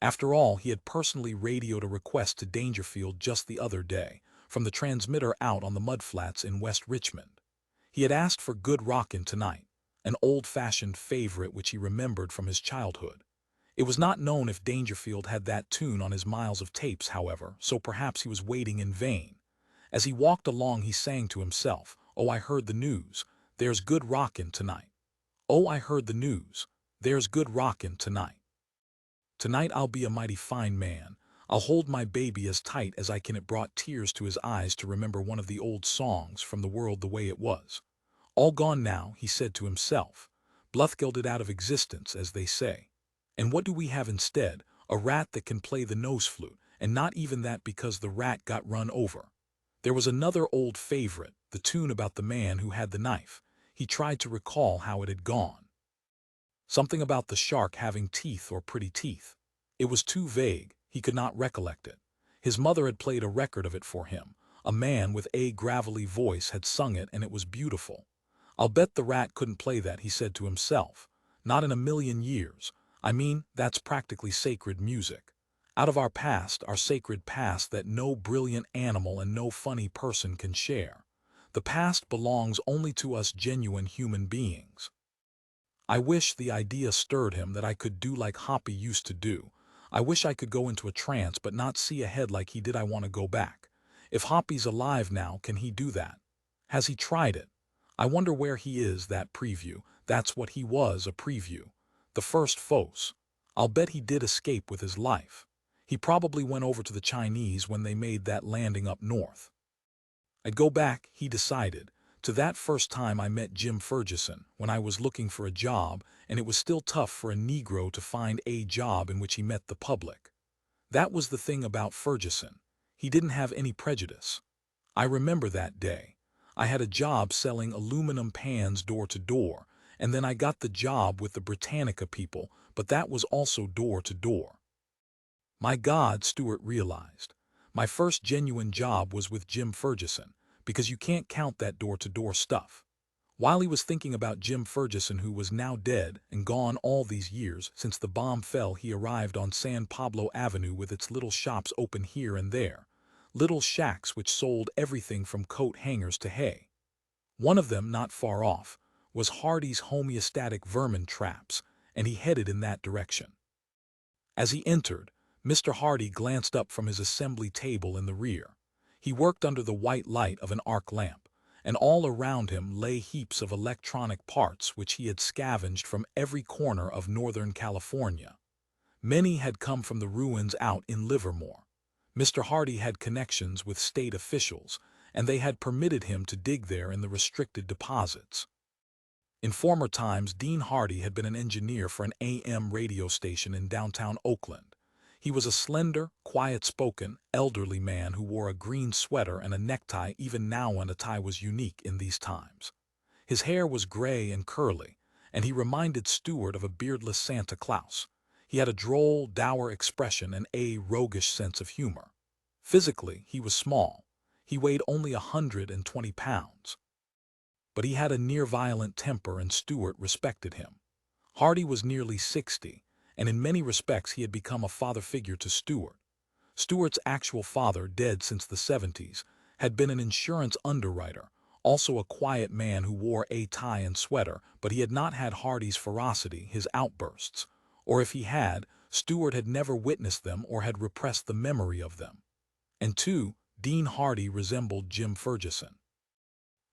After all, he had personally radioed a request to Dangerfield just the other day, from the transmitter out on the mudflats in West Richmond. He had asked for Good Rockin' Tonight, an old-fashioned favorite which he remembered from his childhood. It was not known if Dangerfield had that tune on his miles of tapes, however, so perhaps he was waiting in vain. As he walked along he sang to himself, "Oh, I heard the news, there's good rockin' tonight. Oh, I heard the news, there's good rockin' tonight. Tonight I'll be a mighty fine man. I'll hold my baby as tight as I can." It brought tears to his eyes to remember one of the old songs from the world the way it was. All gone now, he said to himself. Bluthgelded out of existence, as they say. And what do we have instead? A rat that can play the nose flute, and not even that because the rat got run over. There was another old favorite, the tune about the man who had the knife. He tried to recall how it had gone. Something about the shark having teeth or pretty teeth. It was too vague, he could not recollect it. His mother had played a record of it for him. A man with a gravelly voice had sung it and it was beautiful. I'll bet the rat couldn't play that, he said to himself. Not in a million years. I mean, that's practically sacred music. Out of our past, our sacred past that no brilliant animal and no funny person can share. The past belongs only to us genuine human beings. I wish the idea stirred him that I could do like Hoppy used to do. I wish I could go into a trance but not see ahead like he did. I want to go back. If Hoppy's alive now, can he do that? Has he tried it? I wonder where he is, that preview. That's what he was, a preview. The first Phos. I'll bet he did escape with his life. He probably went over to the Chinese when they made that landing up north. I'd go back, he decided, to that first time I met Jim Ferguson when I was looking for a job, and it was still tough for a Negro to find a job in which he met the public. That was the thing about Ferguson. He didn't have any prejudice. I remember that day. I had a job selling aluminum pans door to door, and then I got the job with the Britannica people, but that was also door to door. My God, Stewart realized. My first genuine job was with Jim Ferguson, because you can't count that door-to-door stuff. While he was thinking about Jim Ferguson, who was now dead and gone all these years since the bomb fell, he arrived on San Pablo Avenue with its little shops open here and there, little shacks which sold everything from coat hangers to hay. One of them, not far off, was Hardy's homeostatic vermin traps, and he headed in that direction. As he entered, Mr. Hardy glanced up from his assembly table in the rear. He worked under the white light of an arc lamp, and all around him lay heaps of electronic parts which he had scavenged from every corner of Northern California. Many had come from the ruins out in Livermore. Mr. Hardy had connections with state officials, and they had permitted him to dig there in the restricted deposits. In former times, Dean Hardy had been an engineer for an AM radio station in downtown Oakland. He was a slender, quiet-spoken, elderly man who wore a green sweater and a necktie. Even now, and a tie was unique in these times. His hair was gray and curly, and he reminded Stewart of a beardless Santa Claus. He had a droll, dour expression and a roguish sense of humor. Physically, he was small. He weighed only 120 pounds. But he had a near-violent temper, and Stewart respected him. Hardy was nearly 60, and in many respects he had become a father figure to Stewart. Stewart's actual father, dead since the 70s, had been an insurance underwriter, also a quiet man who wore a tie and sweater, but he had not had Hardy's ferocity, his outbursts. Or if he had, Stewart had never witnessed them or had repressed the memory of them. And two, Dean Hardy resembled Jim Ferguson.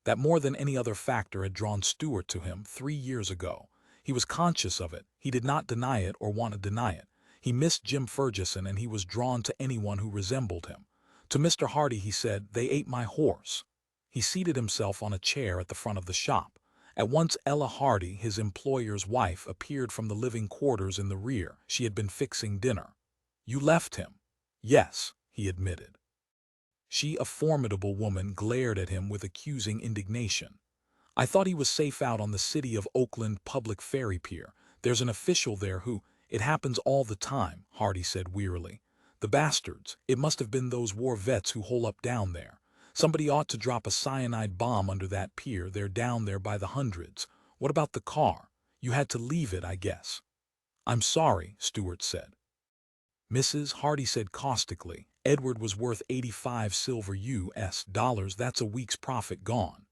That more than any other factor had drawn Stewart to him 3 years ago. He was conscious of it. He did not deny it or want to deny it. He missed Jim Ferguson, and he was drawn to anyone who resembled him. To Mr. Hardy he said, "They ate my horse." He seated himself on a chair at the front of the shop. At once Ella Hardy, his employer's wife, appeared from the living quarters in the rear. She had been fixing dinner. "You left him?" "Yes," he admitted. She, a formidable woman, glared at him with accusing indignation. "I thought he was safe out on the City of Oakland public ferry pier. There's an official there who—" "It happens all the time," Hardy said wearily. "The bastards, it must have been those war vets who hole up down there. Somebody ought to drop a cyanide bomb under that pier. They're down there by the hundreds. What about the car? You had to leave it, I guess." "I'm sorry," Stewart said. "Mrs. Hardy said caustically, Edward was worth 85 silver US dollars. That's a week's profit gone."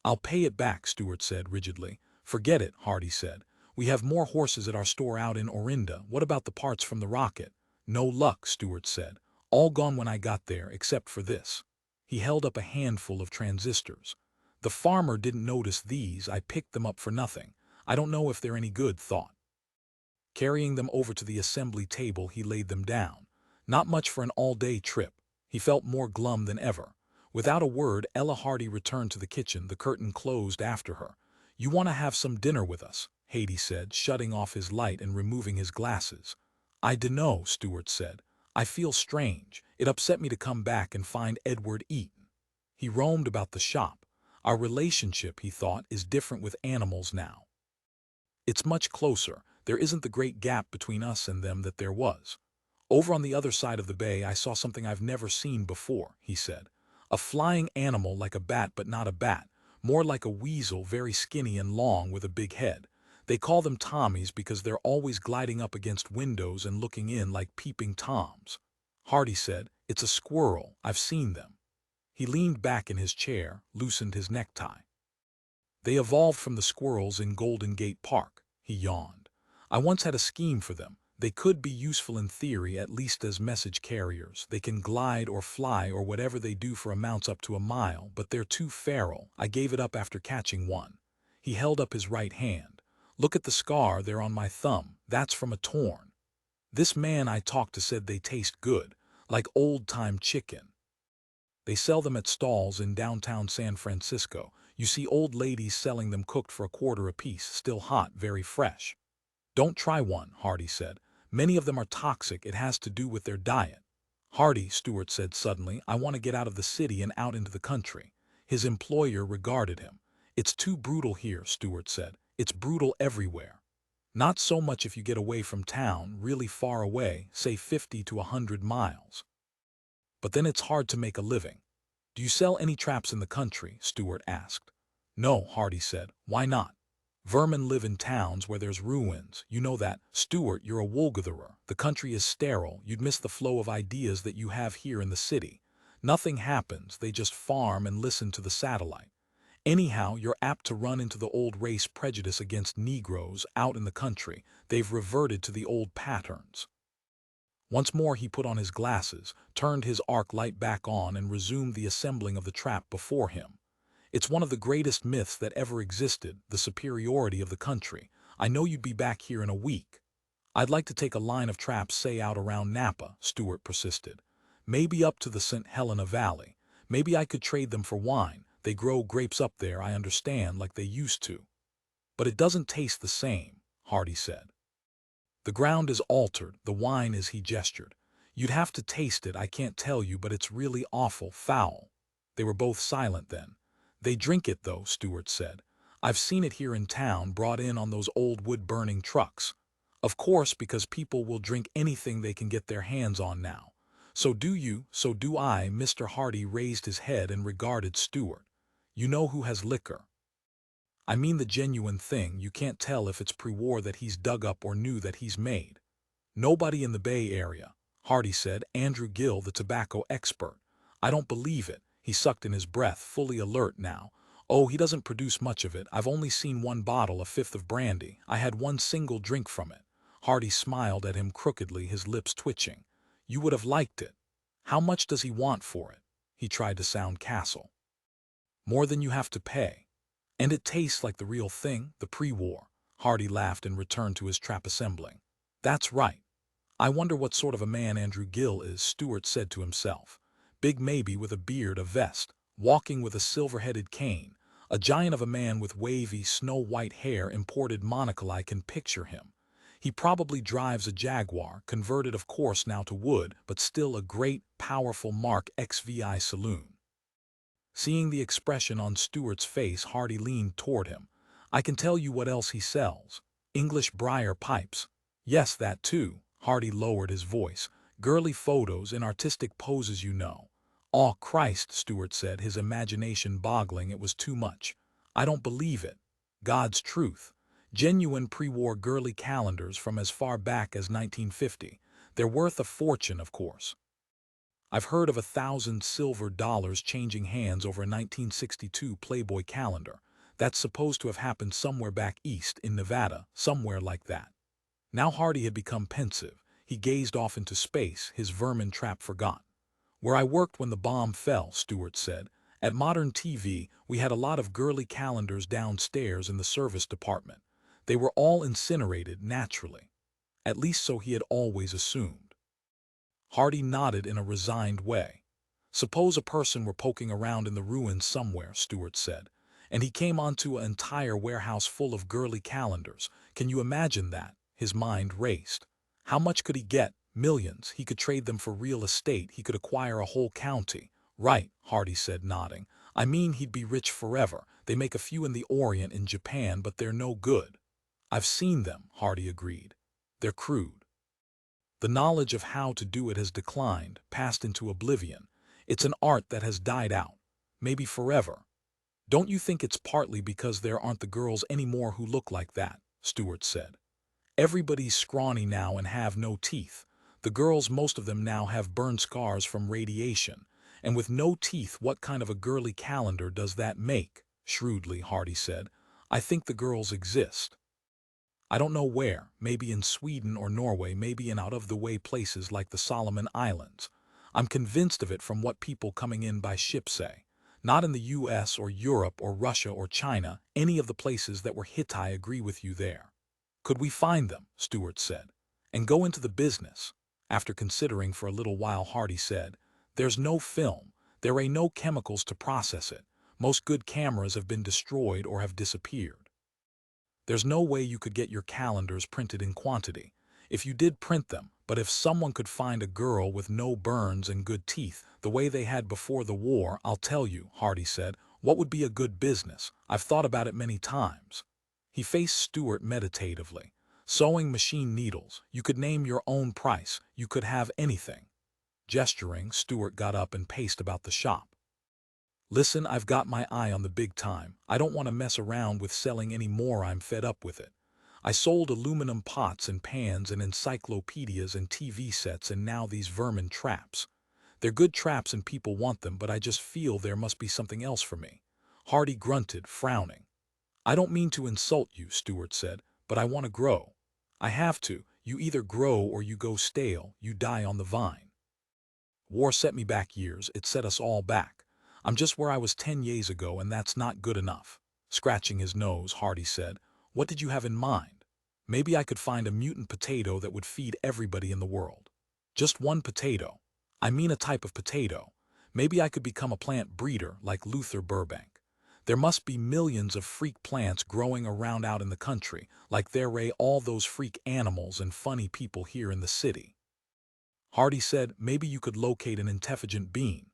"I'll pay it back," Stewart said rigidly. "Forget it," Hardy said. "We have more horses at our store out in Orinda. What about the parts from the rocket?" "No luck," Stewart said. "All gone when I got there, except for this." He held up a handful of transistors. "The farmer didn't notice these. I picked them up for nothing. I don't know if they're any good." Thought. Carrying them over to the assembly table, he laid them down. Not much for an all-day trip. He felt more glum than ever. Without a word, Ella Hardy returned to the kitchen. The curtain closed after her. "You want to have some dinner with us?" Hardy said, shutting off his light and removing his glasses. "I dunno," Stewart said. "I feel strange. It upset me to come back and find Edward eaten." He roamed about the shop. "Our relationship," he thought, "is different with animals now. It's much closer. There isn't the great gap between us and them that there was." "Over on the other side of the bay I saw something I've never seen before," he said. "A flying animal like a bat, but not a bat. More like a weasel, very skinny and long with a big head. They call them Tommies because they're always gliding up against windows and looking in like peeping Toms. Hardy said, "It's a squirrel, I've seen them." He leaned back in his chair, loosened his necktie. "They evolved from the squirrels in Golden Gate Park," he yawned. "I once had a scheme for them. They could be useful in theory, at least as message carriers. They can glide or fly or whatever they do for amounts up to a mile, but they're too feral. I gave it up after catching one." He held up his right hand. "Look at the scar there on my thumb. That's from a torn. This man I talked to said they taste good, like old-time chicken. They sell them at stalls in downtown San Francisco. You see old ladies selling them cooked for $1 apiece, still hot, very fresh." "Don't try one," Hardy said. "Many of them are toxic. It has to do with their diet." "Hardy," Stewart said suddenly, "I want to get out of the city and out into the country." His employer regarded him. "It's too brutal here," Stewart said. "It's brutal everywhere." "Not so much if you get away from town, really far away, say 50 to 100 miles. But then it's hard to make a living." "Do you sell any traps in the country?" Stewart asked. "No," Hardy said. "Why not? Vermin live in towns where there's ruins. You know that." "Stewart, you're a woolgatherer. The country is sterile. You'd miss the flow of ideas that you have here in the city. Nothing happens. They just farm and listen to the satellite. Anyhow, you're apt to run into the old race prejudice against Negroes out in the country. They've reverted to the old patterns." Once more he put on his glasses, turned his arc light back on and resumed the assembling of the trap before him. "It's one of the greatest myths that ever existed, the superiority of the country. I know you'd be back here in a week." "I'd like to take a line of traps, say out around Napa," Stewart persisted. "Maybe up to the St. Helena Valley. Maybe I could trade them for wine. They grow grapes up there, I understand, like they used to." "But it doesn't taste the same," Hardy said. "The ground is altered, the wine is," he gestured. "You'd have to taste it, I can't tell you, but it's really awful, foul." They were both silent then. "They drink it though," Stewart said. "I've seen it here in town, brought in on those old wood-burning trucks. Of course, because people will drink anything they can get their hands on now. So do you, so do I." Mr. Hardy raised his head and regarded Stewart. "You know who has liquor? I mean the genuine thing. You can't tell if it's pre-war that he's dug up or new that he's made." "Nobody in the Bay Area," Hardy said. "Andrew Gill, the tobacco expert." "I don't believe it." He sucked in his breath, fully alert now. "Oh, he doesn't produce much of it. I've only seen one bottle, a fifth of brandy. I had one single drink from it." Hardy smiled at him crookedly, his lips twitching. "You would have liked it. How much does he want for it?" He tried to sound Castle. "More than you have to pay. And it tastes like the real thing, the pre-war." Hardy laughed and returned to his trap assembling. "That's right. I wonder what sort of a man Andrew Gill is," Stewart said to himself. "Big maybe, with a beard, a vest, walking with a silver-headed cane. A giant of a man with wavy, snow-white hair, imported monocle. I can picture him. He probably drives a Jaguar, converted of course now to wood, but still a great, powerful Mark XVI saloon." Seeing the expression on Stewart's face, Hardy leaned toward him. "I can tell you what else he sells. English briar pipes." "Yes, that too." Hardy lowered his voice. "Girly photos in artistic poses, you know." "Aw, Christ," Stewart said, his imagination boggling. It was too much. "I don't believe it." "God's truth. Genuine pre-war girly calendars from as far back as 1950. They're worth a fortune, of course. I've heard of $1,000 changing hands over a 1962 Playboy calendar. That's supposed to have happened somewhere back east in Nevada, somewhere like that." Now Hardy had become pensive. He gazed off into space, his vermin trap forgotten. "Where I worked when the bomb fell," Stewart said, "at Modern TV, we had a lot of girly calendars downstairs in the service department. They were all incinerated, naturally. At least so he had always assumed." Hardy nodded in a resigned way. "Suppose a person were poking around in the ruins somewhere," Stewart said, "and he came onto an entire warehouse full of girly calendars. Can you imagine that?" His mind raced. "How much could he get? Millions. He could trade them for real estate. He could acquire a whole county." "Right," Hardy said, nodding. "I mean, he'd be rich forever. They make a few in the Orient in Japan, but they're no good." "I've seen them," Hardy agreed. "They're crude. The knowledge of how to do it has declined, passed into oblivion. It's an art that has died out. Maybe forever. Don't you think it's partly because there aren't the girls anymore who look like that?" Stewart said. Everybody's scrawny now and have no teeth. The girls, most of them now have burn scars from radiation. And with no teeth, what kind of a girly calendar does that make? Shrewdly, Hardy said. I think the girls exist. I don't know where, maybe in Sweden or Norway, maybe in out-of-the-way places like the Solomon Islands. I'm convinced of it from what people coming in by ship say. Not in the US or Europe or Russia or China, any of the places that were hit. I agree with you there. Could we find them, Stewart said, and go into the business? After considering for a little while, Hardy said, there's no film, there ain't no chemicals to process it. Most good cameras have been destroyed or have disappeared. There's no way you could get your calendars printed in quantity. If you did print them, but if someone could find a girl with no burns and good teeth, the way they had before the war, I'll tell you, Hardy said, what would be a good business? I've thought about it many times. He faced Stewart meditatively. Sewing machine needles, you could name your own price, you could have anything. Gesturing, Stewart got up and paced about the shop. Listen, I've got my eye on the big time. I don't want to mess around with selling any more. I'm fed up with it. I sold aluminum pots and pans and encyclopedias and TV sets, and now these vermin traps. They're good traps and people want them, but I just feel there must be something else for me. Hardy grunted, frowning. I don't mean to insult you, Stewart said, but I want to grow. I have to. You either grow or you go stale, you die on the vine. War set me back years, it set us all back. I'm just where I was 10 years ago, and that's not good enough. Scratching his nose, Hardy said, what did you have in mind? Maybe I could find a mutant potato that would feed everybody in the world. Just one potato. I mean a type of potato. Maybe I could become a plant breeder like Luther Burbank. There must be millions of freak plants growing around out in the country, like there are all those freak animals and funny people here in the city. Hardy said, maybe you could locate an intelligent being.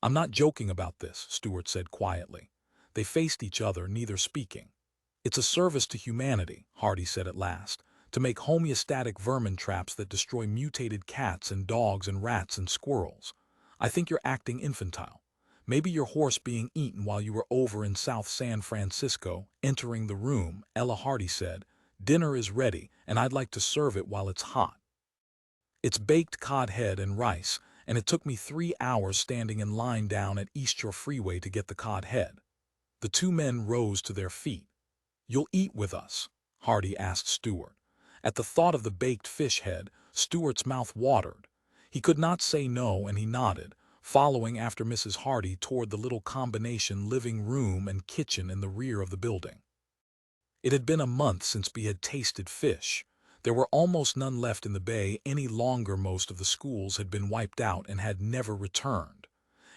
I'm not joking about this, Stewart said quietly. They faced each other, neither speaking. It's a service to humanity, Hardy said at last, to make homeostatic vermin traps that destroy mutated cats and dogs and rats and squirrels. I think you're acting infantile. Maybe your horse being eaten while you were over in South San Francisco. Entering the room, Ella, Hardy said, dinner is ready, and I'd like to serve it while it's hot. It's baked cod head and rice, and it took me 3 hours standing in line down at East Shore Freeway to get the cod head. The two men rose to their feet. You'll eat with us? Hardy asked Stewart. At the thought of the baked fish head, Stewart's mouth watered. He could not say no, and he nodded, following after Mrs. Hardy toward the little combination living room and kitchen in the rear of the building. It had been a month since we had tasted fish. There were almost none left in the bay any longer. Most of the schools had been wiped out and had never returned.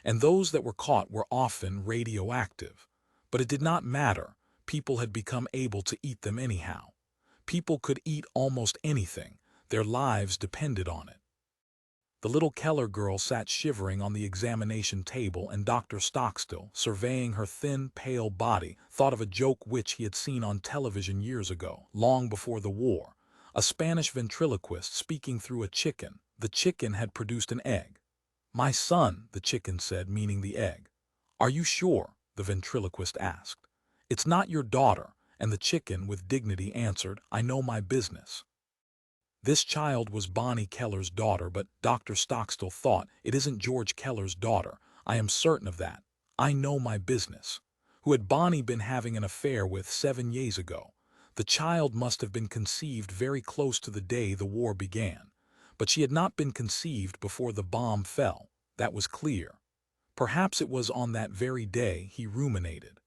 And those that were caught were often radioactive. But it did not matter. People had become able to eat them anyhow. People could eat almost anything. Their lives depended on it. The little Keller girl sat shivering on the examination table, and Dr. Stockstill, surveying her thin, pale body, thought of a joke which he had seen on television years ago, long before the war. A Spanish ventriloquist speaking through a chicken. The chicken had produced an egg. My son, the chicken said, meaning the egg. Are you sure? The ventriloquist asked. It's not your daughter, and the chicken with dignity answered, I know my business. This child was Bonnie Keller's daughter, but Dr. Stockstill thought, it isn't George Keller's daughter. I am certain of that. I know my business. Who had Bonnie been having an affair with 7 years ago? The child must have been conceived very close to the day the war began. But she had not been conceived before the bomb fell. That was clear. Perhaps it was on that very day, he ruminated.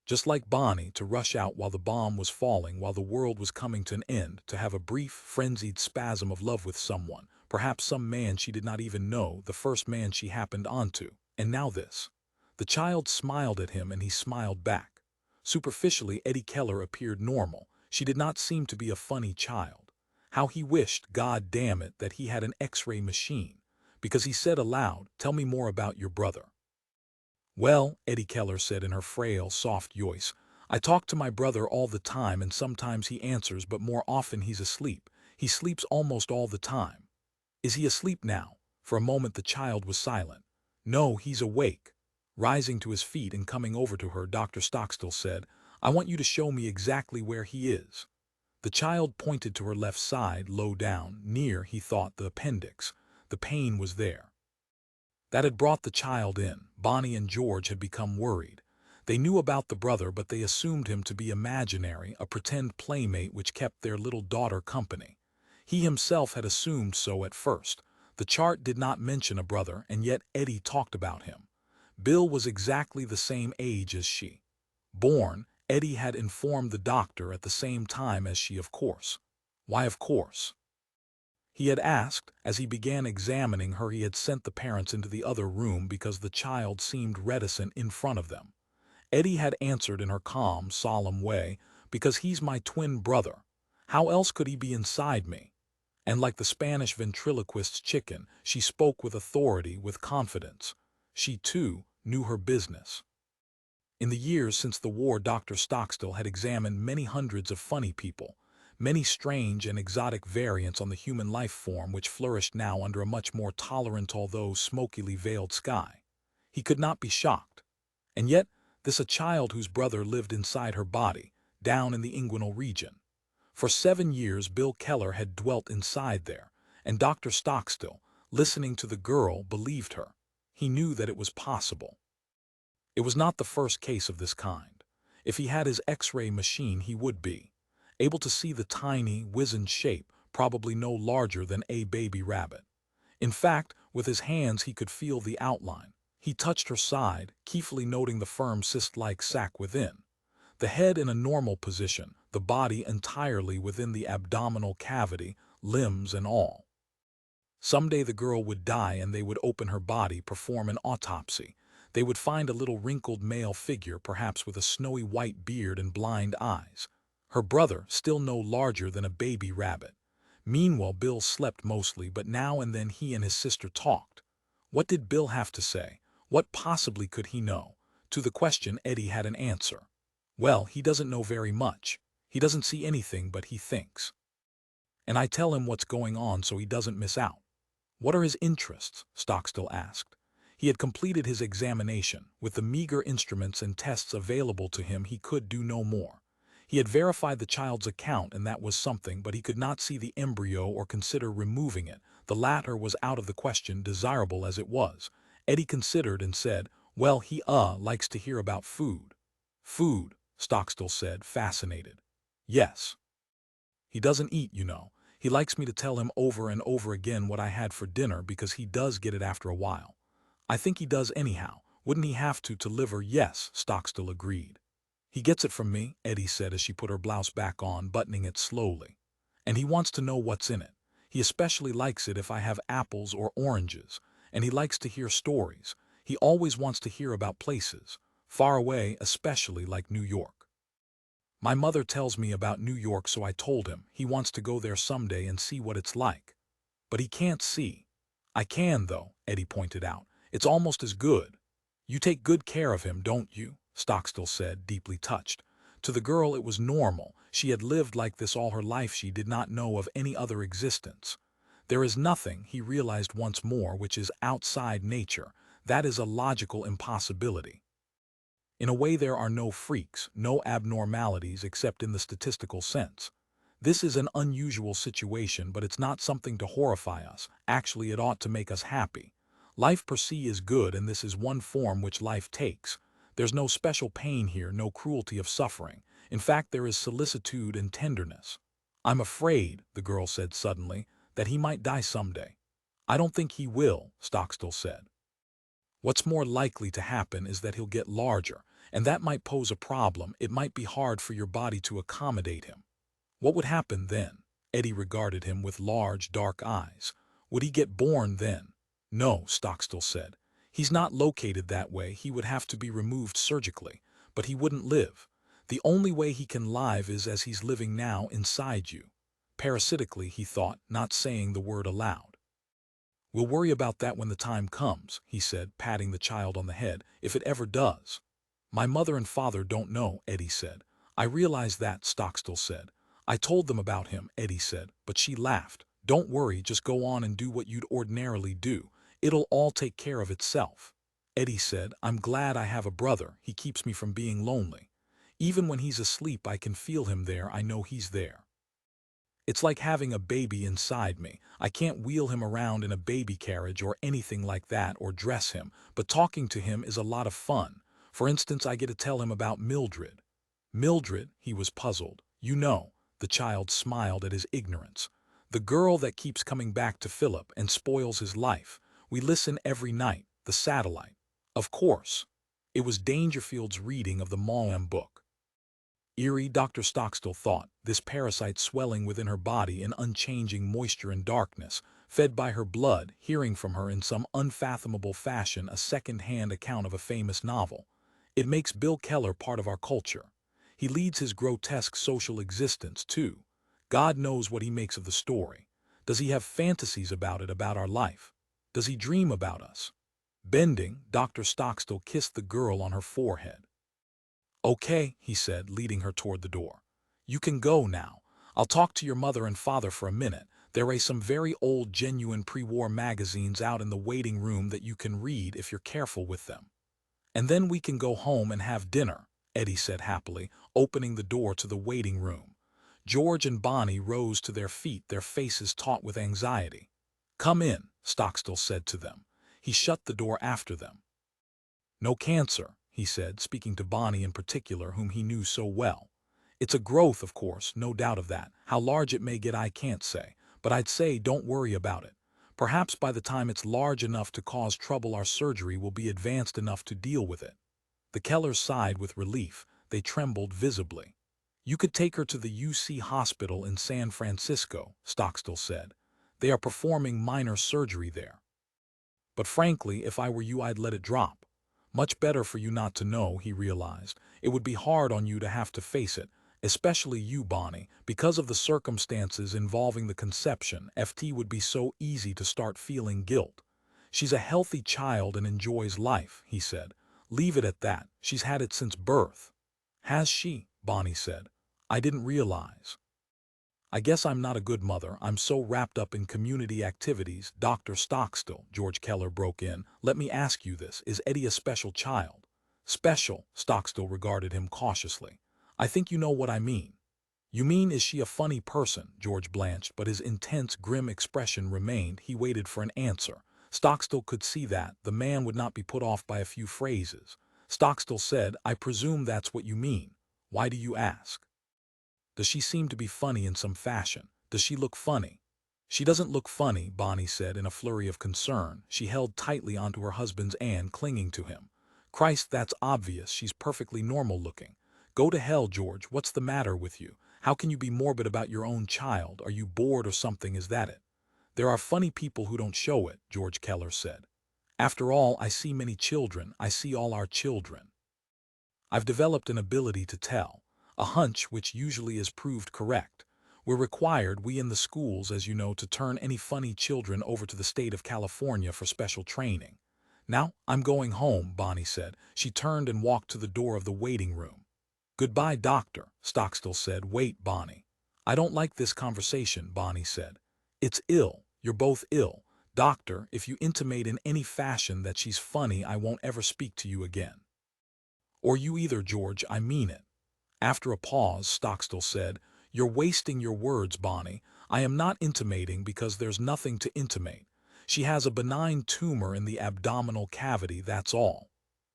Just like Bonnie, to rush out while the bomb was falling, while the world was coming to an end, to have a brief, frenzied spasm of love with someone, perhaps some man she did not even know, the first man she happened onto. And now this. The child smiled at him and he smiled back. Superficially, Eddie Keller appeared normal. She did not seem to be a funny child. How he wished, God damn it, that he had an X-ray machine. Because he said aloud, tell me more about your brother. Well, Eddie Keller said in her frail, soft voice, I talk to my brother all the time, and sometimes he answers, but more often he's asleep. He sleeps almost all the time. Is he asleep now? For a moment the child was silent. No, he's awake. Rising to his feet and coming over to her, Dr. Stockstill said, I want you to show me exactly where he is. The child pointed to her left side, low down, near, he thought, the appendix. The pain was there. That had brought the child in. Bonnie and George had become worried. They knew about the brother, but they assumed him to be imaginary, a pretend playmate which kept their little daughter company. He himself had assumed so at first. The chart did not mention a brother, and yet Eddie talked about him. Bill was exactly the same age as she. Born, Eddie had informed the doctor at the same time as she, of course. Why, of course? He had asked. As he began examining her, he had sent the parents into the other room because the child seemed reticent in front of them. Eddie had answered in her calm, solemn way, "Because he's my twin brother. How else could he be inside me?" And like the Spanish ventriloquist's chicken, she spoke with authority, with confidence. She, too, knew her business. In the years since the war, Dr. Stockstill had examined many hundreds of funny people, many strange and exotic variants on the human life form which flourished now under a much more tolerant, although smokily veiled sky. He could not be shocked. And yet, this a child whose brother lived inside her body, down in the inguinal region. For 7 years Bill Keller had dwelt inside there, and Dr. Stockstill, listening to the girl, believed her. He knew that it was possible. It was not the first case of this kind. If he had his X-ray machine, he would be able to see the tiny, wizened shape, probably no larger than a baby rabbit. In fact, with his hands he could feel the outline. He touched her side, carefully noting the firm cyst-like sac within. The head in a normal position, the body entirely within the abdominal cavity, limbs and all. Someday the girl would die and they would open her body, perform an autopsy. They would find a little wrinkled male figure, perhaps with a snowy white beard and blind eyes. Her brother, still no larger than a baby rabbit. Meanwhile, Bill slept mostly, but now and then he and his sister talked. What did Bill have to say? What possibly could he know? To the question, Eddie had an answer. Well, he doesn't know very much. He doesn't see anything, but he thinks. And I tell him what's going on so he doesn't miss out. What are his interests? Stockstill asked. He had completed his examination. With the meager instruments and tests available to him, he could do no more. He had verified the child's account, and that was something, but he could not see the embryo or consider removing it. The latter was out of the question, desirable as it was. Eddie considered and said, "Well, he likes to hear about food." "Food," Stockstill said, fascinated. "Yes. He doesn't eat, you know. He likes me to tell him over and over again what I had for dinner because he does get it after a while. I think he does anyhow. Wouldn't he have to liver?" "Yes," Stockstill agreed. "He gets it from me," Eddie said as she put her blouse back on, buttoning it slowly. "And he wants to know what's in it. He especially likes it if I have apples or oranges. And he likes to hear stories. He always wants to hear about places. Far away, especially like New York. My mother tells me about New York, so I told him he wants to go there someday and see what it's like. But he can't see." "I can, though," Eddie pointed out. "It's almost as good." "You take good care of him, don't you?" Stockstill said, deeply touched. To the girl it was normal. She had lived like this all her life. She did not know of any other existence. There is nothing, he realized once more, which is outside nature. That is a logical impossibility. In a way, there are no freaks, no abnormalities except in the statistical sense. This is an unusual situation, but it's not something to horrify us. Actually, it ought to make us happy. Life per se is good, and this is one form which life takes. There's no special pain here, no cruelty of suffering. In fact, there is solicitude and tenderness. "I'm afraid," the girl said suddenly, "that he might die someday." "I don't think he will," Stockstill said. "What's more likely to happen is that he'll get larger, and that might pose a problem. It might be hard for your body to accommodate him." "What would happen then?" Eddie regarded him with large, dark eyes. "Would he get born then?" "No," Stockstill said. "He's not located that way. He would have to be removed surgically, but he wouldn't live. The only way he can live is as he's living now, inside you." Parasitically, he thought, not saying the word aloud. "We'll worry about that when the time comes," he said, patting the child on the head, "if it ever does." "My mother and father don't know," Eddie said. "I realize that," Stockstill said. "I told them about him," Eddie said, but she laughed. "Don't worry, just go on and do what you'd ordinarily do. It'll all take care of itself." Eddie said, "I'm glad I have a brother. He keeps me from being lonely. Even when he's asleep, I can feel him there. I know he's there." It's like having a baby inside me. I can't wheel him around in a baby carriage or anything like that or dress him, but talking to him is a lot of fun. For instance, I get to tell him about Mildred. Mildred, he was puzzled. You know, the child smiled at his ignorance. The girl that keeps coming back to Philip and spoils his life. We listen every night, the satellite. Of course. It was Dangerfield's reading of the Maugham book. Eerie, Dr. Stockstill thought, this parasite swelling within her body in unchanging moisture and darkness, fed by her blood, hearing from her in some unfathomable fashion a second-hand account of a famous novel. It makes Bill Keller part of our culture. He leads his grotesque social existence, too. God knows what he makes of the story. Does he have fantasies about it, about our life? Does he dream about us? Bending, Dr. Stockstill kissed the girl on her forehead. Okay, he said, leading her toward the door. You can go now. I'll talk to your mother and father for a minute. There are some very old, genuine pre-war magazines out in the waiting room that you can read if you're careful with them. And then we can go home and have dinner, Eddie said happily, opening the door to the waiting room. George and Bonnie rose to their feet, their faces taut with anxiety. Come in, Stockstill said to them. He shut the door after them. No cancer, he said, speaking to Bonnie in particular, whom he knew so well. It's a growth, of course, no doubt of that. How large it may get I can't say, but I'd say don't worry about it. Perhaps by the time it's large enough to cause trouble our surgery will be advanced enough to deal with it. The Kellers sighed with relief. They trembled visibly. You could take her to the UC hospital in San Francisco, Stockstill said. They are performing minor surgery there. But frankly, if I were you, I'd let it drop. Much better for you not to know, he realized. It would be hard on you to have to face it, especially you, Bonnie, because of the circumstances involving the conception. FT would be so easy to start feeling guilt. She's a healthy child and enjoys life, he said. Leave it at that. She's had it since birth. Has she? Bonnie said. I didn't realize. I guess I'm not a good mother. I'm so wrapped up in community activities. Dr. Stockstill, George Keller broke in. Let me ask you this. Is Eddie a special child? Special, Stockstill regarded him cautiously. I think you know what I mean. You mean, is she a funny person? George blanched, but his intense, grim expression remained. He waited for an answer. Stockstill could see that. The man would not be put off by a few phrases. Stockstill said, I presume that's what you mean. Why do you ask? Does she seem to be funny in some fashion? Does she look funny? She doesn't look funny, Bonnie said in a flurry of concern. She held tightly onto her husband's hand, clinging to him. Christ, that's obvious. She's perfectly normal looking. Go to hell, George. What's the matter with you? How can you be morbid about your own child? Are you bored or something? Is that it? There are funny people who don't show it, George Keller said. After all, I see many children. I see all our children. I've developed an ability to tell. A hunch which usually is proved correct. We're required, we in the schools, as you know, to turn any funny children over to the state of California for special training. Now, I'm going home, Bonnie said. She turned and walked to the door of the waiting room. Goodbye, doctor, Stockstill said. Wait, Bonnie. I don't like this conversation, Bonnie said. It's ill. You're both ill. Doctor, if you intimate in any fashion that she's funny, I won't ever speak to you again. Or you either, George, I mean it. After a pause, Stockstill said, You're wasting your words, Bonnie. I am not intimating because there's nothing to intimate. She has a benign tumor in the abdominal cavity, that's all.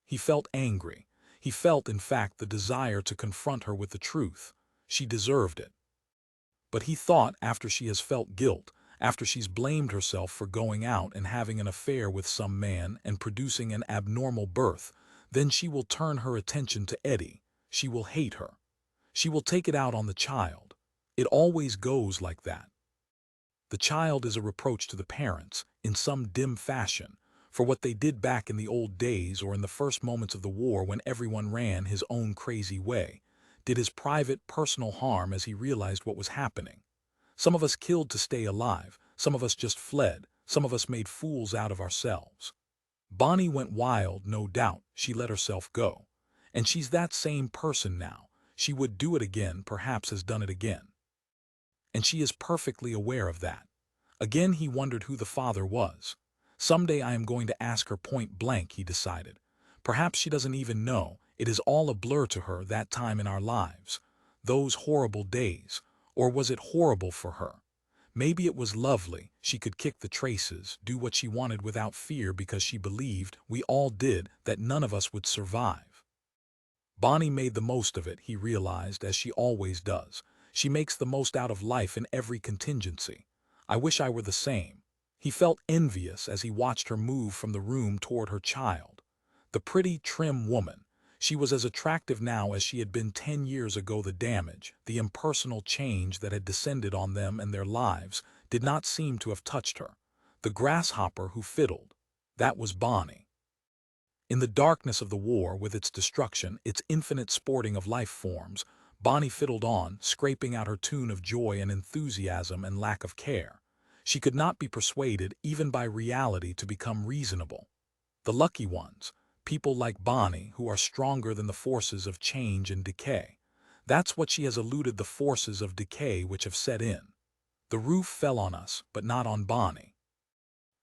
He felt angry. He felt, in fact, the desire to confront her with the truth. She deserved it. But he thought, after she has felt guilt, after she's blamed herself for going out and having an affair with some man and producing an abnormal birth, then she will turn her attention to Eddie. She will hate her. She will take it out on the child. It always goes like that. The child is a reproach to the parents, in some dim fashion, for what they did back in the old days or in the first moments of the war when everyone ran his own crazy way, did his private, personal harm as he realized what was happening. Some of us killed to stay alive, some of us just fled, some of us made fools out of ourselves. Bonnie went wild, no doubt. She let herself go. And she's that same person now. She would do it again, perhaps has done it again. And she is perfectly aware of that. Again he wondered who the father was. Someday I am going to ask her point blank, he decided. Perhaps she doesn't even know. It is all a blur to her, that time in our lives. Those horrible days. Or was it horrible for her? Maybe it was lovely. She could kick the traces, do what she wanted without fear because she believed, we all did, that none of us would survive. Bonnie made the most of it, he realized, as she always does. She makes the most out of life in every contingency. I wish I were the same. He felt envious as he watched her move from the room toward her child. The pretty, trim woman. She was as attractive now as she had been 10 years ago. The damage, the impersonal change that had descended on them and their lives, did not seem to have touched her. The grasshopper who fiddled. That was Bonnie. In the darkness of the war, with its destruction, its infinite sporting of life forms, Bonnie fiddled on, scraping out her tune of joy and enthusiasm and lack of care. She could not be persuaded, even by reality, to become reasonable. The lucky ones, people like Bonnie, who are stronger than the forces of change and decay. That's what she has eluded, the forces of decay which have set in. The roof fell on us, but not on Bonnie.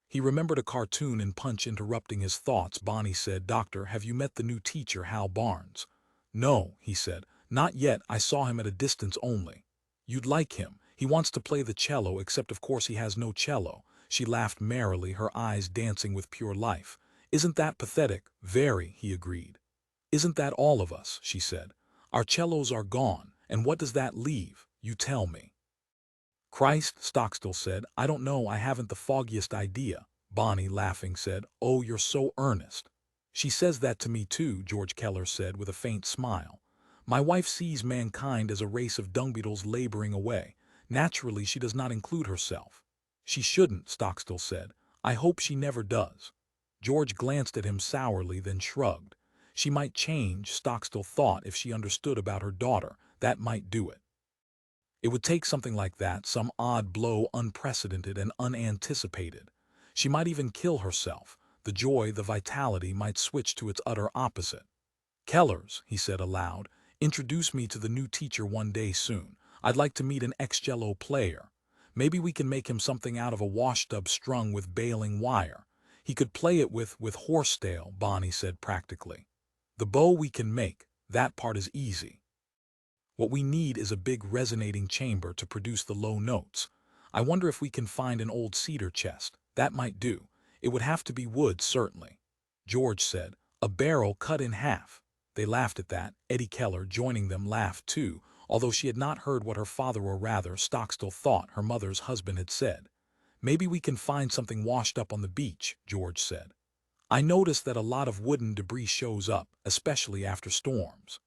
He remembered a cartoon in Punch. Interrupting his thoughts, Bonnie said, "Doctor, have you met the new teacher, Hal Barnes?" "No," he said, "not yet. I saw him at a distance only." "You'd like him. He wants to play the cello, except of course he has no cello." She laughed merrily, her eyes dancing with pure life. "Isn't that pathetic?" "Very," he agreed. "Isn't that all of us?" she said. "Our cellos are gone, and what does that leave? You tell me." "Christ," Stockstill said, "I don't know. I haven't the foggiest idea." Bonnie, laughing, said, "Oh, you're so earnest." "She says that to me too," George Keller said with a faint smile. "My wife sees mankind as a race of dung-beetles laboring away. Naturally, she does not include herself." "She shouldn't," Stockstill said. "I hope she never does." George glanced at him sourly, then shrugged. She might change, Stockstill thought, if she understood about her daughter. That might do it. It would take something like that, some odd blow, unprecedented and unanticipated. She might even kill herself. The joy, the vitality might switch to its utter opposite. "Kellers," he said aloud, "introduce me to the new teacher one day soon. I'd like to meet an ex-cello player. Maybe we can make him something out of a washtub strung with baling wire. He could play it with horsetail," Bonnie said practically. "The bow we can make. That part is easy. What we need is a big resonating chamber to produce the low notes. I wonder if we can find an old cedar chest. That might do. It would have to be wood, certainly." George said, "A barrel cut in half." They laughed at that. Eddie Keller, joining them, laughed too, although she had not heard what her father, or rather, Stockstill thought her mother's husband, had said. "Maybe we can find something washed up on the beach," George said. "I notice that a lot of wooden debris shows up, especially after storms.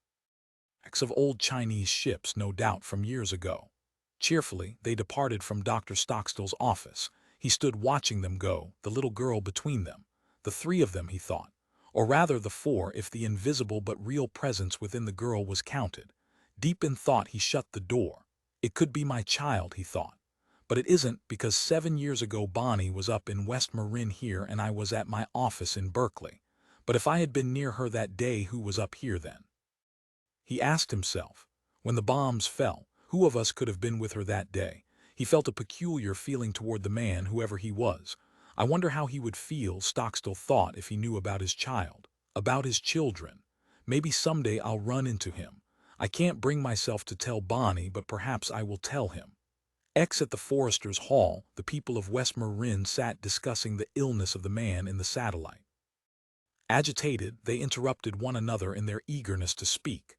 Wrecks of old Chinese ships, no doubt, from years ago." Cheerfully, they departed from Dr. Stockstill's office. He stood watching them go, the little girl between them. The three of them, he thought. Or rather the four, if the invisible but real presence within the girl was counted. Deep in thought, he shut the door. "It could be my child," he thought. "But it isn't, because 7 years ago Bonnie was up in West Marin here and I was at my office in Berkeley. But if I had been near her that day, who was up here then?" He asked himself. When the bombs fell, who of us could have been with her that day? He felt a peculiar feeling toward the man, whoever he was. I wonder how he would feel, Stockstill thought, if he knew about his child, about his children. Maybe someday I'll run into him. I can't bring myself to tell Bonnie, but perhaps I will tell him. At the Foresters' Hall, the people of West Marin sat discussing the illness of the man in the satellite. Agitated, they interrupted one another in their eagerness to speak.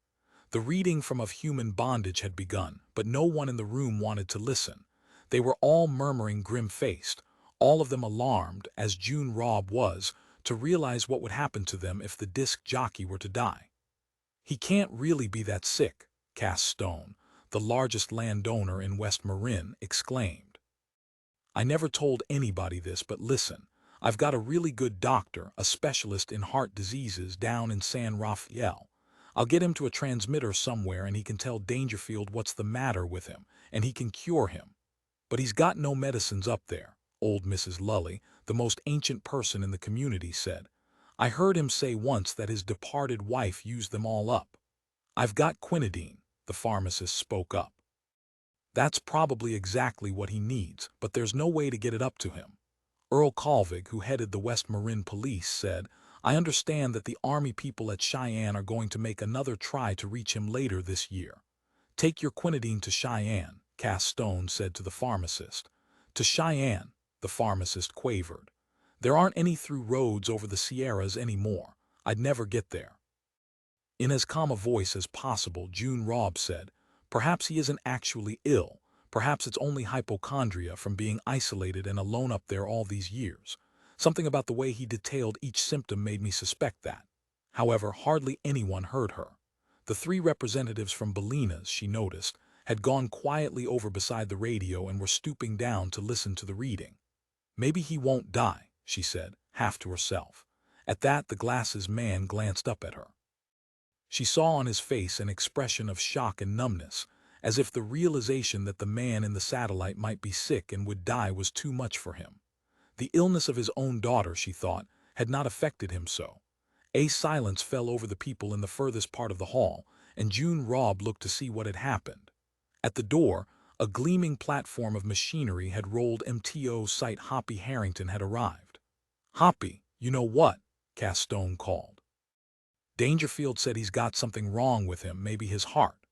The reading from Of Human Bondage had begun, but no one in the room wanted to listen. They were all murmuring, grim-faced, all of them alarmed, as June Robb was, to realize what would happen to them if the disc jockey were to die. "He can't really be that sick," Cass Stone, the largest landowner in West Marin, exclaimed. "I never told anybody this, but listen. I've got a really good doctor, a specialist in heart diseases down in San Rafael. I'll get him to a transmitter somewhere and he can tell Dangerfield what's the matter with him, and he can cure him. But he's got no medicines up there," old Mrs. Lully, the most ancient person in the community, said. "I heard him say once that his departed wife used them all up." "I've got quinidine," the pharmacist spoke up. "That's probably exactly what he needs, but there's no way to get it up to him." Earl Colvig, who headed the West Marin police, said, "I understand that the army people at Cheyenne are going to make another try to reach him later this year." "Take your quinidine to Cheyenne," Cass Stone said to the pharmacist. To Cheyenne, the pharmacist quavered. There aren't any through roads over the Sierras anymore. I'd never get there. In as calm a voice as possible, June Robb said, perhaps he isn't actually ill. Perhaps it's only hypochondria from being isolated and alone up there all these years. Something about the way he detailed each symptom made me suspect that. However, hardly anyone heard her. The three representatives from Bellina's, she noticed, had gone quietly over beside the radio and were stooping down to listen to the reading. Maybe he won't die, she said, half to herself. At that, the glasses man glanced up at her. She saw on his face an expression of shock and numbness, as if the realization that the man in the satellite might be sick and would die was too much for him. The illness of his own daughter, she thought, had not affected him so. A silence fell over the people in the furthest part of the hall, and June Robb looked to see what had happened. At the door, a gleaming platform of machinery had rolled. MTO site Hoppy Harrington had arrived. Hoppy, you know what? Cass Stone called. Dangerfield said he's got something wrong with him, maybe his heart.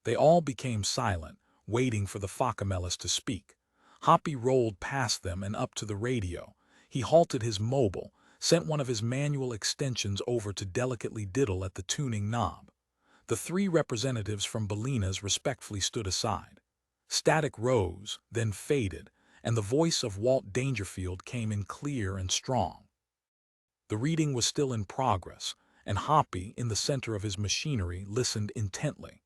They all became silent, waiting for the Focamellis to speak. Hoppy rolled past them and up to the radio. He halted his mobile, sent one of his manual extensions over to delicately diddle at the tuning knob. The three representatives from Bellina's respectfully stood aside. Static rose, then faded, and the voice of Walt Dangerfield came in clear and strong. The reading was still in progress, and Hoppy, in the center of his machinery, listened intently.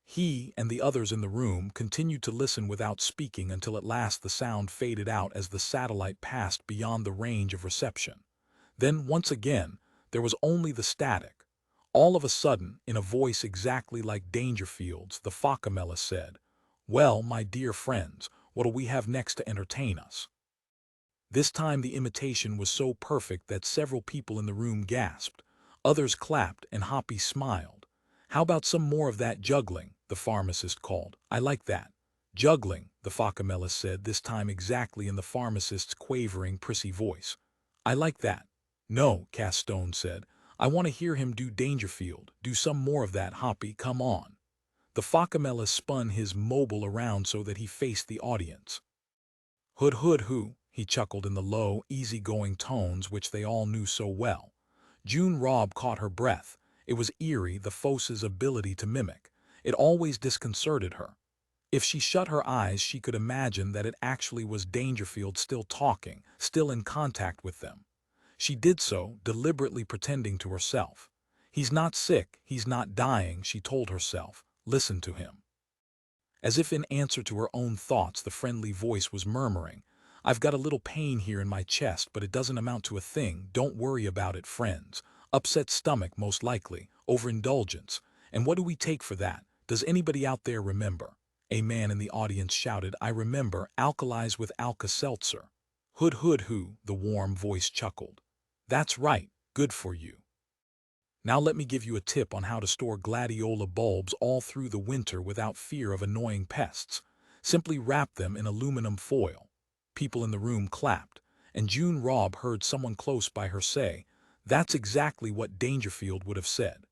He and the others in the room continued to listen without speaking until at last the sound faded out as the satellite passed beyond the range of reception. Then, once again, there was only the static. All of a sudden, in a voice exactly like Dangerfield's, the Focamellis said, "Well, my dear friends, what'll we have next to entertain us?" This time the imitation was so perfect that several people in the room gasped. Others clapped, and Hoppy smiled. "How about some more of that juggling?" the pharmacist called. "I like that." "Juggling," the Focamellis said, this time exactly in the pharmacist's quavering, prissy voice. "I like that." "No," Cass Stone said. "I want to hear him do Dangerfield. Do some more of that, Hoppy, come on." The Focamellis spun his mobile around so that he faced the audience. "Hood hood who," he chuckled in the low, easy-going tones which they all knew so well. June Robb caught her breath. It was eerie, the Foss's ability to mimic. It always disconcerted her. If she shut her eyes, she could imagine that it actually was Dangerfield still talking, still in contact with them. She did so, deliberately pretending to herself. "He's not sick, he's not dying," she told herself. "Listen to him." As if in answer to her own thoughts, the friendly voice was murmuring, "I've got a little pain here in my chest, but it doesn't amount to a thing. Don't worry about it, friends. Upset stomach, most likely. Overindulgence. And what do we take for that? Does anybody out there remember?" A man in the audience shouted, "I remember. Alkalize with Alka-Seltzer." "Hood hood who," the warm voice chuckled. "That's right. Good for you. Now let me give you a tip on how to store gladiola bulbs all through the winter without fear of annoying pests. Simply wrap them in aluminum foil." People in the room clapped, and June Robb heard someone close by her say, "That's exactly what Dangerfield would have said."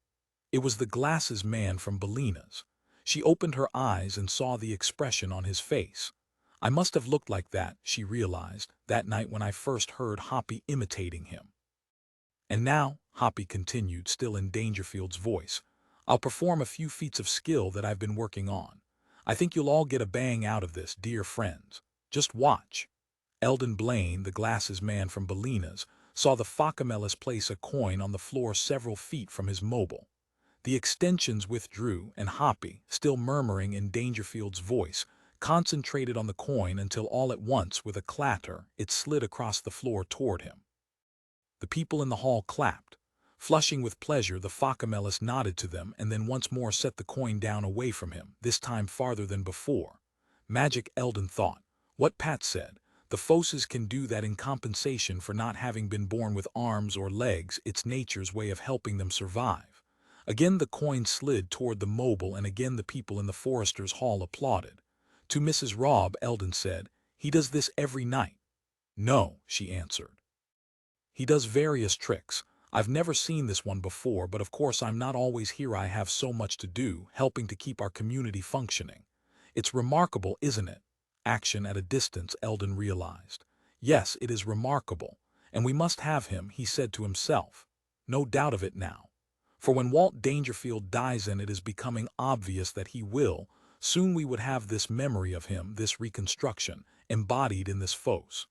It was the glasses man from Bellina's. She opened her eyes and saw the expression on his face. "I must have looked like that," she realized, "that night when I first heard Hoppy imitating him." "And now," Hoppy continued, still in Dangerfield's voice, "I'll perform a few feats of skill that I've been working on. I think you'll all get a bang out of this, dear friends. Just watch." Eldon Blaine, the glasses man from Bellina's, saw the Focamellis place a coin on the floor several feet from his mobile. The extensions withdrew, and Hoppy, still murmuring in Dangerfield's voice, concentrated on the coin until all at once, with a clatter, it slid across the floor toward him. The people in the hall clapped. Flushing with pleasure, the Focamellis nodded to them and then once more set the coin down away from him, this time farther than before. Magic, Eldon thought. What Pat said. The Fosses can do that in compensation for not having been born with arms or legs. It's nature's way of helping them survive. Again the coin slid toward the mobile, and again the people in the Foresters' Hall applauded. To Mrs. Robb, Eldon said, "He does this every night." "No," she answered. "He does various tricks. I've never seen this one before, but of course I'm not always here. I have so much to do, helping to keep our community functioning. It's remarkable, isn't it? Action at a distance, Eldon realized. Yes, it is remarkable, and we must have him, he said to himself. No doubt of it now. For when Walt Dangerfield dies, and it is becoming obvious that he will, soon we would have this memory of him, this reconstruction, embodied in this phos.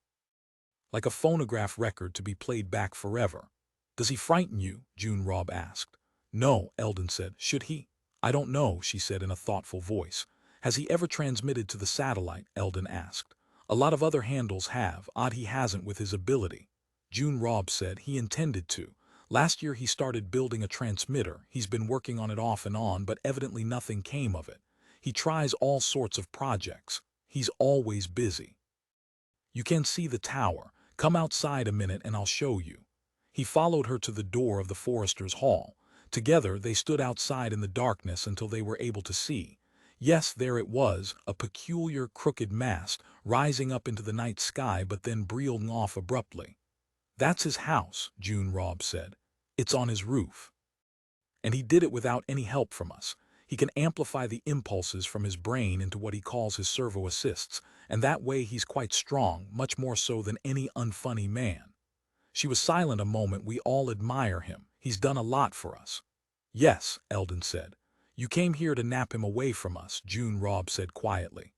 Like a phonograph record to be played back forever. Does he frighten you? June Robb asked. No, Eldon said. Should he? I don't know, she said in a thoughtful voice. Has he ever transmitted to the satellite? Eldon asked. A lot of other handles have. Odd he hasn't with his ability. June Robb said he intended to. Last year he started building a transmitter. He's been working on it off and on, but evidently nothing came of it. He tries all sorts of projects. He's always busy. You can see the tower. Come outside a minute and I'll show you. He followed her to the door of the Foresters' Hall. Together they stood outside in the darkness until they were able to see. Yes, there it was, a peculiar crooked mast rising up into the night sky but then breaking off abruptly. That's his house, June Robb said. It's on his roof. And he did it without any help from us. He can amplify the impulses from his brain into what he calls his servo assists, and that way he's quite strong, much more so than any unfunny man. She was silent a moment. We all admire him. He's done a lot for us. Yes, Eldon said. You came here to nap him away from us, June Robb said quietly.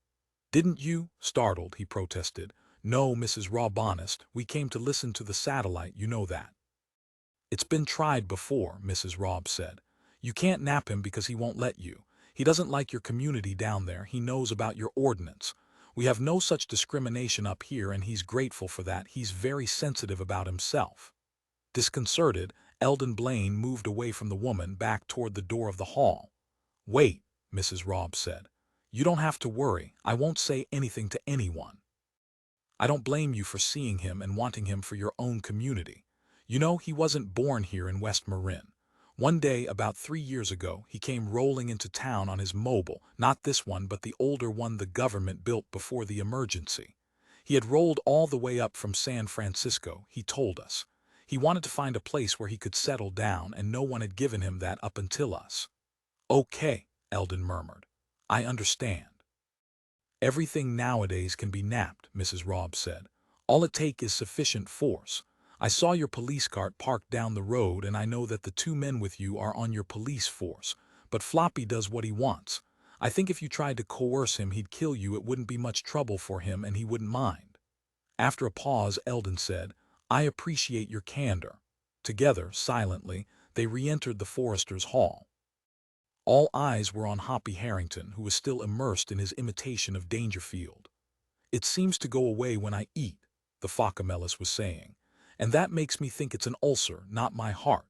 Didn't you? Startled, he protested. No, Mrs. Robb, honest. We came to listen to the satellite, you know that. It's been tried before, Mrs. Robb said. You can't nap him because he won't let you. He doesn't like your community down there. He knows about your ordinance. We have no such discrimination up here, and he's grateful for that. He's very sensitive about himself. Disconcerted, Eldon Blaine moved away from the woman back toward the door of the hall. Wait, Mrs. Robb said. You don't have to worry. I won't say anything to anyone. I don't blame you for seeing him and wanting him for your own community. You know, he wasn't born here in West Marin. One day, about 3 years ago, he came rolling into town on his mobile, not this one but the older one the government built before the emergency. He had rolled all the way up from San Francisco, he told us. He wanted to find a place where he could settle down, and no one had given him that up until us. Okay, Eldon murmured. I understand. Everything nowadays can be napped, Mrs. Robb said. All it takes is sufficient force. I saw your police cart parked down the road, and I know that the 2 men with you are on your police force. But Floppy does what he wants. I think if you tried to coerce him, he'd kill you. It wouldn't be much trouble for him, and he wouldn't mind. After a pause, Eldon said, I appreciate your candor. Together, silently, they re-entered the Foresters' Hall. All eyes were on Hoppy Harrington, who was still immersed in his imitation of Dangerfield. It seems to go away when I eat, the Phocomelus was saying. And that makes me think it's an ulcer, not my heart.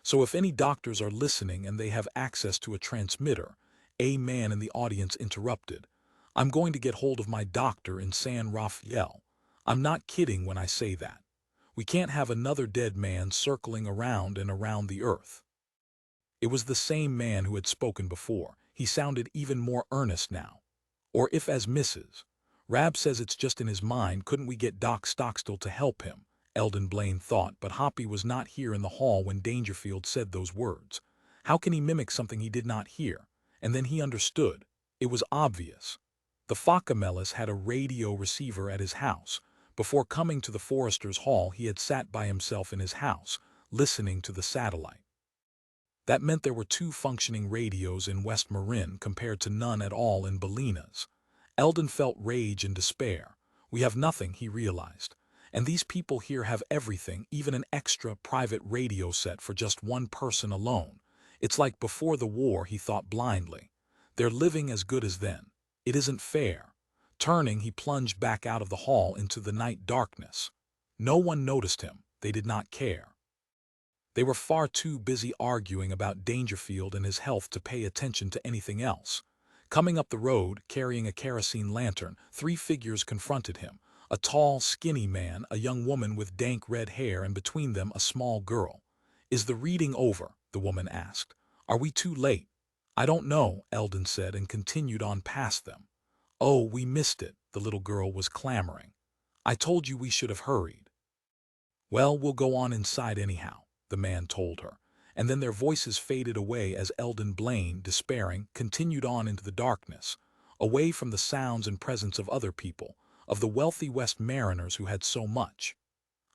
So if any doctors are listening and they have access to a transmitter, a man in the audience interrupted. I'm going to get hold of my doctor in San Rafael. I'm not kidding when I say that. We can't have another dead man circling around and around the earth. It was the same man who had spoken before. He sounded even more earnest now. Or if, as Mrs. Rabb says, it's just in his mind, couldn't we get Doc Stockstill to help him? Eldon Blaine thought, but Hoppy was not here in the hall when Dangerfield said those words. How can he mimic something he did not hear? And then he understood. It was obvious. The Phocomelus had a radio receiver at his house. Before coming to the Foresters' Hall, he had sat by himself in his house, listening to the satellite. That meant there were 2 functioning radios in West Marin compared to none at all in Bolinas. Eldon felt rage and despair. We have nothing, he realized. And these people here have everything, even an extra private radio set for just one person alone. It's like before the war, he thought blindly. They're living as good as then. It isn't fair. Turning, he plunged back out of the hall into the night darkness. No one noticed him. They did not care. They were far too busy arguing about Dangerfield and his health to pay attention to anything else. Coming up the road, carrying a kerosene lantern, 3 figures confronted him. A tall, skinny man, a young woman with dank red hair, and between them a small girl. Is the reading over? The woman asked. Are we too late? I don't know, Eldon said, and continued on past them. Oh, we missed it, the little girl was clamoring. I told you we should have hurried. Well, we'll go on inside anyhow, the man told her, and then their voices faded away as Eldon Blaine, despairing, continued on into the darkness. away from the sounds and presence of other people, of the wealthy West Mariners who had so much.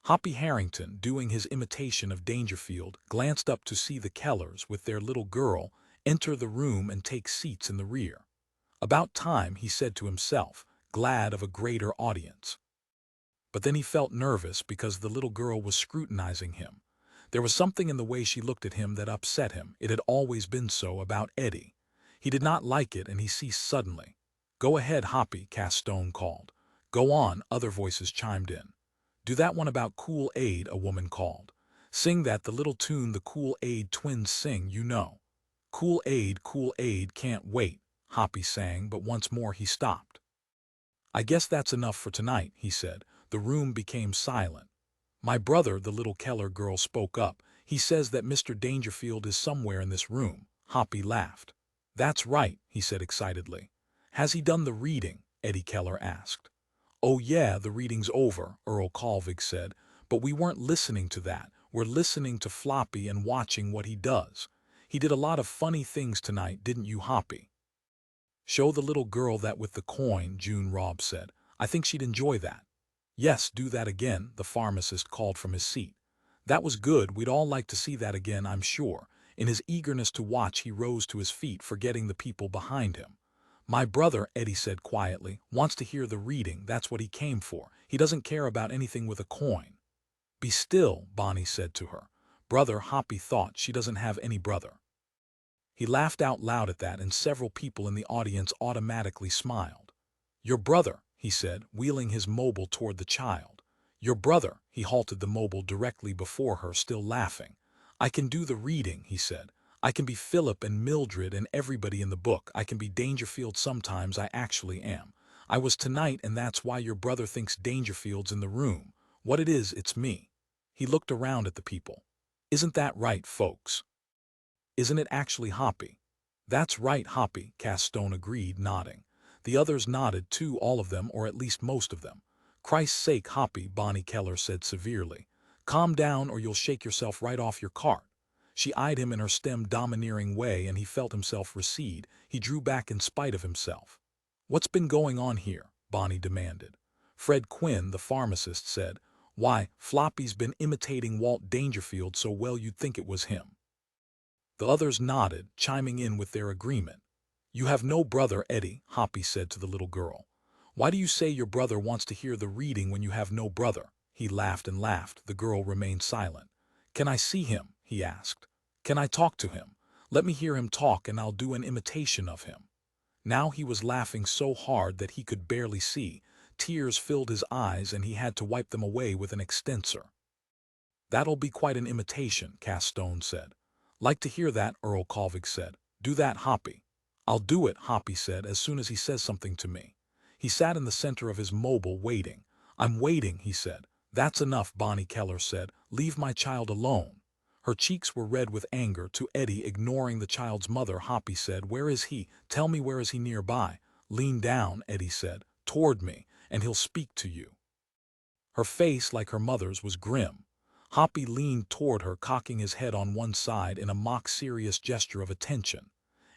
Hoppy Harrington, doing his imitation of Dangerfield, glanced up to see the Kellers with their little girl enter the room and take seats in the rear. About time, he said to himself, glad of a greater audience. But then he felt nervous because the little girl was scrutinizing him. There was something in the way she looked at him that upset him. It had always been so about Eddie. He did not like it, and he ceased suddenly. "Go ahead, Hoppy," Castone called. "Go on," other voices chimed in. "Do that one about Kool-Aid," a woman called. "Sing that, the little tune the Kool-Aid twins sing, you know." "Kool-Aid, Kool-Aid, can't wait," Hoppy sang, but once more he stopped. "I guess that's enough for tonight," he said. The room became silent. "My brother," the little Keller girl spoke up, "he says that Mr. Dangerfield is somewhere in this room." Hoppy laughed. "That's right," he said excitedly. "Has he done the reading?" Eddie Keller asked. "Oh yeah, the reading's over," Earl Colvig said, "but we weren't listening to that. We're listening to Floppy and watching what he does. He did a lot of funny things tonight, didn't you, Hoppy?" "Show the little girl that with the coin," June Robb said. "I think she'd enjoy that." "Yes, do that again," the pharmacist called from his seat. "That was good. We'd all like to see that again, I'm sure." In his eagerness to watch, he rose to his feet, forgetting the people behind him. "My brother," Eddie said quietly, "wants to hear the reading. That's what he came for. He doesn't care about anything with a coin." "Be still," Bonnie said to her. "Brother," Hoppy thought, "she doesn't have any brother." He laughed out loud at that, and several people in the audience automatically smiled. "Your brother," he said, wheeling his mobile toward the child. "Your brother," he halted the mobile directly before her, still laughing. "I can do the reading," he said. "I can be Philip and Mildred and everybody in the book. I can be Dangerfield sometimes. I actually am. I was tonight, and that's why your brother thinks Dangerfield's in the room. What it is, it's me." He looked around at the people. "Isn't that right, folks? Isn't it actually, Hoppy?" "That's right, Hoppy," Castone agreed, nodding. The others nodded too, all of them, or at least most of them. "Christ's sake, Hoppy," Bonnie Keller said severely. "Calm down or you'll shake yourself right off your cart." She eyed him in her stem, domineering way, and he felt himself recede. He drew back in spite of himself. "What's been going on here?" Bonnie demanded. Fred Quinn, the pharmacist, said, "Why, Floppy's been imitating Walt Dangerfield so well you'd think it was him." The others nodded, chiming in with their agreement. "You have no brother, Eddie," Hoppy said to the little girl. "Why do you say your brother wants to hear the reading when you have no brother?" He laughed and laughed. The girl remained silent. "Can I see him?" he asked. "Can I talk to him? Let me hear him talk and I'll do an imitation of him." Now he was laughing so hard that he could barely see. Tears filled his eyes and he had to wipe them away with an extensor. "That'll be quite an imitation," Castone said. "Like to hear that," Earl Colvig said. "Do that, Hoppy." "I'll do it," Hoppy said, "as soon as he says something to me." He sat in the center of his mobile, waiting. "I'm waiting," he said. "That's enough," Bonnie Keller said. "Leave my child alone." Her cheeks were red with anger. To Eddie, ignoring the child's mother, Hoppy said, "Where is he? Tell me, where is he nearby?" "Lean down," Eddie said, "toward me, and he'll speak to you." Her face, like her mother's, was grim. Hoppy leaned toward her, cocking his head on one side in a mock-serious gesture of attention.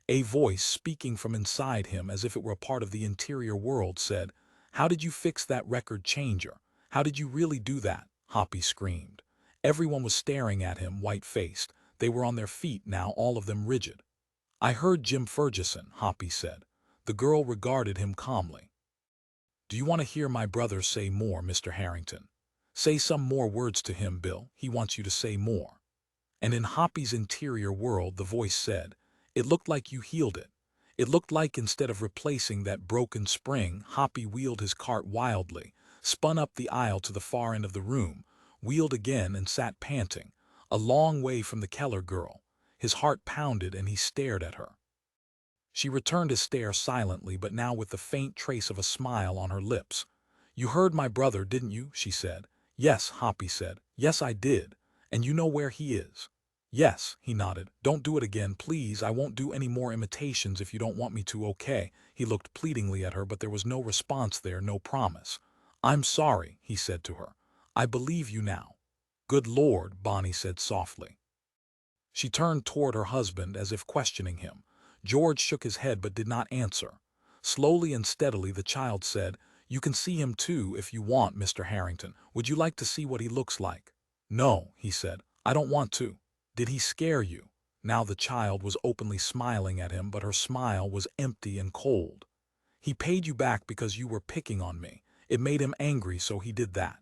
A voice, speaking from inside him as if it were a part of the interior world, said, "How did you fix that record changer? How did you really do that?" Hoppy screamed. Everyone was staring at him, white-faced. They were on their feet now, all of them rigid. "I heard Jim Ferguson," Hoppy said. The girl regarded him calmly. "Do you want to hear my brother say more, Mr. Harrington? Say some more words to him, Bill. He wants you to say more." And in Hoppy's interior world, the voice said, "It looked like you healed it. It looked like instead of replacing that broken spring," Hoppy wheeled his cart wildly, spun up the aisle to the far end of the room, wheeled again and sat panting, a long way from the Keller girl. His heart pounded and he stared at her. She returned his stare silently, but now with the faint trace of a smile on her lips. "You heard my brother, didn't you?" she said. "Yes," Hoppy said. "Yes, I did. And you know where he is?" "Yes," he nodded. "Don't do it again, please. I won't do any more imitations if you don't want me to, okay?" He looked pleadingly at her, but there was no response there, no promise. "I'm sorry," he said to her. "I believe you now." "Good Lord," Bonnie said softly. She turned toward her husband as if questioning him. George shook his head but did not answer. Slowly and steadily the child said, "You can see him too if you want, Mr. Harrington. Would you like to see what he looks like?" "No," he said, "I don't want to." "Did he scare you?" Now the child was openly smiling at him, but her smile was empty and cold. "He paid you back because you were picking on me. It made him angry, so he did that."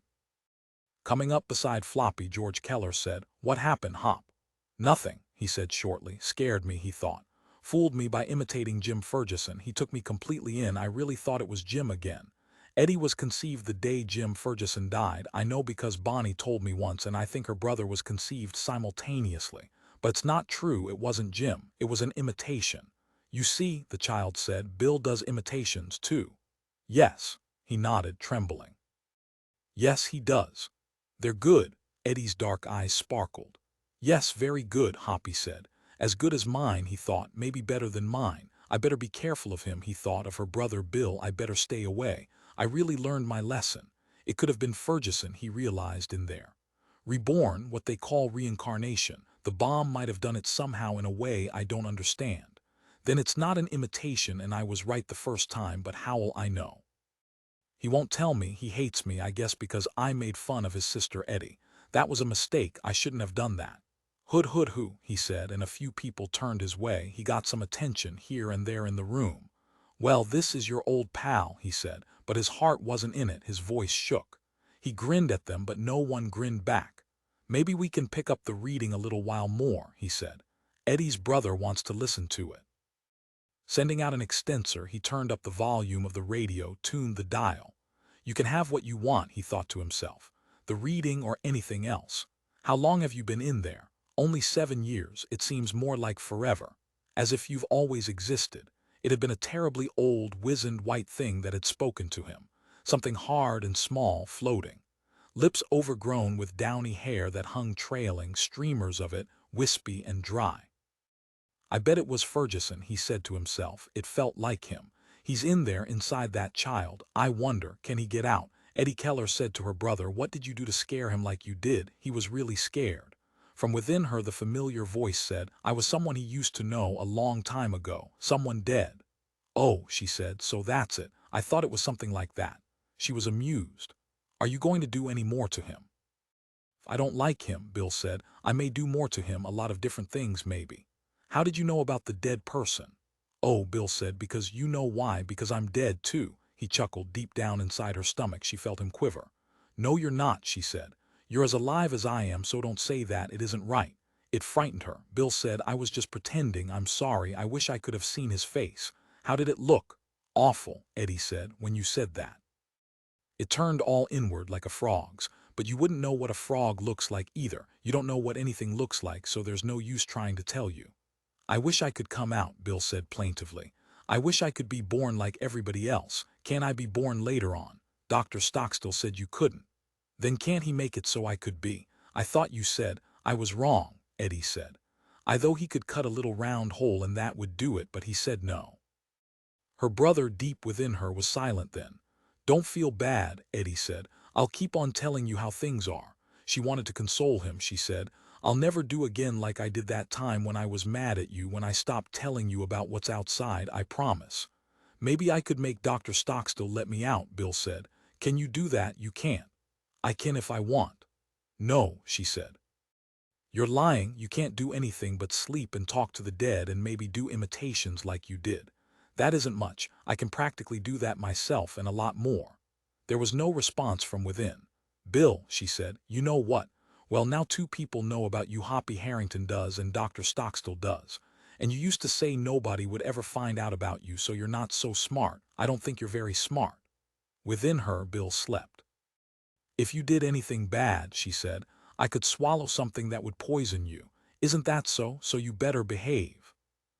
Coming up beside Floppy, George Keller said, "What happened, Hop?" "Nothing," he said shortly. "Scared me, he thought. Fooled me by imitating Jim Ferguson. He took me completely in. I really thought it was Jim again. Eddie was conceived the day Jim Ferguson died. I know because Bonnie told me once, and I think her brother was conceived simultaneously. But it's not true. It wasn't Jim. It was an imitation." "You see," the child said, "Bill does imitations, too." "Yes," he nodded, trembling. "Yes, he does. They're good." Eddie's dark eyes sparkled. "Yes, very good," Hoppy said. "As good as mine," he thought, "maybe better than mine. I better be careful of him," he thought, "of her brother Bill. I better stay away. I really learned my lesson." It could have been Ferguson, he realized in there. Reborn, what they call reincarnation. The bomb might have done it somehow in a way I don't understand. Then it's not an imitation and I was right the first time, but how'll I know? He won't tell me. He hates me, I guess, because I made fun of his sister Eddie. That was a mistake. I shouldn't have done that. "Hood hood hoo," he said, and a few people turned his way. He got some attention here and there in the room. "Well, this is your old pal," he said, but his heart wasn't in it. His voice shook. He grinned at them, but no one grinned back. "Maybe we can pick up the reading a little while more," he said. "Eddie's brother wants to listen to it." Sending out an extensor, he turned up the volume of the radio, tuned the dial. "You can have what you want," he thought to himself. "The reading or anything else. How long have you been in there?" "Only 7 years. It seems more like forever. As if you've always existed." It had been a terribly old, wizened white thing that had spoken to him. Something hard and small, floating. Lips overgrown with downy hair that hung trailing, streamers of it, wispy and dry. "I bet it was Ferguson," he said to himself. It felt like him. "He's in there inside that child. I wonder, can he get out?" Eddie Keller said to her brother, "What did you do to scare him like you did?" He was really scared. From within her the familiar voice said, "I was someone he used to know a long time ago. Someone dead." "Oh," she said, "so that's it. I thought it was something like that." She was amused. "Are you going to do any more to him?" "I don't like him," Bill said. "I may do more to him, a lot of different things maybe." "How did you know about the dead person?" "Oh," Bill said, "because you know why, because I'm dead too." He chuckled. Deep down inside her stomach she felt him quiver. "No, you're not," she said. "You're as alive as I am, so don't say that. It isn't right." It frightened her. Bill said, "I was just pretending. I'm sorry. I wish I could have seen his face." "How did it look?" "Awful," Eddie said, "when you said that. It turned all inward like a frog's. But you wouldn't know what a frog looks like either. You don't know what anything looks like, so there's no use trying to tell you." "I wish I could come out," Bill said plaintively. "I wish I could be born like everybody else. Can't I be born later on?" "Dr. Stockstill said you couldn't." "Then can't he make it so I could be?" "I thought you said—" "I was wrong," Eddie said. "I though he could cut a little round hole and that would do it, but he said no." Her brother deep within her was silent then. "Don't feel bad," Eddie said. "I'll keep on telling you how things are." She wanted to console him. She said, "I'll never do again like I did that time when I was mad at you, when I stopped telling you about what's outside, I promise." "Maybe I could make Dr. Stockstill let me out," Bill said. "Can you do that?" "You can't." "I can if I want." "No," she said. "You're lying. You can't do anything but sleep and talk to the dead and maybe do imitations like you did. That isn't much. I can practically do that myself and a lot more." There was no response from within. "Bill," she said, "you know what? Well, now 2 people know about you. Hoppy Harrington does and Dr. Stockstill does. And you used to say nobody would ever find out about you, so you're not so smart. I don't think you're very smart." Within her, Bill slept. "If you did anything bad," she said, "I could swallow something that would poison you. Isn't that so? So you better behave."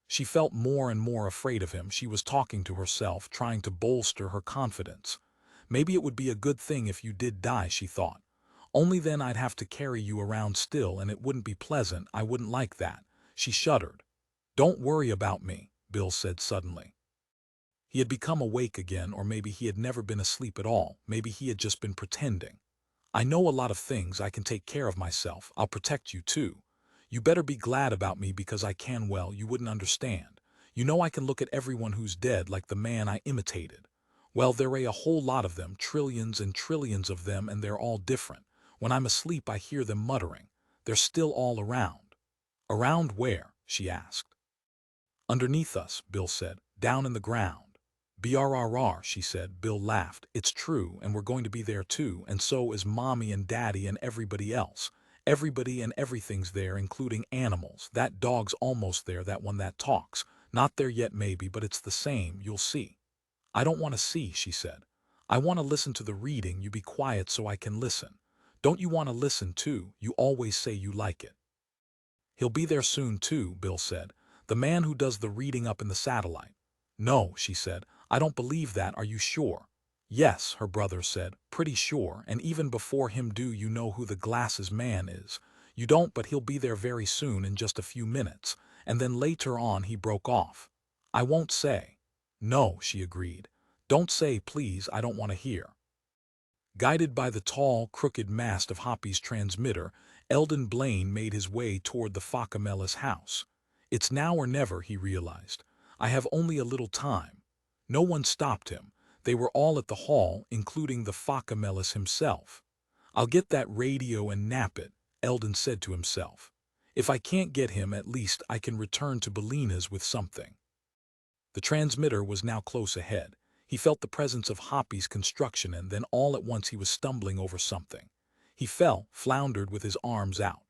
She felt more and more afraid of him. She was talking to herself, trying to bolster her confidence. "Maybe it would be a good thing if you did die," she thought. "Only then I'd have to carry you around still and it wouldn't be pleasant. I wouldn't like that." She shuddered. "Don't worry about me," Bill said suddenly. He had become awake again, or maybe he had never been asleep at all. Maybe he had just been pretending. "I know a lot of things. I can take care of myself. I'll protect you too. You better be glad about me because I can. Well, you wouldn't understand. You know I can look at everyone who's dead like the man I imitated. Well, there are a whole lot of them, trillions and trillions of them, and they're all different. When I'm asleep, I hear them muttering. They're still all around. Around where? She asked. Underneath us, Bill said. Down in the ground. BRRR, she said. Bill laughed. It's true, and we're going to be there too, and so is Mommy and Daddy and everybody else. Everybody and everything's there, including animals. That dog's almost there, that one that talks. Not there yet maybe, but it's the same, you'll see. I don't want to see, she said. I want to listen to the reading. You be quiet so I can listen. Don't you want to listen too? You always say you like it. He'll be there soon too, Bill said. The man who does the reading up in the satellite. No, she said. I don't believe that. Are you sure? Yes, her brother said. Pretty sure, and even before him. Do you know who the glasses man is? You don't, but he'll be there very soon, in just a few minutes. And then later on he broke off. I won't say. No, she agreed. Don't say, please, I don't want to hear. Guided by the tall, crooked mast of Hoppy's transmitter, Eldon Blaine made his way toward the Fakamelis house. It's now or never, he realized. I have only a little time. No one stopped him. They were all at the hall, including the Fakamelis himself. I'll get that radio and nap it, Eldon said to himself. If I can't get him, at least I can return to Bellina's with something. The transmitter was now close ahead. He felt the presence of Hoppy's construction, and then all at once he was stumbling over something. He fell, floundered with his arms out.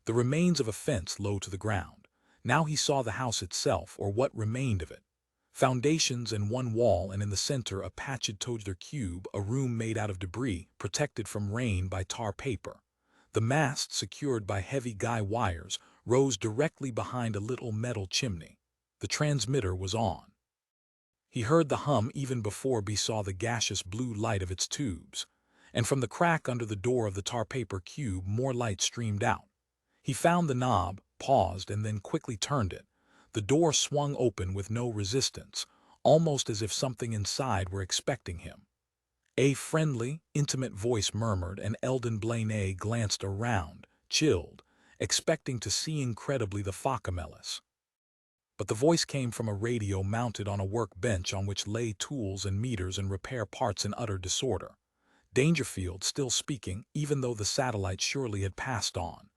The remains of a fence low to the ground. Now he saw the house itself, or what remained of it. Foundations and one wall, and in the center a patched toader cube, a room made out of debris, protected from rain by tar paper. The mast, secured by heavy guy wires, rose directly behind a little metal chimney. The transmitter was on. He heard the hum even before he saw the gaseous blue light of its tubes. And from the crack under the door of the tar paper cube more light streamed out. He found the knob, paused, and then quickly turned it. The door swung open with no resistance, almost as if something inside were expecting him. A friendly, intimate voice murmured, and Eldon Blaine glanced around, chilled, expecting to see incredibly the Fakamelis. But the voice came from a radio mounted on a workbench on which lay tools and meters and repair parts in utter disorder. Dangerfield still speaking, even though the satellite surely had passed on.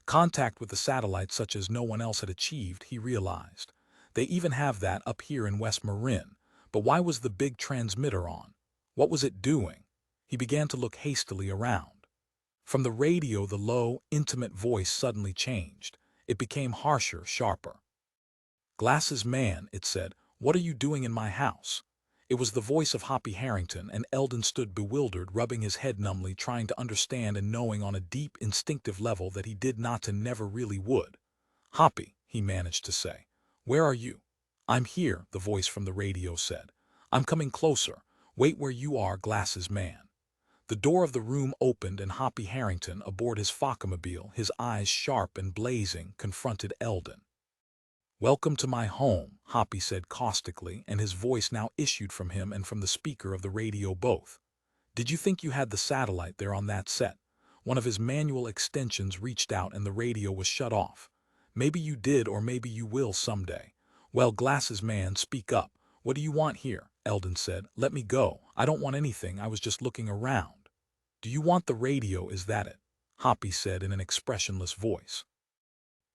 Contact with the satellite such as no one else had achieved, he realized. They even have that up here in West Marin. But why was the big transmitter on? What was it doing? He began to look hastily around. From the radio, the low, intimate voice suddenly changed. It became harsher, sharper. Glasses man, it said, what are you doing in my house? It was the voice of Hoppy Harrington, and Eldon stood bewildered, rubbing his head numbly, trying to understand and knowing on a deep, instinctive level that he did not and never really would. Hoppy, he managed to say. Where are you? I'm here, the voice from the radio said. I'm coming closer. Wait where you are, Glasses man. The door of the room opened, and Hoppy Harrington, aboard his Fokamobile, his eyes sharp and blazing, confronted Eldon. Welcome to my home, Hoppy said caustically, and his voice now issued from him and from the speaker of the radio both. Did you think you had the satellite there on that set? One of his manual extensions reached out and the radio was shut off. Maybe you did, or maybe you will someday. Well, Glasses man, speak up. What do you want here? Eldon said. Let me go. I don't want anything. I was just looking around. Do you want the radio, is that it? Hoppy said in an expressionless voice.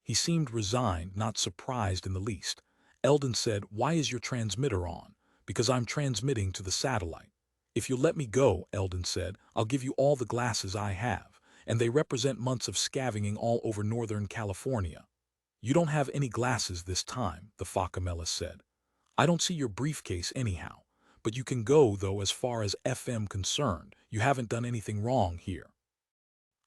He seemed resigned, not surprised in the least. Eldon said, why is your transmitter on? Because I'm transmitting to the satellite. If you'll let me go, Eldon said, I'll give you all the glasses I have, and they represent months of scavenging all over Northern California. You don't have any glasses this time, the Fakamelis said. I don't see your briefcase anyhow. But you can go, though, as far as FM concerned. You haven't done anything wrong here.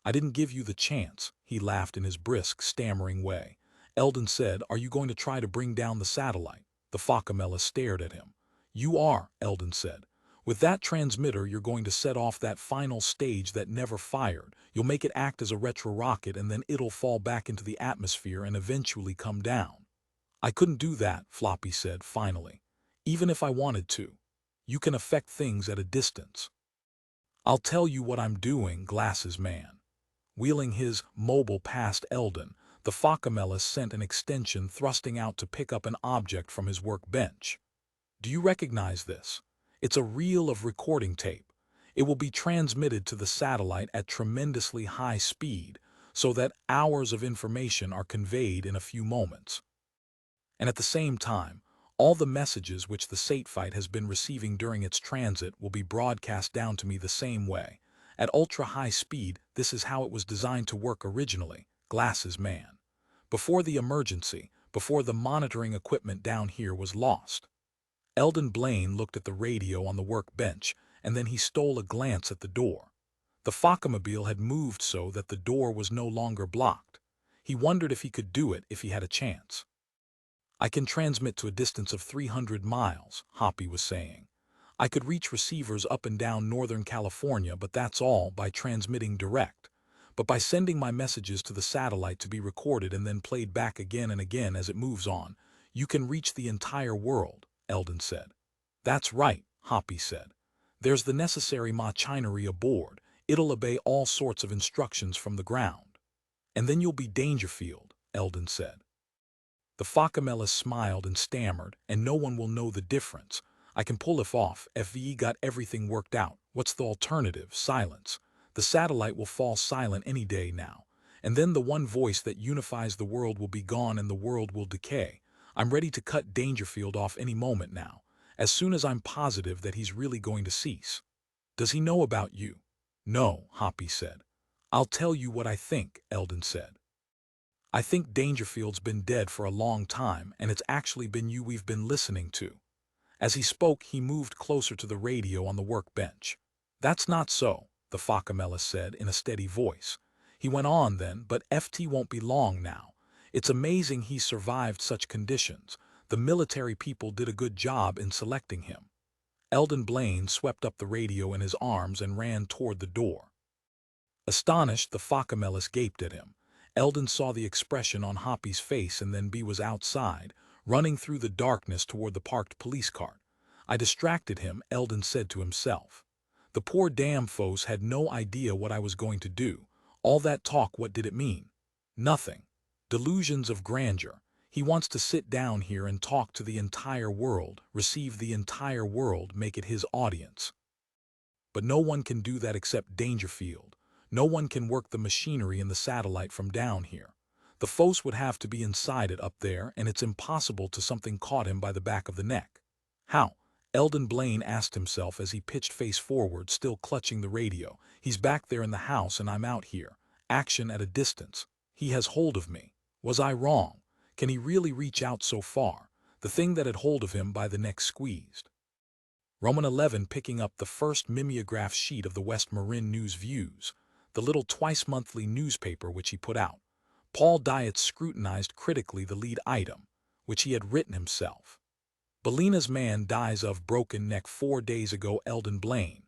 I didn't give you the chance, he laughed in his brisk, stammering way. Eldon said, are you going to try to bring down the satellite? The Fakamelis stared at him. You are, Eldon said. With that transmitter, you're going to set off that final stage that never fired. You'll make it act as a retro-rocket, and then it'll fall back into the atmosphere and eventually come down. I couldn't do that, Floppy said, finally. Even if I wanted to. You can affect things at a distance. I'll tell you what I'm doing, Glasses man. Wheeling his mobile past Eldon, The Focamellis sent an extension thrusting out to pick up an object from his workbench. Do you recognize this? It's a reel of recording tape. It will be transmitted to the satellite at tremendously high speed so that hours of information are conveyed in a few moments. And at the same time, all the messages which the satellite has been receiving during its transit will be broadcast down to me the same way. At ultra-high speed, this is how it was designed to work originally, Glasses Man. Before the emergency, before the monitoring equipment down here was lost. Eldon Blaine looked at the radio on the workbench, and then he stole a glance at the door. The Focamobile had moved so that the door was no longer blocked. He wondered if he could do it if he had a chance. I can transmit to a distance of 300 miles, Hoppy was saying. I could reach receivers up and down Northern California, but that's all by transmitting direct. But by sending my messages to the satellite to be recorded and then played back again and again as it moves on, you can reach the entire world, Eldon said. That's right, Hoppy said. There's the necessary machinery aboard. It'll obey all sorts of instructions from the ground. And then you'll be Dangerfield, Eldon said. The Focamellis smiled and stammered, and no one will know the difference. I can pull it off. FVE got everything worked out. What's the alternative? Silence. The satellite will fall silent any day now. And then the one voice that unifies the world will be gone and the world will decay. I'm ready to cut Dangerfield off any moment now, as soon as I'm positive that he's really going to cease. Does he know about you? No, Hoppy said. I'll tell you what I think, Eldon said. I think Dangerfield's been dead for a long time, and it's actually been you we've been listening to. As he spoke, he moved closer to the radio on the workbench. That's not so, the Focamellis said in a steady voice. He went on then, but FT won't be long now. It's amazing he survived such conditions. The military people did a good job in selecting him. Eldon Blaine swept up the radio in his arms and ran toward the door. Astonished, the Focamellis gaped at him. Eldon saw the expression on Hoppy's face, and then B was outside, running through the darkness toward the parked police cart. I distracted him, Eldon said to himself. The poor damn foes had no idea what I was going to do. All that talk, what did it mean? Nothing. Delusions of grandeur. He wants to sit down here and talk to the entire world, receive the entire world, make it his audience. But no one can do that except Dangerfield. No one can work the machinery in the satellite from down here. The foes would have to be inside it up there, and it's impossible to something caught him by the back of the neck. How? Eldon Blaine asked himself as he pitched face forward, still clutching the radio. He's back there in the house and I'm out here. Action at a distance. He has hold of me. Was I wrong? Can he really reach out so far? The thing that had hold of him by the neck squeezed. Roman 11 picking up the first mimeograph sheet of the West Marin News Views, the little twice-monthly newspaper which he put out. Paul Dietz scrutinized critically the lead item, which he had written himself. Bellina's man dies of broken neck 4 days ago. Eldon Blaine,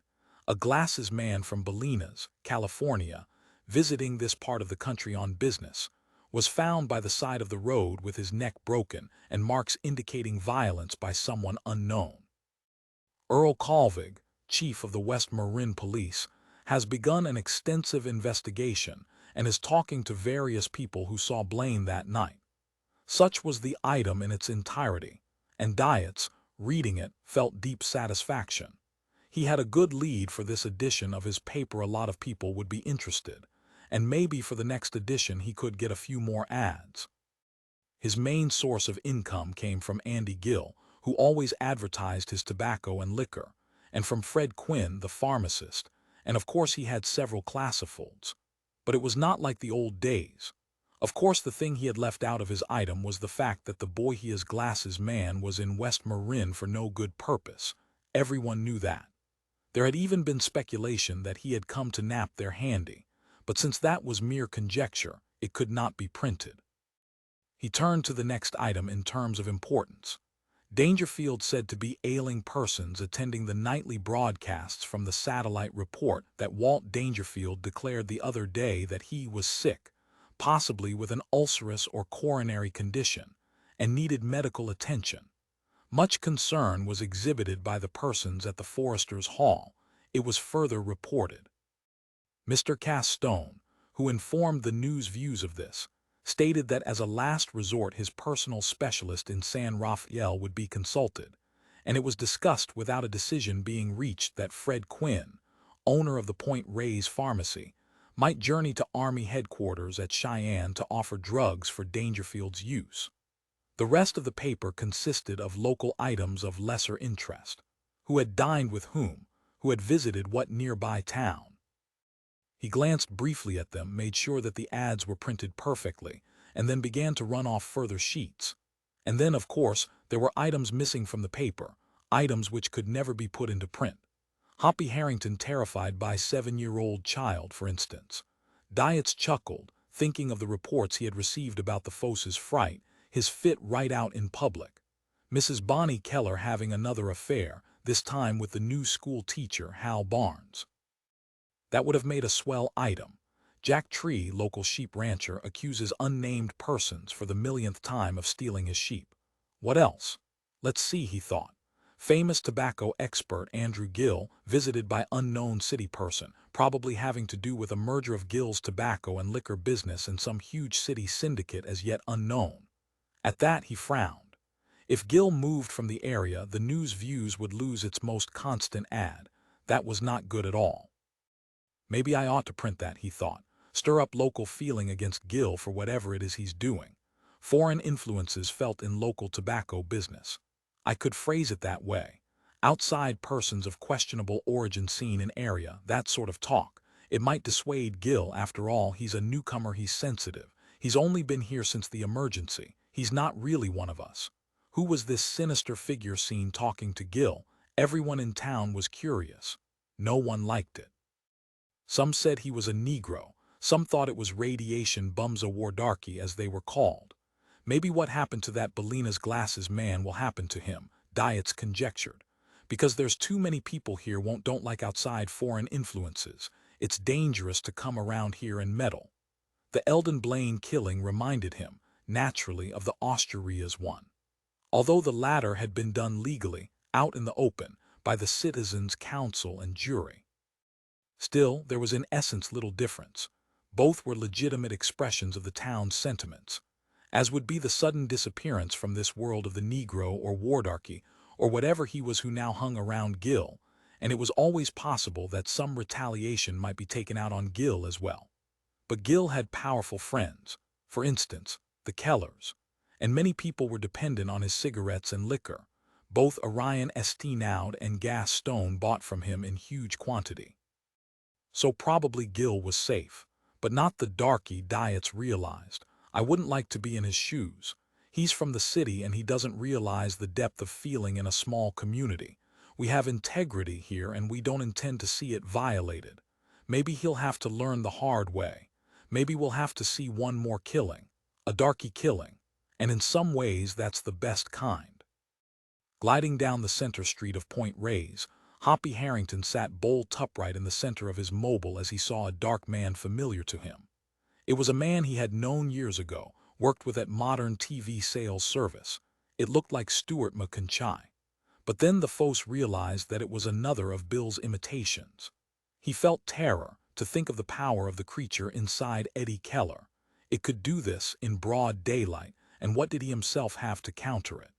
a glasses man from Bellina's, California, visiting this part of the country on business, was found by the side of the road with his neck broken and marks indicating violence by someone unknown. Earl Colvig, chief of the West Marin Police, has begun an extensive investigation and is talking to various people who saw Blaine that night. Such was the item in its entirety, and Dietz, reading it, felt deep satisfaction. He had a good lead for this edition of his paper. A lot of people would be interested, and maybe for the next edition he could get a few more ads. His main source of income came from Andy Gill, who always advertised his tobacco and liquor, and from Fred Quinn, the pharmacist, and of course he had several classifolds. But it was not like the old days. Of course the thing he had left out of his item was the fact that the boy he is glasses man was in West Marin for no good purpose. Everyone knew that. There had even been speculation that he had come to nap there handy, but since that was mere conjecture, it could not be printed. He turned to the next item in terms of importance. Dangerfield said to be ailing persons attending the nightly broadcasts from the satellite report that Walt Dangerfield declared the other day that he was sick, possibly with an ulcerous or coronary condition, and needed medical attention. Much concern was exhibited by the persons at the Foresters' Hall, it was further reported. Mr. Castone, who informed the News Views of this, stated that as a last resort his personal specialist in San Rafael would be consulted, and it was discussed without a decision being reached that Fred Quinn, owner of the Point Reyes Pharmacy, might journey to Army headquarters at Cheyenne to offer drugs for Dangerfield's use. The rest of the paper consisted of local items of lesser interest. Who had dined with whom, who had visited what nearby town. He glanced briefly at them, made sure that the ads were printed perfectly, and then began to run off further sheets. And then, of course, there were items missing from the paper, items which could never be put into print. Hoppy Harrington terrified by 7-year-old child, for instance. Dietz chuckled, thinking of the reports he had received about the Foss's fright, his fit right out in public. Mrs. Bonnie Keller having another affair, this time with the new school teacher, Hal Barnes. That would have made a swell item. Jack Tree, local sheep rancher, accuses unnamed persons for the millionth time of stealing his sheep. What else? Let's see, he thought. Famous tobacco expert Andrew Gill, visited by unknown city person, probably having to do with a merger of Gill's tobacco and liquor business and some huge city syndicate as yet unknown. At that he frowned. If Gill moved from the area, the News Views would lose its most constant ad. That was not good at all. Maybe I ought to print that, he thought. Stir up local feeling against Gill for whatever it is he's doing. Foreign influences felt in local tobacco business. I could phrase it that way. Outside persons of questionable origin seen in area, that sort of talk. It might dissuade Gill. After all, he's a newcomer, he's sensitive. He's only been here since the emergency. He's not really one of us. Who was this sinister figure seen talking to Gill? Everyone in town was curious. No one liked it. Some said he was a Negro. Some thought it was radiation bums, a war darky as they were called. Maybe what happened to that Bellina's glasses man will happen to him, Dietz conjectured. Because there's too many people here don't like outside foreign influences. It's dangerous to come around here and meddle. The Eldon Blaine killing reminded him, naturally, of the Asturias one. Although the latter had been done legally, out in the open, by the citizens' council and jury. Still, there was in essence little difference. Both were legitimate expressions of the town's sentiments, as would be the sudden disappearance from this world of the Negro or wardarky, or whatever he was who now hung around Gill, and it was always possible that some retaliation might be taken out on Gill as well. But Gill had powerful friends, for instance, the Kellers, and many people were dependent on his cigarettes and liquor, both Orion St. Naud and Gas Stone bought from him in huge quantity. So probably Gill was safe, but not the darky, Dietz realized. I wouldn't like to be in his shoes. He's from the city and he doesn't realize the depth of feeling in a small community. We have integrity here and we don't intend to see it violated. Maybe he'll have to learn the hard way. Maybe we'll have to see one more killing, a darky killing, and in some ways that's the best kind. Gliding down the center street of Point Reyes, Hoppy Harrington sat bolt upright in the center of his mobile as he saw a dark man familiar to him. It was a man he had known years ago, worked with at Modern TV Sales Service. It looked like Stuart McConchie. But then the Foss realized that it was another of Bill's imitations. He felt terror to think of the power of the creature inside Eddie Keller. It could do this in broad daylight, and what did he himself have to counter it?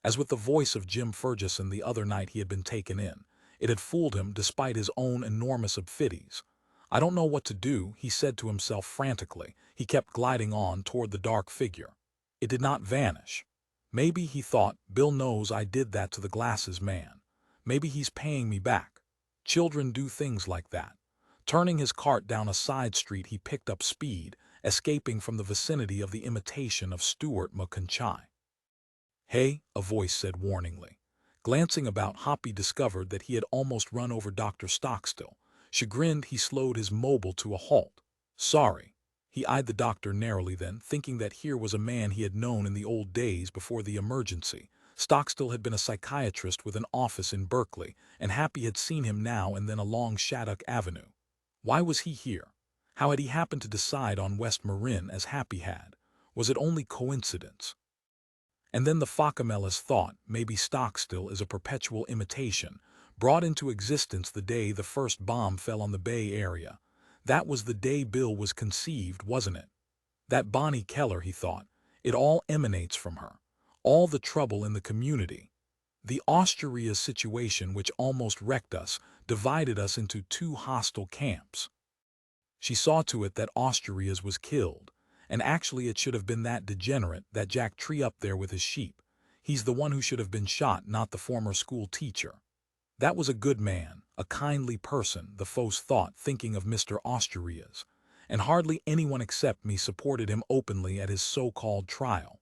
As with the voice of Jim Ferguson the other night he had been taken in, it had fooled him despite his own enormous obfidies. I don't know what to do, he said to himself frantically. He kept gliding on toward the dark figure. It did not vanish. Maybe, he thought, Bill knows I did that to the glasses man. Maybe he's paying me back. Children do things like that. Turning his cart down a side street he picked up speed, escaping from the vicinity of the imitation of Stuart McConchie. Hey, a voice said warningly. Glancing about, Hoppy discovered that he had almost run over Dr. Stockstill. Chagrined, he slowed his mobile to a halt. Sorry. He eyed the doctor narrowly then, thinking that here was a man he had known in the old days before the emergency. Stockstill had been a psychiatrist with an office in Berkeley, and Happy had seen him now and then along Shattuck Avenue. Why was he here? How had he happened to decide on West Marin as Happy had? Was it only coincidence? And then the Focamelis thought, maybe Stockstill is a perpetual imitation, brought into existence the day the first bomb fell on the Bay Area. That was the day Bill was conceived, wasn't it? That Bonnie Keller, he thought. It all emanates from her. All the trouble in the community. The Austria situation, which almost wrecked us, divided us into two hostile camps. She saw to it that Austria's was killed, and actually it should have been that degenerate, that Jack Tree up there with his sheep. He's the one who should have been shot, not the former school teacher. That was a good man, a kindly person, the foes thought, thinking of Mr. Austria's, and hardly anyone except me supported him openly at his so-called trial.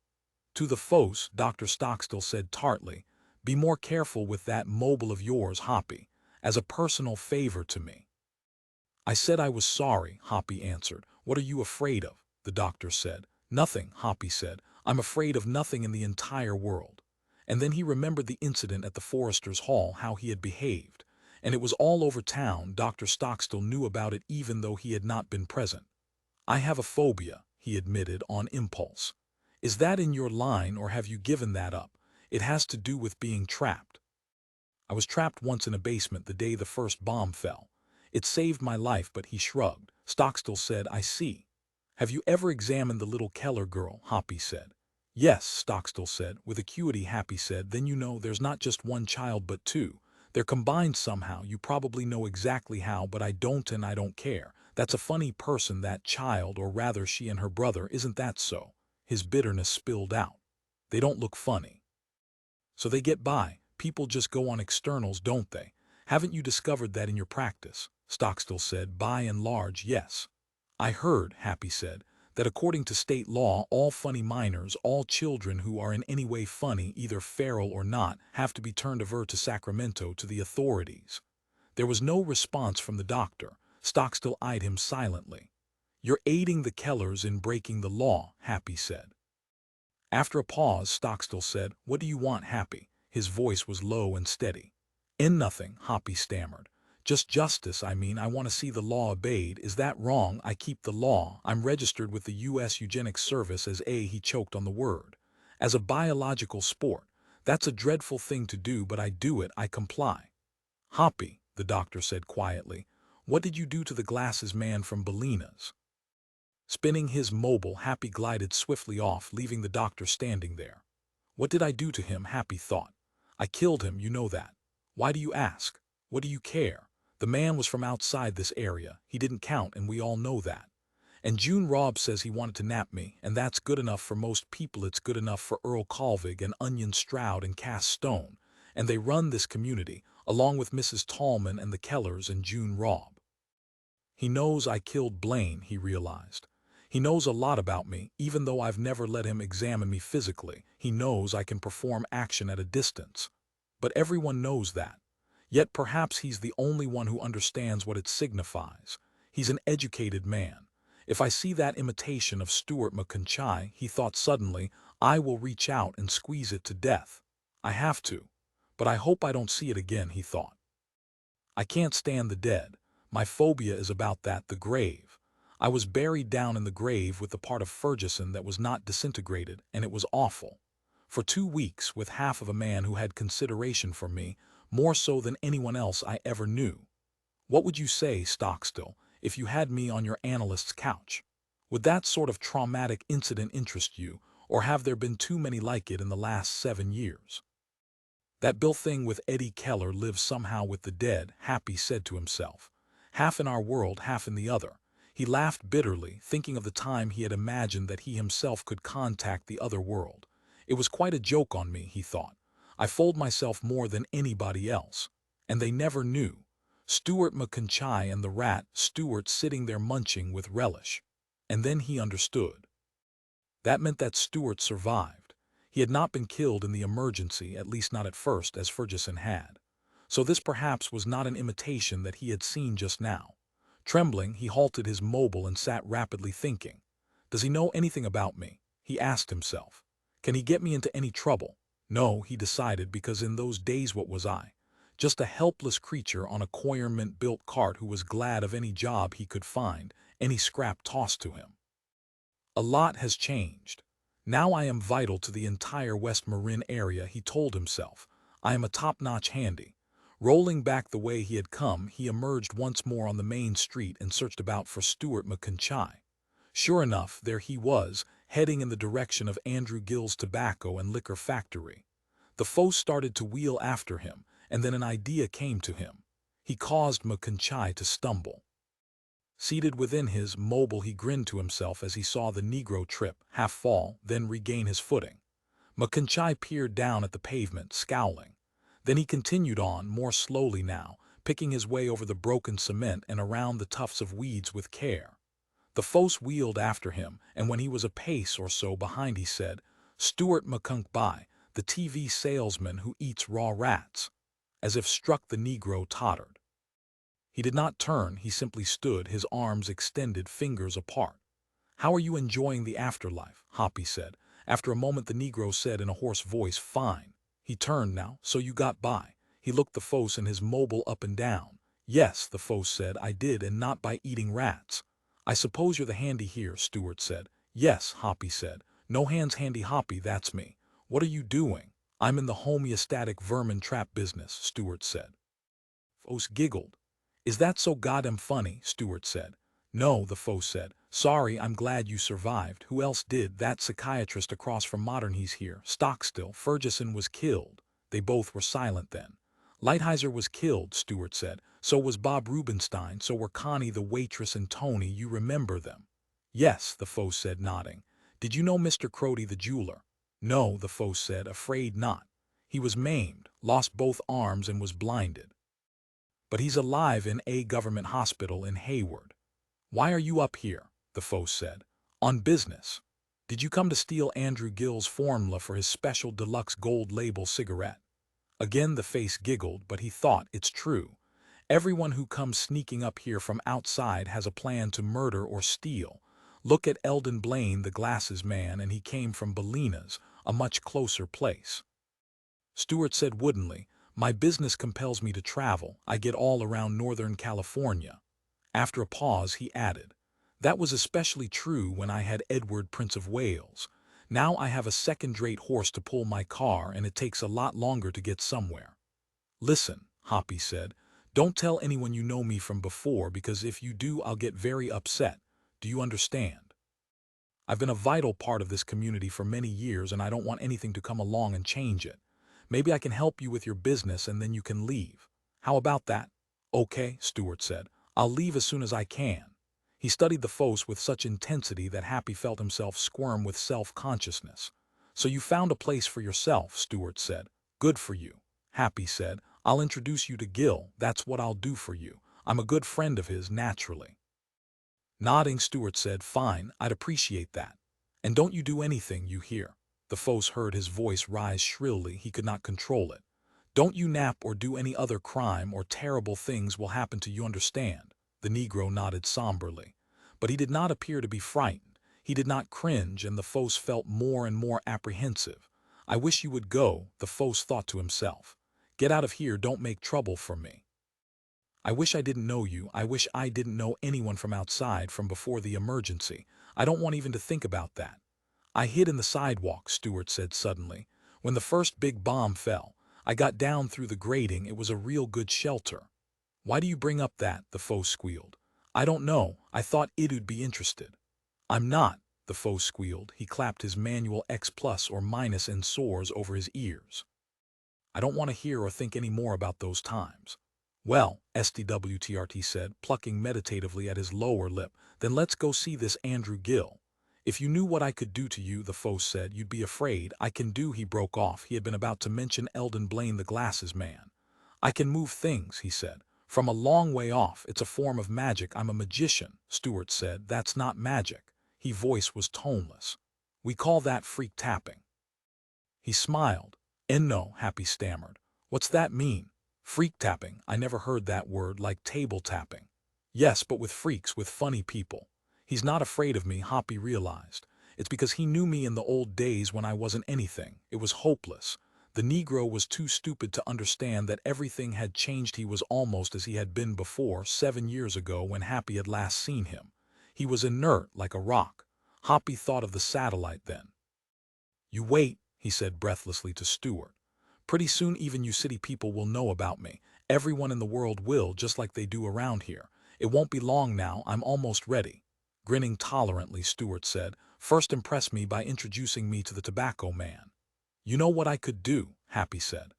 To the foes, Dr. Stockstill said tartly, "Be more careful with that mobile of yours, Hoppy, as a personal favor to me." I said I was sorry, Hoppy answered. "What are you afraid of?" the doctor said. "Nothing," Hoppy said. "I'm afraid of nothing in the entire world." And then he remembered the incident at the Foresters' Hall, how he had behaved. And it was all over town. Dr. Stockstill knew about it even though he had not been present. "I have a phobia," he admitted on impulse. "Is that in your line, or have you given that up?" "It has to do with being trapped. I was trapped once in a basement the day the first bomb fell. It saved my life," but he shrugged. Stockstill said, "I see. Have you ever examined the little Keller girl?" Hoppy said. "Yes," Stockstill said, with acuity. Happy said, "Then you know there's not just one child but two. They're combined somehow. You probably know exactly how, but I don't, and I don't care. That's a funny person, that child, or rather she and her brother, isn't that so?" His bitterness spilled out. "They don't look funny. So they get by. People just go on externals, don't they? Haven't you discovered that in your practice?" Stockstill said, "By and large, yes." "I heard," Happy said, "that according to state law, all funny minors, all children who are in any way funny, either feral or not, have to be turned over to Sacramento to the authorities." There was no response from the doctor. Stockstill eyed him silently. "You're aiding the Kellers in breaking the law," Happy said. After a pause, Stockstill said, "What do you want, Happy?" His voice was low and steady. "In nothing," Hoppy stammered. "Just justice, I mean. I want to see the law obeyed. Is that wrong? I keep the law. I'm registered with the U.S. Eugenics Service as a," he choked on the word, "as a biological sport. That's a dreadful thing to do, but I do it. I comply." "Hoppy," the doctor said quietly, "what did you do to the glasses man from Bellina's?" Spinning his mobile, Happy glided swiftly off, leaving the doctor standing there. "What did I do to him?" Happy thought. "I killed him, you know that. Why do you ask? What do you care? The man was from outside this area. He didn't count, and we all know that. And June Robb says he wanted to nap me, and that's good enough for most people. It's good enough for Earl Colvig and Onion Stroud and Cass Stone, and they run this community, along with Mrs. Tallman and the Kellers and June Robb. He knows I killed Blaine," he realized. "He knows a lot about me, even though I've never let him examine me physically. He knows I can perform action at a distance. But everyone knows that. Yet perhaps he's the only one who understands what it signifies. He's an educated man. If I see that imitation of Stuart McConchie," he thought suddenly, "I will reach out and squeeze it to death. I have to. But I hope I don't see it again," he thought. "I can't stand the dead. My phobia is about that, the grave. I was buried down in the grave with the part of Ferguson that was not disintegrated, and it was awful. For 2 weeks, with half of a man who had consideration for me, more so than anyone else I ever knew. What would you say, Stockstill, if you had me on your analyst's couch? Would that sort of traumatic incident interest you, or have there been too many like it in the last 7 years?" "That Bill thing with Eddie Keller lives somehow with the dead," Happy said to himself. "Half in our world, half in the other." He laughed bitterly, thinking of the time he had imagined that he himself could contact the other world. "It was quite a joke on me," he thought. "I fooled myself more than anybody else. And they never knew. Stuart McConchie and the rat, Stuart sitting there munching with relish. And then he understood. That meant that Stuart survived. He had not been killed in the emergency, at least not at first, as Ferguson had. So this perhaps was not an imitation that he had seen just now. Trembling, he halted his mobile and sat rapidly thinking. "Does he know anything about me?" he asked himself. "Can he get me into any trouble?" No, he decided, because in those days what was I? Just a helpless creature on a Coyerment-built cart who was glad of any job he could find, any scrap tossed to him. A lot has changed. Now I am vital to the entire West Marin area, he told himself. I am a top-notch handy. Rolling back the way he had come, he emerged once more on the main street and searched about for Stuart McConchie. Sure enough, there he was, heading in the direction of Andrew Gill's tobacco and liquor factory. The foe started to wheel after him, and then an idea came to him. He caused Makanchai to stumble. Seated within his mobile, he grinned to himself as he saw the Negro trip, half fall, then regain his footing. Makanchai peered down at the pavement, scowling. Then he continued on, more slowly now, picking his way over the broken cement and around the tufts of weeds with care. The foe wheeled after him, and when he was a pace or so behind, he said, "Stuart Makunkbai, the TV salesman who eats raw rats." As if struck, the Negro tottered. He did not turn, he simply stood, his arms extended, fingers apart. "How are you enjoying the afterlife?" Hoppy said. After a moment, the Negro said in a hoarse voice, "Fine." He turned now. "So you got by." He looked the foe in his mobile up and down. "Yes," the foe said, "I did, and not by eating rats." "I suppose you're the handy here," Stuart said. "Yes," Hoppy said. "No hands handy, Hoppy, that's me." "What are you doing?" "I'm in the homeostatic vermin trap business," Stuart said. Foe giggled. "Is that so goddamn funny?" Stuart said. "No," the foe said. "Sorry, I'm glad you survived. Who else did? That psychiatrist across from Modern, he's here. Stockstill. Ferguson was killed." They both were silent then. "Lighthizer was killed," Stuart said. "So was Bob Rubenstein. So were Connie the waitress and Tony. You remember them?" "Yes," the foe said, nodding. "Did you know Mr. Crody the jeweler?" "No," the foe said, "afraid not. He was maimed, lost both arms and was blinded. But he's alive in a government hospital in Hayward." "Why are you up here?" the foe said. "On business." "Did you come to steal Andrew Gill's formula for his special deluxe gold label cigarette?" Again the face giggled, but he thought, "It's true. Everyone who comes sneaking up here from outside has a plan to murder or steal. Look at Eldon Blaine, the glasses man, and he came from Bellina's, a much closer place." Stuart said woodenly, "My business compels me to travel. I get all around Northern California." After a pause, he added, "That was especially true when I had Edward, Prince of Wales. Now I have a second-rate horse to pull my car, and it takes a lot longer to get somewhere." "Listen," Hoppy said, "don't tell anyone you know me from before, because if you do, I'll get very upset. Do you understand? I've been a vital part of this community for many years, and I don't want anything to come along and change it. Maybe I can help you with your business, and then you can leave. How about that?" "Okay," Stuart said. "I'll leave as soon as I can." He studied the foe with such intensity that Happy felt himself squirm with self-consciousness. "So you found a place for yourself," Stuart said. "Good for you." Happy said, "I'll introduce you to Gill. That's what I'll do for you. I'm a good friend of his, naturally." Nodding, Stuart said, "Fine, I'd appreciate that. And don't you do anything, you hear?" The foe heard his voice rise shrilly. He could not control it. "Don't you nap or do any other crime, or terrible things will happen to you, understand?" The Negro nodded somberly. But he did not appear to be frightened. He did not cringe, and the foe felt more and more apprehensive. "I wish you would go," the foe thought to himself. "Get out of here, don't make trouble for me. I wish I didn't know you. I wish I didn't know anyone from outside from before the emergency. I don't want even to think about that." "I hid in the sidewalk," Stuart said suddenly. "When the first big bomb fell, I got down through the grating. It was a real good shelter." "Why do you bring up that?" the foe squealed. "I don't know. I thought it'd be interested." "I'm not," the foe squealed. He clapped his manual X plus or minus and sores over his ears. "I don't want to hear or think any more about those times." "Well," SDWTRT said, plucking meditatively at his lower lip, "then let's go see this Andrew Gill." "If you knew what I could do to you," the foe said, "you'd be afraid." "I can do," he broke off. He had been about to mention Eldon Blaine, the glasses man. "I can move things," he said. "From a long way off. It's a form of magic. I'm a magician." Stuart said, "That's not magic." His voice was toneless. "We call that freak tapping." He smiled. "No," Happy stammered. "What's that mean?" "Freak tapping. I never heard that word, like table tapping." "Yes, but with freaks, with funny people." "He's not afraid of me," Hoppy realized. "It's because he knew me in the old days when I wasn't anything. It was hopeless." The Negro was too stupid to understand that everything had changed. He was almost as he had been before, 7 years ago when Happy had last seen him. He was inert, like a rock. Hoppy thought of the satellite then. "You wait," he said breathlessly to Stuart. "Pretty soon even you city people will know about me. Everyone in the world will, just like they do around here. It won't be long now. I'm almost ready." Grinning tolerantly, Stewart said, "First impress me by introducing me to the tobacco man." "You know what I could do," Happy said.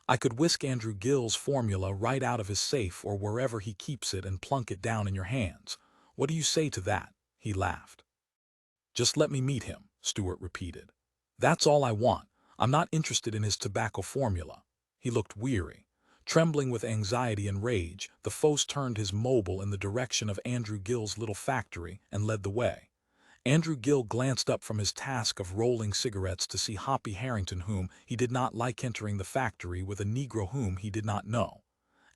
"I could whisk Andrew Gill's formula right out of his safe or wherever he keeps it and plunk it down in your hands. What do you say to that?" He laughed. "Just let me meet him," Stewart repeated. "That's all I want. I'm not interested in his tobacco formula." He looked weary. Trembling with anxiety and rage, the Fos turned his mobile in the direction of Andrew Gill's little factory and led the way. Andrew Gill glanced up from his task of rolling cigarettes to see Hoppy Harrington, whom he did not like, entering the factory with a Negro whom he did not know.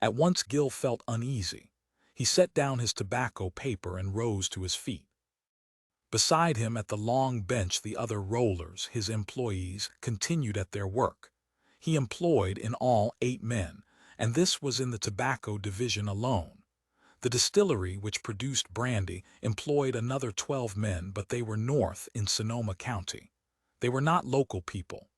At once Gill felt uneasy. He set down his tobacco paper and rose to his feet. Beside him at the long bench the other rollers, his employees, continued at their work. He employed in all 8 men, and this was in the tobacco division alone. The distillery, which produced brandy, employed another 12 men, but they were north in Sonoma County. They were not local people.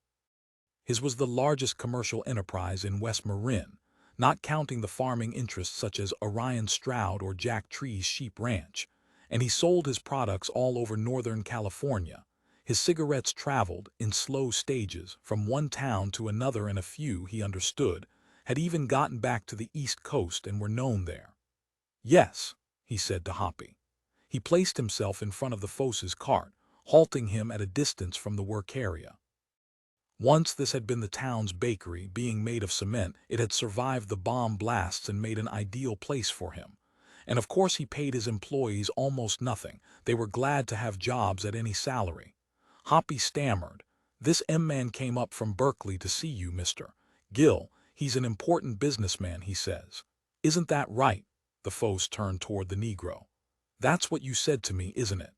His was the largest commercial enterprise in West Marin, not counting the farming interests such as Orion Stroud or Jack Tree's Sheep Ranch, and he sold his products all over Northern California. His cigarettes traveled, in slow stages, from one town to another, and a few, he understood, had even gotten back to the East Coast and were known there. "Yes," he said to Hoppy. He placed himself in front of the Fos's cart, halting him at a distance from the work area. Once this had been the town's bakery. Being made of cement, it had survived the bomb blasts and made an ideal place for him. And of course he paid his employees almost nothing. They were glad to have jobs at any salary. Hoppy stammered. "This M-man came up from Berkeley to see you, Mr. Gill. He's an important businessman, he says." "Isn't that right?" The Fos turned toward the Negro. "That's what you said to me, isn't it?"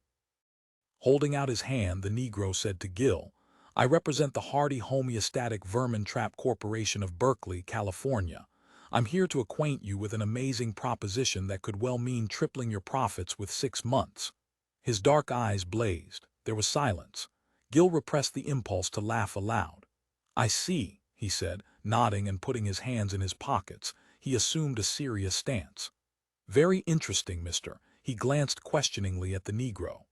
Holding out his hand, the Negro said to Gill, "I represent the Hardy Homeostatic Vermin Trap Corporation of Berkeley, California. I'm here to acquaint you with an amazing proposition that could well mean tripling your profits with 6 months." His dark eyes blazed. There was silence. Gill repressed the impulse to laugh aloud. "I see," he said, nodding and putting his hands in his pockets. He assumed a serious stance. "Very interesting, mister." He glanced questioningly at the Negro.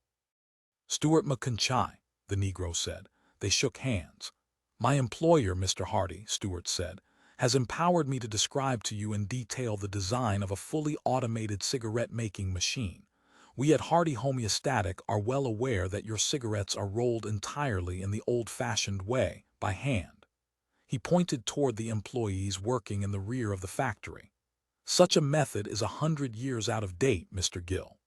"Stewart McConchie," the Negro said. They shook hands. "My employer, Mr. Hardy," Stewart said, "has empowered me to describe to you in detail the design of a fully automated cigarette-making machine. We at Hardy Homeostatic are well aware that your cigarettes are rolled entirely in the old-fashioned way, by hand." He pointed toward the employees working in the rear of the factory. "Such a method is 100 years out of date, Mr. Gill.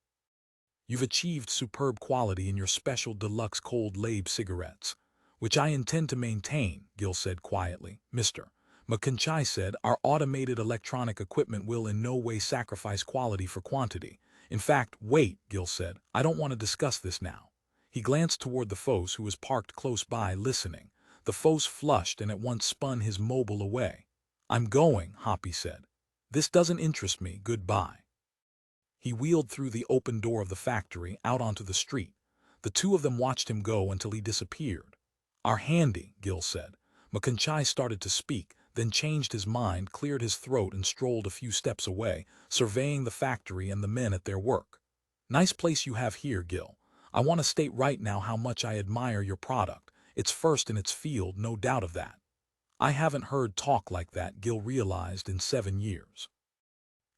You've achieved superb quality in your special deluxe cold lab cigarettes, which I intend to maintain," Gill said quietly. "Mr. McConchie said, our automated electronic equipment will in no way sacrifice quality for quantity. In fact, wait," Gill said, "I don't want to discuss this now." He glanced toward the Fos, who was parked close by, listening. The Fos flushed and at once spun his mobile away. "I'm going," Hoppy said. "This doesn't interest me. Goodbye." He wheeled through the open door of the factory, out onto the street. The two of them watched him go until he disappeared. "Our handy," Gill said. McConchie started to speak, then changed his mind, cleared his throat and strolled a few steps away, surveying the factory and the men at their work. "Nice place you have here, Gill. I want to state right now how much I admire your product. It's first in its field, no doubt of that." I haven't heard talk like that, Gill realized, in 7 years.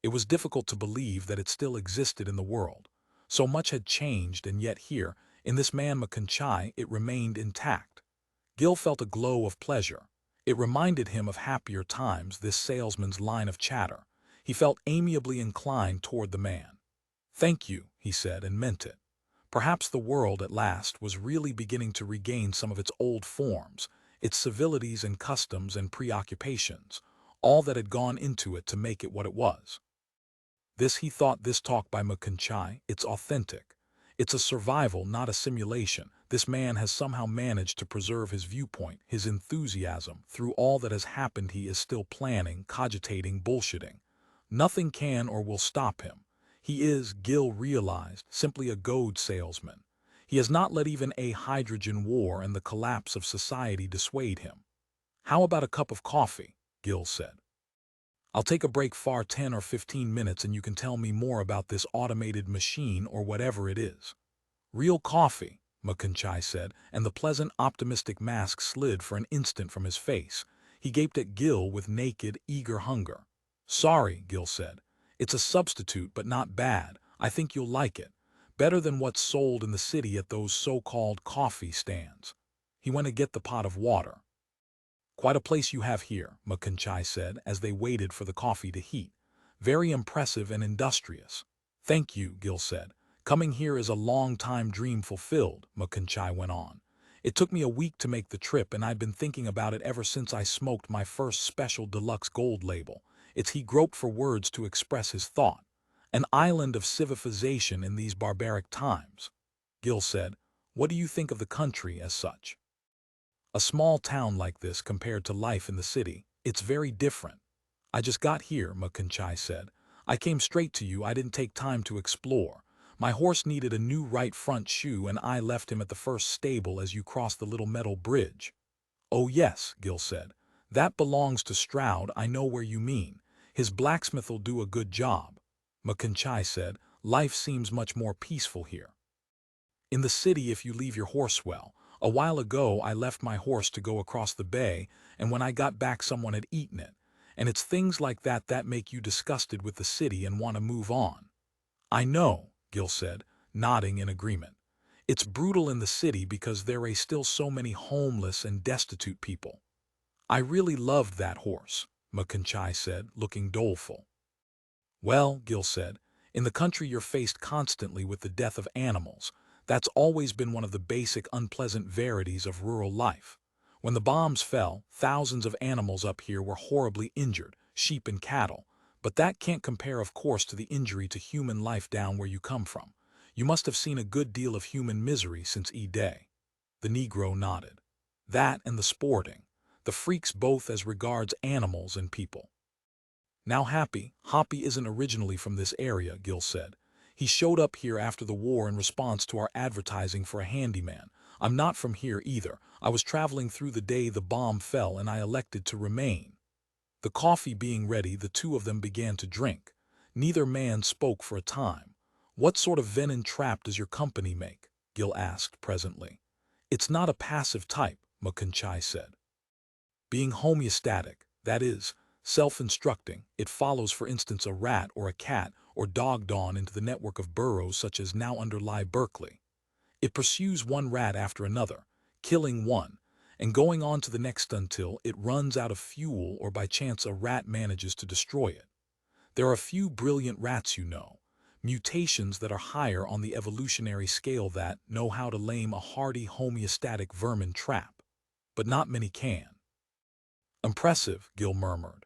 It was difficult to believe that it still existed in the world. So much had changed, and yet here, in this man McConchie, it remained intact. Gill felt a glow of pleasure. It reminded him of happier times, this salesman's line of chatter. He felt amiably inclined toward the man. "Thank you," he said, and meant it. Perhaps the world, at last, was really beginning to regain some of its old forms, its civilities and customs and preoccupations, all that had gone into it to make it what it was. He thought, this talk by McConchie, it's authentic. It's a survival, not a simulation. This man has somehow managed to preserve his viewpoint, his enthusiasm. Through all that has happened, he is still planning, cogitating, bullshitting. Nothing can or will stop him. He is, Gill realized, simply a goad salesman. He has not let even a hydrogen war and the collapse of society dissuade him. "How about a cup of coffee?" Gill said. I'll take a break for 10 or 15 minutes and you can tell me more about this automated machine or whatever it is. Real coffee, McConchai said, and the pleasant, optimistic mask slid for an instant from his face. He gaped at Gil with naked, eager hunger. Sorry, Gil said. It's a substitute, but not bad. I think you'll like it. Better than what's sold in the city at those so-called coffee stands. He went to get the pot of water. Quite a place you have here, McConchai said as they waited for the coffee to heat. Very impressive and industrious. Thank you, Gil said. Coming here is a long-time dream fulfilled, McConchai went on. It took me a week to make the trip and I'd been thinking about it ever since I smoked my first special deluxe gold label. He groped for words to express his thought. An island of civilization in these barbaric times. Gil said, what do you think of the country as such? A small town like this compared to life in the city, it's very different. I just got here, McConchai said. I came straight to you, I didn't take time to explore. My horse needed a new right front shoe and I left him at the first stable as you crossed the little metal bridge. Oh yes, Gil said. That belongs to Stroud, I know where you mean. His blacksmith'll do a good job. McConchai said, life seems much more peaceful here. In the city if you leave your horse well. A while ago I left my horse to go across the bay, and when I got back someone had eaten it. And it's things like that that make you disgusted with the city and want to move on. I know, Gil said, nodding in agreement. It's brutal in the city because there are still so many homeless and destitute people. I really loved that horse, McConchai said, looking doleful. Well, Gil said, in the country you're faced constantly with the death of animals. That's always been one of the basic unpleasant verities of rural life. When the bombs fell, thousands of animals up here were horribly injured, sheep and cattle. But that can't compare, of course, to the injury to human life down where you come from. You must have seen a good deal of human misery since E-Day. The Negro nodded. That and the sporting. The freaks both as regards animals and people. Now Hoppy isn't originally from this area, Gil said. He showed up here after the war in response to our advertising for a handyman. I'm not from here either. I was traveling through the day the bomb fell and I elected to remain. The coffee being ready, the two of them began to drink. Neither man spoke for a time. What sort of venom trap does your company make? Gil asked presently. It's not a passive type, McConchai said. Being homeostatic, that is, self-instructing, it follows for instance a rat or a cat or dog dawn into the network of burrows such as now underlie Berkeley. It pursues one rat after another, killing one, and going on to the next until it runs out of fuel or by chance a rat manages to destroy it. There are a few brilliant rats you know, mutations that are higher on the evolutionary scale that know how to lame a hardy homeostatic vermin trap. But not many can. Impressive, Gil murmured.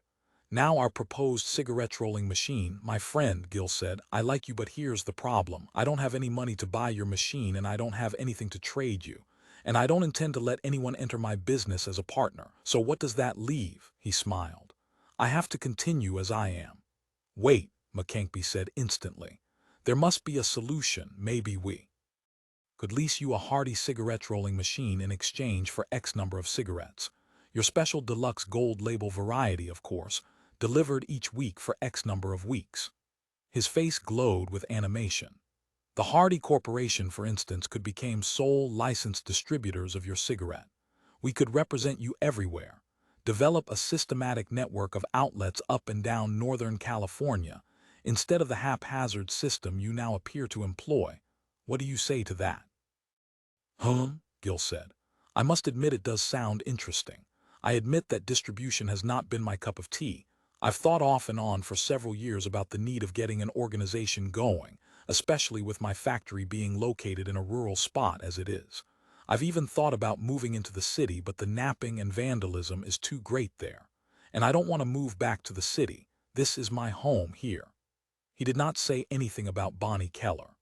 Now our proposed cigarette rolling machine, my friend, Gil said, I like you but here's the problem. I don't have any money to buy your machine and I don't have anything to trade you. And I don't intend to let anyone enter my business as a partner. So what does that leave? He smiled. I have to continue as I am. Wait, McCankby said instantly. There must be a solution. Maybe we could lease you a hardy cigarette rolling machine in exchange for X number of cigarettes. Your special deluxe gold label variety, of course, delivered each week for X number of weeks. His face glowed with animation. The Hardy Corporation, for instance, could become sole licensed distributors of your cigarette. We could represent you everywhere, develop a systematic network of outlets up and down Northern California, instead of the haphazard system you now appear to employ. What do you say to that? Gil said. I must admit it does sound interesting. I admit that distribution has not been my cup of tea. I've thought off and on for several years about the need of getting an organization going, especially with my factory being located in a rural spot as it is. I've even thought about moving into the city, but the napping and vandalism is too great there. And I don't want to move back to the city. This is my home here. He did not say anything about Bonnie Keller.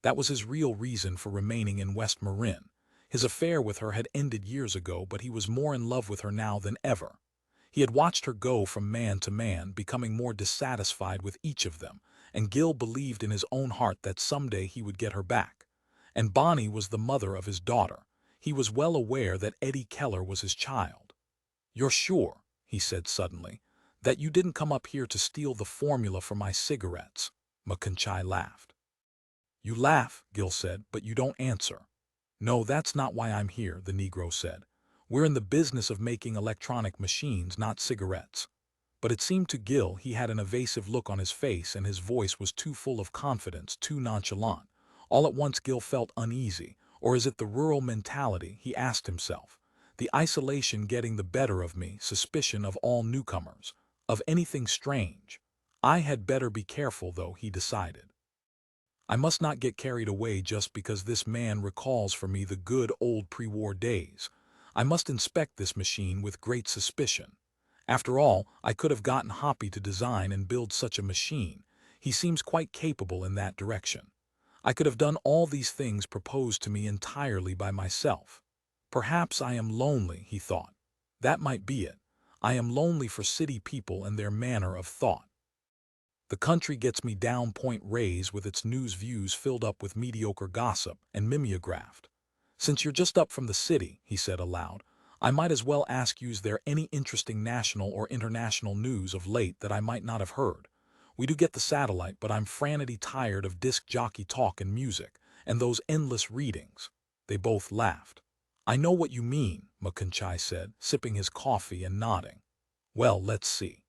That was his real reason for remaining in West Marin. His affair with her had ended years ago, but he was more in love with her now than ever. He had watched her go from man to man, becoming more dissatisfied with each of them, and Gil believed in his own heart that someday he would get her back. And Bonnie was the mother of his daughter. He was well aware that Eddie Keller was his child. You're sure, he said suddenly. That you didn't come up here to steal the formula for my cigarettes. McConchai laughed. You laugh, Gil said, but you don't answer. No, that's not why I'm here, the Negro said. We're in the business of making electronic machines, not cigarettes. But it seemed to Gil he had an evasive look on his face and his voice was too full of confidence, too nonchalant. All at once Gil felt uneasy. Or is it the rural mentality, he asked himself. The isolation getting the better of me, suspicion of all newcomers, of anything strange. I had better be careful, though, he decided. I must not get carried away just because this man recalls for me the good old pre-war days. I must inspect this machine with great suspicion. After all, I could have gotten Hoppy to design and build such a machine. He seems quite capable in that direction. I could have done all these things proposed to me entirely by myself. Perhaps I am lonely, he thought. That might be it. I am lonely for city people and their manner of thought. The country gets me down Point Reyes with its news views filled up with mediocre gossip and mimeographed. Since you're just up from the city, he said aloud, I might as well ask you, is there any interesting national or international news of late that I might not have heard? We do get the satellite, but I'm frantically tired of disc jockey talk and music, and those endless readings. They both laughed. I know what you mean, McConchai said, sipping his coffee and nodding. Well, let's see.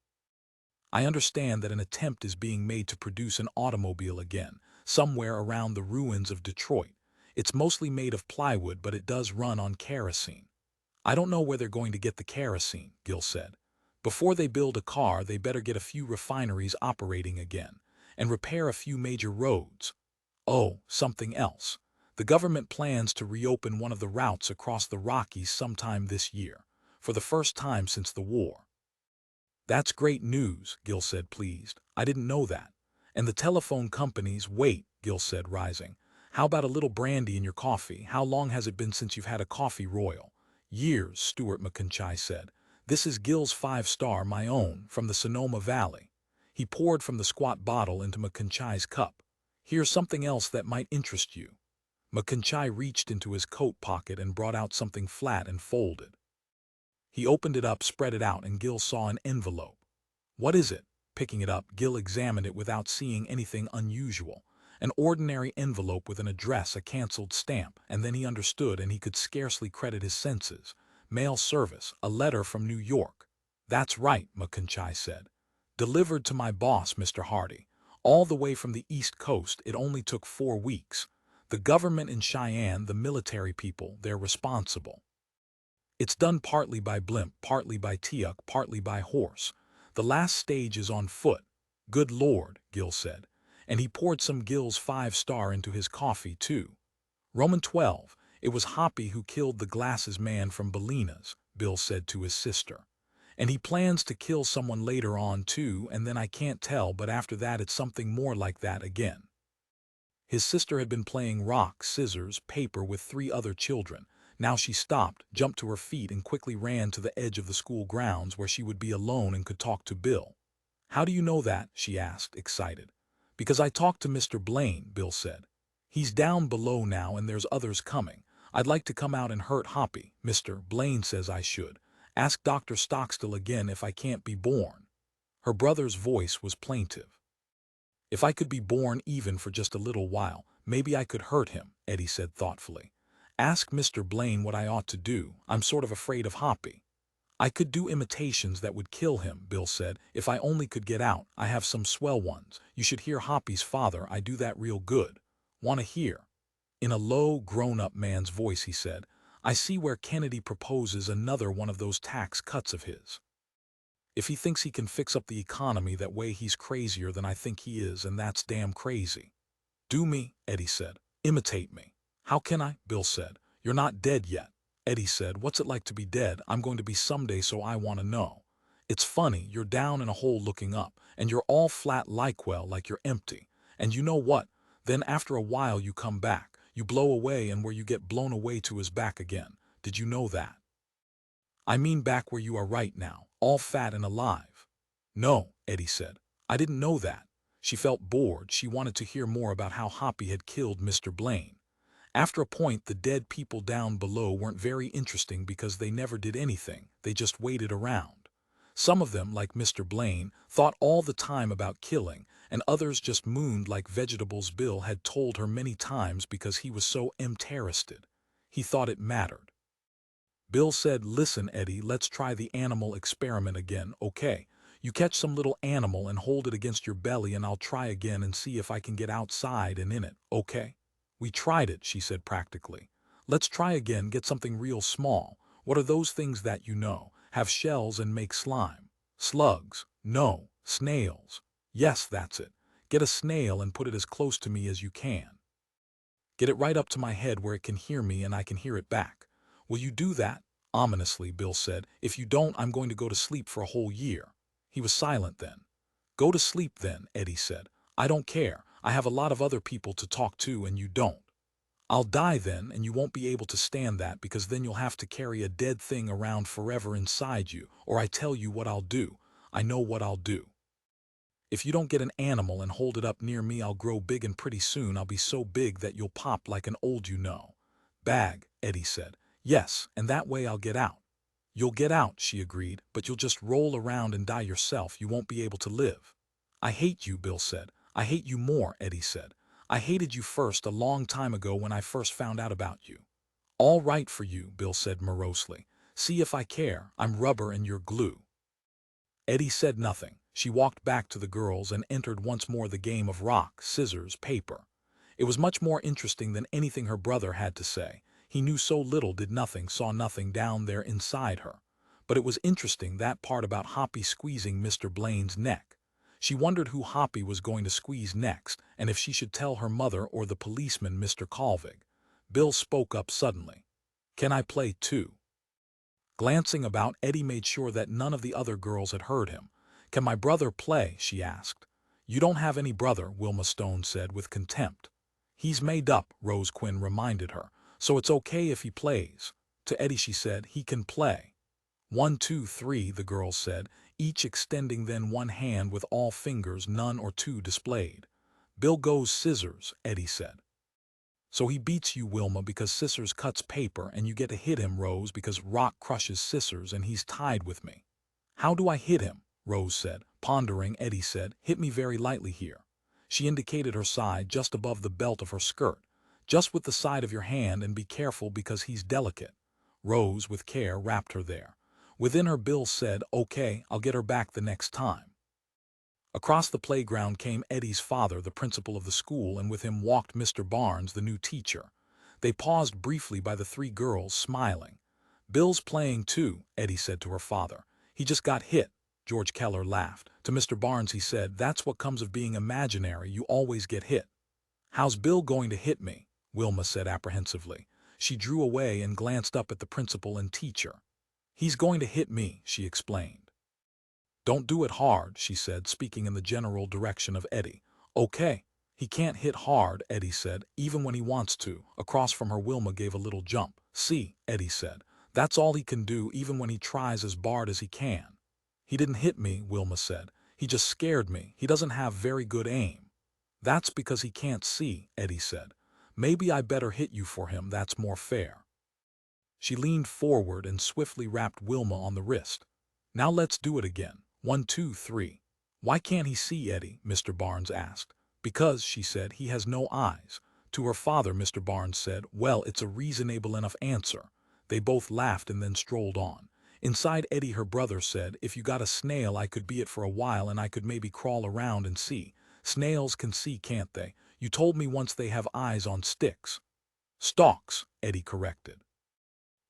I understand that an attempt is being made to produce an automobile again, somewhere around the ruins of Detroit. It's mostly made of plywood, but it does run on kerosene. I don't know where they're going to get the kerosene, Gil said. Before they build a car, they better get a few refineries operating again, and repair a few major roads. Oh, something else. The government plans to reopen one of the routes across the Rockies sometime this year, for the first time since the war. That's great news, Gil said, pleased. I didn't know that. And the telephone companies, wait, Gil said, rising. How about a little brandy in your coffee? How long has it been since you've had a coffee royal? Years, Stuart McConchai said. This is Gil's 5-star, my own, from the Sonoma Valley. He poured from the squat bottle into McConchai's cup. Here's something else that might interest you. McConchai reached into his coat pocket and brought out something flat and folded. He opened it up, spread it out, and Gil saw an envelope. What is it? Picking it up, Gil examined it without seeing anything unusual. An ordinary envelope with an address, a cancelled stamp, and then he understood, and he could scarcely credit his senses. Mail service, a letter from New York. That's right, McConchai said. Delivered to my boss, Mr. Hardy. All the way from the East Coast. It only took 4 weeks. The government in Cheyenne, the military people, they're responsible. It's done partly by blimp, partly by Tiuk, partly by horse. The last stage is on foot. Good Lord, Gil said. And he poured some Gil's 5-star into his coffee, too. Roman 12, it was Hoppy who killed the glasses man from Bellina's, Bill said to his sister. And he plans to kill someone later on, too, and then I can't tell, but after that it's something more like that again. His sister had been playing rock, scissors, paper with 3 other children. Now she stopped, jumped to her feet, and quickly ran to the edge of the school grounds where she would be alone and could talk to Bill. How do you know that? She asked, excited. Because I talked to Mr. Blaine, Bill said. He's down below now and there's others coming. I'd like to come out and hurt Hoppy. Mr. Blaine says I should. Ask Dr. Stockstill again if I can't be born. Her brother's voice was plaintive. If I could be born even for just a little while, maybe I could hurt him, Eddie said thoughtfully. Ask Mr. Blaine what I ought to do. I'm sort of afraid of Hoppy. I could do imitations that would kill him, Bill said. If I only could get out. I have some swell ones. You should hear Hoppy's father. I do that real good. Want to hear? In a low, grown-up man's voice, he said, I see where Kennedy proposes another one of those tax cuts of his. If he thinks he can fix up the economy that way, he's crazier than I think he is, and that's damn crazy. Do me, Eddie said. Imitate me. How can I? Bill said. You're not dead yet. Eddie said, what's it like to be dead? I'm going to be someday, so I want to know. It's funny, you're down in a hole looking up, and you're all flat like you're empty. And you know what? Then after a while you come back. You blow away, and where you get blown away to is back again. Did you know that? I mean back where you are right now, all fat and alive. No, Eddie said. I didn't know that. She felt bored. She wanted to hear more about how Hoppy had killed Mr. Blaine. After a point, the dead people down below weren't very interesting because they never did anything. They just waited around. Some of them, like Mr. Blaine, thought all the time about killing, and others just mooned like vegetables. Bill had told her many times because he was so interested. He thought it mattered. Bill said, "Listen, Eddie, let's try the animal experiment again, okay? You catch some little animal and hold it against your belly and I'll try again and see if I can get outside and in it, okay?" "We tried it," she said practically. "Let's try again, get something real small. What are those things that you know, have shells and make slime? Slugs? No. Snails? Yes, that's it. Get a snail and put it as close to me as you can. Get it right up to my head where it can hear me and I can hear it back. Will you do that?" Ominously, Bill said. "If you don't, I'm going to go to sleep for a whole year." He was silent then. "Go to sleep then," Eddie said. "I don't care. I have a lot of other people to talk to and you don't. I'll die then and you won't be able to stand that because then you'll have to carry a dead thing around forever inside you, or I tell you what I'll do. I know what I'll do. If you don't get an animal and hold it up near me, I'll grow big and pretty soon I'll be so big that you'll pop like an old bag," Eddie said. "Yes, and that way I'll get out." "You'll get out," she agreed, "but you'll just roll around and die yourself. You won't be able to live." "I hate you," Bill said. "I hate you more," Eddie said. "I hated you first a long time ago when I first found out about you." "All right for you," Bill said morosely. "See if I care. I'm rubber and you're glue." Eddie said nothing. She walked back to the girls and entered once more the game of rock, scissors, paper. It was much more interesting than anything her brother had to say. He knew so little, did nothing, saw nothing down there inside her. But it was interesting, that part about Hoppy squeezing Mr. Blaine's neck. She wondered who Hoppy was going to squeeze next, and if she should tell her mother or the policeman, Mr. Colvig. Bill spoke up suddenly. "Can I play too?" Glancing about, Eddie made sure that none of the other girls had heard him. "Can my brother play?" she asked. "You don't have any brother," Wilma Stone said with contempt. "He's made up," Rose Quinn reminded her, "so it's okay if he plays." To Eddie she said, "He can play." "1, 2, 3, the girls said, each extending then one hand with all fingers, none or two displayed. "Bill goes scissors," Eddie said. "So he beats you, Wilma, because scissors cuts paper, and you get to hit him, Rose, because rock crushes scissors, and he's tied with me." "How do I hit him?" Rose said. Pondering, Eddie said, "Hit me very lightly here." She indicated her side, just above the belt of her skirt. "Just with the side of your hand, and be careful because he's delicate." Rose, with care, wrapped her there. Within her, Bill said, "Okay, I'll get her back the next time." Across the playground came Eddie's father, the principal of the school, and with him walked Mr. Barnes, the new teacher. They paused briefly by the three girls, smiling. "Bill's playing too," Eddie said to her father. "He just got hit." George Keller laughed. To Mr. Barnes he said, "That's what comes of being imaginary, you always get hit." "How's Bill going to hit me?" Wilma said apprehensively. She drew away and glanced up at the principal and teacher. "He's going to hit me," she explained. "Don't do it hard," she said, speaking in the general direction of Eddie. "Okay." "He can't hit hard," Eddie said, "even when he wants to." Across from her, Wilma gave a little jump. "See," Eddie said, "that's all he can do, even when he tries as hard as he can." "He didn't hit me," Wilma said. "He just scared me. He doesn't have very good aim." "That's because he can't see," Eddie said. "Maybe I better hit you for him, that's more fair." She leaned forward and swiftly rapped Wilma on the wrist. "Now let's do it again. 1, 2, 3. "Why can't he see, Eddie?" Mr. Barnes asked. "Because," she said, "he has no eyes." To her father, Mr. Barnes said, "Well, it's a reasonable enough answer." They both laughed and then strolled on. Inside Eddie, her brother said, "If you got a snail, I could be it for a while and I could maybe crawl around and see." "Snails can see, can't they? You told me once they have eyes on sticks." "Stalks," Eddie corrected.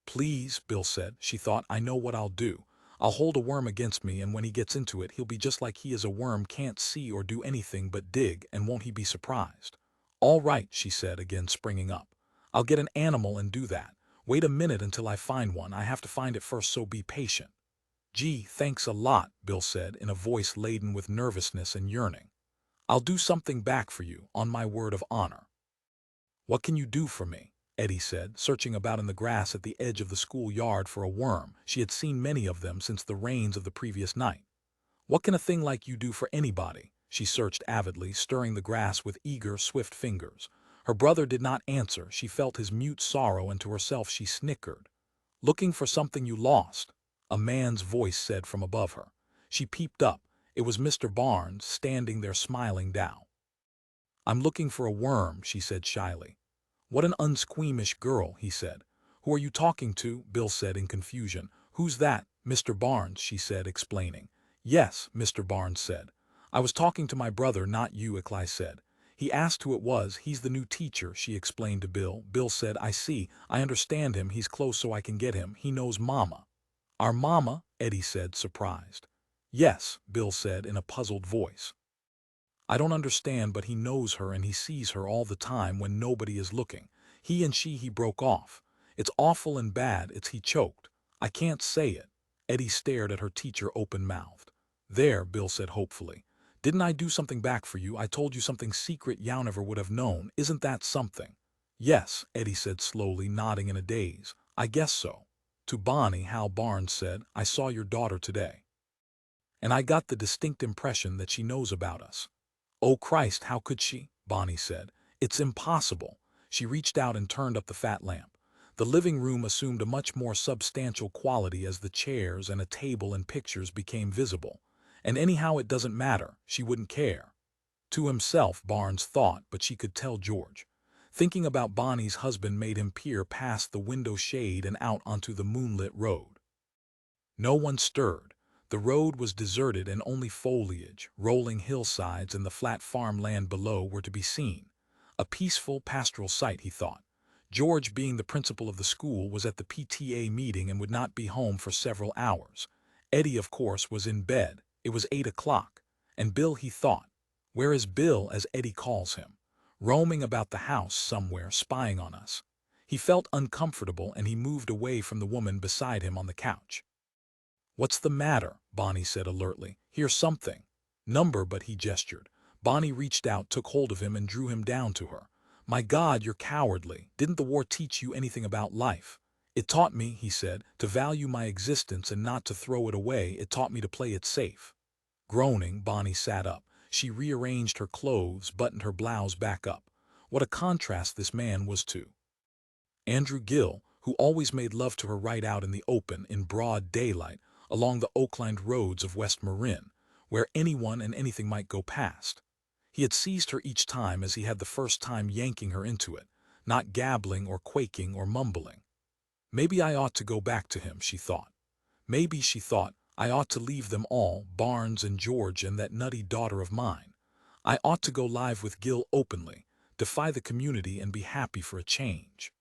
"Please," Bill said. She thought, "I know what I'll do. I'll hold a worm against me, and when he gets into it, he'll be just like he is. A worm can't see or do anything but dig, and won't he be surprised?" "All right," she said, again springing up. "I'll get an animal and do that. Wait a minute until I find one. I have to find it first, so be patient." "Gee, thanks a lot," Bill said, in a voice laden with nervousness and yearning. "I'll do something back for you, on my word of honor." "What can you do for me?" Eddie said, searching about in the grass at the edge of the schoolyard for a worm. She had seen many of them since the rains of the previous night. "What can a thing like you do for anybody?" She searched avidly, stirring the grass with eager, swift fingers. Her brother did not answer. She felt his mute sorrow, and to herself she snickered. "Looking for something you lost," a man's voice said from above her. She peeped up. It was Mr. Barnes, standing there smiling down. "I'm looking for a worm," she said shyly. "What an unsqueamish girl," he said. "Who are you talking to?" Bill said in confusion. "Who's that?" "Mr. Barnes," she said, explaining. "Yes," Mr. Barnes said. "I was talking to my brother, not you," Ecli said. "He asked who it was. He's the new teacher," she explained to Bill. Bill said, "I see. I understand him. He's close so I can get him. He knows Mama." "Our Mama?" Eddie said, surprised. "Yes," Bill said in a puzzled voice. "I don't understand, but he knows her and he sees her all the time when nobody is looking. He broke off. It's awful and bad, he choked. I can't say it." Eddie stared at her teacher open-mouthed. "There," Bill said hopefully. "Didn't I do something back for you? I told you something secret you never would have known. Isn't that something?" "Yes," Eddie said slowly, nodding in a daze. "I guess so." To Bonnie, Hal Barnes said, "I saw your daughter today. And I got the distinct impression that she knows about us." "Oh Christ, how could she?" Bonnie said. "It's impossible." She reached out and turned up the fat lamp. The living room assumed a much more substantial quality as the chairs and a table and pictures became visible. And anyhow it doesn't matter, she wouldn't care. To himself, Barnes thought, but she could tell George. Thinking about Bonnie's husband made him peer past the window shade and out onto the moonlit road. No one stirred. The road was deserted and only foliage, rolling hillsides and the flat farmland below were to be seen. A peaceful, pastoral sight, he thought. George, being the principal of the school, was at the PTA meeting and would not be home for several hours. Eddie, of course, was in bed. It was 8 o'clock. And Bill, he thought. Where is Bill, as Eddie calls him? Roaming about the house somewhere, spying on us. He felt uncomfortable and he moved away from the woman beside him on the couch. "What's the matter?" Bonnie said alertly. "Hear something." "Number," but he gestured. Bonnie reached out, took hold of him and drew him down to her. "My God, you're cowardly. Didn't the war teach you anything about life?" "It taught me," he said, "to value my existence and not to throw it away. It taught me to play it safe." Groaning, Bonnie sat up. She rearranged her clothes, buttoned her blouse back up. What a contrast this man was to Andrew Gill, who always made love to her right out in the open, in broad daylight, along the oak-lined roads of West Marin, where anyone and anything might go past. He had seized her each time as he had the first time, yanking her into it, not gabbling or quaking or mumbling. "Maybe I ought to go back to him," she thought. Maybe, she thought, I ought to leave them all, Barnes and George and that nutty daughter of mine. I ought to go live with Gill openly, defy the community and be happy for a change.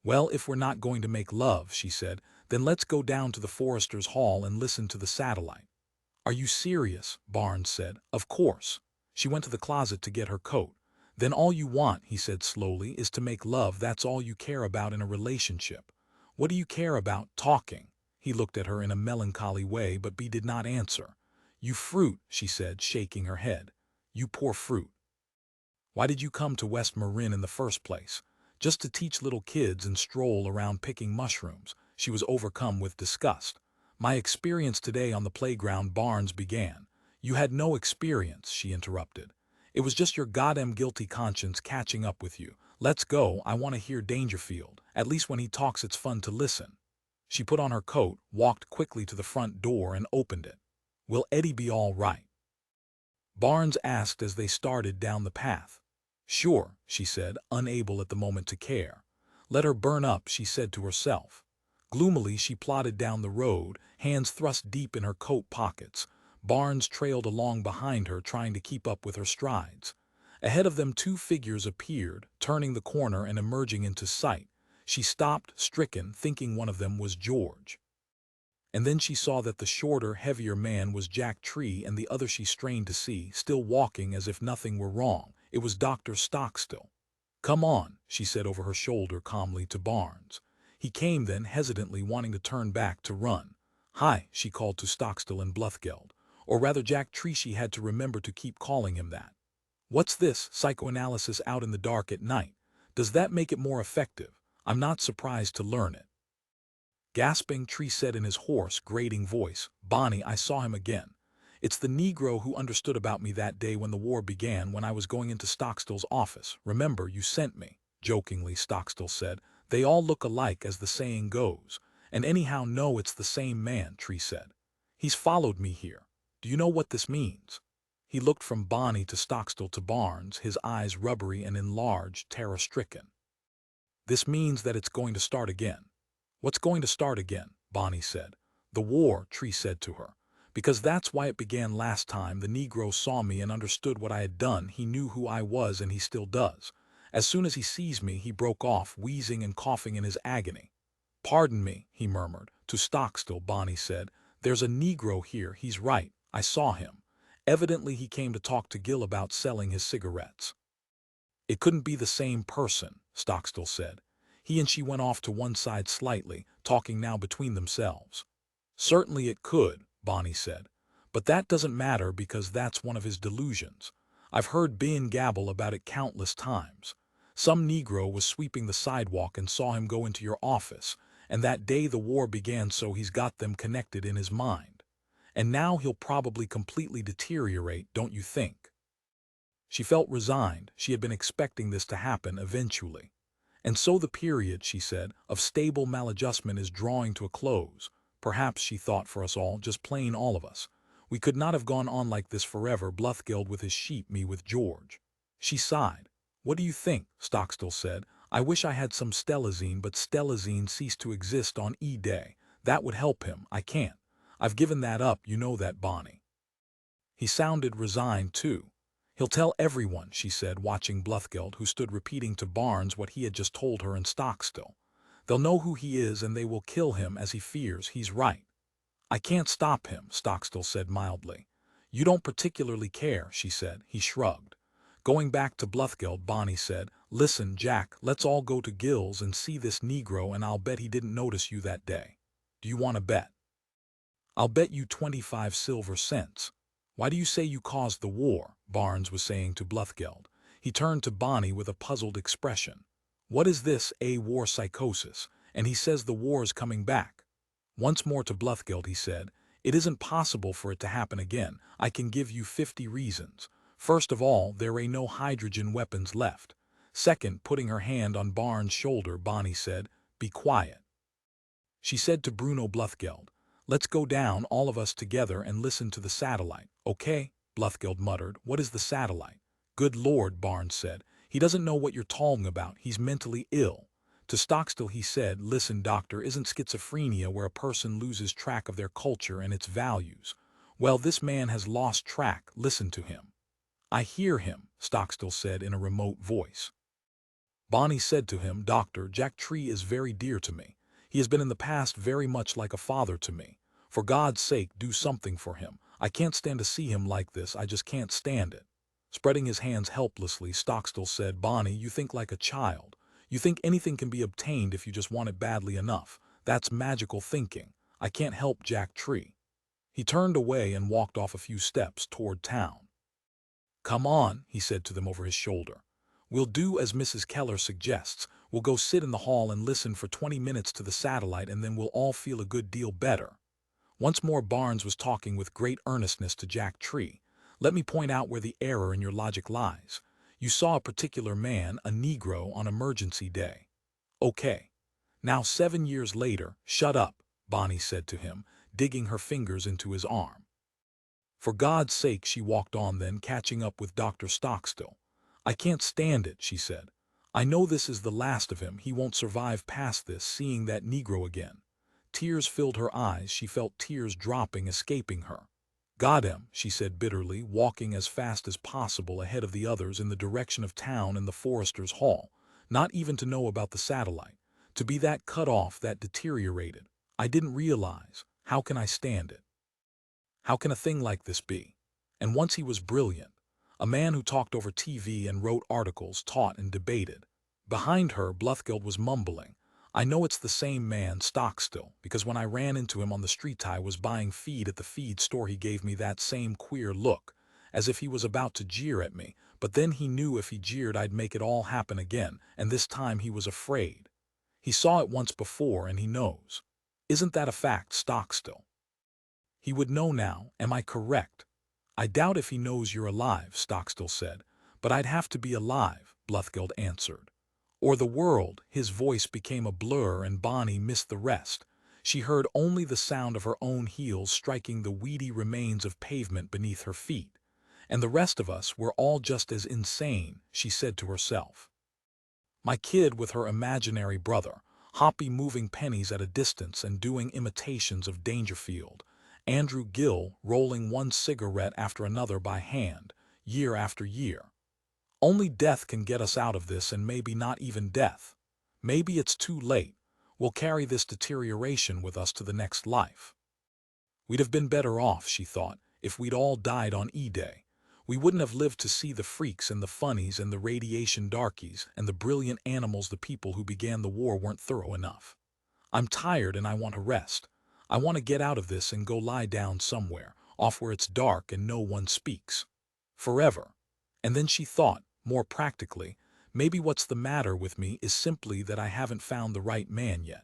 "Well, if we're not going to make love," she said, "then let's go down to the Foresters' Hall and listen to the satellite." "Are you serious?" Barnes said. "Of course." She went to the closet to get her coat. "Then all you want," he said slowly, "is to make love. That's all you care about in a relationship. What do you care about? Talking." He looked at her in a melancholy way, but Bea did not answer. "You fruit," she said, shaking her head. "You poor fruit. Why did you come to West Marin in the first place? Just to teach little kids and stroll around picking mushrooms?" She was overcome with disgust. "My experience today on the playground," Barnes began. "You had no experience," she interrupted. "It was just your goddamn guilty conscience catching up with you. Let's go. I want to hear Dangerfield. At least when he talks it's fun to listen." She put on her coat, walked quickly to the front door and opened it. "Will Eddie be all right?" Barnes asked as they started down the path. "Sure," she said, unable at the moment to care. "Let her burn up," she said to herself. Gloomily she plodded down the road, hands thrust deep in her coat pockets. Barnes trailed along behind her, trying to keep up with her strides. Ahead of them 2 figures appeared, turning the corner and emerging into sight. She stopped, stricken, thinking one of them was George. And then she saw that the shorter, heavier man was Jack Tree, and the other she strained to see, still walking as if nothing were wrong. It was Dr. Stockstill. "Come on," she said over her shoulder calmly to Barnes. He came then, hesitantly, wanting to turn back to run. "Hi," she called to Stockstill and Bluthgeld. Or rather Jack Tree, she had to remember to keep calling him that. "What's this, psychoanalysis out in the dark at night? Does that make it more effective? I'm not surprised to learn it." Gasping, Tree said in his hoarse, grating voice, "Bonnie, I saw him again. It's the Negro who understood about me that day when the war began, when I was going into Stockstill's office. Remember, you sent me." Jokingly, Stockstill said, "They all look alike, as the saying goes. And anyhow, no, it's the same man," Tree said. He's followed me here. Do you know what this means? He looked from Bonnie to Stockstill to Barnes, his eyes rubbery and enlarged, terror-stricken. This means that it's going to start again. What's going to start again? Bonnie said. The war, Tree said to her. Because that's why it began last time. The Negro saw me and understood what I had done. He knew who I was, and he still does. As soon as he sees me, he broke off, wheezing and coughing in his agony. Pardon me, he murmured. To Stockstill, Bonnie said. There's a Negro here. He's right. I saw him. Evidently he came to talk to Gil about selling his cigarettes. It couldn't be the same person, Stockstill said. He and she went off to one side slightly, talking now between themselves. Certainly it could, Bonnie said. But that doesn't matter because that's one of his delusions. I've heard Ben gabble about it countless times. Some Negro was sweeping the sidewalk and saw him go into your office, and that day the war began, so he's got them connected in his mind. And now he'll probably completely deteriorate, don't you think? She felt resigned. She had been expecting this to happen eventually. And so the period, she said, of stable maladjustment is drawing to a close. Perhaps, she thought, for us all, just plain all of us. We could not have gone on like this forever, Bluthgeld with his sheep, me with George. She sighed. What do you think? Stockstill said. I wish I had some stelazine, but stelazine ceased to exist on E-Day. That would help him. I can't. I've given that up, you know that, Bonnie. He sounded resigned, too. He'll tell everyone, she said, watching Bluthgeld, who stood repeating to Barnes what he had just told her in Stockstill. They'll know who he is and they will kill him as he fears. He's right. I can't stop him, Stockstill said mildly. You don't particularly care, she said. He shrugged. Going back to Bluthgeld, Bonnie said, Listen, Jack, let's all go to Gil's and see this Negro, and I'll bet he didn't notice you that day. Do you want to bet? I'll bet you 25 silver cents. Why do you say you caused the war? Barnes was saying to Bluthgeld. He turned to Bonnie with a puzzled expression. What is this, a war psychosis? And he says the war's coming back. Once more to Bluthgeld, he said, It isn't possible for it to happen again. I can give you 50 reasons. First of all, there ain't no hydrogen weapons left. Second, putting her hand on Barnes' shoulder, Bonnie said, Be quiet. She said to Bruno Bluthgeld, Let's go down, all of us together, and listen to the satellite. Okay, Bluthgeld muttered. What is the satellite? Good Lord, Barnes said. He doesn't know what you're talking about. He's mentally ill. To Stockstill he said, Listen, doctor, isn't schizophrenia where a person loses track of their culture and its values? Well, this man has lost track. Listen to him. I hear him, Stockstill said in a remote voice. Bonnie said to him, Doctor, Jack Tree is very dear to me. He has been in the past very much like a father to me. For God's sake, do something for him. I can't stand to see him like this. I just can't stand it. Spreading his hands helplessly, Stockstill said, Bonnie, you think like a child. You think anything can be obtained if you just want it badly enough. That's magical thinking. I can't help Jack Tree. He turned away and walked off a few steps toward town. Come on, he said to them over his shoulder. We'll do as Mrs. Keller suggests. We'll go sit in the hall and listen for 20 minutes to the satellite, and then we'll all feel a good deal better. Once more Barnes was talking with great earnestness to Jack Tree. Let me point out where the error in your logic lies. You saw a particular man, a Negro, on emergency day. Okay. Now 7 years later, shut up, Bonnie said to him, digging her fingers into his arm. For God's sake, she walked on then, catching up with Dr. Stockstill. I can't stand it, she said. I know this is the last of him. He won't survive past this, seeing that Negro again. Tears filled her eyes. She felt tears dropping, escaping her. Got him, she said bitterly, walking as fast as possible ahead of the others in the direction of town and the Forester's Hall. Not even to know about the satellite. To be that cut off, that deteriorated. I didn't realize. How can I stand it? How can a thing like this be? And once he was brilliant. A man who talked over TV and wrote articles, taught and debated. Behind her, Bluthgeld was mumbling. I know it's the same man, Stockstill, because when I ran into him on the street I was buying feed at the feed store, he gave me that same queer look, as if he was about to jeer at me, but then he knew if he jeered I'd make it all happen again, and this time he was afraid. He saw it once before and he knows. Isn't that a fact, Stockstill? He would know now, am I correct? I doubt if he knows you're alive, Stockstill said, but I'd have to be alive, Bluthgeld answered. Or the world. His voice became a blur and Bonnie missed the rest. She heard only the sound of her own heels striking the weedy remains of pavement beneath her feet. And the rest of us were all just as insane, she said to herself. My kid with her imaginary brother, Hoppy moving pennies at a distance and doing imitations of Dangerfield, Andrew Gill rolling one cigarette after another by hand, year after year. Only death can get us out of this, and maybe not even death. Maybe it's too late. We'll carry this deterioration with us to the next life. We'd have been better off, she thought, if we'd all died on E-Day. We wouldn't have lived to see the freaks and the funnies and the radiation darkies and the brilliant animals. The people who began the war weren't thorough enough. I'm tired and I want to rest. I want to get out of this and go lie down somewhere, off where it's dark and no one speaks. Forever. And then she thought, more practically, maybe what's the matter with me is simply that I haven't found the right man yet.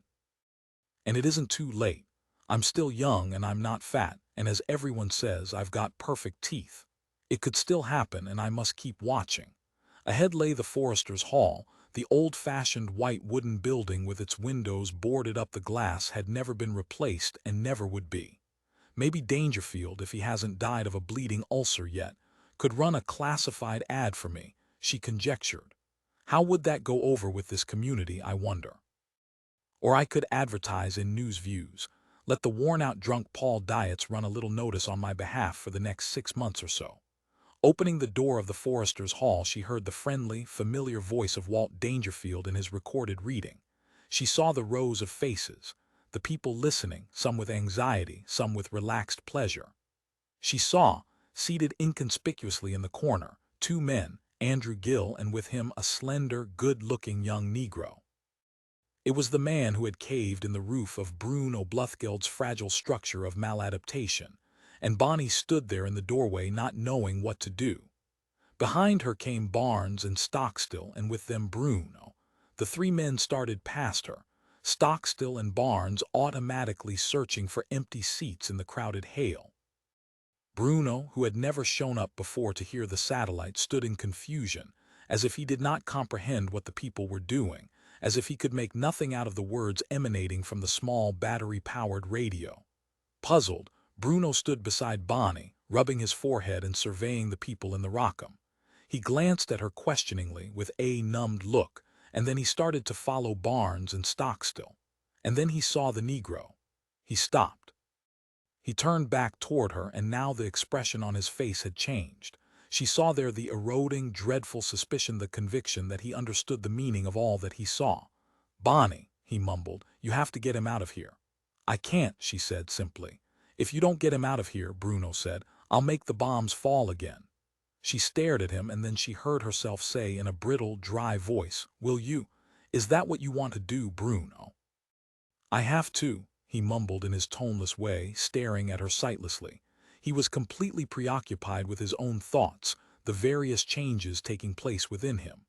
And it isn't too late. I'm still young and I'm not fat, and as everyone says, I've got perfect teeth. It could still happen, and I must keep watching. Ahead lay the Forester's Hall. The old-fashioned white wooden building with its windows boarded up. The glass had never been replaced and never would be. Maybe Dangerfield, if he hasn't died of a bleeding ulcer yet, could run a classified ad for me, she conjectured. How would that go over with this community, I wonder? Or I could advertise in News Views. Let the worn-out drunk Paul Dietz run a little notice on my behalf for the next 6 months or so. Opening the door of the Forester's Hall, she heard the friendly, familiar voice of Walt Dangerfield in his recorded reading. She saw the rows of faces, the people listening, some with anxiety, some with relaxed pleasure. She saw, seated inconspicuously in the corner, 2 men, Andrew Gill and with him a slender, good-looking young Negro. It was the man who had caved in the roof of Bruno Bluthgeld's fragile structure of maladaptation, and Bonnie stood there in the doorway not knowing what to do. Behind her came Barnes and Stockstill, and with them Bruno. The 3 men started past her, Stockstill and Barnes automatically searching for empty seats in the crowded hail. Bruno, who had never shown up before to hear the satellite, stood in confusion, as if he did not comprehend what the people were doing, as if he could make nothing out of the words emanating from the small battery-powered radio. Puzzled, Bruno stood beside Bonnie, rubbing his forehead and surveying the people in the rockham. He glanced at her questioningly with a numbed look, and then he started to follow Barnes and Stockstill. And then he saw the Negro. He stopped. He turned back toward her, and now the expression on his face had changed. She saw there the eroding, dreadful suspicion, the conviction that he understood the meaning of all that he saw. "Bonnie," he mumbled, "you have to get him out of here." "I can't," she said simply. "If you don't get him out of here," Bruno said, "I'll make the bombs fall again." She stared at him, and then she heard herself say in a brittle, dry voice, "Will you? Is that what you want to do, Bruno?" "I have to," he mumbled in his toneless way, staring at her sightlessly. He was completely preoccupied with his own thoughts, the various changes taking place within him.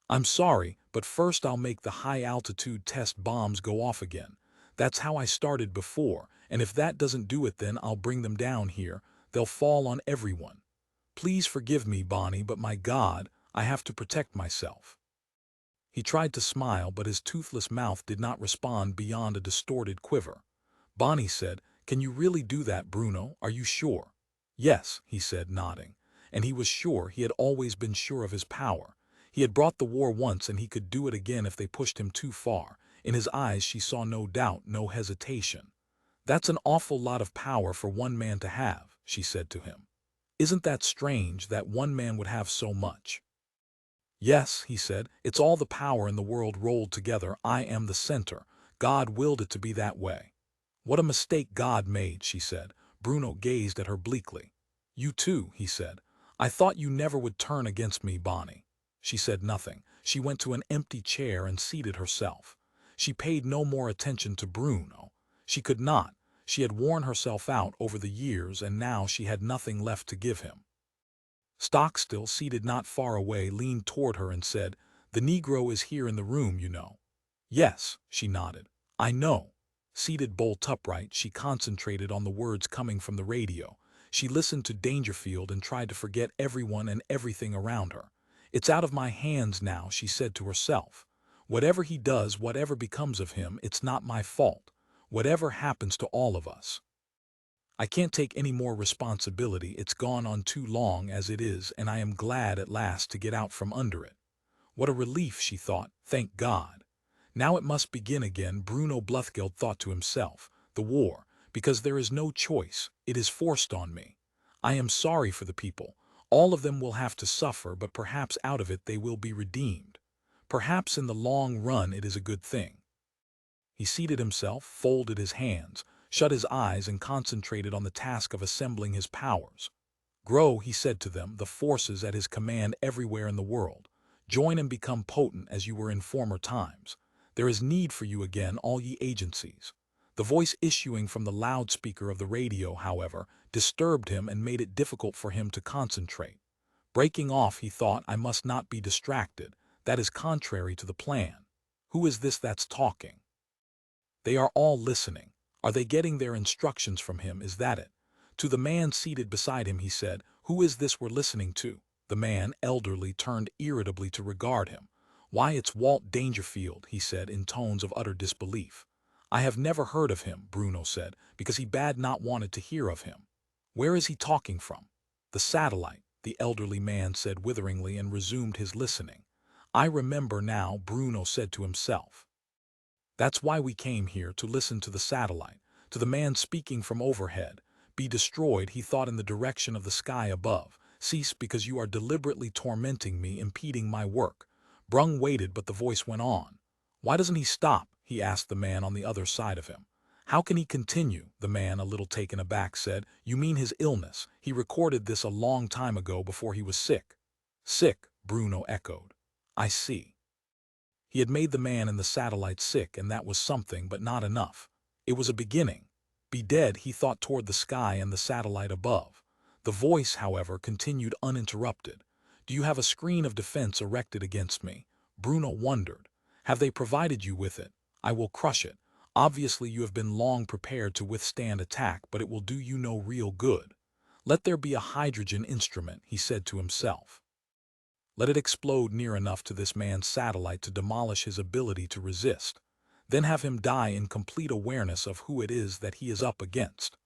"I'm sorry, but first I'll make the high-altitude test bombs go off again. That's how I started before, and if that doesn't do it, then I'll bring them down here. They'll fall on everyone. Please forgive me, Bonnie, but my God, I have to protect myself." He tried to smile, but his toothless mouth did not respond beyond a distorted quiver. Bonnie said, "Can you really do that, Bruno? Are you sure?" "Yes," he said, nodding. And he was sure. He had always been sure of his power. He had brought the war once, and he could do it again if they pushed him too far. In his eyes she saw no doubt, no hesitation. "That's an awful lot of power for one man to have," she said to him. "Isn't that strange that one man would have so much?" "Yes," he said, "it's all the power in the world rolled together. I am the center. God willed it to be that way." "What a mistake God made," she said. Bruno gazed at her bleakly. "You too," he said. "I thought you never would turn against me, Bonnie." She said nothing. She went to an empty chair and seated herself. She paid no more attention to Bruno. She could not. She had worn herself out over the years, and now she had nothing left to give him. Stockstill, seated not far away, leaned toward her and said, "The Negro is here in the room, you know." "Yes," she nodded. "I know." Seated bolt upright, she concentrated on the words coming from the radio. She listened to Dangerfield and tried to forget everyone and everything around her. "It's out of my hands now," she said to herself. "Whatever he does, whatever becomes of him, it's not my fault. Whatever happens to all of us. I can't take any more responsibility. It's gone on too long as it is, and I am glad at last to get out from under it. What a relief, she thought. Thank God. Now it must begin again, Bruno Bluthgeld thought to himself. The war, because there is no choice. It is forced on me. I am sorry for the people. All of them will have to suffer, but perhaps out of it they will be redeemed. Perhaps in the long run it is a good thing. He seated himself, folded his hands, shut his eyes, and concentrated on the task of assembling his powers. Grow, he said to them, the forces at his command everywhere in the world. Join and become potent as you were in former times. There is need for you again, all ye agencies. The voice issuing from the loudspeaker of the radio, however, disturbed him and made it difficult for him to concentrate. Breaking off, he thought, I must not be distracted. That is contrary to the plan. Who is this that's talking? They are all listening. Are they getting their instructions from him? Is that it? To the man seated beside him, he said, Who is this we're listening to? The man, elderly, turned irritably to regard him. Why, it's Walt Dangerfield, he said in tones of utter disbelief. I have never heard of him, Bruno said, because he bad not wanted to hear of him. Where is he talking from? The satellite, the elderly man said witheringly, and resumed his listening. I remember now, Bruno said to himself. That's why we came here, to listen to the satellite, to the man speaking from overhead. Be destroyed, he thought, in the direction of the sky above. Cease, because you are deliberately tormenting me, impeding my work. Brung waited, but the voice went on. Why doesn't he stop? He asked the man on the other side of him. How can he continue? The man, a little taken aback, said. You mean his illness? He recorded this a long time ago, before he was sick. Sick, Bruno echoed. I see. He had made the man and the satellite sick, and that was something, but not enough. It was a beginning. Be dead, he thought, toward the sky and the satellite above. The voice, however, continued uninterrupted. Do you have a screen of defense erected against me? Bruno wondered. Have they provided you with it? I will crush it. Obviously you have been long prepared to withstand attack, but it will do you no real good. Let there be a hydrogen instrument, he said to himself. Let it explode near enough to this man's satellite to demolish his ability to resist. Then have him die in complete awareness of who it is that he is up against.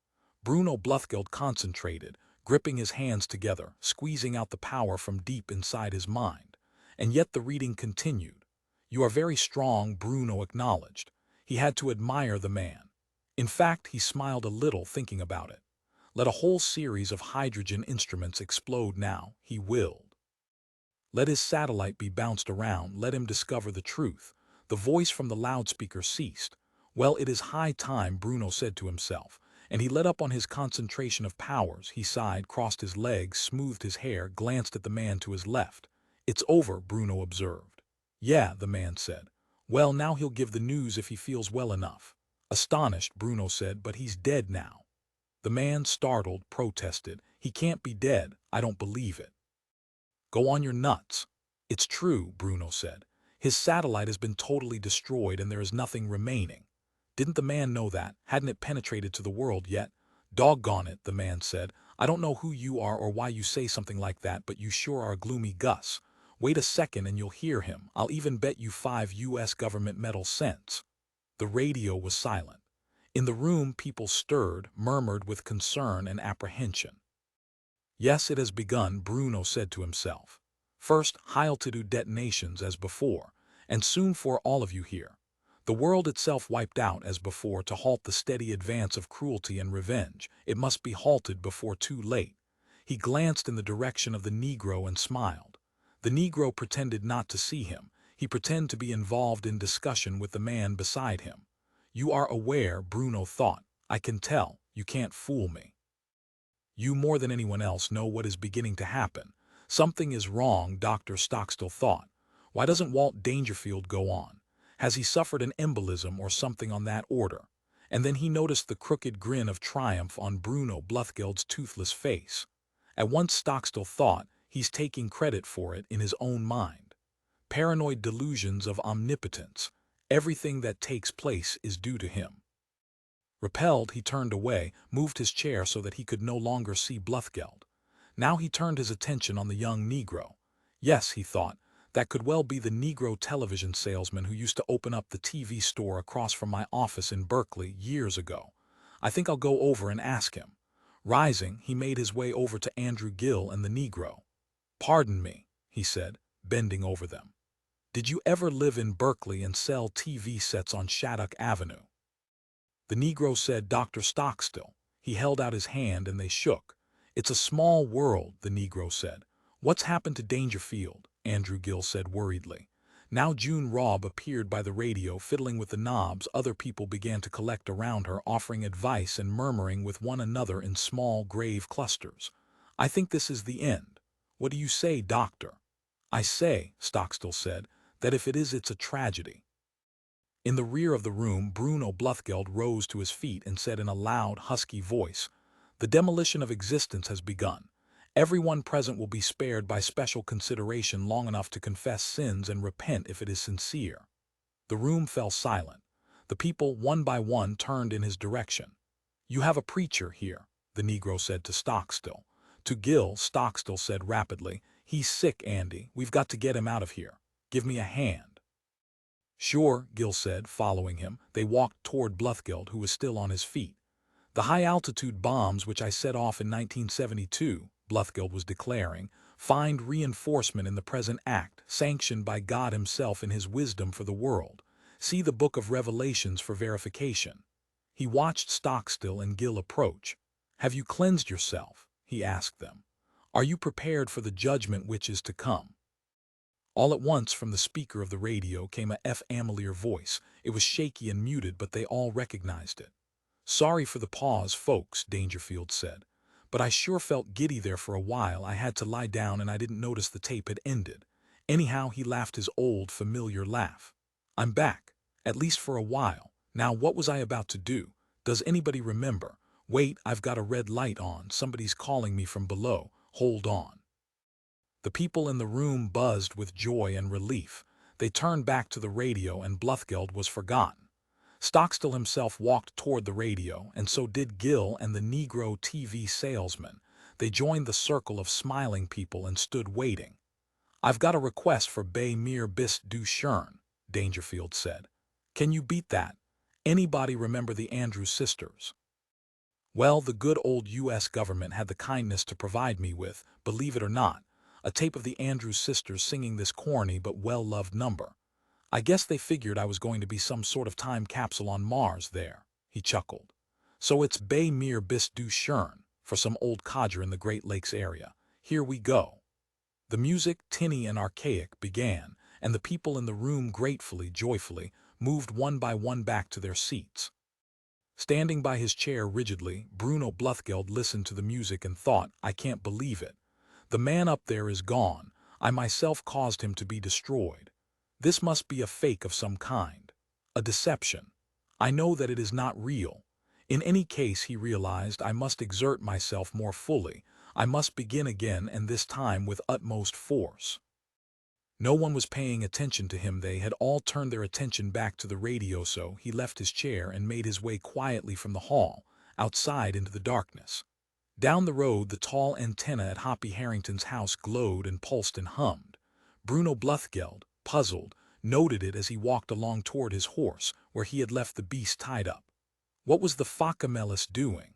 Bruno Bluthgeld concentrated, gripping his hands together, squeezing out the power from deep inside his mind. And yet the reading continued. You are very strong, Bruno acknowledged. He had to admire the man. In fact, he smiled a little, thinking about it. Let a whole series of hydrogen instruments explode now, he willed. Let his satellite be bounced around, let him discover the truth. The voice from the loudspeaker ceased. Well, it is high time, Bruno said to himself, and he let up on his concentration of powers. He sighed, crossed his legs, smoothed his hair, glanced at the man to his left. It's over, Bruno observed. Yeah, the man said. Well, now he'll give the news if he feels well enough. Astonished, Bruno said, but he's dead now. The man, startled, protested. He can't be dead. I don't believe it. Go on your nuts. It's true, Bruno said. His satellite has been totally destroyed and there is nothing remaining. Didn't the man know that? Hadn't it penetrated to the world yet? Doggone it, the man said. I don't know who you are or why you say something like that, but you sure are a gloomy Gus. Wait a second and you'll hear him. I'll even bet you 5 US government medal cents. The radio was silent. In the room, people stirred, murmured with concern and apprehension. Yes, it has begun, Bruno said to himself. First, high-altitude detonations as before, and soon for all of you here. The world itself wiped out as before to halt the steady advance of cruelty and revenge. It must be halted before too late. He glanced in the direction of the Negro and smiled. The Negro pretended not to see him. He pretended to be involved in discussion with the man beside him. You are aware, Bruno thought. I can tell. You can't fool me. You more than anyone else know what is beginning to happen. Something is wrong, Dr. Stockstill thought. Why doesn't Walt Dangerfield go on? Has he suffered an embolism or something on that order? And then he noticed the crooked grin of triumph on Bruno Bluthgeld's toothless face. At once Stockstill thought, he's taking credit for it in his own mind. Paranoid delusions of omnipotence. Everything that takes place is due to him. Repelled, he turned away, moved his chair so that he could no longer see Bluthgeld. Now he turned his attention on the young Negro. Yes, he thought, That could well be the Negro television salesman who used to open up the TV store across from my office in Berkeley years ago. I think I'll go over and ask him. Rising, he made his way over to Andrew Gill and the Negro. "Pardon me," he said, bending over them. "Did you ever live in Berkeley and sell TV sets on Shattuck Avenue?" The Negro said, "Dr. Stockstill." He held out his hand and they shook. "It's a small world," the Negro said. "What's happened to Dangerfield?" Andrew Gill said worriedly. Now June Robb appeared by the radio, fiddling with the knobs. Other people began to collect around her, offering advice and murmuring with one another in small, grave clusters. "I think this is the end. What do you say, doctor?" "I say," Stockstill said, "that if it is, it's a tragedy." In the rear of the room, Bruno Bluthgeld rose to his feet and said in a loud, husky voice, "The demolition of existence has begun. Everyone present will be spared by special consideration long enough to confess sins and repent if it is sincere." The room fell silent. The people, one by one, turned in his direction. "You have a preacher here," the Negro said to Stockstill. To Gill, Stockstill said rapidly, "He's sick, Andy. We've got to get him out of here. Give me a hand." "Sure," Gill said, following him. They walked toward Bluthgeld, who was still on his feet. "The high-altitude bombs which I set off in 1972, Bluthgeld was declaring, find reinforcement in the present act, sanctioned by God himself in his wisdom for the world. See the book of Revelations for verification." He watched Stockstill and Gill approach. "Have you cleansed yourself?" he asked them. "Are you prepared for the judgment which is to come?" All at once, from the speaker of the radio came a familiar voice. It was shaky and muted, but they all recognized it. "Sorry for the pause, folks," Dangerfield said. "But I sure felt giddy there for a while. I had to lie down and I didn't notice the tape had ended." Anyhow, he laughed his old, familiar laugh. "I'm back, at least for a while. Now what was I about to do? Does anybody remember? Wait, I've got a red light on. Somebody's calling me from below. Hold on." The people in the room buzzed with joy and relief. They turned back to the radio and Bluthgeld was forgotten. Stockstill himself walked toward the radio, and so did Gill and the Negro TV salesman. They joined the circle of smiling people and stood waiting. "I've got a request for Bay Mir bis du Schern," Dangerfield said. "Can you beat that? Anybody remember the Andrews sisters?" Well, the good old U.S. government had the kindness to provide me with, believe it or not, a tape of the Andrews sisters singing this corny but well-loved number. I guess they figured I was going to be some sort of time capsule on Mars there, he chuckled. So it's Bay Mir bis du Schern, for some old codger in the Great Lakes area. Here we go. The music, tinny and archaic, began, and the people in the room gratefully, joyfully, moved one by one back to their seats. Standing by his chair rigidly, Bruno Bluthgeld listened to the music and thought, "I can't believe it. The man up there is gone. I myself caused him to be destroyed. This must be a fake of some kind. A deception. I know that it is not real. In any case," he realized, "I must exert myself more fully. I must begin again, and this time with utmost force." No one was paying attention to him. They had all turned their attention back to the radio, so he left his chair and made his way quietly from the hall, outside into the darkness. Down the road, the tall antenna at Hoppy Harrington's house glowed and pulsed and hummed. Bruno Bluthgeld, puzzled, noted it as he walked along toward his horse, where he had left the beast tied up. What was the Fockamelis doing?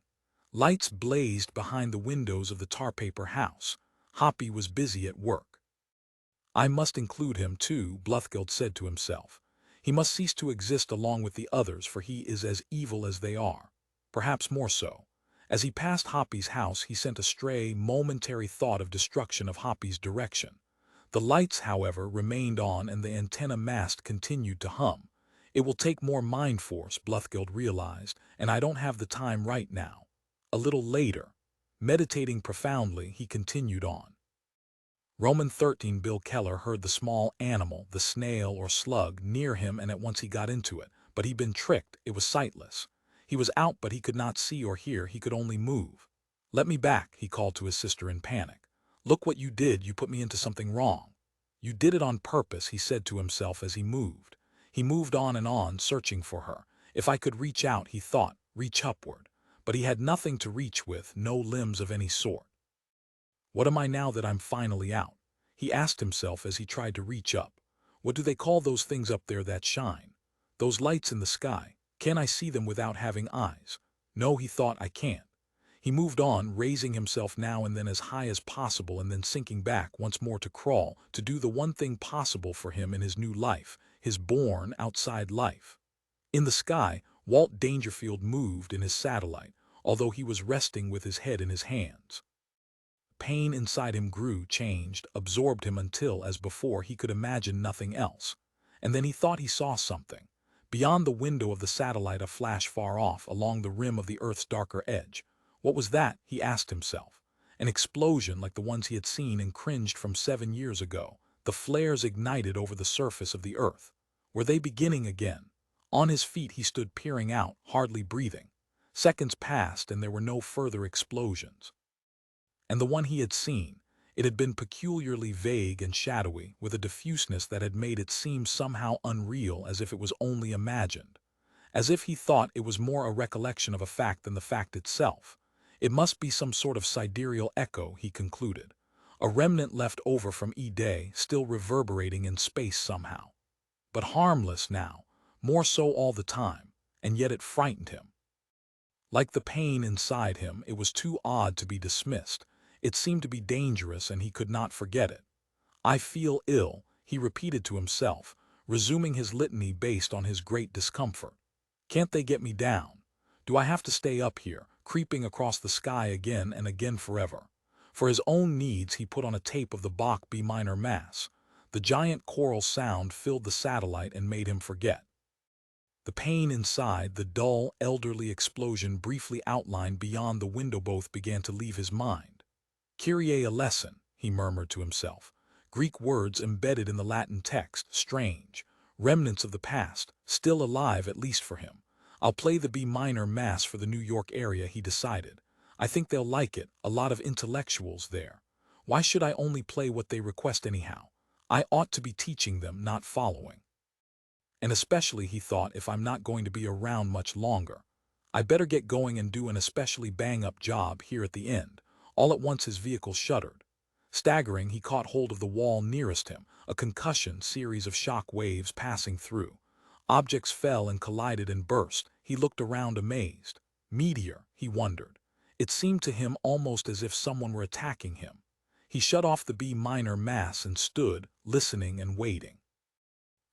Lights blazed behind the windows of the tar-paper house. Hoppy was busy at work. "I must include him, too," Bluthgeld said to himself. "He must cease to exist along with the others, for he is as evil as they are. Perhaps more so." As he passed Hoppy's house, he sent a stray, momentary thought of destruction of Hoppy's direction. The lights, however, remained on and the antenna mast continued to hum. "It will take more mind force," Bluthgeld realized, "and I don't have the time right now." A little later, meditating profoundly, he continued on. Roman 13 Bill Keller heard the small animal, the snail or slug, near him, and at once he got into it. But he'd been tricked. It was sightless. He was out, but he could not see or hear. He could only move. "Let me back," he called to his sister in panic. "Look what you did. You put me into something wrong." "You did it on purpose," he said to himself as he moved. He moved on, searching for her. If I could reach out, he thought, reach upward. But he had nothing to reach with, no limbs of any sort. "What am I now that I'm finally out?" he asked himself as he tried to reach up. What do they call those things up there that shine? Those lights in the sky. Can I see them without having eyes? No, he thought, I can't. He moved on, raising himself now and then as high as possible and then sinking back once more to crawl, to do the one thing possible for him in his new life, his born outside life. In the sky, Walt Dangerfield moved in his satellite, although he was resting with his head in his hands. Pain inside him grew, changed, absorbed him until, as before, he could imagine nothing else. And then he thought he saw something. Beyond the window of the satellite, a flash far off, along the rim of the Earth's darker edge. What was that, he asked himself. An explosion like the ones he had seen and cringed from 7 years ago. The flares ignited over the surface of the Earth. Were they beginning again? On his feet he stood peering out, hardly breathing. Seconds passed and there were no further explosions. And the one he had seen, it had been peculiarly vague and shadowy, with a diffuseness that had made it seem somehow unreal, as if it was only imagined. As if he thought it was more a recollection of a fact than the fact itself. It must be some sort of sidereal echo, he concluded. A remnant left over from E-Day, still reverberating in space somehow. But harmless now, more so all the time, and yet it frightened him. Like the pain inside him, it was too odd to be dismissed. It seemed to be dangerous and he could not forget it. I feel ill, he repeated to himself, resuming his litany based on his great discomfort. Can't they get me down? Do I have to stay up here, creeping across the sky again and again forever? For his own needs he put on a tape of the Bach B minor Mass. The giant choral sound filled the satellite and made him forget. The pain inside, the dull, elderly explosion briefly outlined beyond the window, both began to leave his mind. Kyrie eleison, he murmured to himself. Greek words embedded in the Latin text, strange. Remnants of the past, still alive at least for him. I'll play the B minor Mass for the New York area, he decided. I think they'll like it, a lot of intellectuals there. Why should I only play what they request anyhow? I ought to be teaching them, not following. And especially, he thought, if I'm not going to be around much longer. I better get going and do an especially bang-up job here at the end. All at once his vehicle shuddered. Staggering, he caught hold of the wall nearest him, a concussion series of shock waves passing through. Objects fell and collided and burst. He looked around amazed. Meteor, he wondered. It seemed to him almost as if someone were attacking him. He shut off the B minor Mass and stood, listening and waiting.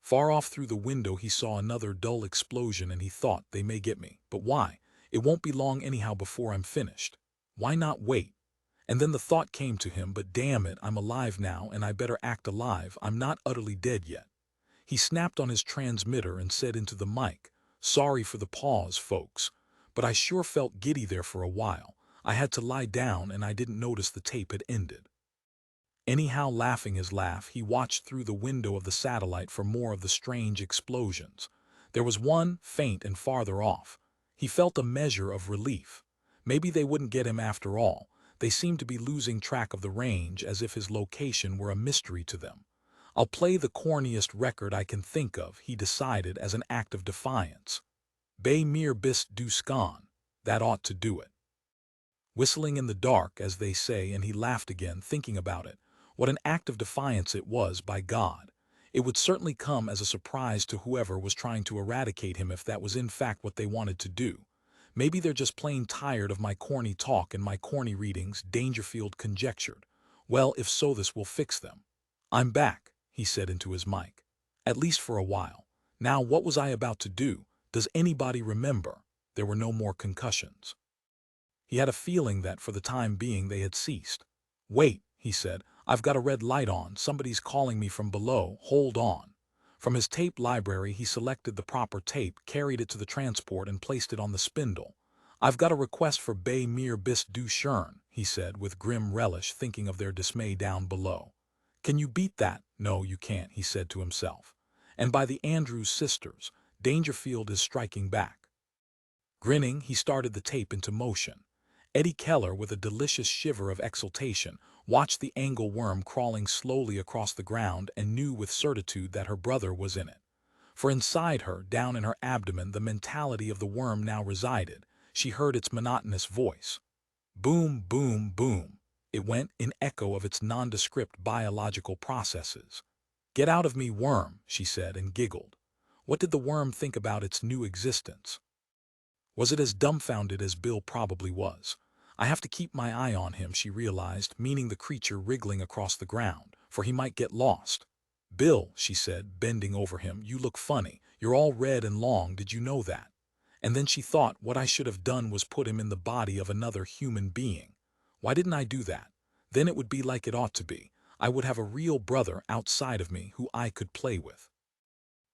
Far off through the window he saw another dull explosion and he thought, they may get me. But why? It won't be long anyhow before I'm finished. Why not wait? And then the thought came to him, but damn it, I'm alive now and I better act alive. I'm not utterly dead yet. He snapped on his transmitter and said into the mic, sorry for the pause, folks, but I sure felt giddy there for a while. I had to lie down and I didn't notice the tape had ended. Anyhow, laughing his laugh, he watched through the window of the satellite for more of the strange explosions. There was one, faint and farther off. He felt a measure of relief. Maybe they wouldn't get him after all. They seemed to be losing track of the range, as if his location were a mystery to them. I'll play the corniest record I can think of, he decided as an act of defiance. Be mir bist du skan. That ought to do it. Whistling in the dark, as they say, and he laughed again, thinking about it. What an act of defiance it was, by God. It would certainly come as a surprise to whoever was trying to eradicate him if that was in fact what they wanted to do. Maybe they're just plain tired of my corny talk and my corny readings, Dangerfield conjectured. Well, if so, this will fix them. I'm back, he said into his mic. At least for a while. Now, what was I about to do? Does anybody remember? There were no more concussions. He had a feeling that, for the time being, they had ceased. Wait, he said. I've got a red light on. Somebody's calling me from below. Hold on. From his tape library, he selected the proper tape, carried it to the transport, and placed it on the spindle. I've got a request for Be mir bist du schön, he said with grim relish, thinking of their dismay down below. Can you beat that? No, you can't, he said to himself. And by the Andrews sisters, Dangerfield is striking back. Grinning, he started the tape into motion. Eddie Keller, with a delicious shiver of exultation, watched the angleworm crawling slowly across the ground and knew with certitude that her brother was in it. For inside her, down in her abdomen, the mentality of the worm now resided. She heard its monotonous voice. Boom, boom, boom. it went in echo of its nondescript biological processes. "Get out of me, worm," she said and giggled. What did the worm think about its new existence? Was it as dumbfounded as Bill probably was? I have to keep my eye on him, she realized, meaning the creature wriggling across the ground, for he might get lost. "Bill," she said, bending over him, "you look funny. You're all red and long, did you know that?" And then she thought what I should have done was put him in the body of another human being. Why didn't I do that? Then it would be like it ought to be. I would have a real brother outside of me who I could play with.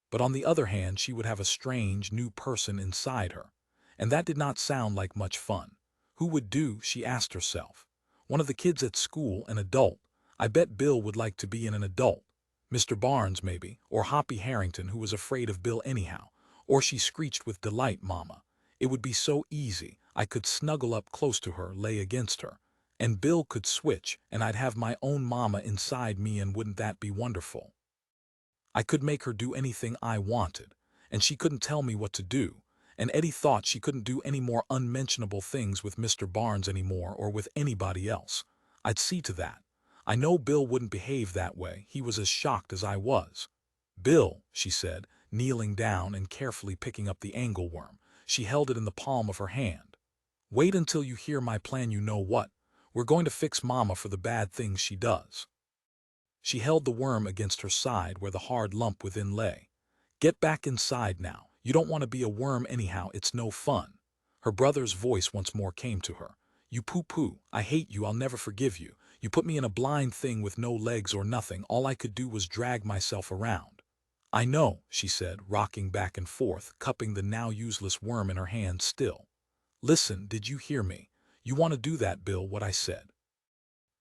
But on the other hand, she would have a strange, new person inside her. And that did not sound like much fun. Who would do, she asked herself. One of the kids at school, an adult. I bet Bill would like to be in an adult. Mr. Barnes, maybe, or Hoppy Harrington, who was afraid of Bill anyhow. Or she screeched with delight, "Mama. It would be so easy. I could snuggle up close to her, lay against her. And Bill could switch, and I'd have my own mama inside me, and wouldn't that be wonderful? I could make her do anything I wanted, and she couldn't tell me what to do." And Eddie thought she couldn't do any more unmentionable things with Mr. Barnes anymore or with anybody else. I'd see to that. I know Bill wouldn't behave that way. He was as shocked as I was. "Bill," she said, kneeling down and carefully picking up the angleworm. She held it in the palm of her hand. "Wait until you hear my plan. You know what? We're going to fix Mama for the bad things she does." She held the worm against her side where the hard lump within lay. "Get back inside now. You don't want to be a worm anyhow. It's no fun." Her brother's voice once more came to her. "You poo-poo. I hate you. I'll never forgive you. You put me in a blind thing with no legs or nothing. All I could do was drag myself around." "I know," she said, rocking back and forth, cupping the now useless worm in her hand still. "Listen, did you hear me? You want to do that, Bill, what I said?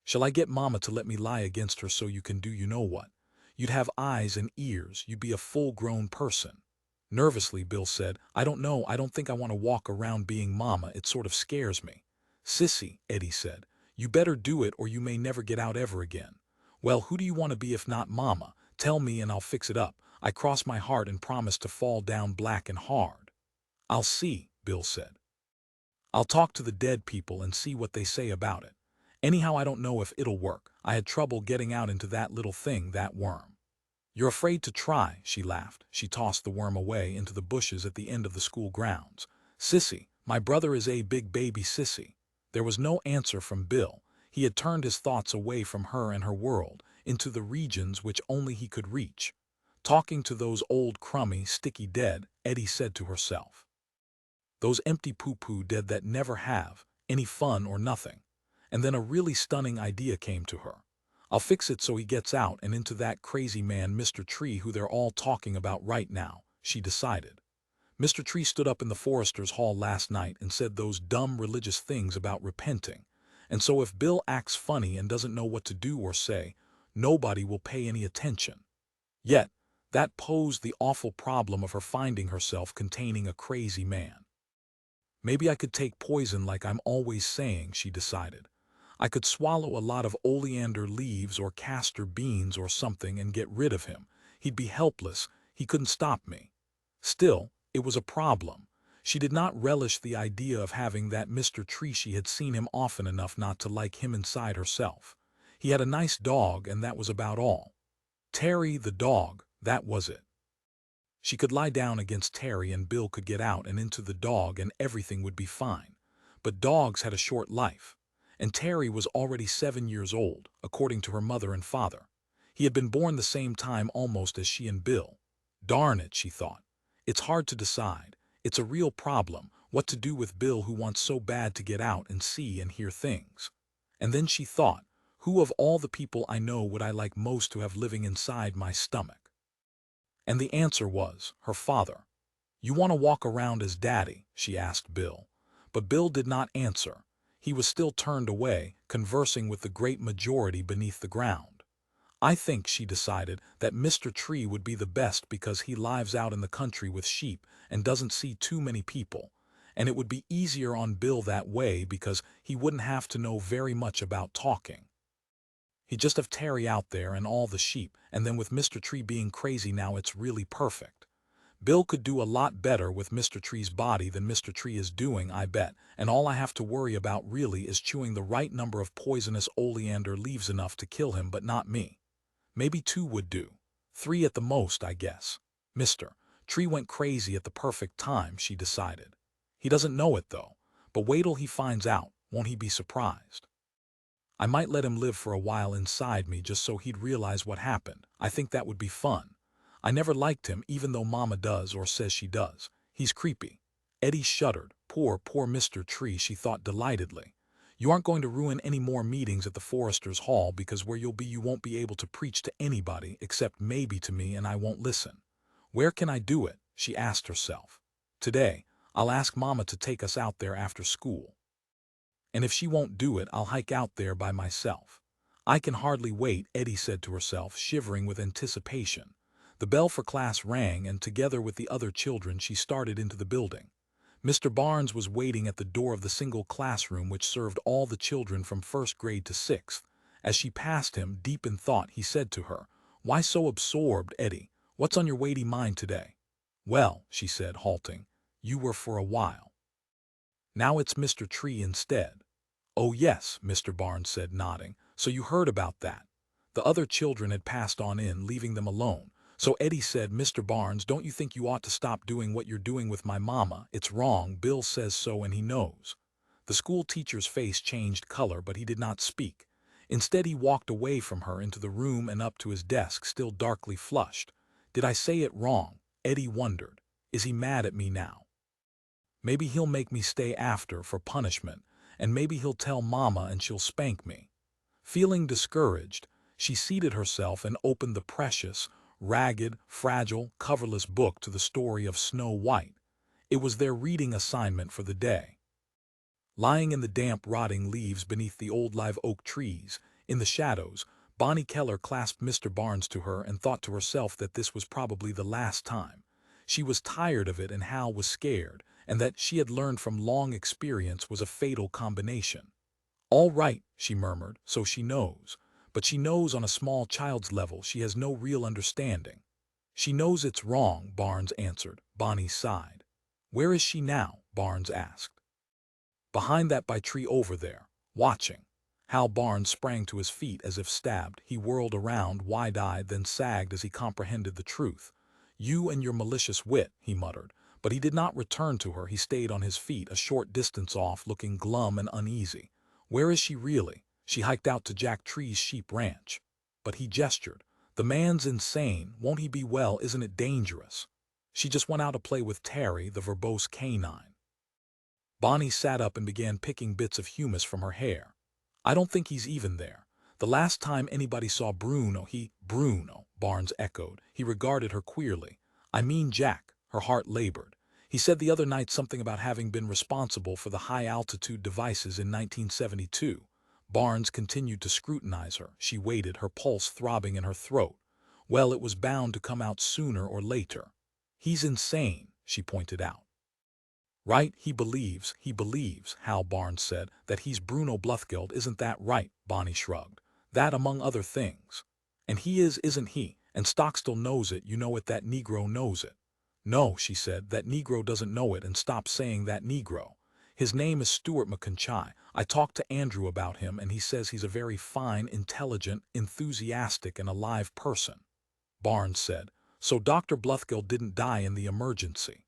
Shall I get Mama to let me lie against her so you can do you know what? You'd have eyes and ears. You'd be a full-grown person." Nervously, Bill said, "I don't know. I don't think I want to walk around being Mama. It sort of scares me." "Sissy," Eddie said, "you better do it or you may never get out ever again." "Well, who do you want to be if not Mama? Tell me and I'll fix it up. I cross my heart and promise to fall down black and hard." "I'll see," Bill said. "I'll talk to the dead people and see what they say about it. Anyhow, I don't know if it'll work. I had trouble getting out into that little thing, that worm." "You're afraid to try," she laughed. She tossed the worm away into the bushes at the end of the school grounds. "Sissy, my brother is a big baby sissy." There was no answer from Bill. He had turned his thoughts away from her and her world, into the regions which only he could reach. Talking to those old crummy, sticky dead, Eddie said to herself. Those empty poo-poo dead that never have any fun or nothing. And then a really stunning idea came to her. "I'll fix it so he gets out and into that crazy man Mr. Tree who they're all talking about right now," she decided. "Mr. Tree stood up in the Foresters' Hall last night and said those dumb religious things about repenting. And so if Bill acts funny and doesn't know what to do or say, nobody will pay any attention." Yet, that posed the awful problem of her finding herself containing a crazy man. "Maybe I could take poison like I'm always saying," she decided. "I could swallow a lot of oleander leaves or castor beans or something and get rid of him. He'd be helpless. He couldn't stop me." Still, it was a problem. She did not relish the idea of having that Mr. Tree. She had seen him often enough not to like him inside herself. He had a nice dog, and that was about all. Terry the dog, that was it. She could lie down against Terry and Bill could get out and into the dog and everything would be fine. But dogs had a short life. And Terry was already 7 years old, according to her mother and father. He had been born the same time almost as she and Bill. Darn it, she thought. It's hard to decide. It's a real problem, what to do with Bill who wants so bad to get out and see and hear things. And then she thought, who of all the people I know would I like most to have living inside my stomach? And the answer was, her father. "You want to walk around as Daddy?" she asked Bill. But Bill did not answer. He was still turned away, conversing with the great majority beneath the ground. "I think," she decided, "that Mr. Tree would be the best because he lives out in the country with sheep and doesn't see too many people. And it would be easier on Bill that way because he wouldn't have to know very much about talking. He'd just have Terry out there and all the sheep, and then with Mr. Tree being crazy now it's really perfect." Bill could do a lot better with Mr. Tree's body than Mr. Tree is doing, I bet, and all I have to worry about really is chewing the right number of poisonous oleander leaves enough to kill him, but not me. Maybe 2 would do. 3 at the most, I guess. Mr. Tree went crazy at the perfect time, she decided. He doesn't know it, though, but wait till he finds out, won't he be surprised? I might let him live for a while inside me just so he'd realize what happened. I think that would be fun. I never liked him, even though Mama does or says she does. He's creepy. Eddie shuddered. Poor Mr. Tree, she thought delightedly. You aren't going to ruin any more meetings at the Foresters' Hall, because where you'll be you won't be able to preach to anybody except maybe to me, and I won't listen. Where can I do it? She asked herself. Today, I'll ask Mama to take us out there after school. And if she won't do it, I'll hike out there by myself. I can hardly wait, Eddie said to herself, shivering with anticipation. The bell for class rang, and together with the other children she started into the building. Mr. Barnes was waiting at the door of the single classroom which served all the children from 1st grade to 6th. As she passed him, deep in thought, he said to her, "Why so absorbed, Eddie? What's on your weighty mind today?" "Well," she said, halting, "you were for a while. Now it's Mr. Tree instead." "Oh yes," Mr. Barnes said, nodding. "So you heard about that." The other children had passed on in, leaving them alone. So Eddie said, "Mr. Barnes, don't you think you ought to stop doing what you're doing with my mama? It's wrong. Bill says so, and he knows." The school teacher's face changed color, but he did not speak. Instead, he walked away from her into the room and up to his desk, still darkly flushed. Did I say it wrong? Eddie wondered. Is he mad at me now? Maybe he'll make me stay after for punishment, and maybe he'll tell Mama and she'll spank me. Feeling discouraged, she seated herself and opened the precious, ragged, fragile, coverless book to the story of Snow White. It was their reading assignment for the day. Lying in the damp, rotting leaves beneath the old live oak trees, in the shadows, Bonnie Keller clasped Mr. Barnes to her and thought to herself that this was probably the last time. She was tired of it, and Hal was scared, and that she had learned from long experience was a fatal combination. "All right," she murmured, "so she knows. But she knows on a small child's level. She has no real understanding." "She knows it's wrong," Barnes answered. Bonnie sighed. "Where is she now?" Barnes asked. "Behind that by tree over there, watching." Hal Barnes sprang to his feet as if stabbed. He whirled around, wide-eyed, then sagged as he comprehended the truth. "You and your malicious wit," he muttered. But he did not return to her. He stayed on his feet a short distance off, looking glum and uneasy. "Where is she really?" "She hiked out to Jack Tree's sheep ranch." But he gestured. "The man's insane. Won't he be well? Isn't it dangerous?" "She just went out to play with Terry, the verbose canine." Bonnie sat up and began picking bits of humus from her hair. "I don't think he's even there. The last time anybody saw Bruno, Bruno," Barnes echoed. He regarded her queerly. "I mean Jack." Her heart labored. "He said the other night something about having been responsible for the high-altitude devices in 1972. Barnes continued to scrutinize her. She waited, her pulse throbbing in her throat. "Well, it was bound to come out sooner or later." "He's insane," she pointed out. "Right, he believes, Hal Barnes said, "that he's Bruno Bluthgeld. Isn't that right?" Bonnie shrugged. "That among other things." "And he is, isn't he? And Stockstill knows it, you know it, that Negro knows it." "No," she said, "that Negro doesn't know it, and stop saying that Negro. His name is Stuart McConchie. I talked to Andrew about him, and he says he's a very fine, intelligent, enthusiastic, and alive person." Barnes said, "So Dr. Bluthgeld didn't die in the emergency.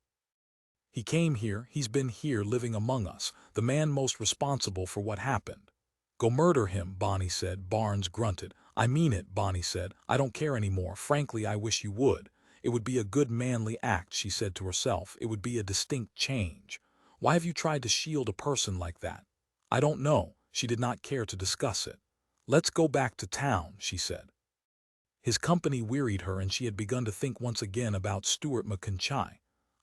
He came here, he's been here living among us, the man most responsible for what happened." "Go murder him," Bonnie said. Barnes grunted. "I mean it," Bonnie said. "I don't care anymore. Frankly, I wish you would. It would be a good manly act," she said to herself. "It would be a distinct change. Why have you tried to shield a person like that?" "I don't know." She did not care to discuss it. "Let's go back to town," she said. His company wearied her, and she had begun to think once again about Stuart McConchie.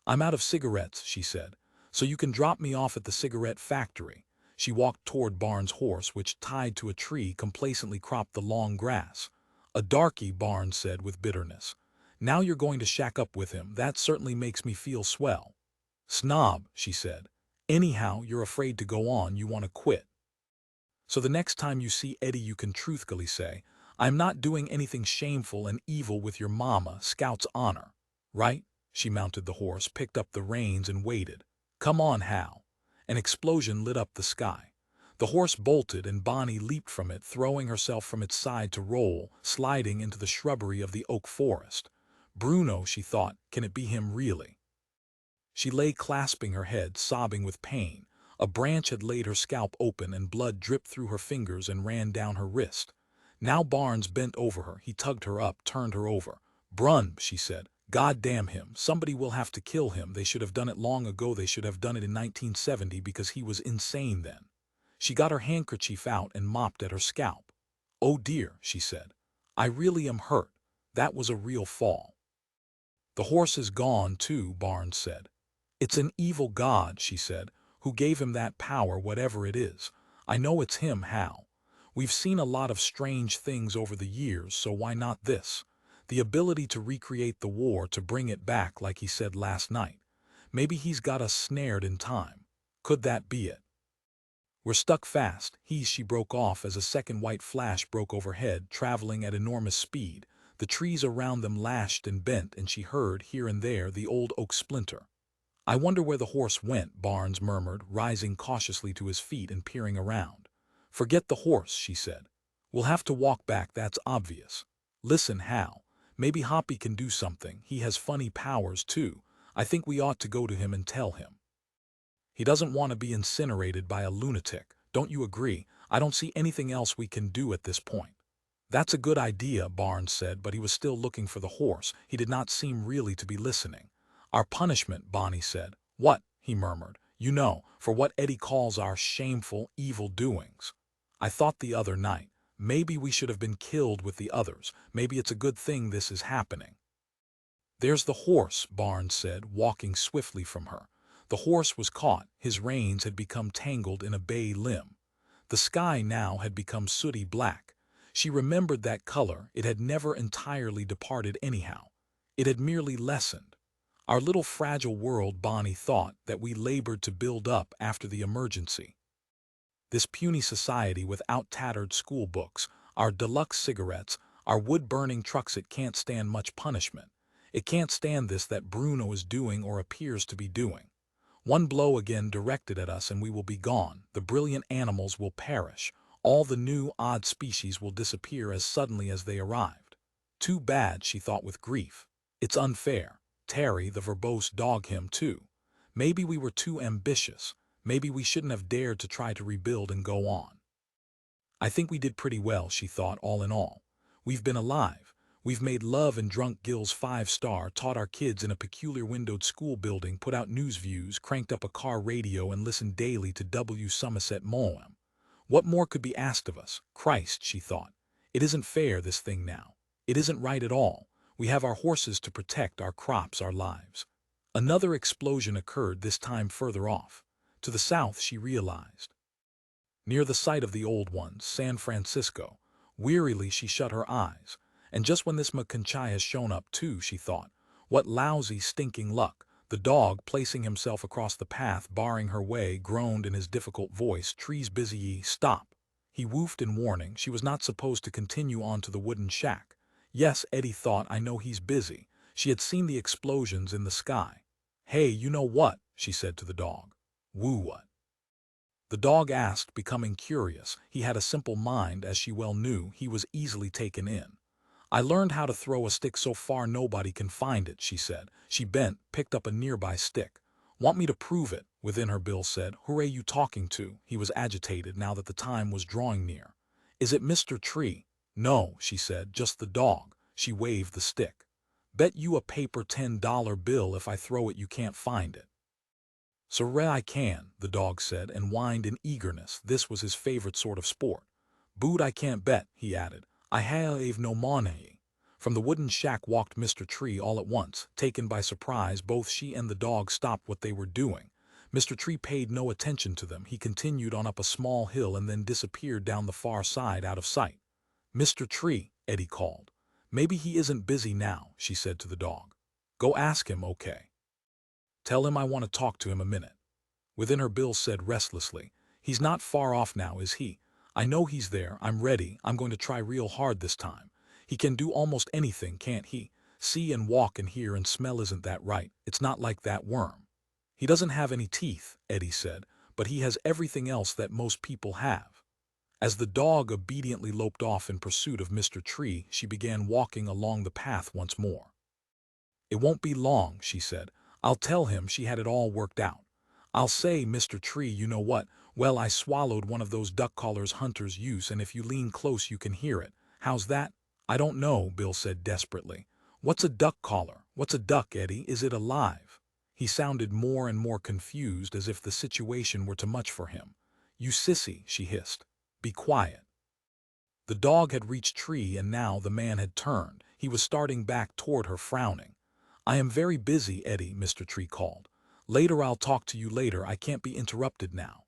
"I'm out of cigarettes," she said, "so you can drop me off at the cigarette factory." She walked toward Barnes' horse, which, tied to a tree, complacently cropped the long grass. "A darky," Barnes said with bitterness. "Now you're going to shack up with him. That certainly makes me feel swell." "Snob," she said. "Anyhow, you're afraid to go on. You want to quit. So the next time you see Eddie you can truthfully say, 'I'm not doing anything shameful and evil with your mama, Scout's honor.' Right?" She mounted the horse, picked up the reins, and waited. "Come on, Hal." An explosion lit up the sky. The horse bolted, and Bonnie leaped from it, throwing herself from its side to roll, sliding into the shrubbery of the oak forest. Bruno, she thought, can it be him really? She lay clasping her head, sobbing with pain. A branch had laid her scalp open, and blood dripped through her fingers and ran down her wrist. Now Barnes bent over her. He tugged her up, turned her over. "Brun," she said. "God damn him. Somebody will have to kill him. They should have done it long ago. They should have done it in 1970 because he was insane then." She got her handkerchief out and mopped at her scalp. "Oh dear," she said. "I really am hurt. That was a real fall." "The horse is gone too," Barnes said. "It's an evil god," she said, "who gave him that power, whatever it is. I know it's him, Hal. We've seen a lot of strange things over the years, so why not this? The ability to recreate the war, to bring it back like he said last night. Maybe he's got us snared in time. Could that be it? We're stuck fast." She broke off as a second white flash broke overhead, traveling at enormous speed. The trees around them lashed and bent, and she heard, here and there, the old oak splinter. "I wonder where the horse went," Barnes murmured, rising cautiously to his feet and peering around. "Forget the horse," she said. "We'll have to walk back, that's obvious. Listen, Hal, maybe Hoppy can do something. He has funny powers, too. I think we ought to go to him and tell him. He doesn't want to be incinerated by a lunatic. Don't you agree? I don't see anything else we can do at this point." "That's a good idea," Barnes said, but he was still looking for the horse. He did not seem really to be listening. "Our punishment," Bonnie said. "What?" he murmured. "You know, for what Eddie calls our shameful, evil doings. I thought the other night, maybe we should have been killed with the others. Maybe it's a good thing this is happening." "There's the horse," Barnes said, walking swiftly from her. The horse was caught. His reins had become tangled in a bay limb. The sky now had become sooty black. She remembered that color. It had never entirely departed anyhow. It had merely lessened. Our little fragile world, Bonnie thought, that we labored to build up after the emergency. This puny society without tattered school books, our deluxe cigarettes, our wood-burning trucks, it can't stand much punishment. It can't stand this that Bruno is doing or appears to be doing. One blow again directed at us and we will be gone. The brilliant animals will perish. All the new, odd species will disappear as suddenly as they arrived. Too bad, she thought with grief. It's unfair. Terry, the verbose dog, him too. Maybe we were too ambitious. Maybe we shouldn't have dared to try to rebuild and go on. I think we did pretty well, she thought, all in all. We've been alive. We've made love and drunk Gil's 5-star, taught our kids in a peculiar windowed school building, put out news views, cranked up a car radio, and listened daily to W. Somerset Maugham. What more could be asked of us? Christ, she thought. It isn't fair, this thing now. It isn't right at all. We have our horses to protect, our crops, our lives. Another explosion occurred, this time further off. To the south, she realized. Near the site of the old ones, San Francisco. Wearily she shut her eyes. And just when this McConchai has shown up too, she thought. What lousy, stinking luck. The dog, placing himself across the path, barring her way, groaned in his difficult voice, "Trees busy, ye, stop." He woofed in warning. She was not supposed to continue on to the wooden shack. Yes, Eddie thought, I know he's busy. She had seen the explosions in the sky. "Hey, you know what?" she said to the dog. "Woo what?" The dog asked, becoming curious. He had a simple mind, as she well knew. He was easily taken in. "I learned how to throw a stick so far nobody can find it," she said. She bent, picked up a nearby stick. "Want me to prove it?" Within her, Bill said. "Who are you talking to?" He was agitated now that the time was drawing near. "Is it Mr. Tree?" "No," she said, "just the dog." She waved the stick. "Bet you a paper $10 bill if I throw it you can't find it." "Sorry, I can," the dog said, and whined in eagerness. This was his favorite sort of sport. "Boot, I can't bet," he added. "I have no money." From the wooden shack walked Mr. Tree all at once. Taken by surprise, both she and the dog stopped what they were doing. Mr. Tree paid no attention to them. He continued on up a small hill and then disappeared down the far side out of sight. "Mr. Tree," Eddie called. "Maybe he isn't busy now," she said to the dog. "Go ask him, okay? Tell him I want to talk to him a minute." Within her, Bill said restlessly. "He's not far off now, is he? I know he's there. I'm ready. I'm going to try real hard this time. He can do almost anything, can't he? See and walk and hear and smell isn't that right? It's not like that worm. He doesn't have any teeth, Eddie said, but he has everything else that most people have. As the dog obediently loped off in pursuit of Mr. Tree, she began walking along the path once more. It won't be long, she said. I'll tell him she had it all worked out. I'll say, Mr. Tree, you know what? Well, I swallowed one of those duck collars hunters use, and if you lean close you can hear it. How's that? I don't know, Bill said desperately. What's a duck collar? What's a duck, Eddie? Is it alive? He sounded more and more confused, as if the situation were too much for him. You sissy, she hissed. Be quiet. The dog had reached Tree, and now the man had turned. He was starting back toward her, frowning. I am very busy, Eddie, Mr. Tree called. Later, I'll talk to you later. I can't be interrupted now.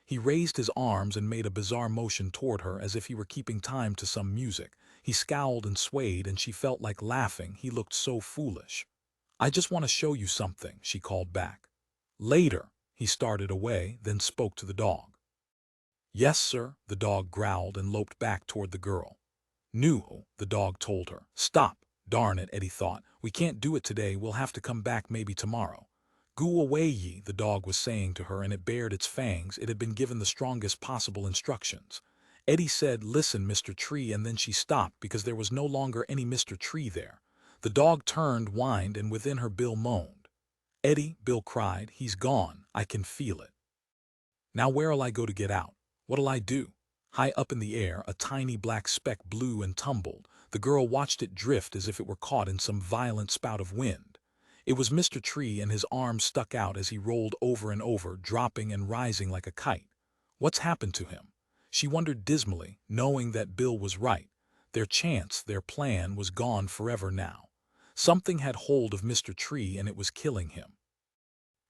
He raised his arms and made a bizarre motion toward her as if he were keeping time to some music. He scowled and swayed, and she felt like laughing. He looked so foolish. I just want to show you something, she called back. Later. He started away, then spoke to the dog. Yes, sir, the dog growled and loped back toward the girl. No, the dog told her. Stop. Darn it, Eddie thought. We can't do it today. We'll have to come back maybe tomorrow. Go away ye, the dog was saying to her, and it bared its fangs. It had been given the strongest possible instructions. Eddie said, Listen, Mr. Tree, and then she stopped because there was no longer any Mr. Tree there. The dog turned, whined, and within her Bill moaned. Eddie, Bill cried, he's gone. I can feel it. Now where'll I go to get out? What'll I do? High up in the air, a tiny black speck blew and tumbled. The girl watched it drift as if it were caught in some violent spout of wind. It was Mr. Tree, and his arms stuck out as he rolled over and over, dropping and rising like a kite. What's happened to him? She wondered dismally, knowing that Bill was right. Their chance, their plan, was gone forever now. Something had hold of Mr. Tree, and it was killing him.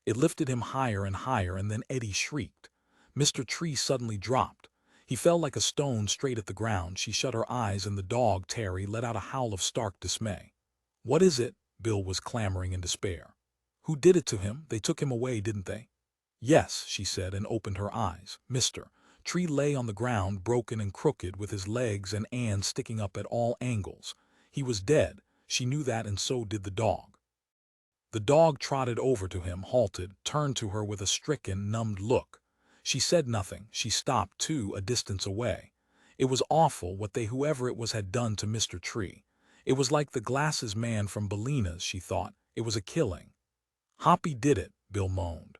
It lifted him higher and higher, and then Eddie shrieked. Mr. Tree suddenly dropped. He fell like a stone straight at the ground. She shut her eyes, and the dog, Terry, let out a howl of stark dismay. What is it? Bill was clamoring in despair. Who did it to him? They took him away, didn't they? Yes, she said, and opened her eyes. Mr. Tree lay on the ground, broken and crooked, with his legs and ands sticking up at all angles. He was dead. She knew that, and so did the dog. The dog trotted over to him, halted, turned to her with a stricken, numbed look. She said nothing. She stopped, too, a distance away. It was awful what whoever it was had done to Mr. Tree. It was like the glasses man from Bellina's, she thought. It was a killing. Hoppy did it, Bill moaned.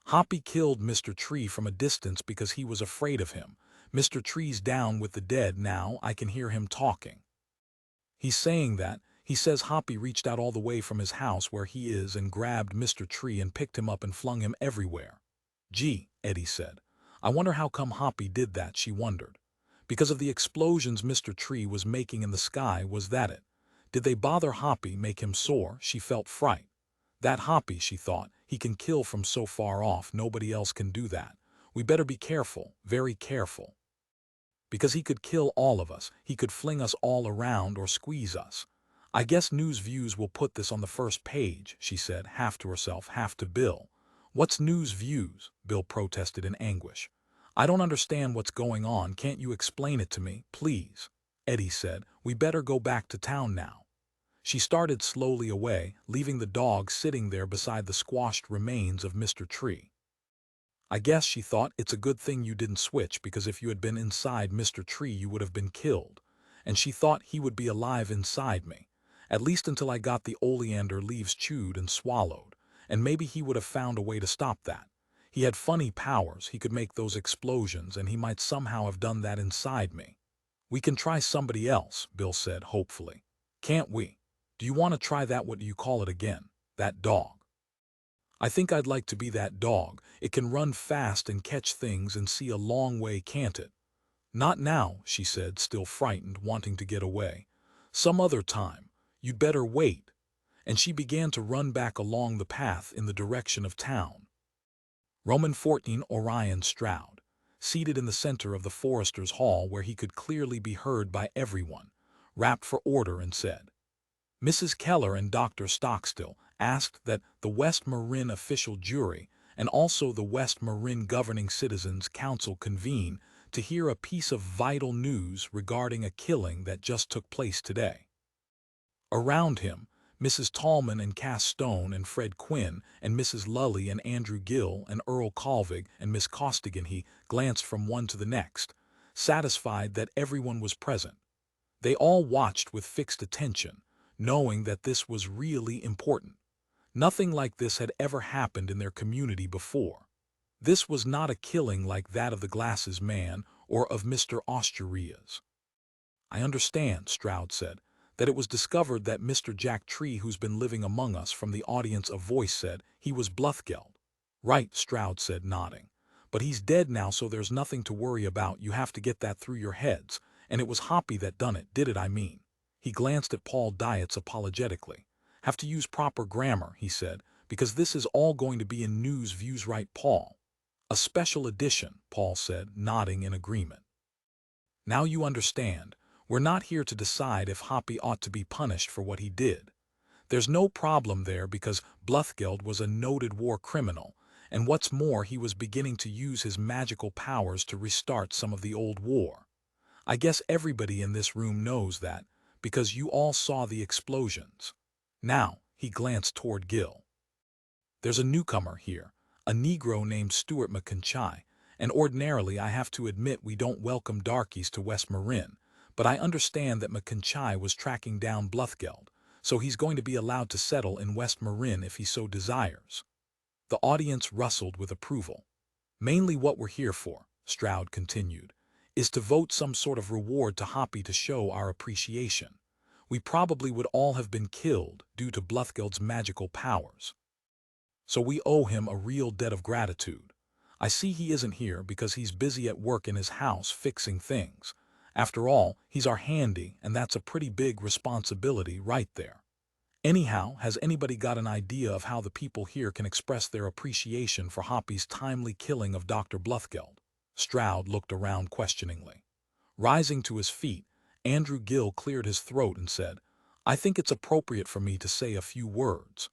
Hoppy killed Mr. Tree from a distance because he was afraid of him. Mr. Tree's down with the dead now. I can hear him talking. He's saying that. He says Hoppy reached out all the way from his house where he is and grabbed Mr. Tree and picked him up and flung him everywhere. Gee, Eddie said. I wonder how come Hoppy did that, she wondered. Because of the explosions Mr. Tree was making in the sky, was that it? Did they bother Hoppy, make him sore? She felt fright. That Hoppy, she thought, he can kill from so far off. Nobody else can do that. We better be careful, very careful. Because he could kill all of us. He could fling us all around or squeeze us. I guess News Views will put this on the first page, she said, half to herself, half to Bill. What's News Views? Bill protested in anguish. I don't understand what's going on. Can't you explain it to me, please? Eddie said, we better go back to town now. She started slowly away, leaving the dog sitting there beside the squashed remains of Mr. Tree. I guess, she thought, it's a good thing you didn't switch, because if you had been inside Mr. Tree you would have been killed. And she thought he would be alive inside me. At least until I got the oleander leaves chewed and swallowed. And maybe he would have found a way to stop that. He had funny powers. He could make those explosions, and he might somehow have done that inside me. We can try somebody else, Bill said hopefully. Can't we? Do you want to try that, what do you call it again? That dog. I think I'd like to be that dog. It can run fast and catch things and see a long way, can't it? Not now, she said, still frightened, wanting to get away. Some other time. You'd better wait. And she began to run back along the path in the direction of town. Roman 14 Orion Stroud, seated in the center of the forester's hall where he could clearly be heard by everyone, rapped for order and said, Mrs. Keller and Dr. Stockstill asked that the West Marin official jury and also the West Marin Governing Citizens Council convene to hear a piece of vital news regarding a killing that just took place today. Around him, Mrs. Tallman and Cass Stone and Fred Quinn and Mrs. Lully and Andrew Gill and Earl Colvig and Miss Costigan. He glanced from one to the next, satisfied that everyone was present. They all watched with fixed attention, knowing that this was really important. Nothing like this had ever happened in their community before. This was not a killing like that of the Glasses Man or of Mr. Osturias. "I understand," Stroud said, "that it was discovered that Mr. Jack Tree, who's been living among us," from the audience a voice said. "He was Bluthgeld." "Right," Stroud said, nodding. "But he's dead now, so there's nothing to worry about. You have to get that through your heads. And it was Hoppy that done it, did it, I mean?" He glanced at Paul Dietz apologetically. "Have to use proper grammar," he said, "because this is all going to be in News Views, right, Paul?" "A special edition," Paul said, nodding in agreement. "Now you understand. We're not here to decide if Hoppy ought to be punished for what he did. There's no problem there because Bluthgeld was a noted war criminal, and what's more, he was beginning to use his magical powers to restart some of the old war. I guess everybody in this room knows that, because you all saw the explosions." Now, he glanced toward Gill. "There's a newcomer here, a Negro named Stuart McConchie, and ordinarily I have to admit we don't welcome darkies to West Marin, but I understand that McConchie was tracking down Bluthgeld, so he's going to be allowed to settle in West Marin if he so desires." The audience rustled with approval. "Mainly what we're here for," Stroud continued, "is to vote some sort of reward to Hoppy to show our appreciation. We probably would all have been killed due to Bluthgeld's magical powers. So we owe him a real debt of gratitude. I see he isn't here because he's busy at work in his house fixing things. After all, he's our handy, and that's a pretty big responsibility right there. Anyhow, has anybody got an idea of how the people here can express their appreciation for Hoppy's timely killing of Dr. Bluthgeld?" Stroud looked around questioningly. Rising to his feet, Andrew Gill cleared his throat and said, "I think it's appropriate for me to say a few words.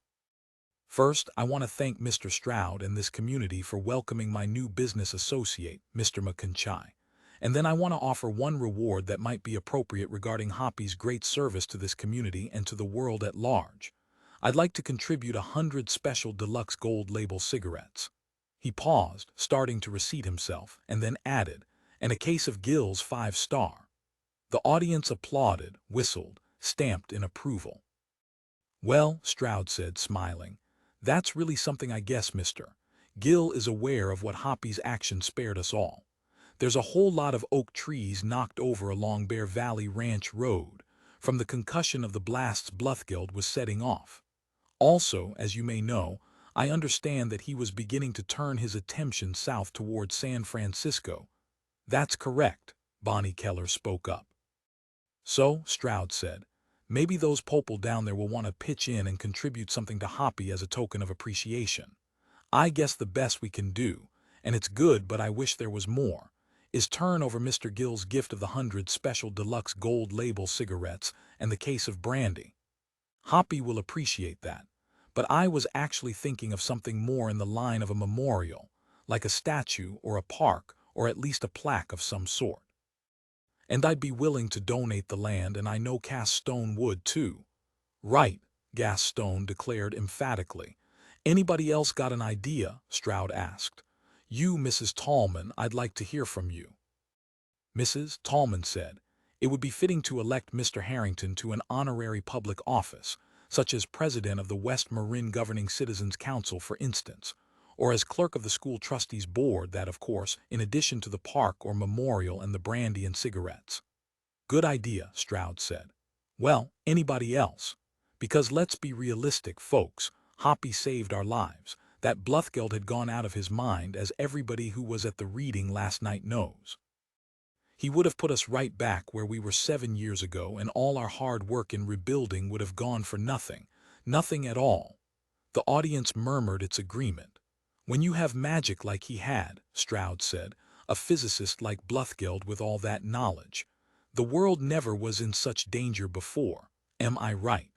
First, I want to thank Mr. Stroud and this community for welcoming my new business associate, Mr. McConchie. And then I want to offer one reward that might be appropriate regarding Hoppy's great service to this community and to the world at large. I'd like to contribute 100 special deluxe gold label cigarettes." He paused, starting to reseat himself, and then added, "and a case of Gill's 5-star. The audience applauded, whistled, stamped in approval. "Well," Stroud said, smiling, "that's really something, I guess, Mr. Gill is aware of what Hoppy's action spared us all. There's a whole lot of oak trees knocked over along Bear Valley Ranch Road from the concussion of the blasts Bluthgeld was setting off. Also, as you may know, I understand that he was beginning to turn his attention south towards San Francisco." "That's correct," Bonnie Keller spoke up. "So," Stroud said, "maybe those people down there will want to pitch in and contribute something to Hoppy as a token of appreciation. I guess the best we can do, and it's good but I wish there was more, is turn over Mr. Gill's gift of the 100 special deluxe gold label cigarettes and the case of brandy. Hoppy will appreciate that, but I was actually thinking of something more in the line of a memorial, like a statue or a park or at least a plaque of some sort. And I'd be willing to donate the land, and I know Cass Stone would too." "Right," Cass Stone declared emphatically. "Anybody else got an idea?" Stroud asked. "You, Mrs. Tallman, I'd like to hear from you." Mrs. Tallman said, "It would be fitting to elect Mr. Harrington to an honorary public office, such as President of the West Marin Governing Citizens Council, for instance, or as Clerk of the School Trustees Board, that, of course, in addition to the park or memorial and the brandy and cigarettes." "Good idea," Stroud said. "Well, anybody else? Because let's be realistic, folks. Hoppy saved our lives. That Bluthgeld had gone out of his mind, as everybody who was at the reading last night knows. He would have put us right back where we were 7 years ago, and all our hard work in rebuilding would have gone for nothing. Nothing at all." The audience murmured its agreement. "When you have magic like he had," Stroud said, "a physicist like Bluthgeld with all that knowledge, the world never was in such danger before. Am I right?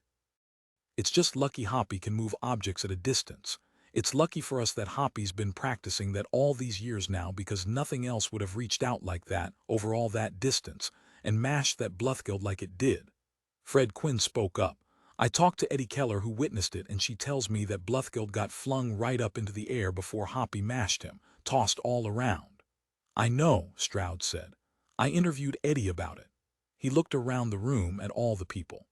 It's just lucky Hoppy can move objects at a distance. It's lucky for us that Hoppy's been practicing that all these years now, because nothing else would have reached out like that over all that distance and mashed that Bluthgeld like it did." Fred Quinn spoke up. I talked to Eddie Keller who witnessed it, and she tells me that Bluthgeld got flung right up into the air before Hoppy mashed him, tossed all around. I know, Stroud said. I interviewed Eddie about it. He looked around the room at all the people.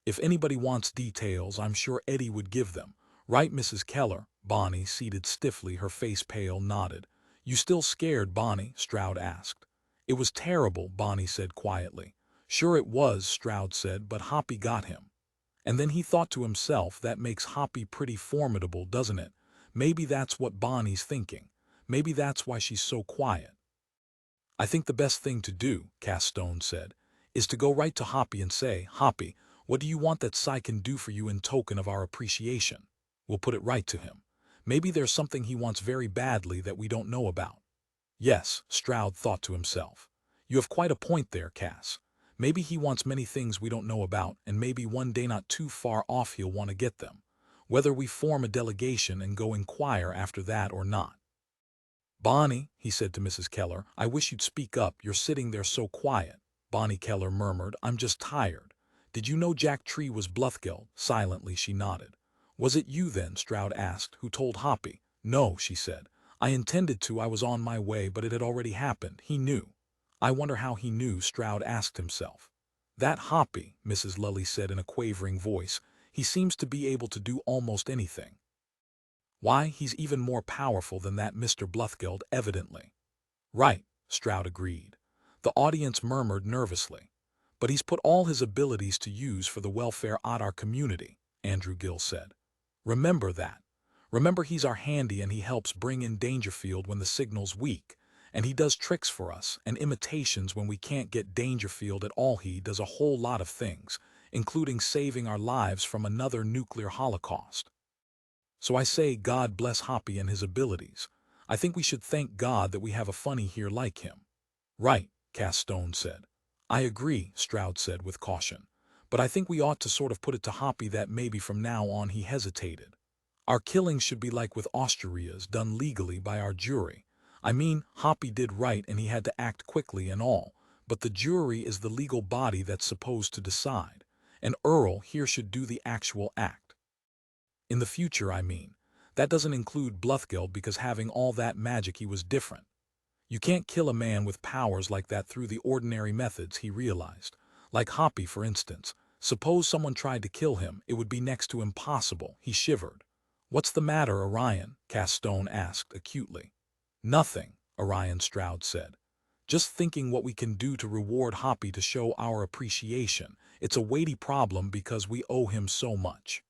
If anybody wants details, I'm sure Eddie would give them. Right, Mrs. Keller? Bonnie, seated stiffly, her face pale, nodded. You still scared, Bonnie? Stroud asked. It was terrible, Bonnie said quietly. Sure it was, Stroud said, but Hoppy got him. And then he thought to himself, that makes Hoppy pretty formidable, doesn't it? Maybe that's what Bonnie's thinking. Maybe that's why she's so quiet. I think the best thing to do, Castone said, is to go right to Hoppy and say, Hoppy, what do you want that Psy can do for you in token of our appreciation? We'll put it right to him. Maybe there's something he wants very badly that we don't know about. Yes, Stroud thought to himself. You have quite a point there, Cass. Maybe he wants many things we don't know about, and maybe one day not too far off he'll want to get them. Whether we form a delegation and go inquire after that or not. Bonnie, he said to Mrs. Keller, I wish you'd speak up. You're sitting there so quiet. Bonnie Keller murmured, I'm just tired. Did you know Jack Tree was Bluthgeld? Silently she nodded. Was it you then, Stroud asked, who told Hoppy? No, she said. I intended to, I was on my way, but it had already happened. He knew. I wonder how he knew, Stroud asked himself. That Hoppy, Mrs. Lully said in a quavering voice, he seems to be able to do almost anything. Why, he's even more powerful than that Mr. Bluthgeld, evidently. Right, Stroud agreed. The audience murmured nervously. But he's put all his abilities to use for the welfare of our community, Andrew Gill said. Remember that. Remember he's our handy and he helps bring in Dangerfield when the signal's weak. And he does tricks for us and imitations when we can't get Dangerfield at all. He does a whole lot of things, including saving our lives from another nuclear holocaust. So I say God bless Hoppy and his abilities. I think we should thank God that we have a funny here like him. Right, Castone said. I agree, Stroud said with caution. But I think we ought to sort of put it to Hoppy that maybe from now on he hesitated. Our killings should be like with Austria's, done legally by our jury. I mean, Hoppy did right and he had to act quickly and all, but the jury is the legal body that's supposed to decide. And Earl here should do the actual act. In the future, I mean. That doesn't include Bluthgeld because having all that magic he was different. You can't kill a man with powers like that through the ordinary methods, he realized. Like Hoppy, for instance. Suppose someone tried to kill him, it would be next to impossible. He shivered. What's the matter, Orion? Castone asked acutely. Nothing, Orion Stroud said. Just thinking what we can do to reward Hoppy to show our appreciation. It's a weighty problem because we owe him so much.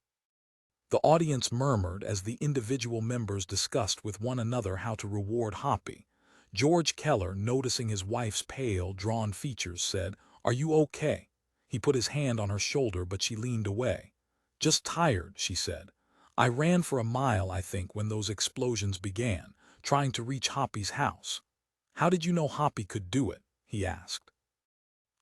The audience murmured as the individual members discussed with one another how to reward Hoppy. George Keller, noticing his wife's pale, drawn features, said, Are you okay? He put his hand on her shoulder, but she leaned away. Just tired, she said. I ran for a mile, I think, when those explosions began, trying to reach Hoppy's house. How did you know Hoppy could do it? He asked.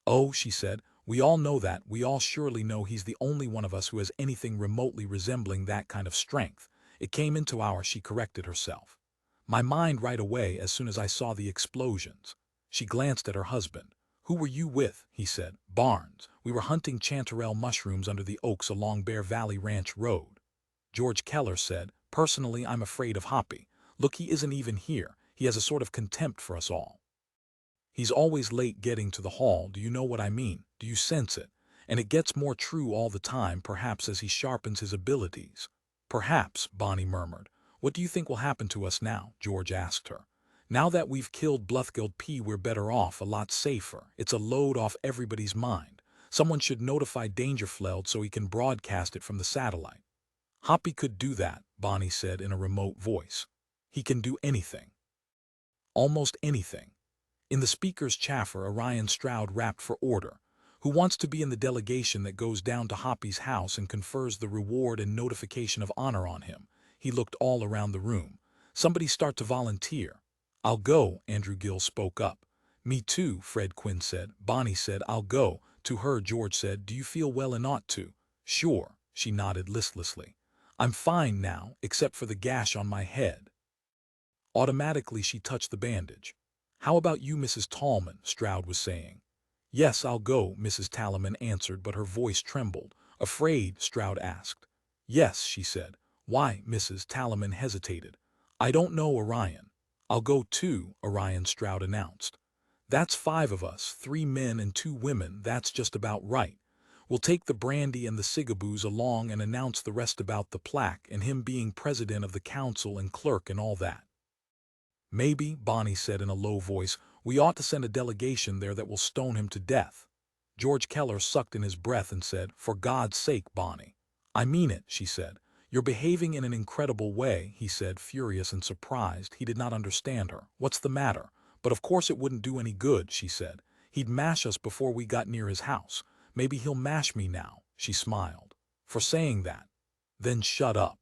Oh, she said, we all know that. We all surely know he's the only one of us who has anything remotely resembling that kind of strength. It came into she corrected herself. My mind right away as soon as I saw the explosions. She glanced at her husband. Who were you with? He said. Barnes. We were hunting chanterelle mushrooms under the oaks along Bear Valley Ranch Road. George Keller said, Personally, I'm afraid of Hoppy. Look, he isn't even here. He has a sort of contempt for us all. He's always late getting to the hall, do you know what I mean? Do you sense it? And it gets more true all the time, perhaps as he sharpens his abilities. Perhaps, Bonnie murmured. What do you think will happen to us now? George asked her. Now that we've killed Bluthgeld P, we're better off, a lot safer. It's a load off everybody's mind. Someone should notify Dangerfield so he can broadcast it from the satellite. Hoppy could do that, Bonnie said in a remote voice. He can do anything. Almost anything. In the speaker's chaffer, Orion Stroud rapped for order. Who wants to be in the delegation that goes down to Hoppy's house and confers the reward and notification of honor on him? He looked all around the room. Somebody start to volunteer. I'll go, Andrew Gill spoke up. Me too, Fred Quinn said. Bonnie said, I'll go. To her, George said, Do you feel well and ought to? Sure, she nodded listlessly. I'm fine now, except for the gash on my head. Automatically, she touched the bandage. How about you, Mrs. Tallman? Stroud was saying. Yes, I'll go, Mrs. Talaman answered, but her voice trembled. Afraid? Stroud asked. Yes, she said. Why? Mrs. Talaman hesitated. I don't know, Orion. I'll go too, Orion, Stroud announced. That's 5 of us, 3 men and 2 women, that's just about right. We'll take the brandy and the cigaboos along and announce the rest about the plaque and him being president of the council and clerk and all that. Maybe, Bonnie said in a low voice, we ought to send a delegation there that will stone him to death. George Keller sucked in his breath and said, For God's sake, Bonnie. I mean it, she said. You're behaving in an incredible way, he said, furious and surprised. He did not understand her. What's the matter? But of course it wouldn't do any good, she said. He'd mash us before we got near his house. Maybe he'll mash me now, she smiled. For saying that. Then shut up.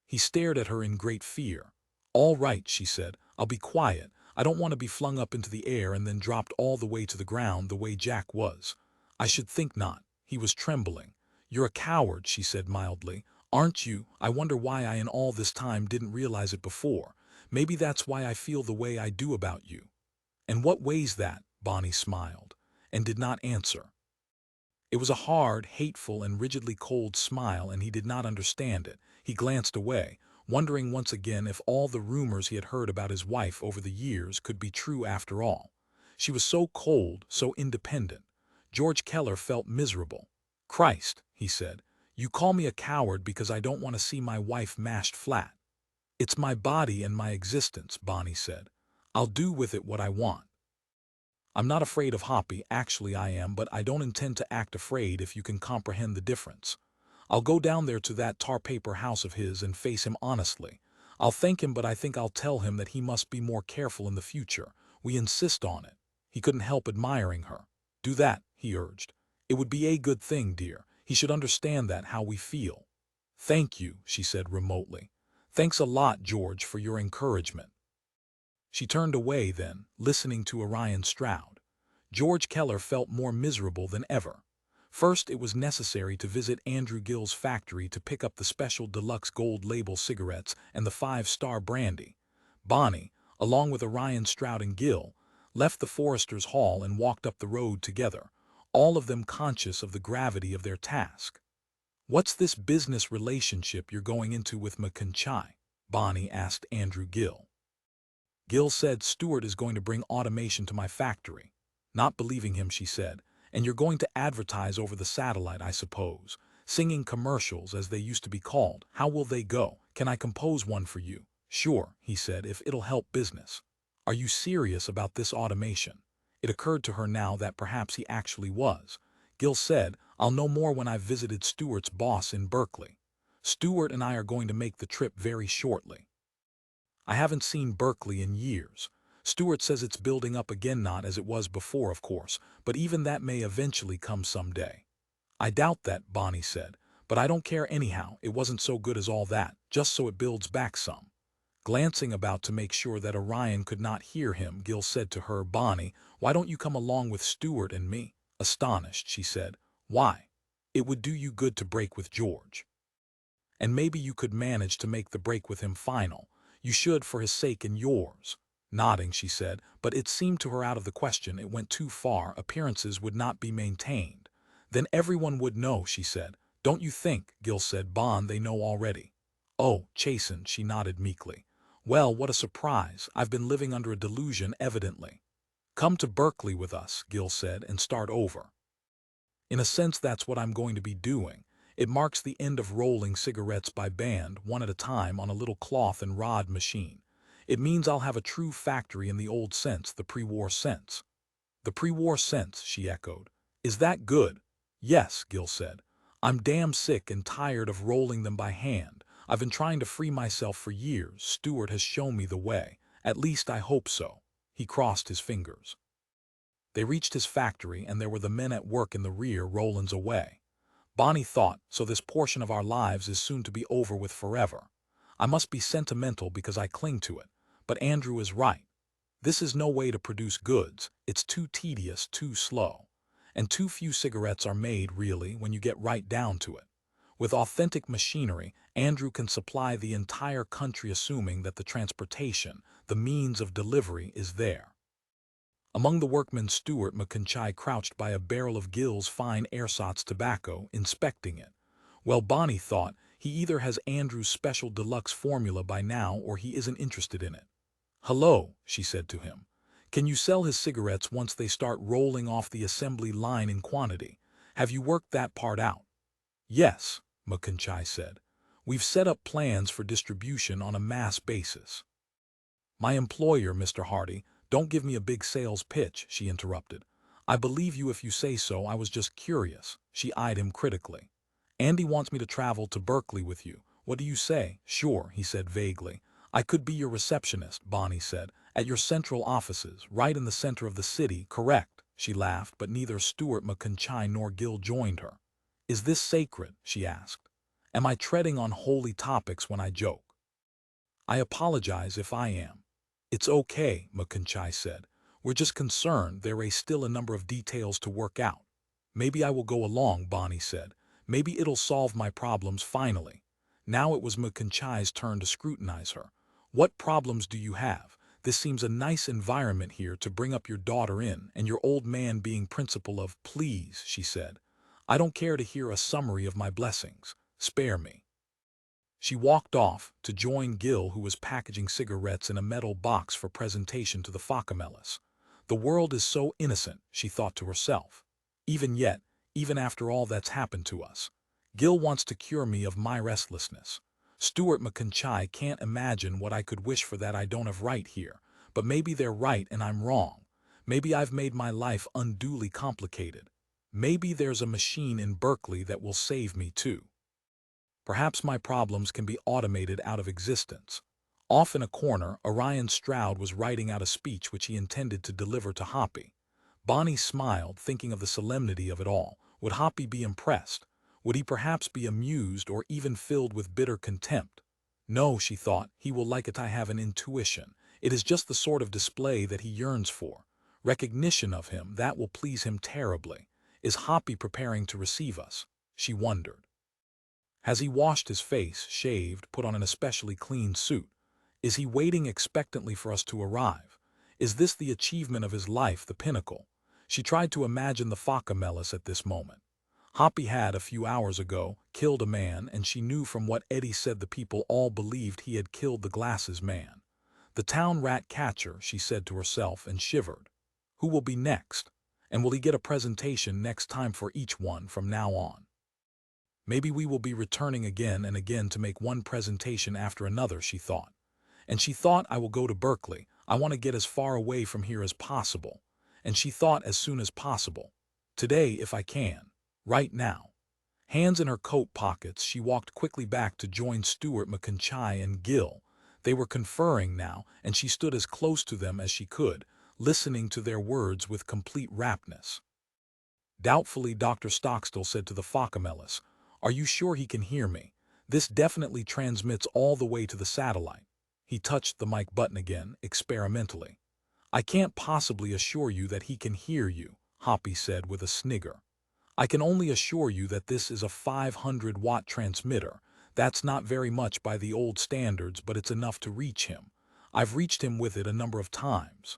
He stared at her in great fear. All right, she said. I'll be quiet. I don't want to be flung up into the air and then dropped all the way to the ground the way Jack was. I should think not. He was trembling. You're a coward, she said mildly. Aren't you? I wonder why I in all this time didn't realize it before. Maybe that's why I feel the way I do about you. And what way's that? Bonnie smiled, and did not answer. It was a hard, hateful, and rigidly cold smile, and he did not understand it. He glanced away, wondering once again if all the rumors he had heard about his wife over the years could be true after all. She was so cold, so independent. George Keller felt miserable. Christ, he said, you call me a coward because I don't want to see my wife mashed flat. It's my body and my existence, Bonnie said. I'll do with it what I want. I'm not afraid of Hoppy, actually I am, but I don't intend to act afraid if you can comprehend the difference. I'll go down there to that tar paper house of his and face him honestly. I'll thank him, but I think I'll tell him that he must be more careful in the future. We insist on it. He couldn't help admiring her. Do that, he urged. It would be a good thing, dear. He should understand that, how we feel. Thank you, she said remotely. Thanks a lot, George, for your encouragement. She turned away then, listening to Orion Stroud. George Keller felt more miserable than ever. First, it was necessary to visit Andrew Gill's factory to pick up the special deluxe gold label cigarettes and the 5-star brandy. Bonnie, along with Orion Stroud and Gill, left the Foresters' Hall and walked up the road together, all of them conscious of the gravity of their task. What's this business relationship you're going into with McConchai? Bonnie asked Andrew Gill. Gill said Stewart is going to bring automation to my factory. Not believing him, she said, and you're going to advertise over the satellite, I suppose. Singing commercials, as they used to be called. How will they go? Can I compose one for you? Sure, he said, if it'll help business. Are you serious about this automation? It occurred to her now that perhaps he actually was. Gill said, I'll know more when I've visited Stewart's boss in Berkeley. Stewart and I are going to make the trip very shortly. I haven't seen Berkeley in years. Stewart says it's building up again, not as it was before, of course, but even that may eventually come someday. I doubt that, Bonnie said, but I don't care anyhow. It wasn't so good as all that, just so it builds back some. Glancing about to make sure that Orion could not hear him, Gill said to her, Bonnie, why don't you come along with Stewart and me? Astonished, she said, why? It would do you good to break with George. And maybe you could manage to make the break with him final. You should, for his sake and yours. Nodding, she said, but it seemed to her out of the question. It went too far. Appearances would not be maintained. Then everyone would know, she said. Don't you think? Gill said. Bond, they know already. Oh, chastened, she nodded meekly. Well, what a surprise. I've been living under a delusion, evidently. Come to Berkeley with us, Gill said, and start over. In a sense, that's what I'm going to be doing. It marks the end of rolling cigarettes by band, one at a time, on a little cloth and rod machine. It means I'll have a true factory in the old sense, the pre-war sense. The pre-war sense, she echoed. Is that good? Yes, Gill said. I'm damn sick and tired of rolling them by hand. I've been trying to free myself for years. Stewart has shown me the way. At least I hope so. He crossed his fingers. They reached his factory, and there were the men at work in the rear, Rollins away. Bonnie thought, so this portion of our lives is soon to be over with forever. I must be sentimental because I cling to it, but Andrew is right. This is no way to produce goods. It's too tedious, too slow. And too few cigarettes are made, really, when you get right down to it. With authentic machinery, Andrew can supply the entire country, assuming that the transportation, the means of delivery, is there. Among the workmen, Stuart McIntyre crouched by a barrel of Gill's fine ersatz tobacco, inspecting it. Well, Bonnie thought, he either has Andrew's special deluxe formula by now or he isn't interested in it. "Hello," she said to him. "Can you sell his cigarettes once they start rolling off the assembly line in quantity? Have you worked that part out?" "Yes," McIntyre said. "We've set up plans for distribution on a mass basis." "My employer, Mr. Hardy, don't give me a big sales pitch," she interrupted. "I believe you if you say so. I was just curious." She eyed him critically. "Andy wants me to travel to Berkeley with you. What do you say?" "Sure," he said vaguely. "I could be your receptionist," Bonnie said, "at your central offices, right in the center of the city." "Correct," she laughed, but neither Stuart McIntyre nor Gill joined her. "Is this sacred?" she asked. "Am I treading on holy topics when I joke?" "I apologize if I am." "It's okay," McIntyre said. "We're just concerned there are still a number of details to work out." "Maybe I will go along," Bonnie said. "Maybe it'll solve my problems finally." Now it was McIntyre's turn to scrutinize her. "What problems do you have? This seems a nice environment here to bring up your daughter in, and your old man being principal of—" "Please," she said. "I don't care to hear a summary of my blessings. Spare me." She walked off to join Gill, who was packaging cigarettes in a metal box for presentation to the Focamellis. The world is so innocent, she thought to herself. Even yet, even after all that's happened to us, Gill wants to cure me of my restlessness. Stuart McIntyre can't imagine what I could wish for that I don't have right here, but maybe they're right and I'm wrong. Maybe I've made my life unduly complicated. Maybe there's a machine in Berkeley that will save me too. Perhaps my problems can be automated out of existence. Off in a corner, Orion Stroud was writing out a speech which he intended to deliver to Hoppy. Bonnie smiled, thinking of the solemnity of it all. Would Hoppy be impressed? Would he perhaps be amused or even filled with bitter contempt? No, she thought, he will like it. I have an intuition. It is just the sort of display that he yearns for. Recognition of him, that will please him terribly. Is Hoppy preparing to receive us? She wondered. Has he washed his face, shaved, put on an especially clean suit? Is he waiting expectantly for us to arrive? Is this the achievement of his life, the pinnacle? She tried to imagine the Focamellis at this moment. Hoppy had, a few hours ago, killed a man, and she knew from what Eddie said the people all believed he had killed the glasses man. The town rat catcher, she said to herself, and shivered. Who will be next? And will he get a presentation next time for each one from now on? Maybe we will be returning again and again to make one presentation after another, she thought. And she thought, I will go to Berkeley. I want to get as far away from here as possible. And she thought, as soon as possible. Today, if I can. Right now. Hands in her coat pockets, she walked quickly back to join Stuart McIntyre and Gill. They were conferring now, and she stood as close to them as she could, listening to their words with complete raptness. Doubtfully, Dr. Stockstill said to the Focamellis, "Are you sure he can hear me? This definitely transmits all the way to the satellite." He touched the mic button again, experimentally. "I can't possibly assure you that he can hear you," Hoppy said with a snigger. "I can only assure you that this is a 500-watt transmitter. That's not very much by the old standards, but it's enough to reach him. I've reached him with it a number of times."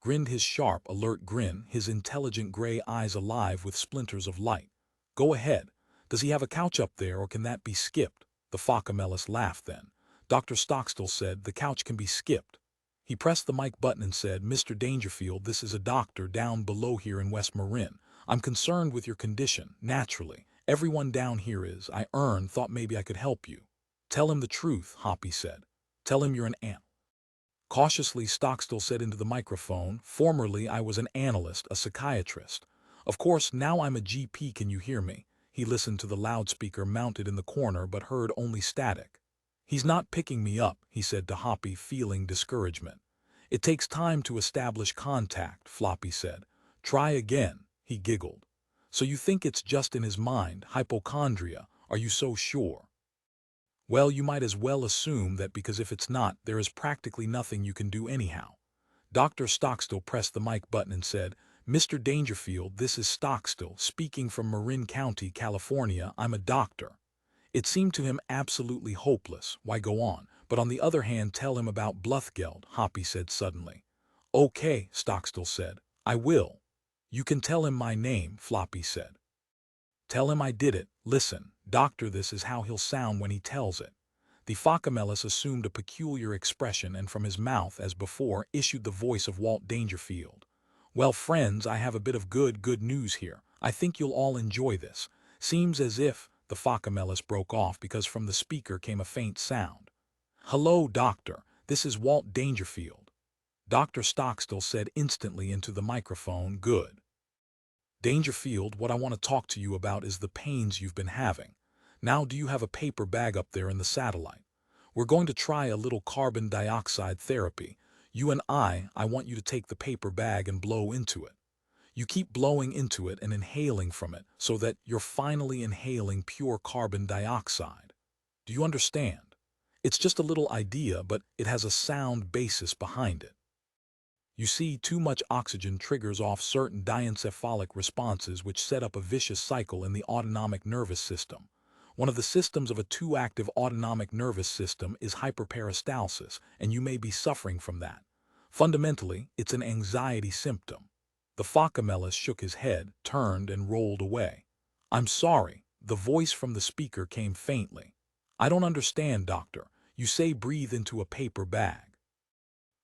Grinned his sharp, alert grin, his intelligent gray eyes alive with splinters of light. "Go ahead. Does he have a couch up there, or can that be skipped?" The Focamellis laughed then. Dr. Stockstill said, "The couch can be skipped." He pressed the mic button and said, "Mr. Dangerfield, this is a doctor down below here in West Marin. I'm concerned with your condition, naturally. Everyone down here is. Thought maybe I could help you." "Tell him the truth," Hoppy said. "Tell him you're an ant." Cautiously, Stockstill said into the microphone, "Formerly I was an analyst, a psychiatrist. Of course, now I'm a GP. Can you hear me?" He listened to the loudspeaker mounted in the corner but heard only static. "He's not picking me up," he said to Hoppy, feeling discouragement. "It takes time to establish contact," Floppy said. "Try again," he giggled. "So you think it's just in his mind, hypochondria? Are you so sure?" "Well, you might as well assume that, because if it's not, there is practically nothing you can do anyhow." Dr. Stockstill pressed the mic button and said, "Mr. Dangerfield, this is Stockstill, speaking from Marin County, California. I'm a doctor." It seemed to him absolutely hopeless. Why go on? But on the other hand, tell him about Bluthgeld, Hoppy said suddenly. Okay, Stockstill said. I will. You can tell him my name, Floppy said. Tell him I did it. Listen, doctor, this is how he'll sound when he tells it. The Phocomelus assumed a peculiar expression, and from his mouth, as before, issued the voice of Walt Dangerfield. Well, friends, I have a bit of good news here. I think you'll all enjoy this. Seems as if the Phocomelus broke off because from the speaker came a faint sound. Hello, doctor. This is Walt Dangerfield. Dr. Stockstill said instantly into the microphone, good. Dangerfield, what I want to talk to you about is the pains you've been having. Now, do you have a paper bag up there in the satellite? We're going to try a little carbon dioxide therapy. You and I want you to take the paper bag and blow into it. You keep blowing into it and inhaling from it so that you're finally inhaling pure carbon dioxide. Do you understand? It's just a little idea, but it has a sound basis behind it. You see, too much oxygen triggers off certain diencephalic responses which set up a vicious cycle in the autonomic nervous system. One of the systems of a too-active autonomic nervous system is hyperperistalsis, and you may be suffering from that. Fundamentally, it's an anxiety symptom. The Phocomelus shook his head, turned, and rolled away. I'm sorry, the voice from the speaker came faintly. I don't understand, doctor. You say breathe into a paper bag.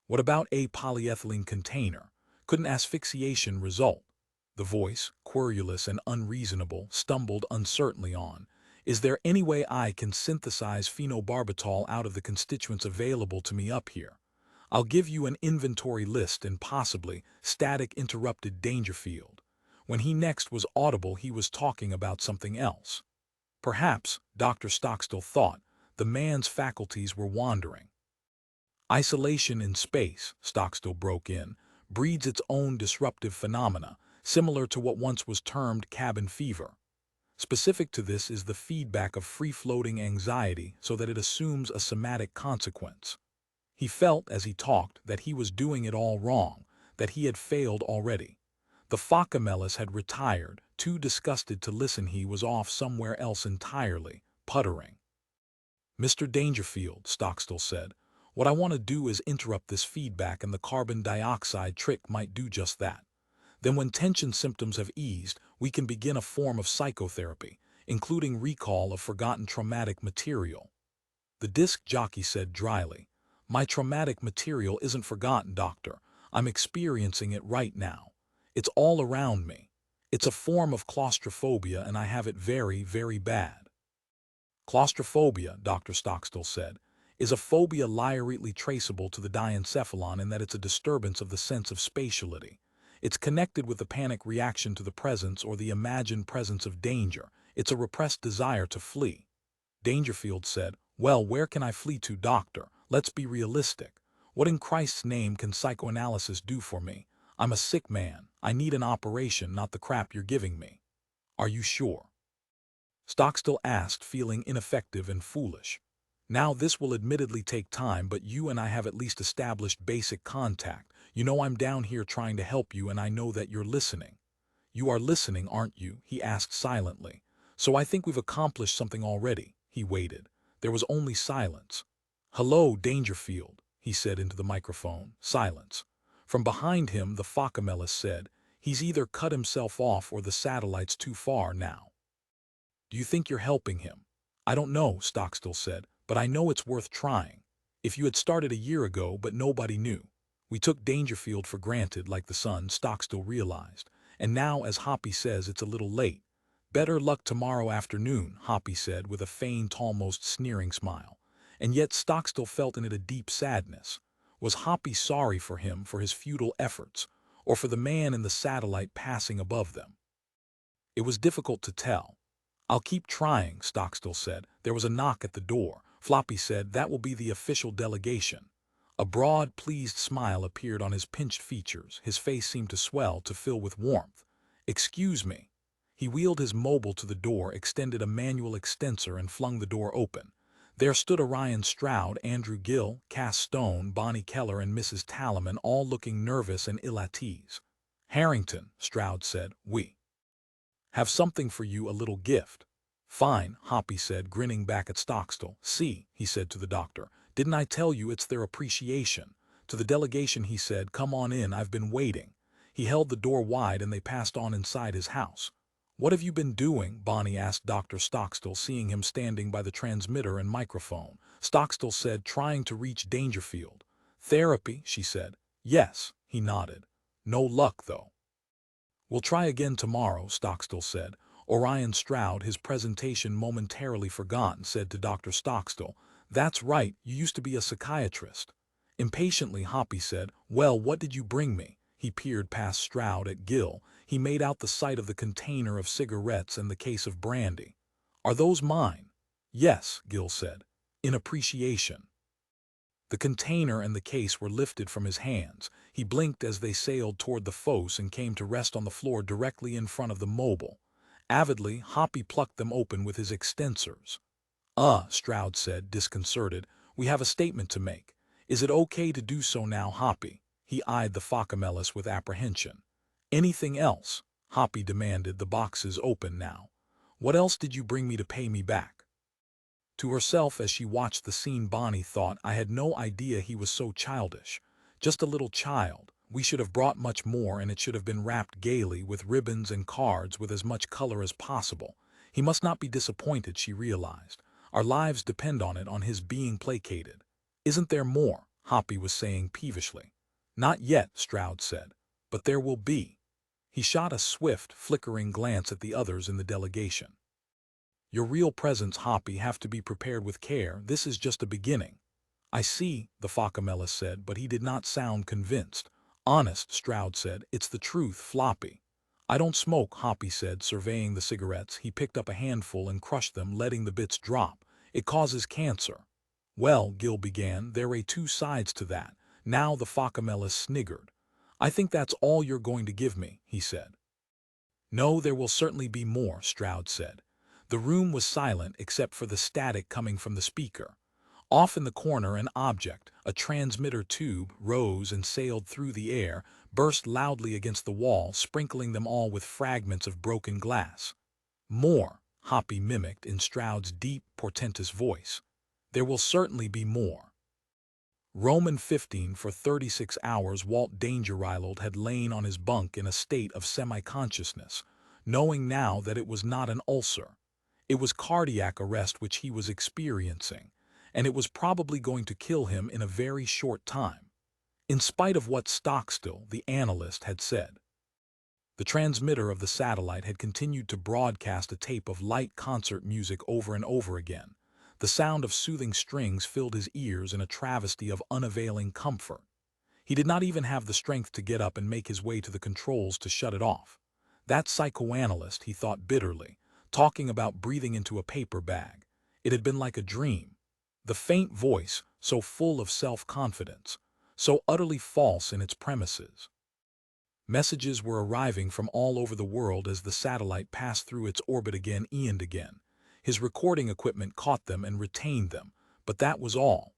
What about a polyethylene container? Couldn't asphyxiation result? The voice, querulous and unreasonable, stumbled uncertainly on. Is there any way I can synthesize phenobarbital out of the constituents available to me up here? I'll give you an inventory list and possibly static interrupted Dangerfield. When he next was audible, he was talking about something else. Perhaps, Dr. Stockstill thought, the man's faculties were wandering. Isolation in space, Stockstill broke in, breeds its own disruptive phenomena, similar to what once was termed cabin fever. Specific to this is the feedback of free-floating anxiety so that it assumes a somatic consequence. He felt, as he talked, that he was doing it all wrong, that he had failed already. The Phocomelus had retired, too disgusted to listen. He was off somewhere else entirely, puttering. Mr. Dangerfield, Stockstill said, what I want to do is interrupt this feedback, and the carbon dioxide trick might do just that. Then when tension symptoms have eased, we can begin a form of psychotherapy, including recall of forgotten traumatic material. The disc jockey said dryly, my traumatic material isn't forgotten, doctor. I'm experiencing it right now. It's all around me. It's a form of claustrophobia, and I have it very, very bad. Claustrophobia, Dr. Stockstill said, is a phobia linearly traceable to the diencephalon in that it's a disturbance of the sense of spatiality. It's connected with the panic reaction to the presence or the imagined presence of danger. It's a repressed desire to flee. Dangerfield said, well, where can I flee to, doctor? Let's be realistic. What in Christ's name can psychoanalysis do for me? I'm a sick man. I need an operation, not the crap you're giving me. Are you sure? Stockstill asked, feeling ineffective and foolish. Now, this will admittedly take time, but you and I have at least established basic contact. You know I'm down here trying to help you, and I know that you're listening. You are listening, aren't you? He asked silently. So I think we've accomplished something already. He waited. There was only silence. Hello, Dangerfield, he said into the microphone. Silence. From behind him, the Phocomelus said, he's either cut himself off or the satellite's too far now. Do you think you're helping him? I don't know, Stockstill said, but I know it's worth trying. If you had started a year ago, but nobody knew. We took Dangerfield for granted like the sun, Stockstill realized. And now, as Hoppy says, it's a little late. Better luck tomorrow afternoon, Hoppy said with a faint, almost sneering smile. And yet Stockstill felt in it a deep sadness. Was Hoppy sorry for him for his futile efforts, or for the man in the satellite passing above them? It was difficult to tell. I'll keep trying, Stockstill said. There was a knock at the door. Floppy said, that will be the official delegation. A broad, pleased smile appeared on his pinched features. His face seemed to swell, to fill with warmth. Excuse me. He wheeled his mobile to the door, extended a manual extensor, and flung the door open. There stood Orion Stroud, Andrew Gill, Cass Stone, Bonnie Keller, and Mrs. Talaman, all looking nervous and ill at ease. Harrington, Stroud said, we have something for you, a little gift. Fine, Hoppy said, grinning back at Stockstill. See, he said to the doctor, didn't I tell you it's their appreciation? To the delegation he said, "Come on in, I've been waiting." He held the door wide and they passed on inside his house. "What have you been doing?" Bonnie asked Dr. Stockstill, seeing him standing by the transmitter and microphone. Stockstill said, "Trying to reach Dangerfield." "Therapy," she said. "Yes," he nodded. "No luck, though." "We'll try again tomorrow," Stockstill said. Orion Stroud, his presentation momentarily forgotten, said to Dr. Stockstill, "That's right, you used to be a psychiatrist." Impatiently, Hoppy said, "Well, what did you bring me?" He peered past Stroud at Gil. He made out the sight of the container of cigarettes and the case of brandy. "Are those mine?" "Yes," Gil said, in appreciation. The container and the case were lifted from his hands. He blinked as they sailed toward the fosse and came to rest on the floor directly in front of the mobile. Avidly, Hoppy plucked them open with his extensors. Stroud said, disconcerted, "we have a statement to make. Is it okay to do so now, Hoppy?" He eyed the Phocomelus with apprehension. "Anything else?" Hoppy demanded, the boxes open now. "What else did you bring me to pay me back?" To herself as she watched the scene, Bonnie thought, "I had no idea he was so childish. Just a little child. We should have brought much more, and it should have been wrapped gaily with ribbons and cards with as much color as possible. He must not be disappointed," she realized. "Our lives depend on it, on his being placated." "Isn't there more?" Hoppy was saying peevishly. "Not yet," Stroud said. "But there will be." He shot a swift, flickering glance at the others in the delegation. "Your real presence, Hoppy, have to be prepared with care. This is just a beginning." "I see," the Phocomelus said, but he did not sound convinced. "Honest," Stroud said, "it's the truth, Floppy." "I don't smoke," Hoppy said, surveying the cigarettes. He picked up a handful and crushed them, letting the bits drop. "It causes cancer." "Well," Gil began, "there are two sides to that." Now the Phocomelus sniggered. "I think that's all you're going to give me," he said. "No, there will certainly be more," Stroud said. The room was silent except for the static coming from the speaker. Off in the corner, an object, a transmitter tube, rose and sailed through the air, burst loudly against the wall, sprinkling them all with fragments of broken glass. "More," Hoppy mimicked in Stroud's deep, portentous voice. "There will certainly be more." Roman 15 For 36 hours Walt Dangerfield had lain on his bunk in a state of semi-consciousness, knowing now that it was not an ulcer. It was cardiac arrest which he was experiencing, and it was probably going to kill him in a very short time, in spite of what Stockstill, the analyst, had said. The transmitter of the satellite had continued to broadcast a tape of light concert music over and over again. The sound of soothing strings filled his ears in a travesty of unavailing comfort. He did not even have the strength to get up and make his way to the controls to shut it off. That psychoanalyst, he thought bitterly, talking about breathing into a paper bag. It had been like a dream. The faint voice, so full of self-confidence, so utterly false in its premises. Messages were arriving from all over the world as the satellite passed through its orbit again and again. His recording equipment caught them and retained them, but that was all.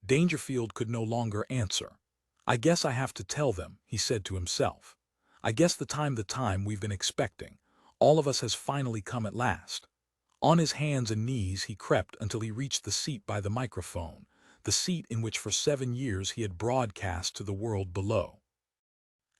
Dangerfield could no longer answer. "I guess I have to tell them," he said to himself. "I guess the time we've been expecting. All of us has finally come at last." On his hands and knees he crept until he reached the seat by the microphone, the seat in which for 7 years he had broadcast to the world below.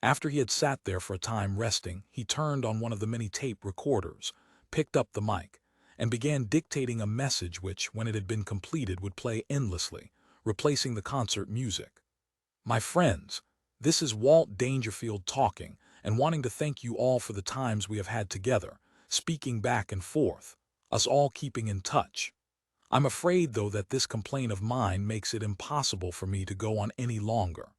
After he had sat there for a time resting, he turned on one of the many tape recorders, picked up the mic, and began dictating a message which, when it had been completed, would play endlessly, replacing the concert music. "My friends, this is Walt Dangerfield talking, and wanting to thank you all for the times we have had together, speaking back and forth, us all keeping in touch. I'm afraid, though, that this complaint of mine makes it impossible for me to go on any longer.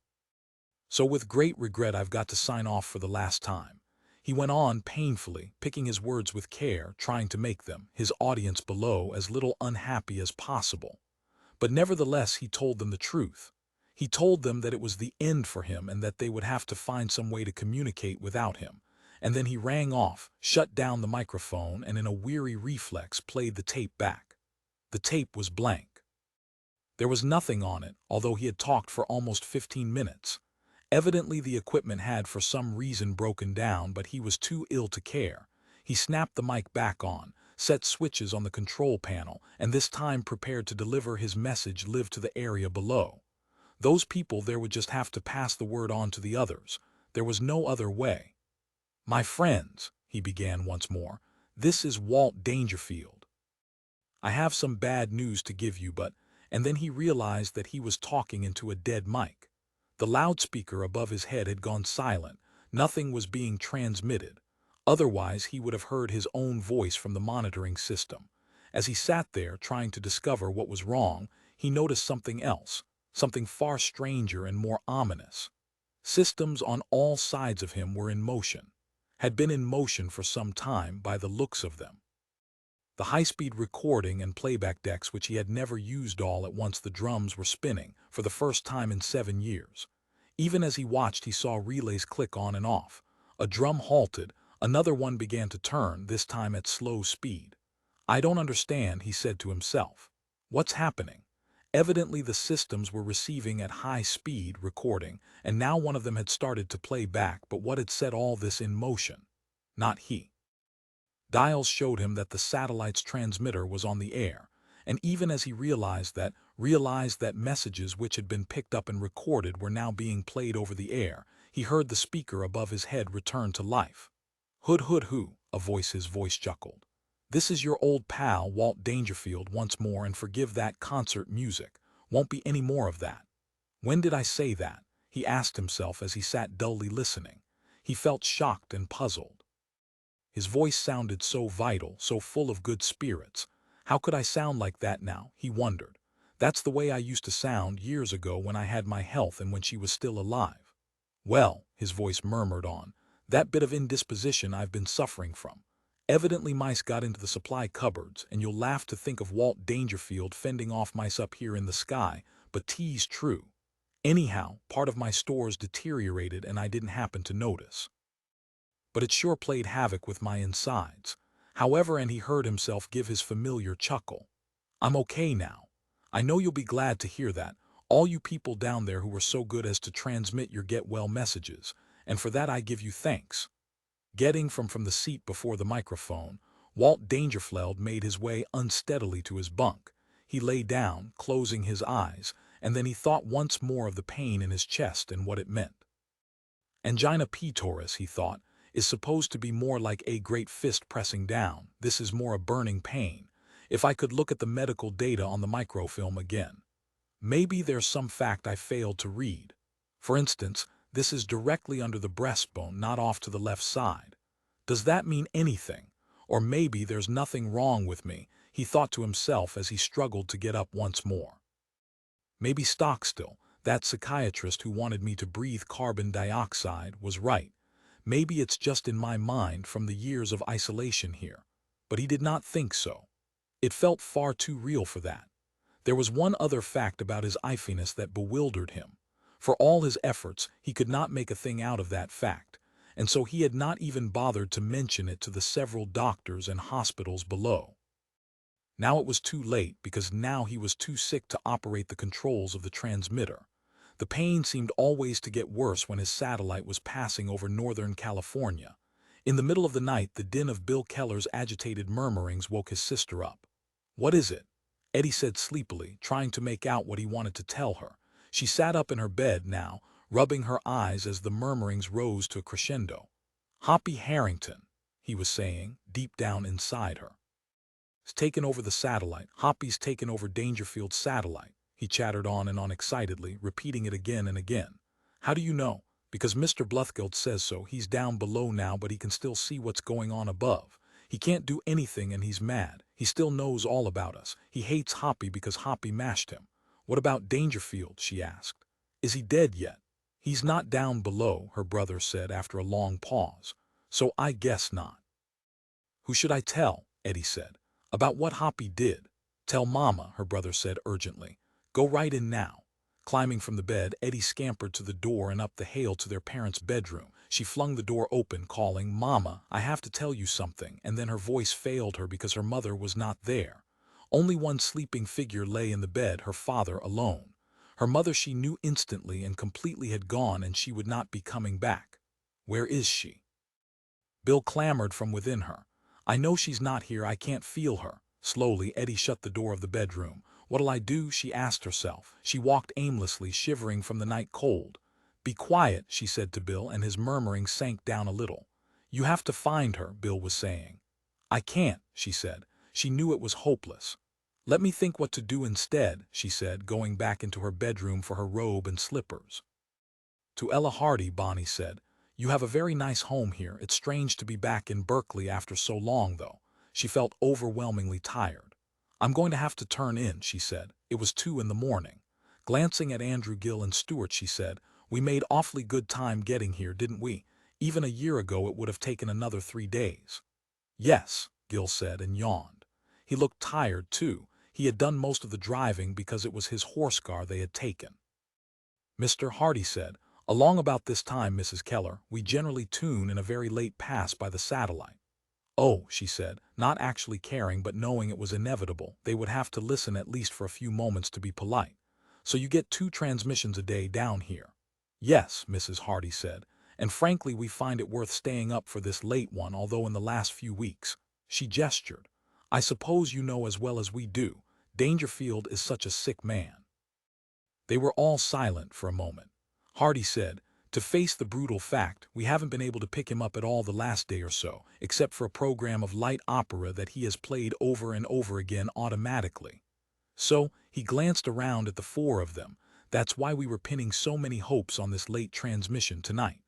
So with great regret I've got to sign off for the last time." He went on painfully, picking his words with care, trying to make them, his audience below, as little unhappy as possible. But nevertheless he told them the truth. He told them that it was the end for him and that they would have to find some way to communicate without him. And then he rang off, shut down the microphone, and in a weary reflex played the tape back. The tape was blank. There was nothing on it, although he had talked for almost 15 minutes. Evidently the equipment had for some reason broken down, but he was too ill to care. He snapped the mic back on, set switches on the control panel, and this time prepared to deliver his message live to the area below. Those people there would just have to pass the word on to the others. There was no other way. "My friends," he began once more, "this is Walt Dangerfield. I have some bad news to give you, but—" And then he realized that he was talking into a dead mic. The loudspeaker above his head had gone silent. Nothing was being transmitted. Otherwise, he would have heard his own voice from the monitoring system. As he sat there trying to discover what was wrong, he noticed something else, something far stranger and more ominous. Systems on all sides of him were in motion, had been in motion for some time by the looks of them. The high-speed recording and playback decks which he had never used all at once, the drums were spinning for the first time in 7 years. Even as he watched, he saw relays click on and off. A drum halted, another one began to turn, this time at slow speed. "I don't understand," he said to himself. "What's happening?" Evidently the systems were receiving at high speed recording, and now one of them had started to play back, but what had set all this in motion? Not he. Dials showed him that the satellite's transmitter was on the air, and even as he realized that messages which had been picked up and recorded were now being played over the air, he heard the speaker above his head return to life. "Hood hood hoo," his voice chuckled. "This is your old pal Walt Dangerfield once more, and forgive that concert music. Won't be any more of that." When did I say that? He asked himself as he sat dully listening. He felt shocked and puzzled. His voice sounded so vital, so full of good spirits. How could I sound like that now, he wondered. That's the way I used to sound years ago when I had my health and when she was still alive. "Well," his voice murmured on, "that bit of indisposition I've been suffering from. Evidently mice got into the supply cupboards, and you'll laugh to think of Walt Dangerfield fending off mice up here in the sky, but 'tis true. Anyhow, part of my stores deteriorated and I didn't happen to notice. But it sure played havoc with my insides. However," and he heard himself give his familiar chuckle, "I'm okay now. I know you'll be glad to hear that, all you people down there who were so good as to transmit your get-well messages, and for that I give you thanks." Getting from the seat before the microphone, Walt Dangerfield made his way unsteadily to his bunk. He lay down, closing his eyes, and then he thought once more of the pain in his chest and what it meant. Angina pectoris, he thought, is supposed to be more like a great fist pressing down. This is more a burning pain. If I could look at the medical data on the microfilm again. Maybe there's some fact I failed to read. For instance, this is directly under the breastbone, not off to the left side. Does that mean anything? Or maybe there's nothing wrong with me, he thought to himself as he struggled to get up once more. Maybe Stockstill, that psychiatrist who wanted me to breathe carbon dioxide, was right. Maybe it's just in my mind from the years of isolation here. But he did not think so. It felt far too real for that. There was one other fact about his ifiness that bewildered him. For all his efforts, he could not make a thing out of that fact, and so he had not even bothered to mention it to the several doctors and hospitals below. Now it was too late, because now he was too sick to operate the controls of the transmitter. The pain seemed always to get worse when his satellite was passing over Northern California. In the middle of the night, the din of Bill Keller's agitated murmurings woke his sister up. "What is it?" Eddie said sleepily, trying to make out what he wanted to tell her. She sat up in her bed now, rubbing her eyes as the murmurings rose to a crescendo. "Hoppy Harrington," he was saying, deep down inside her. "He's taken over the satellite. Hoppy's taken over Dangerfield's satellite," he chattered on and on excitedly, repeating it again and again. "How do you know?" "Because Mr. Bluthgeld says so. He's down below now, but he can still see what's going on above. He can't do anything and he's mad. He still knows all about us. He hates Hoppy because Hoppy mashed him." "What about Dangerfield?" she asked. "Is he dead yet?" "He's not down below," her brother said after a long pause. "So I guess not." "Who should I tell?" Eddie said. "About what Hoppy did?" "Tell Mama," her brother said urgently. "Go right in now." Climbing from the bed, Eddie scampered to the door and up the hall to their parents' bedroom. She flung the door open, calling, "Mama, I have to tell you something," and then her voice failed her because her mother was not there. Only one sleeping figure lay in the bed, her father alone. Her mother she knew instantly and completely had gone, and she would not be coming back. "Where is she?" Bill clamored from within her. "I know she's not here. I can't feel her." Slowly, Eddie shut the door of the bedroom. What'll I do? She asked herself. She walked aimlessly, shivering from the night cold. Be quiet, she said to Bill, and his murmuring sank down a little. You have to find her, Bill was saying. I can't, she said. She knew it was hopeless. Let me think what to do instead, she said, going back into her bedroom for her robe and slippers. To Ella Hardy, Bonnie said, You have a very nice home here. It's strange to be back in Berkeley after so long, though. She felt overwhelmingly tired. I'm going to have to turn in, she said. It was 2 in the morning. Glancing at Andrew, Gill, and Stuart, she said, We made awfully good time getting here, didn't we? Even a year ago it would have taken another 3 days. Yes, Gill said and yawned. He looked tired, too. He had done most of the driving because it was his horse car they had taken. Mr. Hardy said, Along about this time, Mrs. Keller, we generally tune in a very late pass by the satellite. Oh, she said, not actually caring but knowing it was inevitable. They would have to listen at least for a few moments to be polite. So you get 2 transmissions a day down here. Yes, Mrs. Hardy said, and frankly we find it worth staying up for this late one, although in the last few weeks. She gestured. I suppose you know as well as we do, Dangerfield is such a sick man. They were all silent for a moment. Hardy said, To face the brutal fact, we haven't been able to pick him up at all the last day or so, except for a program of light opera that he has played over and over again automatically. So, he glanced around at the 4 of them. That's why we were pinning so many hopes on this late transmission tonight.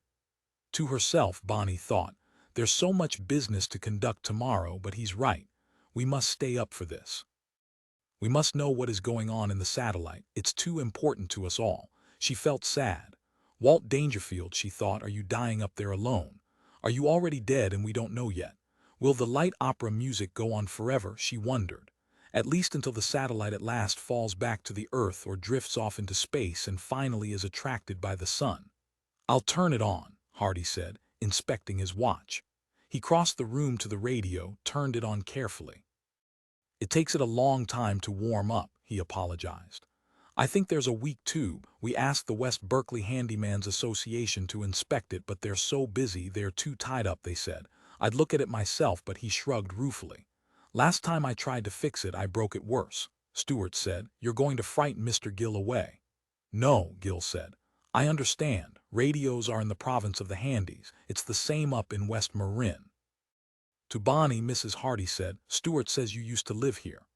To herself, Bonnie thought, There's so much business to conduct tomorrow, but he's right. We must stay up for this. We must know what is going on in the satellite. It's too important to us all. She felt sad. Walt Dangerfield, she thought, are you dying up there alone? Are you already dead and we don't know yet? Will the light opera music go on forever? She wondered. At least until the satellite at last falls back to the Earth or drifts off into space and finally is attracted by the sun. I'll turn it on, Hardy said, inspecting his watch. He crossed the room to the radio, turned it on carefully. It takes it a long time to warm up, he apologized. I think there's a weak tube. We asked the West Berkeley Handyman's Association to inspect it, but they're so busy they're too tied up, they said. I'd look at it myself, but he shrugged ruefully. Last time I tried to fix it, I broke it worse. Stuart said, You're going to frighten Mr. Gill away. No, Gill said. I understand. Radios are in the province of the Handies. It's the same up in West Marin. To Bonnie, Mrs. Hardy said, Stuart says you used to live here.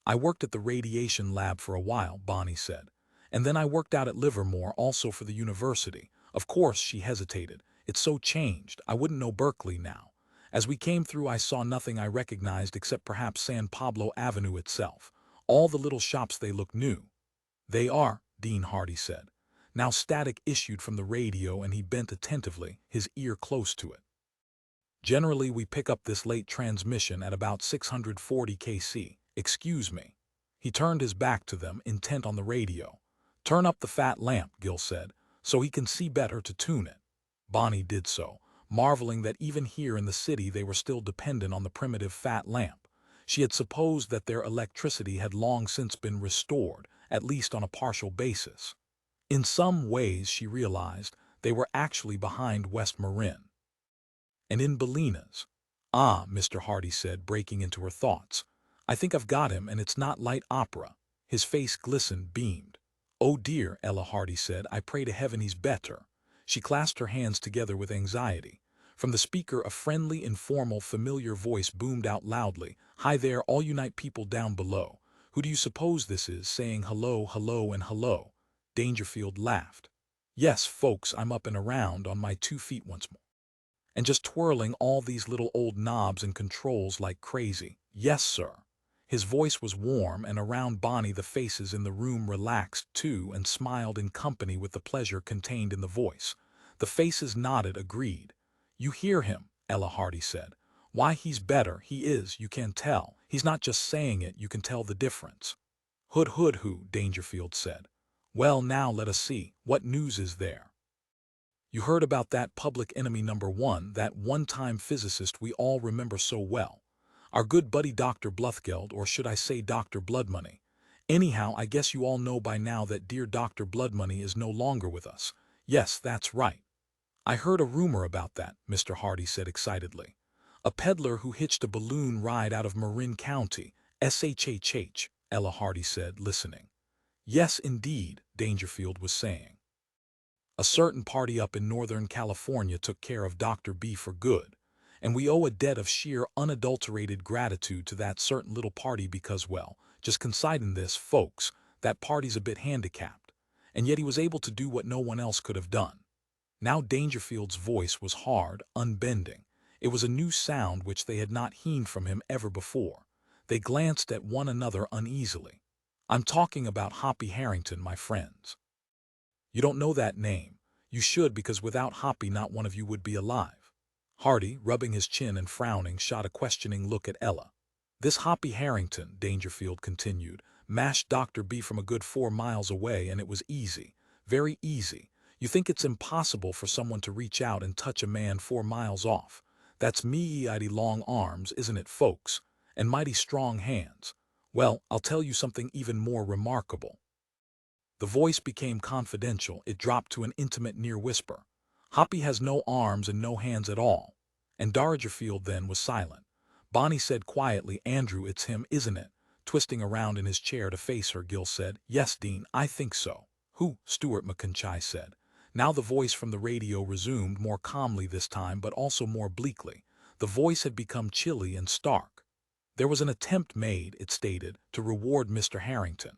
I worked at the radiation lab for a while, Bonnie said. And then I worked out at Livermore, also for the university. Of course, she hesitated. It's so changed. I wouldn't know Berkeley now. As we came through, I saw nothing I recognized except perhaps San Pablo Avenue itself. All the little shops, they look new. They are, Dean Hardy said. Now static issued from the radio, and he bent attentively, his ear close to it. Generally, we pick up this late transmission at about 640 kc. Excuse me. He turned his back to them, intent on the radio. Turn up the fat lamp, Gill said, so he can see better to tune it. Bonnie did so, marveling that even here in the city they were still dependent on the primitive fat lamp. She had supposed that their electricity had long since been restored, at least on a partial basis. In some ways, she realized, they were actually behind West Marin. And in Bellina's. Ah, Mr. Hardy said, breaking into her thoughts. I think I've got him, and it's not light opera. His face glistened, beamed. Oh dear, Ella Hardy said, I pray to heaven he's better. She clasped her hands together with anxiety. From the speaker a friendly, informal, familiar voice boomed out loudly. Hi there, all you night people down below. Who do you suppose this is, saying hello, hello, and hello? Dangerfield laughed. Yes, folks, I'm up and around on my 2 feet once more. And just twirling all these little old knobs and controls like crazy. Yes, sir. His voice was warm, and around Bonnie the faces in the room relaxed too and smiled in company with the pleasure contained in the voice. The faces nodded, agreed. You hear him, Ella Hardy said. Why, he's better, he is, you can tell. He's not just saying it, you can tell the difference. Hood, who, Dangerfield said. Well, now let us see, what news is there? You heard about that public enemy number 1, that one-time physicist we all remember so well. Our good buddy Dr. Bluthgeld, or should I say Dr. Bloodmoney. Anyhow, I guess you all know by now that dear Dr. Bloodmoney is no longer with us. Yes, that's right. I heard a rumor about that, Mr. Hardy said excitedly. A peddler who hitched a balloon ride out of Marin County, SHHH. Ella Hardy said, listening. Yes, indeed, Dangerfield was saying. A certain party up in Northern California took care of Dr. B for good, and we owe a debt of sheer unadulterated gratitude to that certain little party because, well, just considering this, folks, that party's a bit handicapped, and yet he was able to do what no one else could have done. Now Dangerfield's voice was hard, unbending. It was a new sound which they had not heard from him ever before. They glanced at one another uneasily. I'm talking about Hoppy Harrington, my friends. You don't know that name. You should, because without Hoppy not one of you would be alive. Hardy, rubbing his chin and frowning, shot a questioning look at Ella. This Hoppy Harrington, Dangerfield continued, mashed Dr. B from a good 4 miles away, and it was easy, very easy. You think it's impossible for someone to reach out and touch a man 4 miles off. That's mighty long arms, isn't it, folks? And mighty strong hands. Well, I'll tell you something even more remarkable. The voice became confidential. It dropped to an intimate near whisper. Hoppy has no arms and no hands at all. And Dangerfield then was silent. Bonnie said quietly, Andrew, it's him, isn't it? Twisting around in his chair to face her, Gil said, Yes, Dean, I think so. Who? Stuart McIntyre said. Now the voice from the radio resumed, more calmly this time, but also more bleakly. The voice had become chilly and stark. There was an attempt made, it stated, to reward Mr. Harrington.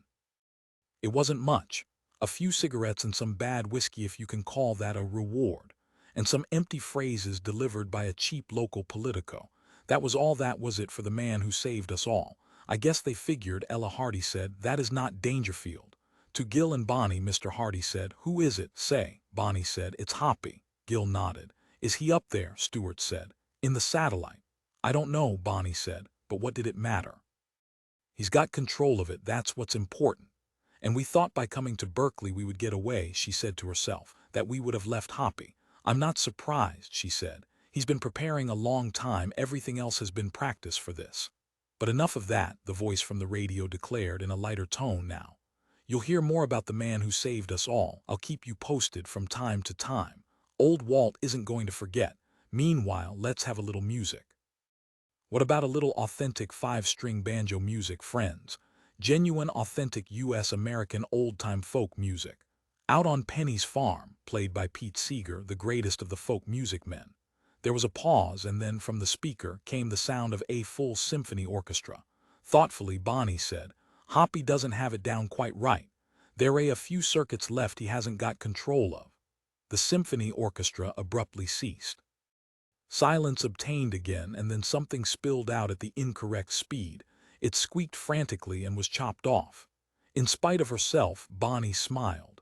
It wasn't much. A few cigarettes and some bad whiskey, if you can call that a reward, and some empty phrases delivered by a cheap local politico. That was all. That was it for the man who saved us all. I guess they figured, Ella Hardy said. That is not Dangerfield. To Gil and Bonnie, Mr. Hardy said. Who is it? Say, Bonnie said. It's Hoppy. Gil nodded. Is he up there? Stuart said. In the satellite. I don't know, Bonnie said, but what did it matter? He's got control of it, that's what's important. And we thought by coming to Berkeley we would get away, she said to herself, that we would have left Hoppy. I'm not surprised, she said. He's been preparing a long time, everything else has been practice for this. But enough of that, the voice from the radio declared in a lighter tone now. You'll hear more about the man who saved us all. I'll keep you posted from time to time. Old Walt isn't going to forget. Meanwhile, let's have a little music. What about a little authentic 5-string banjo music, friends? Genuine, authentic U.S. American old-time folk music. Out on Penny's Farm, played by Pete Seeger, the greatest of the folk music men. There was a pause, and then from the speaker came the sound of a full symphony orchestra. Thoughtfully, Bonnie said, Hoppy doesn't have it down quite right. There are a few circuits left he hasn't got control of. The symphony orchestra abruptly ceased. Silence obtained again, and then something spilled out at the incorrect speed. It squeaked frantically and was chopped off. In spite of herself, Bonnie smiled.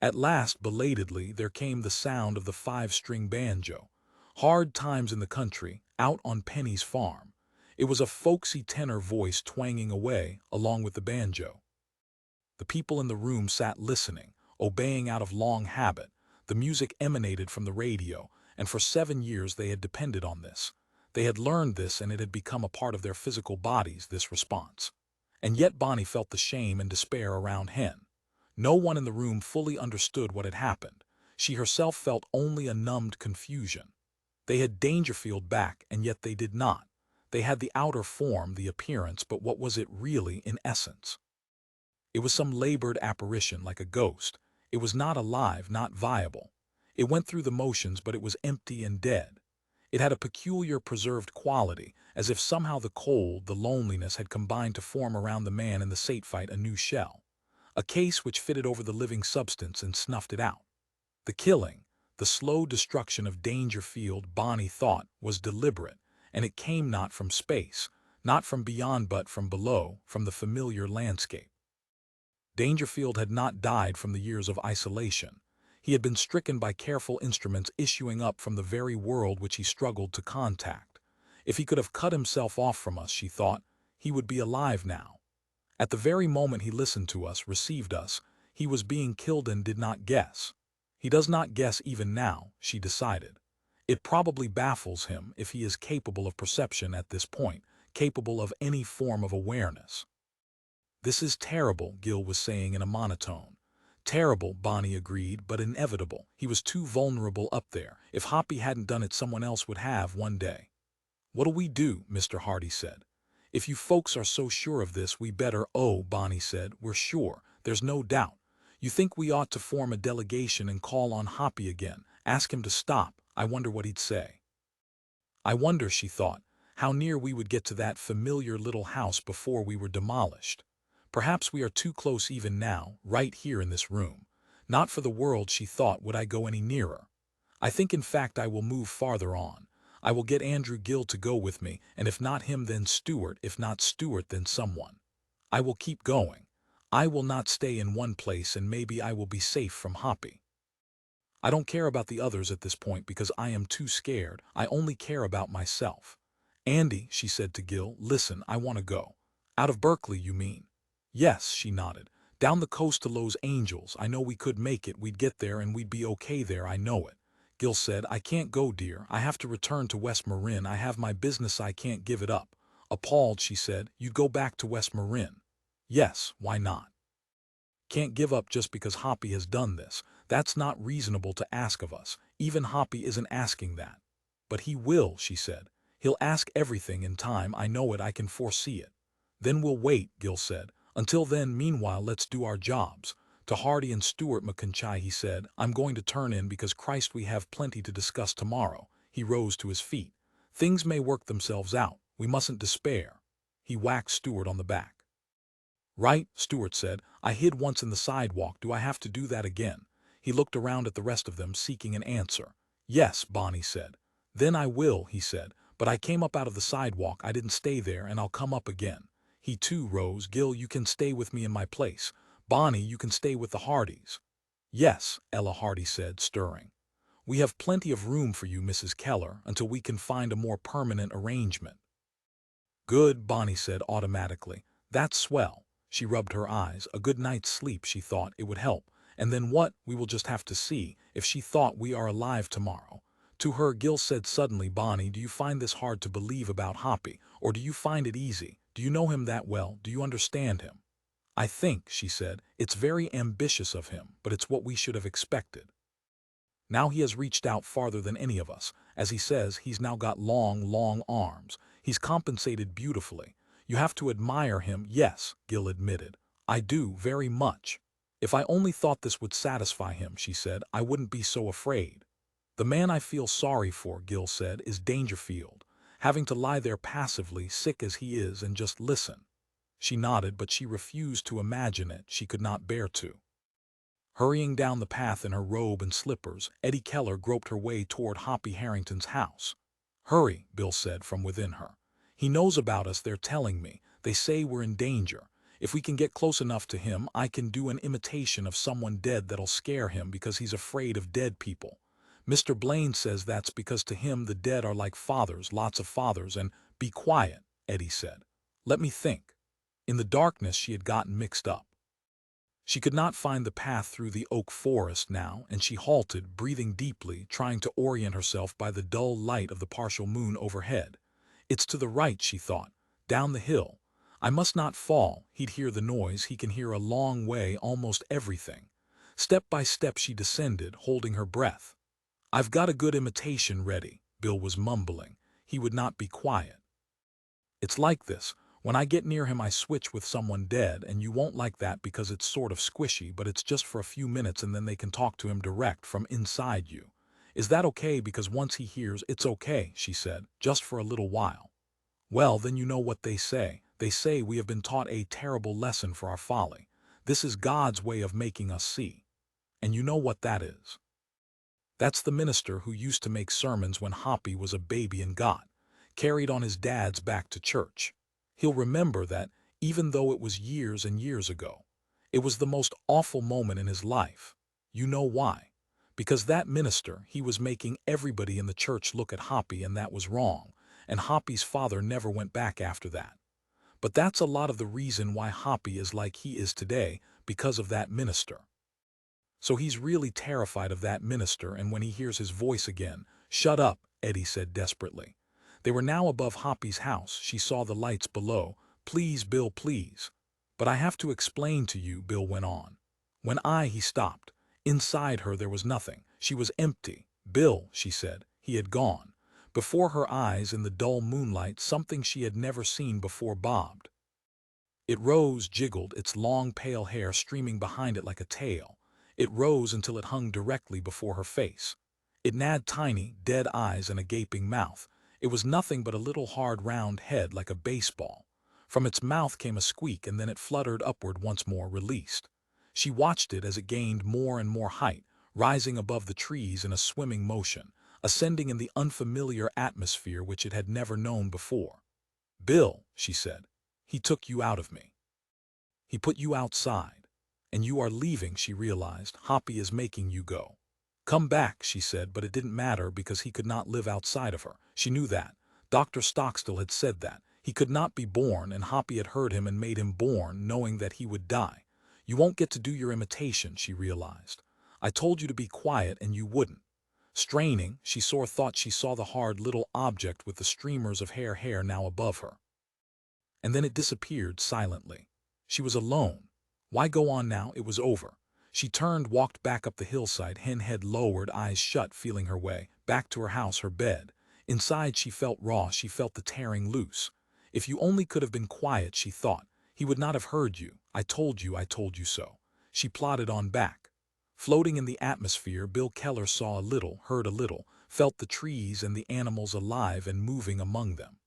At last, belatedly, there came the sound of the 5-string banjo. Hard times in the country, out on Penny's Farm. It was a folksy tenor voice twanging away, along with the banjo. The people in the room sat listening, obeying out of long habit. The music emanated from the radio, and for 7 years they had depended on this. They had learned this, and it had become a part of their physical bodies, this response. And yet Bonnie felt the shame and despair around Hen. No one in the room fully understood what had happened. She herself felt only a numbed confusion. They had Dangerfield back, and yet they did not. They had the outer form, the appearance, but what was it really in essence? It was some labored apparition, like a ghost. It was not alive, not viable. It went through the motions, but it was empty and dead. It had a peculiar preserved quality, as if somehow the cold, the loneliness had combined to form around the man in the satellite a new shell. A case which fitted over the living substance and snuffed it out. The killing, the slow destruction of Dangerfield, Bonnie thought, was deliberate, and it came not from space, not from beyond but from below, from the familiar landscape. Dangerfield had not died from the years of isolation. He had been stricken by careful instruments issuing up from the very world which he struggled to contact. If he could have cut himself off from us, she thought, he would be alive now. At the very moment he listened to us, received us, he was being killed and did not guess. He does not guess even now, she decided. It probably baffles him if he is capable of perception at this point, capable of any form of awareness. This is terrible, Gil was saying in a monotone. Terrible, Bonnie agreed, but inevitable. He was too vulnerable up there. If Hoppy hadn't done it, someone else would have one day. What'll we do? Mr. Hardy said. If you folks are so sure of this, we better— Oh, Bonnie said, we're sure, there's no doubt. You think we ought to form a delegation and call on Hoppy again, ask him to stop? I wonder what he'd say. I wonder, she thought, how near we would get to that familiar little house before we were demolished. Perhaps we are too close even now, right here in this room. Not for the world, she thought, would I go any nearer. I think in fact I will move farther on. I will get Andrew Gill to go with me, and if not him then Stuart, if not Stuart then someone. I will keep going. I will not stay in one place, and maybe I will be safe from Hoppy. I don't care about the others at this point because I am too scared. I only care about myself. Andy, she said to Gill, listen, I want to go. Out of Berkeley, you mean? Yes, she nodded. Down the coast to Los Angeles. I know we could make it. We'd get there and we'd be okay there, I know it. Gill said, I can't go, dear. I have to return to West Marin. I have my business. I can't give it up. Appalled, she said, you'd go back to West Marin? Yes, why not? Can't give up just because Hoppy has done this. That's not reasonable to ask of us. Even Hoppy isn't asking that. But he will, she said. He'll ask everything in time. I know it. I can foresee it. Then we'll wait, Gill said. Until then, meanwhile, let's do our jobs. To Hardy and Stuart McIntyre he said, I'm going to turn in because Christ we have plenty to discuss tomorrow. He rose to his feet. Things may work themselves out. We mustn't despair. He whacked Stuart on the back. Right, Stuart said. I hid once in the sidewalk. Do I have to do that again? He looked around at the rest of them, seeking an answer. Yes, Bonnie said. Then I will, he said. But I came up out of the sidewalk. I didn't stay there, and I'll come up again. He too rose. Gill, you can stay with me in my place. Bonnie, you can stay with the Hardys. Yes, Ella Hardy said, stirring. We have plenty of room for you, Mrs. Keller, until we can find a more permanent arrangement. Good, Bonnie said automatically. That's swell. She rubbed her eyes. A good night's sleep, she thought, it would help. And then what? We will just have to see. If she thought we are alive tomorrow. To her, Gill said suddenly, Bonnie, do you find this hard to believe about Hoppy? Or do you find it easy? Do you know him that well? Do you understand him? I think, she said, it's very ambitious of him, but it's what we should have expected. Now he has reached out farther than any of us. As he says, he's now got long, long arms. He's compensated beautifully. You have to admire him. Yes, Gill admitted. I do, very much. If I only thought this would satisfy him, she said, I wouldn't be so afraid. The man I feel sorry for, Gill said, is Dangerfield, having to lie there passively, sick as he is, and just listen. She nodded, but she refused to imagine it. She could not bear to. Hurrying down the path in her robe and slippers, Eddie Keller groped her way toward Hoppy Harrington's house. Hurry, Bill said from within her. He knows about us, they're telling me. They say we're in danger. If we can get close enough to him, I can do an imitation of someone dead that'll scare him because he's afraid of dead people. Mr. Blaine says that's because to him the dead are like fathers, lots of fathers, and— Be quiet, Eddie said. Let me think. In the darkness she had gotten mixed up. She could not find the path through the oak forest now, and she halted, breathing deeply, trying to orient herself by the dull light of the partial moon overhead. It's to the right, she thought, down the hill. I must not fall. He'd hear the noise. He can hear a long way, almost everything. Step by step she descended, holding her breath. I've got a good imitation ready, Bill was mumbling. He would not be quiet. It's like this. When I get near him I switch with someone dead, and you won't like that because it's sort of squishy, but it's just for a few minutes and then they can talk to him direct from inside you. Is that okay? Because once he hears, it's okay, she said, just for a little while. Well, then you know what they say. They say we have been taught a terrible lesson for our folly. This is God's way of making us see. And you know what that is. That's the minister who used to make sermons when Hoppy was a baby and got carried on his dad's back to church. He'll remember that, even though it was years and years ago. It was the most awful moment in his life. You know why? Because that minister, he was making everybody in the church look at Hoppy, and that was wrong, and Hoppy's father never went back after that. But that's a lot of the reason why Hoppy is like he is today, because of that minister. So he's really terrified of that minister, and when he hears his voice again— Shut up, Eddie said desperately. They were now above Hoppy's house. She saw the lights below. Please, Bill, please. But I have to explain to you, Bill went on. He stopped. Inside her there was nothing. She was empty. Bill, she said. He had gone. Before her eyes, in the dull moonlight, something she had never seen before bobbed. It rose, jiggled, its long pale hair streaming behind it like a tail. It rose until it hung directly before her face. It had tiny, dead eyes and a gaping mouth. It was nothing but a little hard round head like a baseball. From its mouth came a squeak, and then it fluttered upward once more, released. She watched it as it gained more and more height, rising above the trees in a swimming motion, ascending in the unfamiliar atmosphere which it had never known before. "Bill," she said, "he took you out of me. He put you outside. And you are leaving," she realized. "Hoppy is making you go." "Come back," she said, but it didn't matter because he could not live outside of her. She knew that. Dr. Stockstill had said that. He could not be born, and Hoppy had heard him and made him born, knowing that he would die. "You won't get to do your imitation," she realized. "I told you to be quiet and you wouldn't." Straining, thought she saw the hard little object with the streamers of hair now above her. And then it disappeared silently. She was alone. Why go on now? It was over. She turned, walked back up the hillside, head lowered, eyes shut, feeling her way back to her house, her bed. Inside she felt raw, she felt the tearing loose. If you only could have been quiet, she thought. He would not have heard you. I told you so. She plodded on back. Floating in the atmosphere, Bill Keller saw a little, heard a little, felt the trees and the animals alive and moving among them.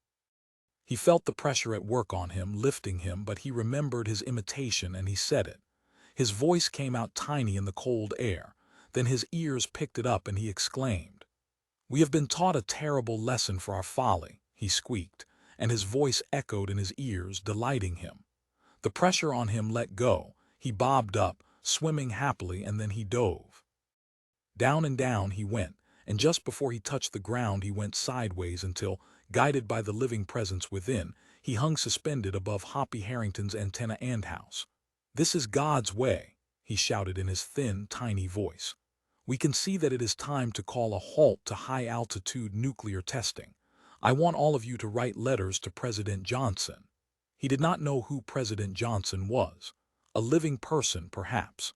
He felt the pressure at work on him, lifting him, but he remembered his imitation and he said it. His voice came out tiny in the cold air. Then his ears picked it up and he exclaimed. "We have been taught a terrible lesson for our folly," he squeaked, and his voice echoed in his ears, delighting him. The pressure on him let go. He bobbed up, swimming happily, and then he dove. Down and down he went, and just before he touched the ground he went sideways until, guided by the living presence within, he hung suspended above Hoppy Harrington's antenna and house. "This is God's way," he shouted in his thin, tiny voice. "We can see that it is time to call a halt to high-altitude nuclear testing. I want all of you to write letters to President Johnson." He did not know who President Johnson was. A living person, perhaps.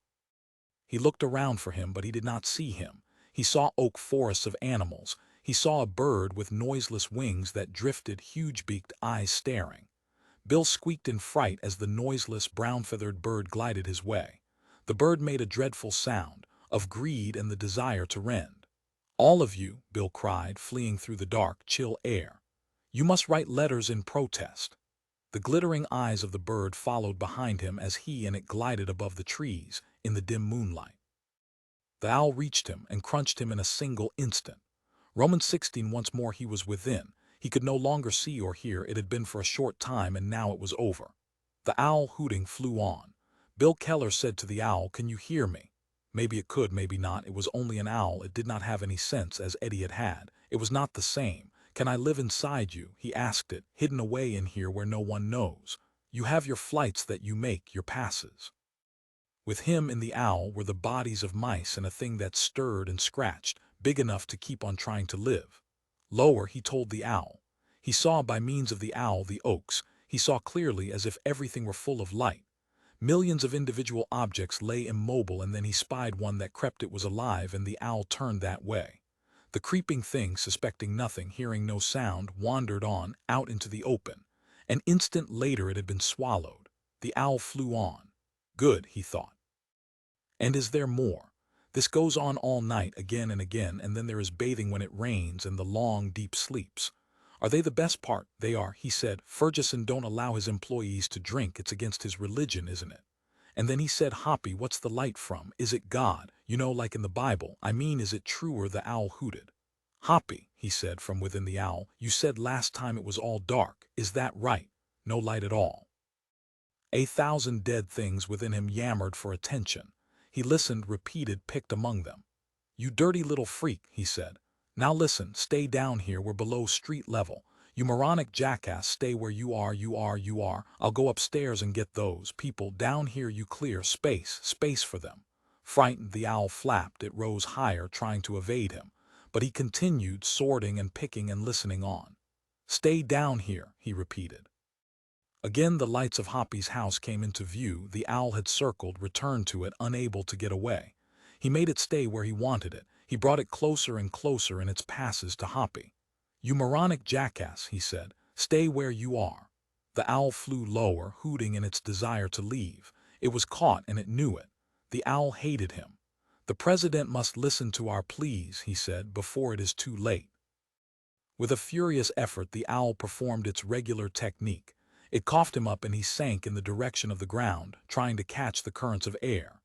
He looked around for him, but he did not see him. He saw oak forests of animals. He saw a bird with noiseless wings that drifted, huge-beaked eyes staring. Bill squeaked in fright as the noiseless, brown-feathered bird glided his way. The bird made a dreadful sound, of greed and the desire to rend. "All of you," Bill cried, fleeing through the dark, chill air. "You must write letters in protest." The glittering eyes of the bird followed behind him as he and it glided above the trees in the dim moonlight. The owl reached him and crunched him in a single instant. Romans 16, once more he was within. He could no longer see or hear. It had been for a short time, and now it was over. The owl, hooting, flew on. Bill Keller said to the owl, "Can you hear me?" Maybe it could, maybe not. It was only an owl. It did not have any sense, as Eddie had had. It was not the same. "Can I live inside you?" he asked it, "hidden away in here where no one knows. You have your flights that you make, your passes." With him in the owl were the bodies of mice and a thing that stirred and scratched, big enough to keep on trying to live. Lower, he told the owl. He saw by means of the owl the oaks. He saw clearly, as if everything were full of light. Millions of individual objects lay immobile, and then he spied one that crept. It was alive, and the owl turned that way. The creeping thing, suspecting nothing, hearing no sound, wandered on, out into the open. An instant later it had been swallowed. The owl flew on. Good, he thought. And is there more? This goes on all night, again and again, and then there is bathing when it rains and the long, deep sleeps. Are they the best part? They are, he said. Ferguson don't allow his employees to drink. It's against his religion, isn't it? And then he said, "Hoppy, what's the light from? Is it God? You know, like in the Bible. I mean, is it truer?" The owl hooted. "Hoppy," he said from within the owl, "you said last time it was all dark. Is that right? No light at all?" 1,000 dead things within him yammering for attention. He listened, repeated, picked among them. "You dirty little freak," he said. "Now listen, stay down here, we're below street level. You moronic jackass, stay where you are. I'll go upstairs and get those people. Down here you clear space for them." Frightened, the owl flapped. It rose higher, trying to evade him. But he continued, sorting and picking and listening on. "Stay down here," he repeated. Again the lights of Hoppy's house came into view. The owl had circled, returned to it, unable to get away. He made it stay where he wanted it. He brought it closer and closer in its passes to Hoppy. "You moronic jackass," he said. "Stay where you are." The owl flew lower, hooting in its desire to leave. It was caught and it knew it. The owl hated him. "The president must listen to our pleas," he said, "before it is too late." With a furious effort, the owl performed its regular technique. It coughed him up and he sank in the direction of the ground, trying to catch the currents of air.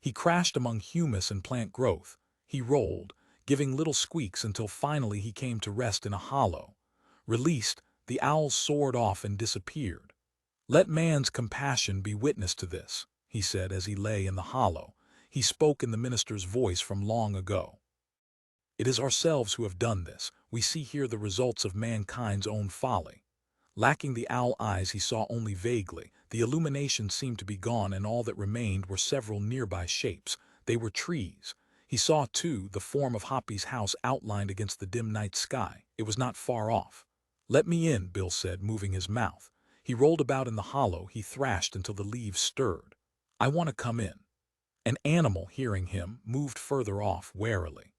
He crashed among humus and plant growth. He rolled, giving little squeaks until finally he came to rest in a hollow. Released, the owl soared off and disappeared. "Let man's compassion be witness to this," he said as he lay in the hollow. He spoke in the minister's voice from long ago. "It is ourselves who have done this. We see here the results of mankind's own folly." Lacking the owl eyes, he saw only vaguely. The illumination seemed to be gone, and all that remained were several nearby shapes. They were trees. He saw, too, the form of Hoppy's house outlined against the dim night sky. It was not far off. "Let me in," Bill said, moving his mouth. He rolled about in the hollow. He thrashed until the leaves stirred. "I want to come in." An animal, hearing him, moved further off, warily.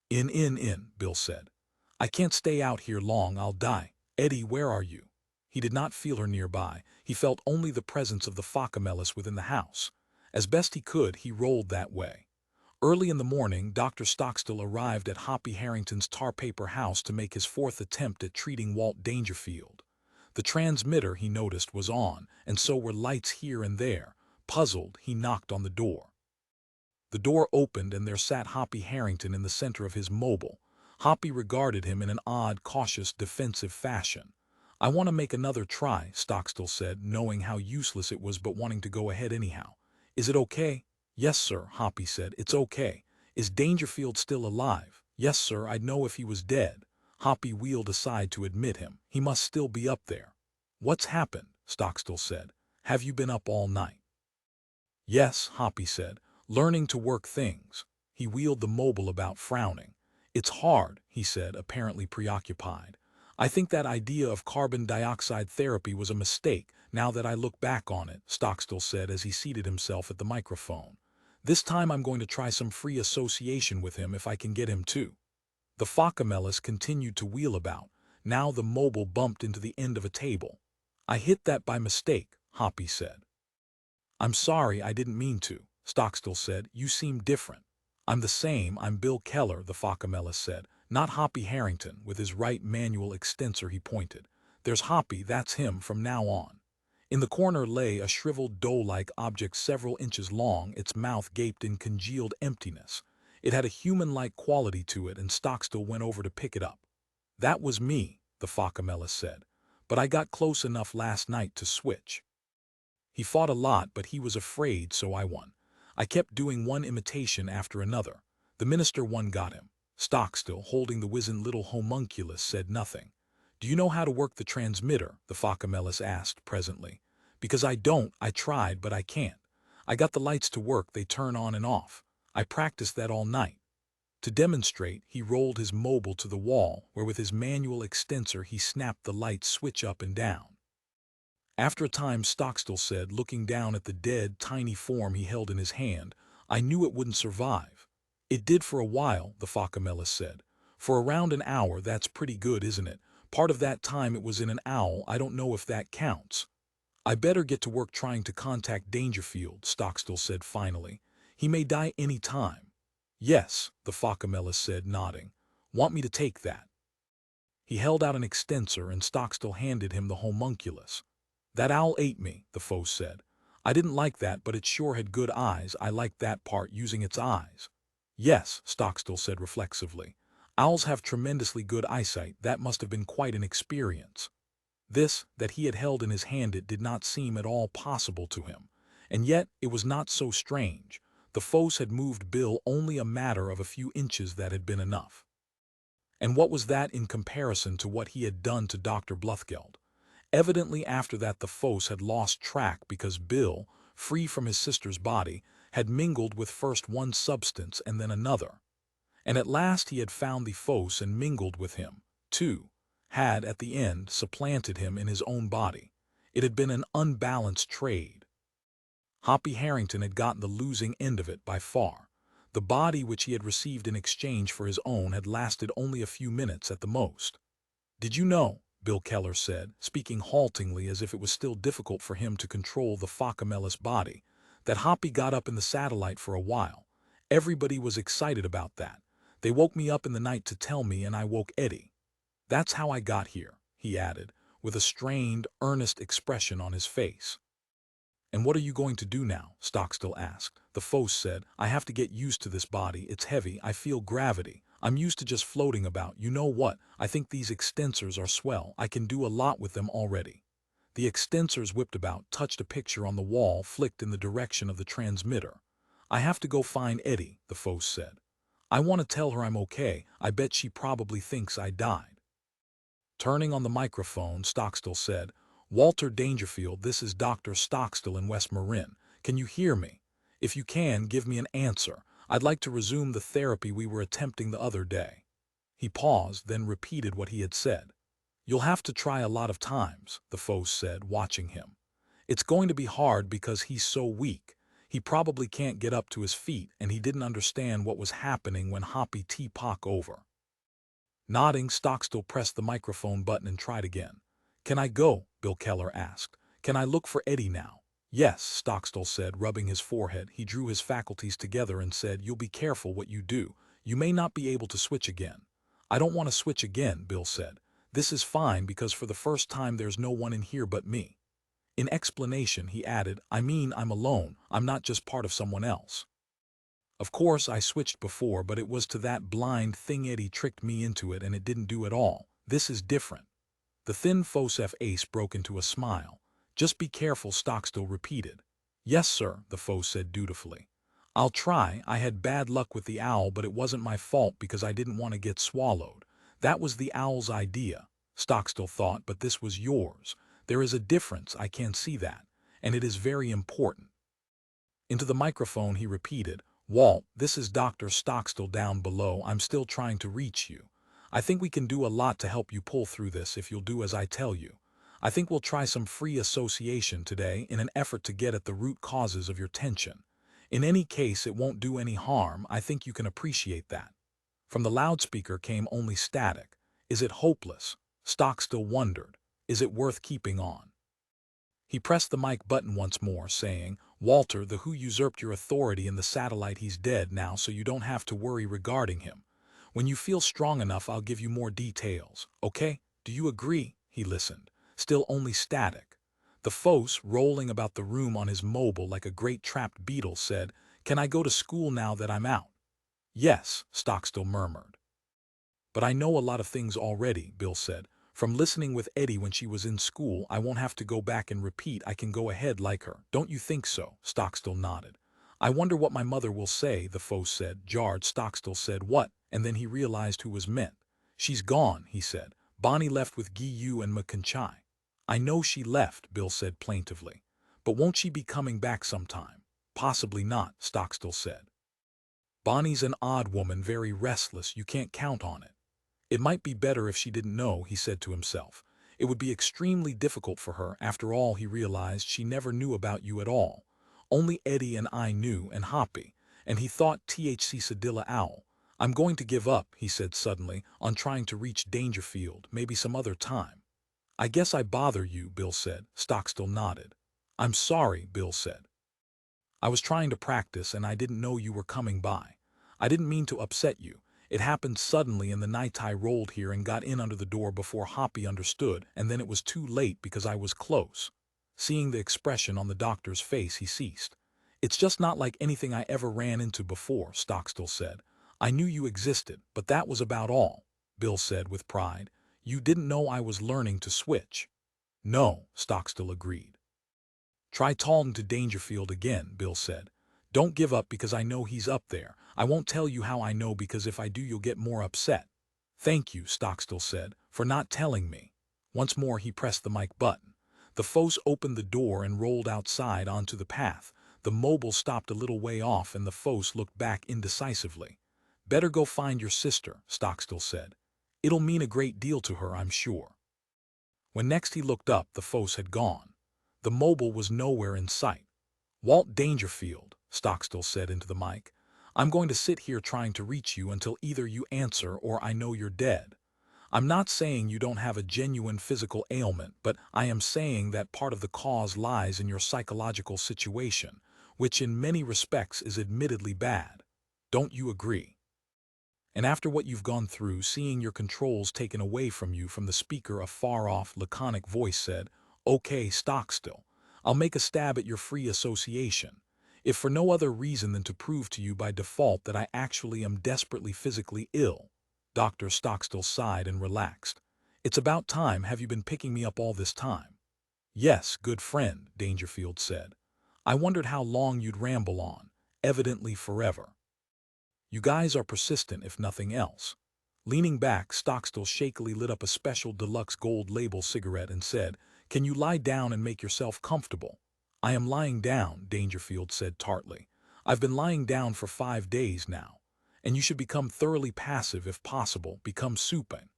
In, Bill said. "I can't stay out here long, I'll die." "Eddie, where are you?" He did not feel her nearby. He felt only the presence of the Phocomelus within the house. As best he could, he rolled that way. Early in the morning, Dr. Stockstill arrived at Hoppy Harrington's tar paper house to make his fourth attempt at treating Walt Dangerfield. The transmitter, he noticed, was on, and so were lights here and there. Puzzled, he knocked on the door. The door opened, and there sat Hoppy Harrington in the center of his mobile. Hoppy regarded him in an odd, cautious, defensive fashion. "I want to make another try," Stockstill said, knowing how useless it was but wanting to go ahead anyhow. "Is it okay?" "Yes, sir," Hoppy said. "It's okay." "Is Dangerfield still alive?" "Yes, sir. I'd know if he was dead." Hoppy wheeled aside to admit him. "He must still be up there." "What's happened?" Stockstill said. "Have you been up all night?" "Yes," Hoppy said. "Learning to work things." He wheeled the mobile about, frowning. "It's hard," he said, apparently preoccupied. "I think that idea of carbon dioxide therapy was a mistake, now that I look back on it," Stockstill said as he seated himself at the microphone. "This time I'm going to try some free association with him if I can get him to." The Phocomelus continued to wheel about. Now the mobile bumped into the end of a table. "I hit that by mistake," Hoppy said. "I'm sorry, I didn't mean to," Stockstill said. "You seem different." "I'm the same. I'm Bill Keller," the Phocomelus said. "Not Hoppy Harrington." With his right manual extensor he pointed. "There's Hoppy, that's him from now on." In the corner lay a shriveled dough-like object several inches long. Its mouth gaped in congealed emptiness. It had a human-like quality to it, and Stockstill went over to pick it up. "That was me," the Phocomelus said. "But I got close enough last night to switch. He fought a lot, but he was afraid, so I won. I kept doing one imitation after another. The minister one got him." Stockstill, holding the wizened little homunculus, said nothing. "Do you know how to work the transmitter?" the Phocomelus asked presently. "Because I don't. I tried, but I can't. I got the lights to work, they turn on and off. I practiced that all night." To demonstrate, he rolled his mobile to the wall, where with his manual extensor he snapped the light switch up and down. After a time, Stockstill said, looking down at the dead, tiny form he held in his hand, "I knew it wouldn't survive." "It did for a while," the Phocomelus said. "For around an hour. That's pretty good, isn't it? Part of that time it was in an owl. I don't know if that counts." "I better get to work trying to contact Dangerfield," Stockstill said finally. "He may die any time." "Yes," the Phocomelus said, nodding. "Want me to take that?" He held out an extensor, and Stockstill handed him the homunculus. "That owl ate me," the foe said. "I didn't like that, but it sure had good eyes. I liked that part, using its eyes." "Yes," Stockstill said reflexively. "Owls have tremendously good eyesight. That must have been quite an experience." This, that he had held in his hand, it did not seem at all possible to him. And yet it was not so strange. The foes had moved Bill only a matter of a few inches. That had been enough. And what was that in comparison to what he had done to Dr. Bluthgeld? Evidently after that the foes had lost track, because Bill, free from his sister's body, had mingled with first one substance and then another. And at last he had found the foes and mingled with him, too, had, at the end, supplanted him in his own body. It had been an unbalanced trade. Hoppy Harrington had gotten the losing end of it by far. The body which he had received in exchange for his own had lasted only a few minutes at the most. "Did you know," Bill Keller said, speaking haltingly as if it was still difficult for him to control the Focamelis body, "that Hoppy got up in the satellite for a while? Everybody was excited about that. They woke me up in the night to tell me, and I woke Eddie. That's how I got here," he added, with a strained, earnest expression on his face. "And what are you going to do now?" Stockstill asked. The Fos said, "I have to get used to this body. It's heavy. I feel gravity. I'm used to just floating about. You know what? I think these extensors are swell. I can do a lot with them already." The extensors whipped about, touched a picture on the wall, flicked in the direction of the transmitter. "I have to go find Eddie," the Fos said. "I want to tell her I'm okay. I bet she probably thinks I died." Turning on the microphone, Stockstill said, "Walter Dangerfield, this is Dr. Stockstill in West Marin. Can you hear me? If you can, give me an answer. I'd like to resume the therapy we were attempting the other day." He paused, then repeated what he had said. "You'll have to try a lot of times," the Fos said, watching him. "It's going to be hard because he's so weak. He probably can't get up to his feet, and he didn't understand what was happening when Hoppy T-Pock over." Nodding, Stockstill pressed the microphone button and tried again. "Can I go?" Bill Keller asked. "Can I look for Eddie now?" "Yes," Stockstill said, rubbing his forehead. He drew his faculties together and said, "You'll be careful what you do. You may not be able to switch again." "I don't want to switch again," Bill said. "This is fine because for the first time there's no one in here but me." In explanation, he added, "I mean, I'm alone. I'm not just part of someone else. Of course, I switched before, but it was to that blind thing. Eddie tricked me into it, and it didn't do at all. This is different." The thin Fosef ace broke into a smile. "Just be careful," Stockstill repeated. "Yes, sir," the Fos said dutifully. "I'll try. I had bad luck with the owl, but it wasn't my fault because I didn't want to get swallowed. That was the owl's idea," Stockstill thought, "but this was yours. There is a difference, I can see that, and it is very important." Into the microphone he repeated, "Walt, this is Dr. Stockstill down below. I'm still trying to reach you. I think we can do a lot to help you pull through this if you'll do as I tell you. I think we'll try some free association today in an effort to get at the root causes of your tension. In any case, it won't do any harm. I think you can appreciate that." From the loudspeaker came only static. "Is it hopeless?" Stockstill wondered. "Is it worth keeping on?" He pressed the mic button once more, saying, "Walter, the Who usurped your authority in the satellite. He's dead now, so you don't have to worry regarding him. When you feel strong enough, I'll give you more details. Okay? Do you agree?" He listened. Still only static. The Fos, rolling about the room on his mobile like a great trapped beetle, said, "Can I go to school now that I'm out?" "Yes," Stockstill murmured. "But I know a lot of things already," Bill said. "From listening with Eddie when she was in school, I won't have to go back and repeat. I can go ahead like her. Don't you think so?" Stockstill nodded. "I wonder what my mother will say," the Fos said. Jarred, Stockstill said, "What?" And then he realized who was meant. "She's gone," he said. "Bonnie left with Giyu and McConchai." "I know she left," Bill said plaintively. "But won't she be coming back sometime?" "Possibly not," Stockstill said. "Bonnie's an odd woman, very restless. You can't count on it." "It might be better if she didn't know," he said to himself. "It would be extremely difficult for her. After all, he realized, she never knew about you at all. Only Eddie and I knew, and Hoppy." And he thought, THC Sedilla Owl. "I'm going to give up," he said suddenly, "on trying to reach Dangerfield. Maybe some other time." "I guess I bother you," Bill said. Stockstill nodded. "I'm sorry," Bill said. "I was trying to practice, and I didn't know you were coming by. I didn't mean to upset you. It happened suddenly in the night. I rolled here and got in under the door before Hoppy understood, and then it was too late because I was close." Seeing the expression on the doctor's face, he ceased. "It's just not like anything I ever ran into before," Stockstill said. "I knew you existed, but that was about all," Bill said with pride. "You didn't know I was learning to switch." "No," Stockstill agreed. "Try talking to Dangerfield again," Bill said. "Don't give up because I know he's up there. I won't tell you how I know because if I do you'll get more upset." "Thank you," Stockstill said, "for not telling me." Once more he pressed the mic button. The Fos opened the door and rolled outside onto the path. The mobile stopped a little way off and the Fos looked back indecisively. "Better go find your sister," Stockstill said. "It'll mean a great deal to her, I'm sure." When next he looked up, the Fos had gone. The mobile was nowhere in sight. "Walt Dangerfield," Stockstill said into the mic. I'm going to sit here trying to reach you until either you answer or I know you're dead. I'm not saying you don't have a genuine physical ailment, but I am saying that part of the cause lies in your psychological situation, which in many respects is admittedly bad. Don't you agree? And after what you've gone through, seeing your controls taken away from you from the speaker, a far-off, laconic voice said, "Okay, Stockstill, I'll make a stab at your free association, if for no other reason than to prove to you by default that I actually am desperately physically ill." Dr. Stockstill sighed and relaxed. "It's about time. Have you been picking me up all this time?" "Yes, good friend," Dangerfield said. "I wondered how long you'd ramble on, evidently forever. You guys are persistent if nothing else." Leaning back, Stockstill shakily lit up a special deluxe gold label cigarette and said, "Can you lie down and make yourself comfortable?" "I am lying down," Dangerfield said tartly. "I've been lying down for 5 days now. And you should become thoroughly passive if possible, become supine."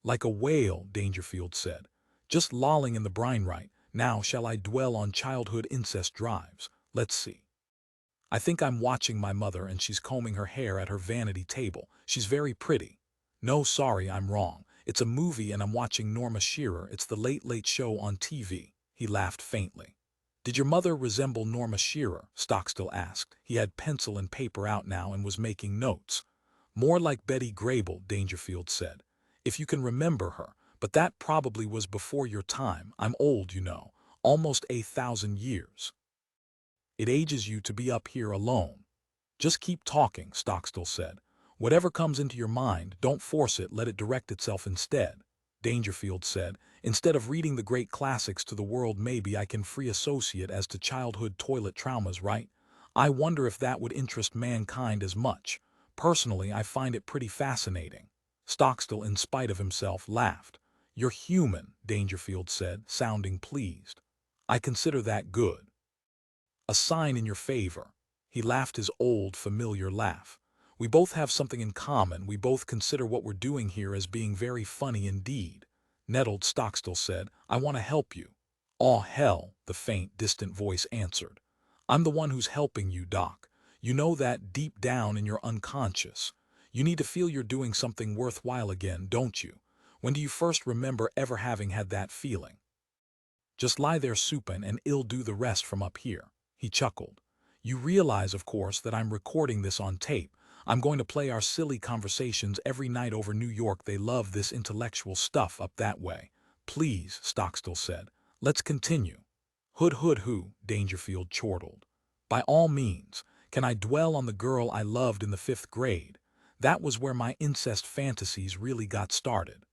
"Like a whale," Dangerfield said. "Just lolling in the brine right. Now shall I dwell on childhood incest drives? Let's see. I think I'm watching my mother and she's combing her hair at her vanity table. She's very pretty. No, sorry, I'm wrong. It's a movie and I'm watching Norma Shearer. It's the Late Late Show on TV." He laughed faintly. "Did your mother resemble Norma Shearer?" Stockstill asked. He had pencil and paper out now and was making notes. "More like Betty Grable," Dangerfield said. "If you can remember her, but that probably was before your time. I'm old, you know, almost 1,000 years. It ages you to be up here alone." "Just keep talking," Stockstill said. "Whatever comes into your mind, don't force it, let it direct itself instead." Dangerfield said, "Instead of reading the great classics to the world, maybe I can free associate as to childhood toilet traumas, right? I wonder if that would interest mankind as much. Personally, I find it pretty fascinating." Stockstill, in spite of himself, laughed. "You're human," Dangerfield said, sounding pleased. "I consider that good. A sign in your favor." He laughed his old, familiar laugh. "We both have something in common. We both consider what we're doing here as being very funny indeed." Nettled, Stockstill said, "I want to help you." "Aw, hell," the faint, distant voice answered. "I'm the one who's helping you, Doc. You know that deep down in your unconscious. You need to feel you're doing something worthwhile again, don't you? When do you first remember ever having had that feeling? Just lie there supine and I'll do the rest from up here." He chuckled. "You realize, of course, that I'm recording this on tape. I'm going to play our silly conversations every night over New York. They love this intellectual stuff up that way." "Please," Stockstill said, "let's continue." "Hood hood who," Dangerfield chortled. "By all means. Can I dwell on the girl I loved in the 5th grade? That was where my incest fantasies really got started."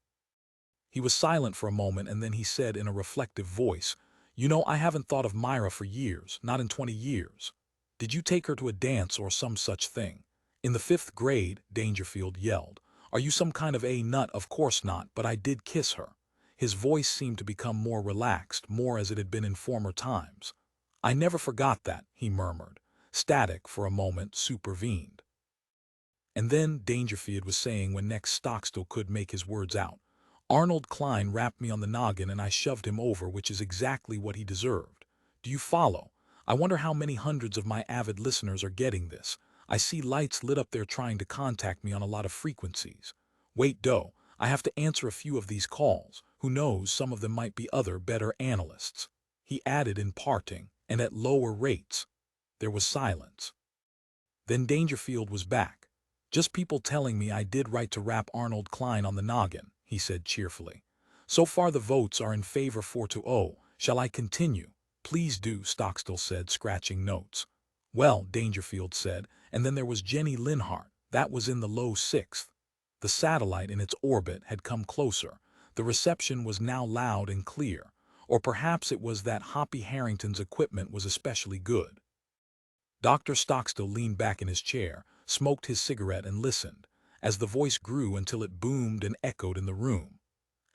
He was silent for a moment and then he said in a reflective voice, "You know, I haven't thought of Myra for years, not in 20 years. Did you take her to a dance or some such thing?" "In the 5th grade," Dangerfield yelled. "Are you some kind of a nut?" "Of course not, but I did kiss her." His voice seemed to become more relaxed, more as it had been in former times. "I never forgot that," he murmured. Static, for a moment, supervened. "And then," Dangerfield was saying when next Stockstill could make his words out, "Arnold Klein rapped me on the noggin and I shoved him over, which is exactly what he deserved. Do you follow? I wonder how many hundreds of my avid listeners are getting this. I see lights lit up there trying to contact me on a lot of frequencies. Wait, dough, I have to answer a few of these calls. Who knows, some of them might be other, better analysts." He added in parting, "and at lower rates." There was silence. Then Dangerfield was back. "Just people telling me I did right to rap Arnold Klein on the noggin," he said cheerfully. "So far the votes are in favor 4-0. Shall I continue?" "Please do," Stockstill said, scratching notes. "Well," Dangerfield said, "and then there was Jenny Linhart. That was in the low 6th. The satellite in its orbit had come closer. The reception was now loud and clear. Or perhaps it was that Hoppy Harrington's equipment was especially good." Dr. Stockstill leaned back in his chair, smoked his cigarette and listened, as the voice grew until it boomed and echoed in the room.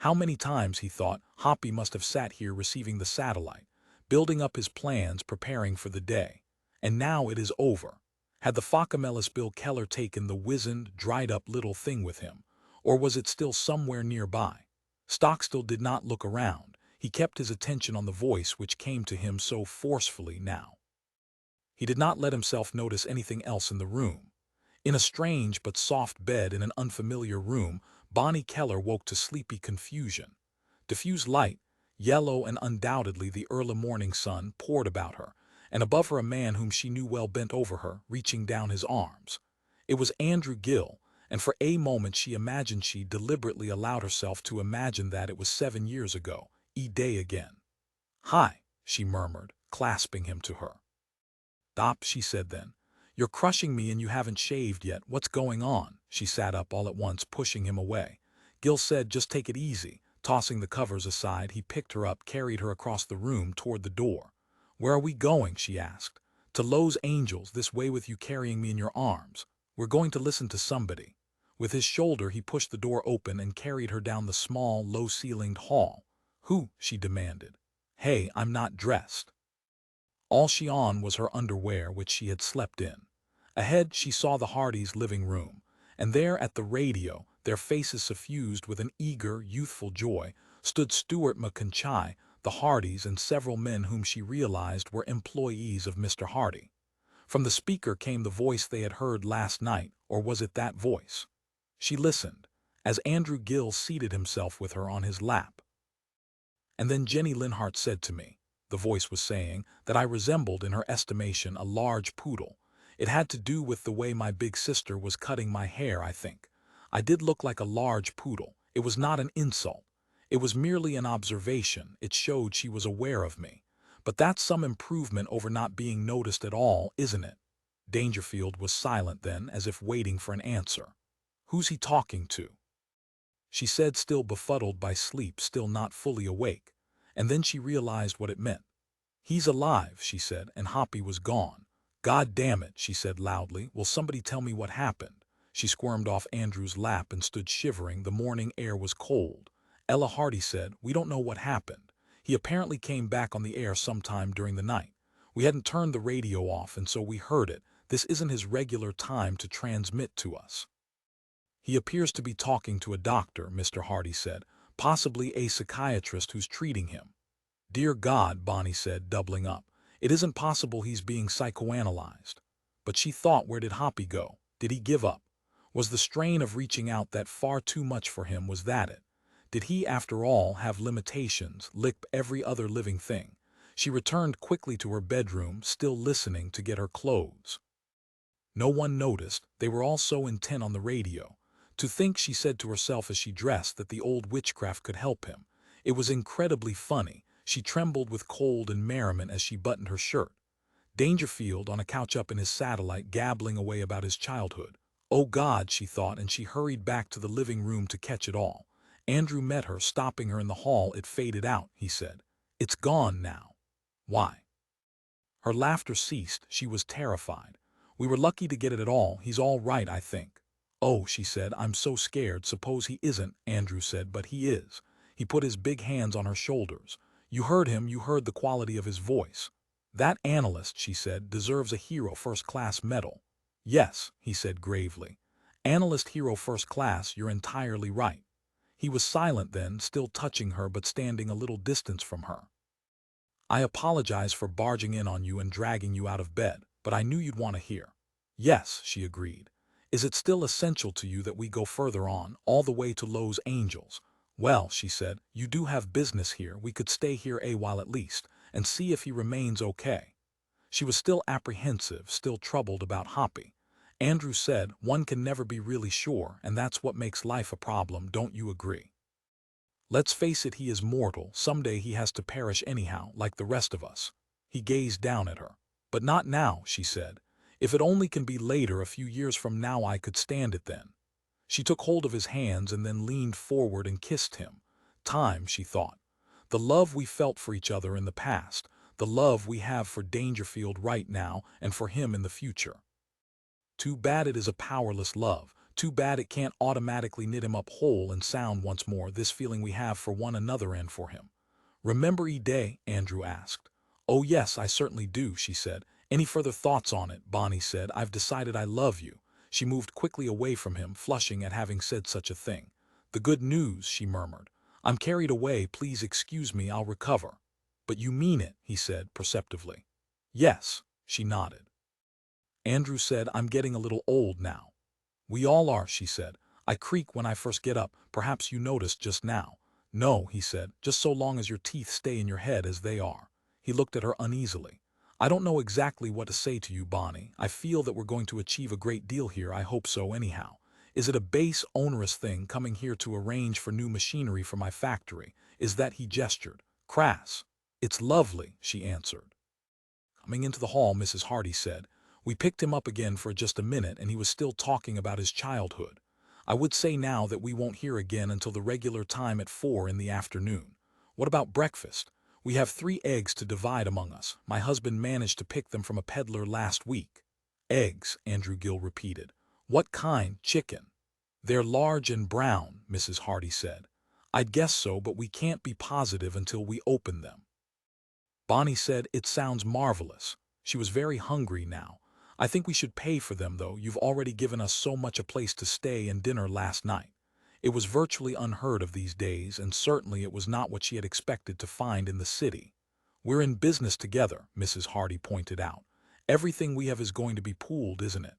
How many times, he thought, Hoppy must have sat here receiving the satellite, building up his plans, preparing for the day. And now it is over. Had the Focamelis Bill Keller taken the wizened, dried-up little thing with him, or was it still somewhere nearby? Stockstill did not look around. He kept his attention on the voice which came to him so forcefully now. He did not let himself notice anything else in the room. In a strange but soft bed in an unfamiliar room, Bonnie Keller woke to sleepy confusion. Diffused light, yellow and undoubtedly the early morning sun, poured about her, and above her a man whom she knew well bent over her, reaching down his arms. It was Andrew Gill, and for a moment she deliberately allowed herself to imagine that it was 7 years ago, day again. "Hi," she murmured, clasping him to her. "Stop," she said then. "You're crushing me and you haven't shaved yet. What's going on?" She sat up all at once, pushing him away. Gill said, "Just take it easy." Tossing the covers aside, he picked her up, carried her across the room toward the door. "Where are we going?" she asked. "To Lowe's Angels, this way with you carrying me in your arms. We're going to listen to somebody." With his shoulder, he pushed the door open and carried her down the small, low-ceilinged hall. "Who?" she demanded. "Hey, I'm not dressed." All she on was her underwear, which she had slept in. Ahead, she saw the Hardys' living room, and there at the radio, their faces suffused with an eager, youthful joy, stood Stuart McConchie, the Hardys, and several men whom she realized were employees of Mr. Hardy. From the speaker came the voice they had heard last night, or was it that voice? She listened, as Andrew Gill seated himself with her on his lap. "And then Jenny Linhart said to me," the voice was saying, "that I resembled, in her estimation, a large poodle. It had to do with the way my big sister was cutting my hair, I think. I did look like a large poodle. It was not an insult. It was merely an observation. It showed she was aware of me. But that's some improvement over not being noticed at all, isn't it?" Dangerfield was silent then, as if waiting for an answer. "Who's he talking to?" she said, still befuddled by sleep, still not fully awake. And then she realized what it meant. "He's alive," she said, "and Hoppy was gone." "God damn it," she said loudly. "Will somebody tell me what happened?" She squirmed off Andrew's lap and stood shivering. The morning air was cold. Ella Hardy said, "We don't know what happened. He apparently came back on the air sometime during the night. We hadn't turned the radio off, and so we heard it. This isn't his regular time to transmit to us." "He appears to be talking to a doctor," Mr. Hardy said, "possibly a psychiatrist who's treating him." "Dear God," Bonnie said, doubling up. "It isn't possible he's being psychoanalyzed." But she thought, where did Hoppy go? Did he give up? Was the strain of reaching out that far too much for him? Was that it? Did he, after all, have limitations, like every other living thing? She returned quickly to her bedroom, still listening, to get her clothes. No one noticed. They were all so intent on the radio. To think, she said to herself as she dressed, that the old witchcraft could help him. It was incredibly funny. She trembled with cold and merriment as she buttoned her shirt. Dangerfield on a couch up in his satellite, gabbling away about his childhood. "Oh God," she thought, and she hurried back to the living room to catch it all. Andrew met her, stopping her in the hall. "It faded out," he said. "It's gone now." "Why?" Her laughter ceased. She was terrified. "We were lucky to get it at all. He's all right, I think." "Oh," she said, "I'm so scared." "Suppose he isn't," Andrew said. "But he is." He put his big hands on her shoulders. "You heard him. You heard the quality of his voice." "That analyst," she said, "deserves a hero first-class medal." "Yes," he said gravely. "Analyst hero first class, you're entirely right." He was silent then, still touching her but standing a little distance from her. "I apologize for barging in on you and dragging you out of bed, but I knew you'd want to hear." "Yes," she agreed. "Is it still essential to you that we go further on, all the way to Lowe's Angels?" "Well," she said, "you do have business here. We could stay here a while at least, and see if he remains okay." She was still apprehensive, still troubled about Hoppy. Andrew said, "One can never be really sure, and that's what makes life a problem, don't you agree? Let's face it, he is mortal. Someday he has to perish anyhow, like the rest of us." He gazed down at her. "But not now," she said. "If it only can be later, a few years from now, I could stand it then." She took hold of his hands and then leaned forward and kissed him. Time, she thought. The love we felt for each other in the past, the love we have for Dangerfield right now and for him in the future. Too bad it is a powerless love. Too bad it can't automatically knit him up whole and sound once more, this feeling we have for one another and for him. "Remember E-Day?" Andrew asked. "Oh yes, I certainly do," she said. "Any further thoughts on it?" Bonnie said. "I've decided I love you." She moved quickly away from him, flushing at having said such a thing. "The good news," she murmured. "I'm carried away. Please excuse me. I'll recover." "But you mean it," he said perceptively. "Yes," she nodded. Andrew said, "I'm getting a little old now. We all are, she said. I creak when I first get up. Perhaps you noticed just now. No, he said, just so long as your teeth stay in your head as they are. He looked at her uneasily. I don't know exactly what to say to you, Bonnie. I feel that we're going to achieve a great deal here. I hope so anyhow. Is it a base, onerous thing coming here to arrange for new machinery for my factory? Is that, he gestured, crass? It's lovely, she answered. Coming into the hall, Mrs. Hardy said, we picked him up again for just a minute and he was still talking about his childhood. I would say now that we won't hear again until the regular time at 4 in the afternoon. What about breakfast? We have 3 eggs to divide among us. My husband managed to pick them from a peddler last week. Eggs, Andrew Gill repeated. What kind? Chicken? They're large and brown, Mrs. Hardy said. I'd guess so, but we can't be positive until we open them. Bonnie said, it sounds marvelous. She was very hungry now. I think we should pay for them, though. You've already given us so much a place to stay and dinner last night. It was virtually unheard of these days, and certainly it was not what she had expected to find in the city. We're in business together, Mrs. Hardy pointed out. Everything we have is going to be pooled, isn't it?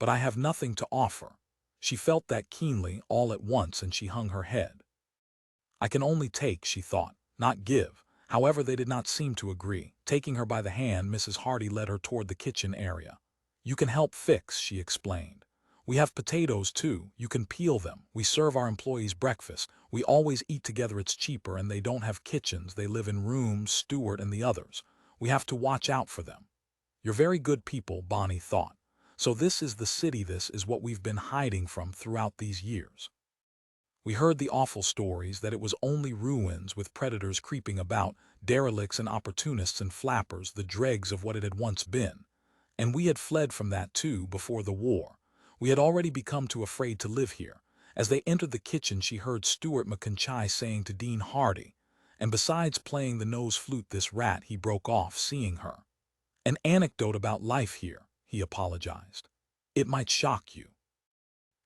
But I have nothing to offer. She felt that keenly all at once, and she hung her head. I can only take, she thought, not give. However, they did not seem to agree. Taking her by the hand, Mrs. Hardy led her toward the kitchen area. You can help fix, she explained. We have potatoes, too. You can peel them. We serve our employees breakfast. We always eat together. It's cheaper, and they don't have kitchens. They live in rooms, Stuart and the others. We have to watch out for them. You're very good people, Bonnie thought. So this is the city. This is what we've been hiding from throughout these years. We heard the awful stories that it was only ruins with predators creeping about, derelicts and opportunists and flappers, the dregs of what it had once been. And we had fled from that too before the war. We had already become too afraid to live here. As they entered the kitchen, she heard Stuart McIntyre saying to Dean Hardy, and besides playing the nose flute, this rat, he broke off, seeing her. An anecdote about life here, he apologized. It might shock you.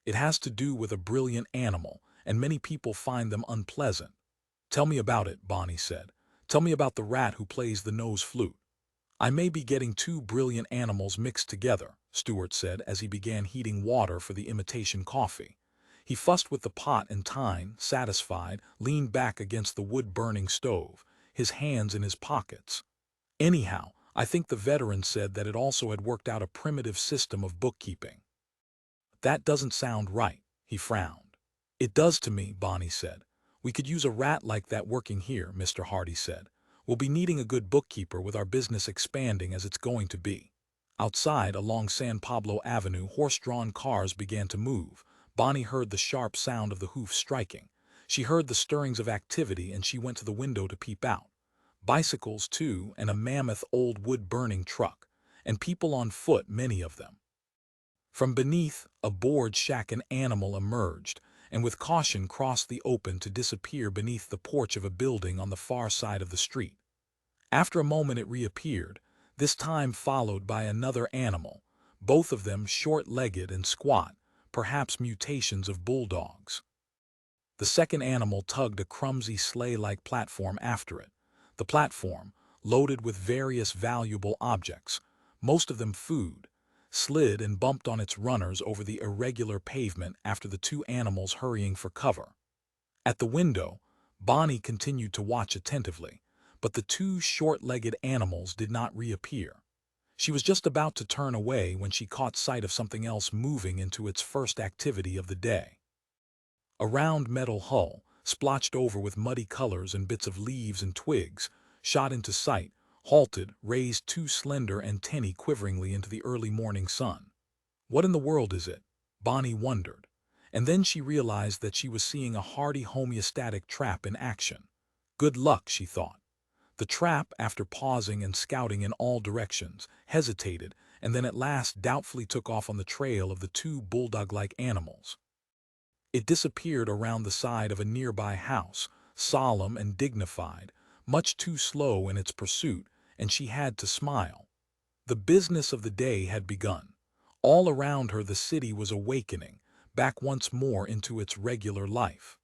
It has to do with a brilliant animal, and many people find them unpleasant. Tell me about it, Bonnie said. Tell me about the rat who plays the nose flute. I may be getting 2 brilliant animals mixed together, Stuart said as he began heating water for the imitation coffee. He fussed with the pot and Tyne, satisfied, leaned back against the wood-burning stove, his hands in his pockets. Anyhow, I think the veteran said that it also had worked out a primitive system of bookkeeping. That doesn't sound right, he frowned. It does to me, Bonnie said. We could use a rat like that working here, Mr. Hardy said. We'll be needing a good bookkeeper with our business expanding as it's going to be. Outside, along San Pablo Avenue, horse-drawn cars began to move. Bonnie heard the sharp sound of the hoofs striking. She heard the stirrings of activity, and she went to the window to peep out. Bicycles, too, and a mammoth old wood-burning truck, and people on foot, many of them. From beneath a board shack an animal emerged, and with caution crossed the open to disappear beneath the porch of a building on the far side of the street. After a moment it reappeared, this time followed by another animal, both of them short-legged and squat, perhaps mutations of bulldogs. The second animal tugged a clumsy sleigh-like platform after it. The platform, loaded with various valuable objects, most of them food, slid and bumped on its runners over the irregular pavement after the 2 animals hurrying for cover. At the window, Bonnie continued to watch attentively, but the 2 short-legged animals did not reappear. She was just about to turn away when she caught sight of something else moving into its first activity of the day. A round metal hull, splotched over with muddy colors and bits of leaves and twigs, shot into sight, halted, raised 2 slender antennae quiveringly into the early morning sun. What in the world is it? Bonnie wondered. And then she realized that she was seeing a hardy homeostatic trap in action. Good luck, she thought. The trap, after pausing and scouting in all directions, hesitated, and then at last doubtfully took off on the trail of the 2 bulldog-like animals. It disappeared around the side of a nearby house, solemn and dignified, much too slow in its pursuit, and she had to smile. The business of the day had begun. All around her the city was awakening, back once more into its regular life.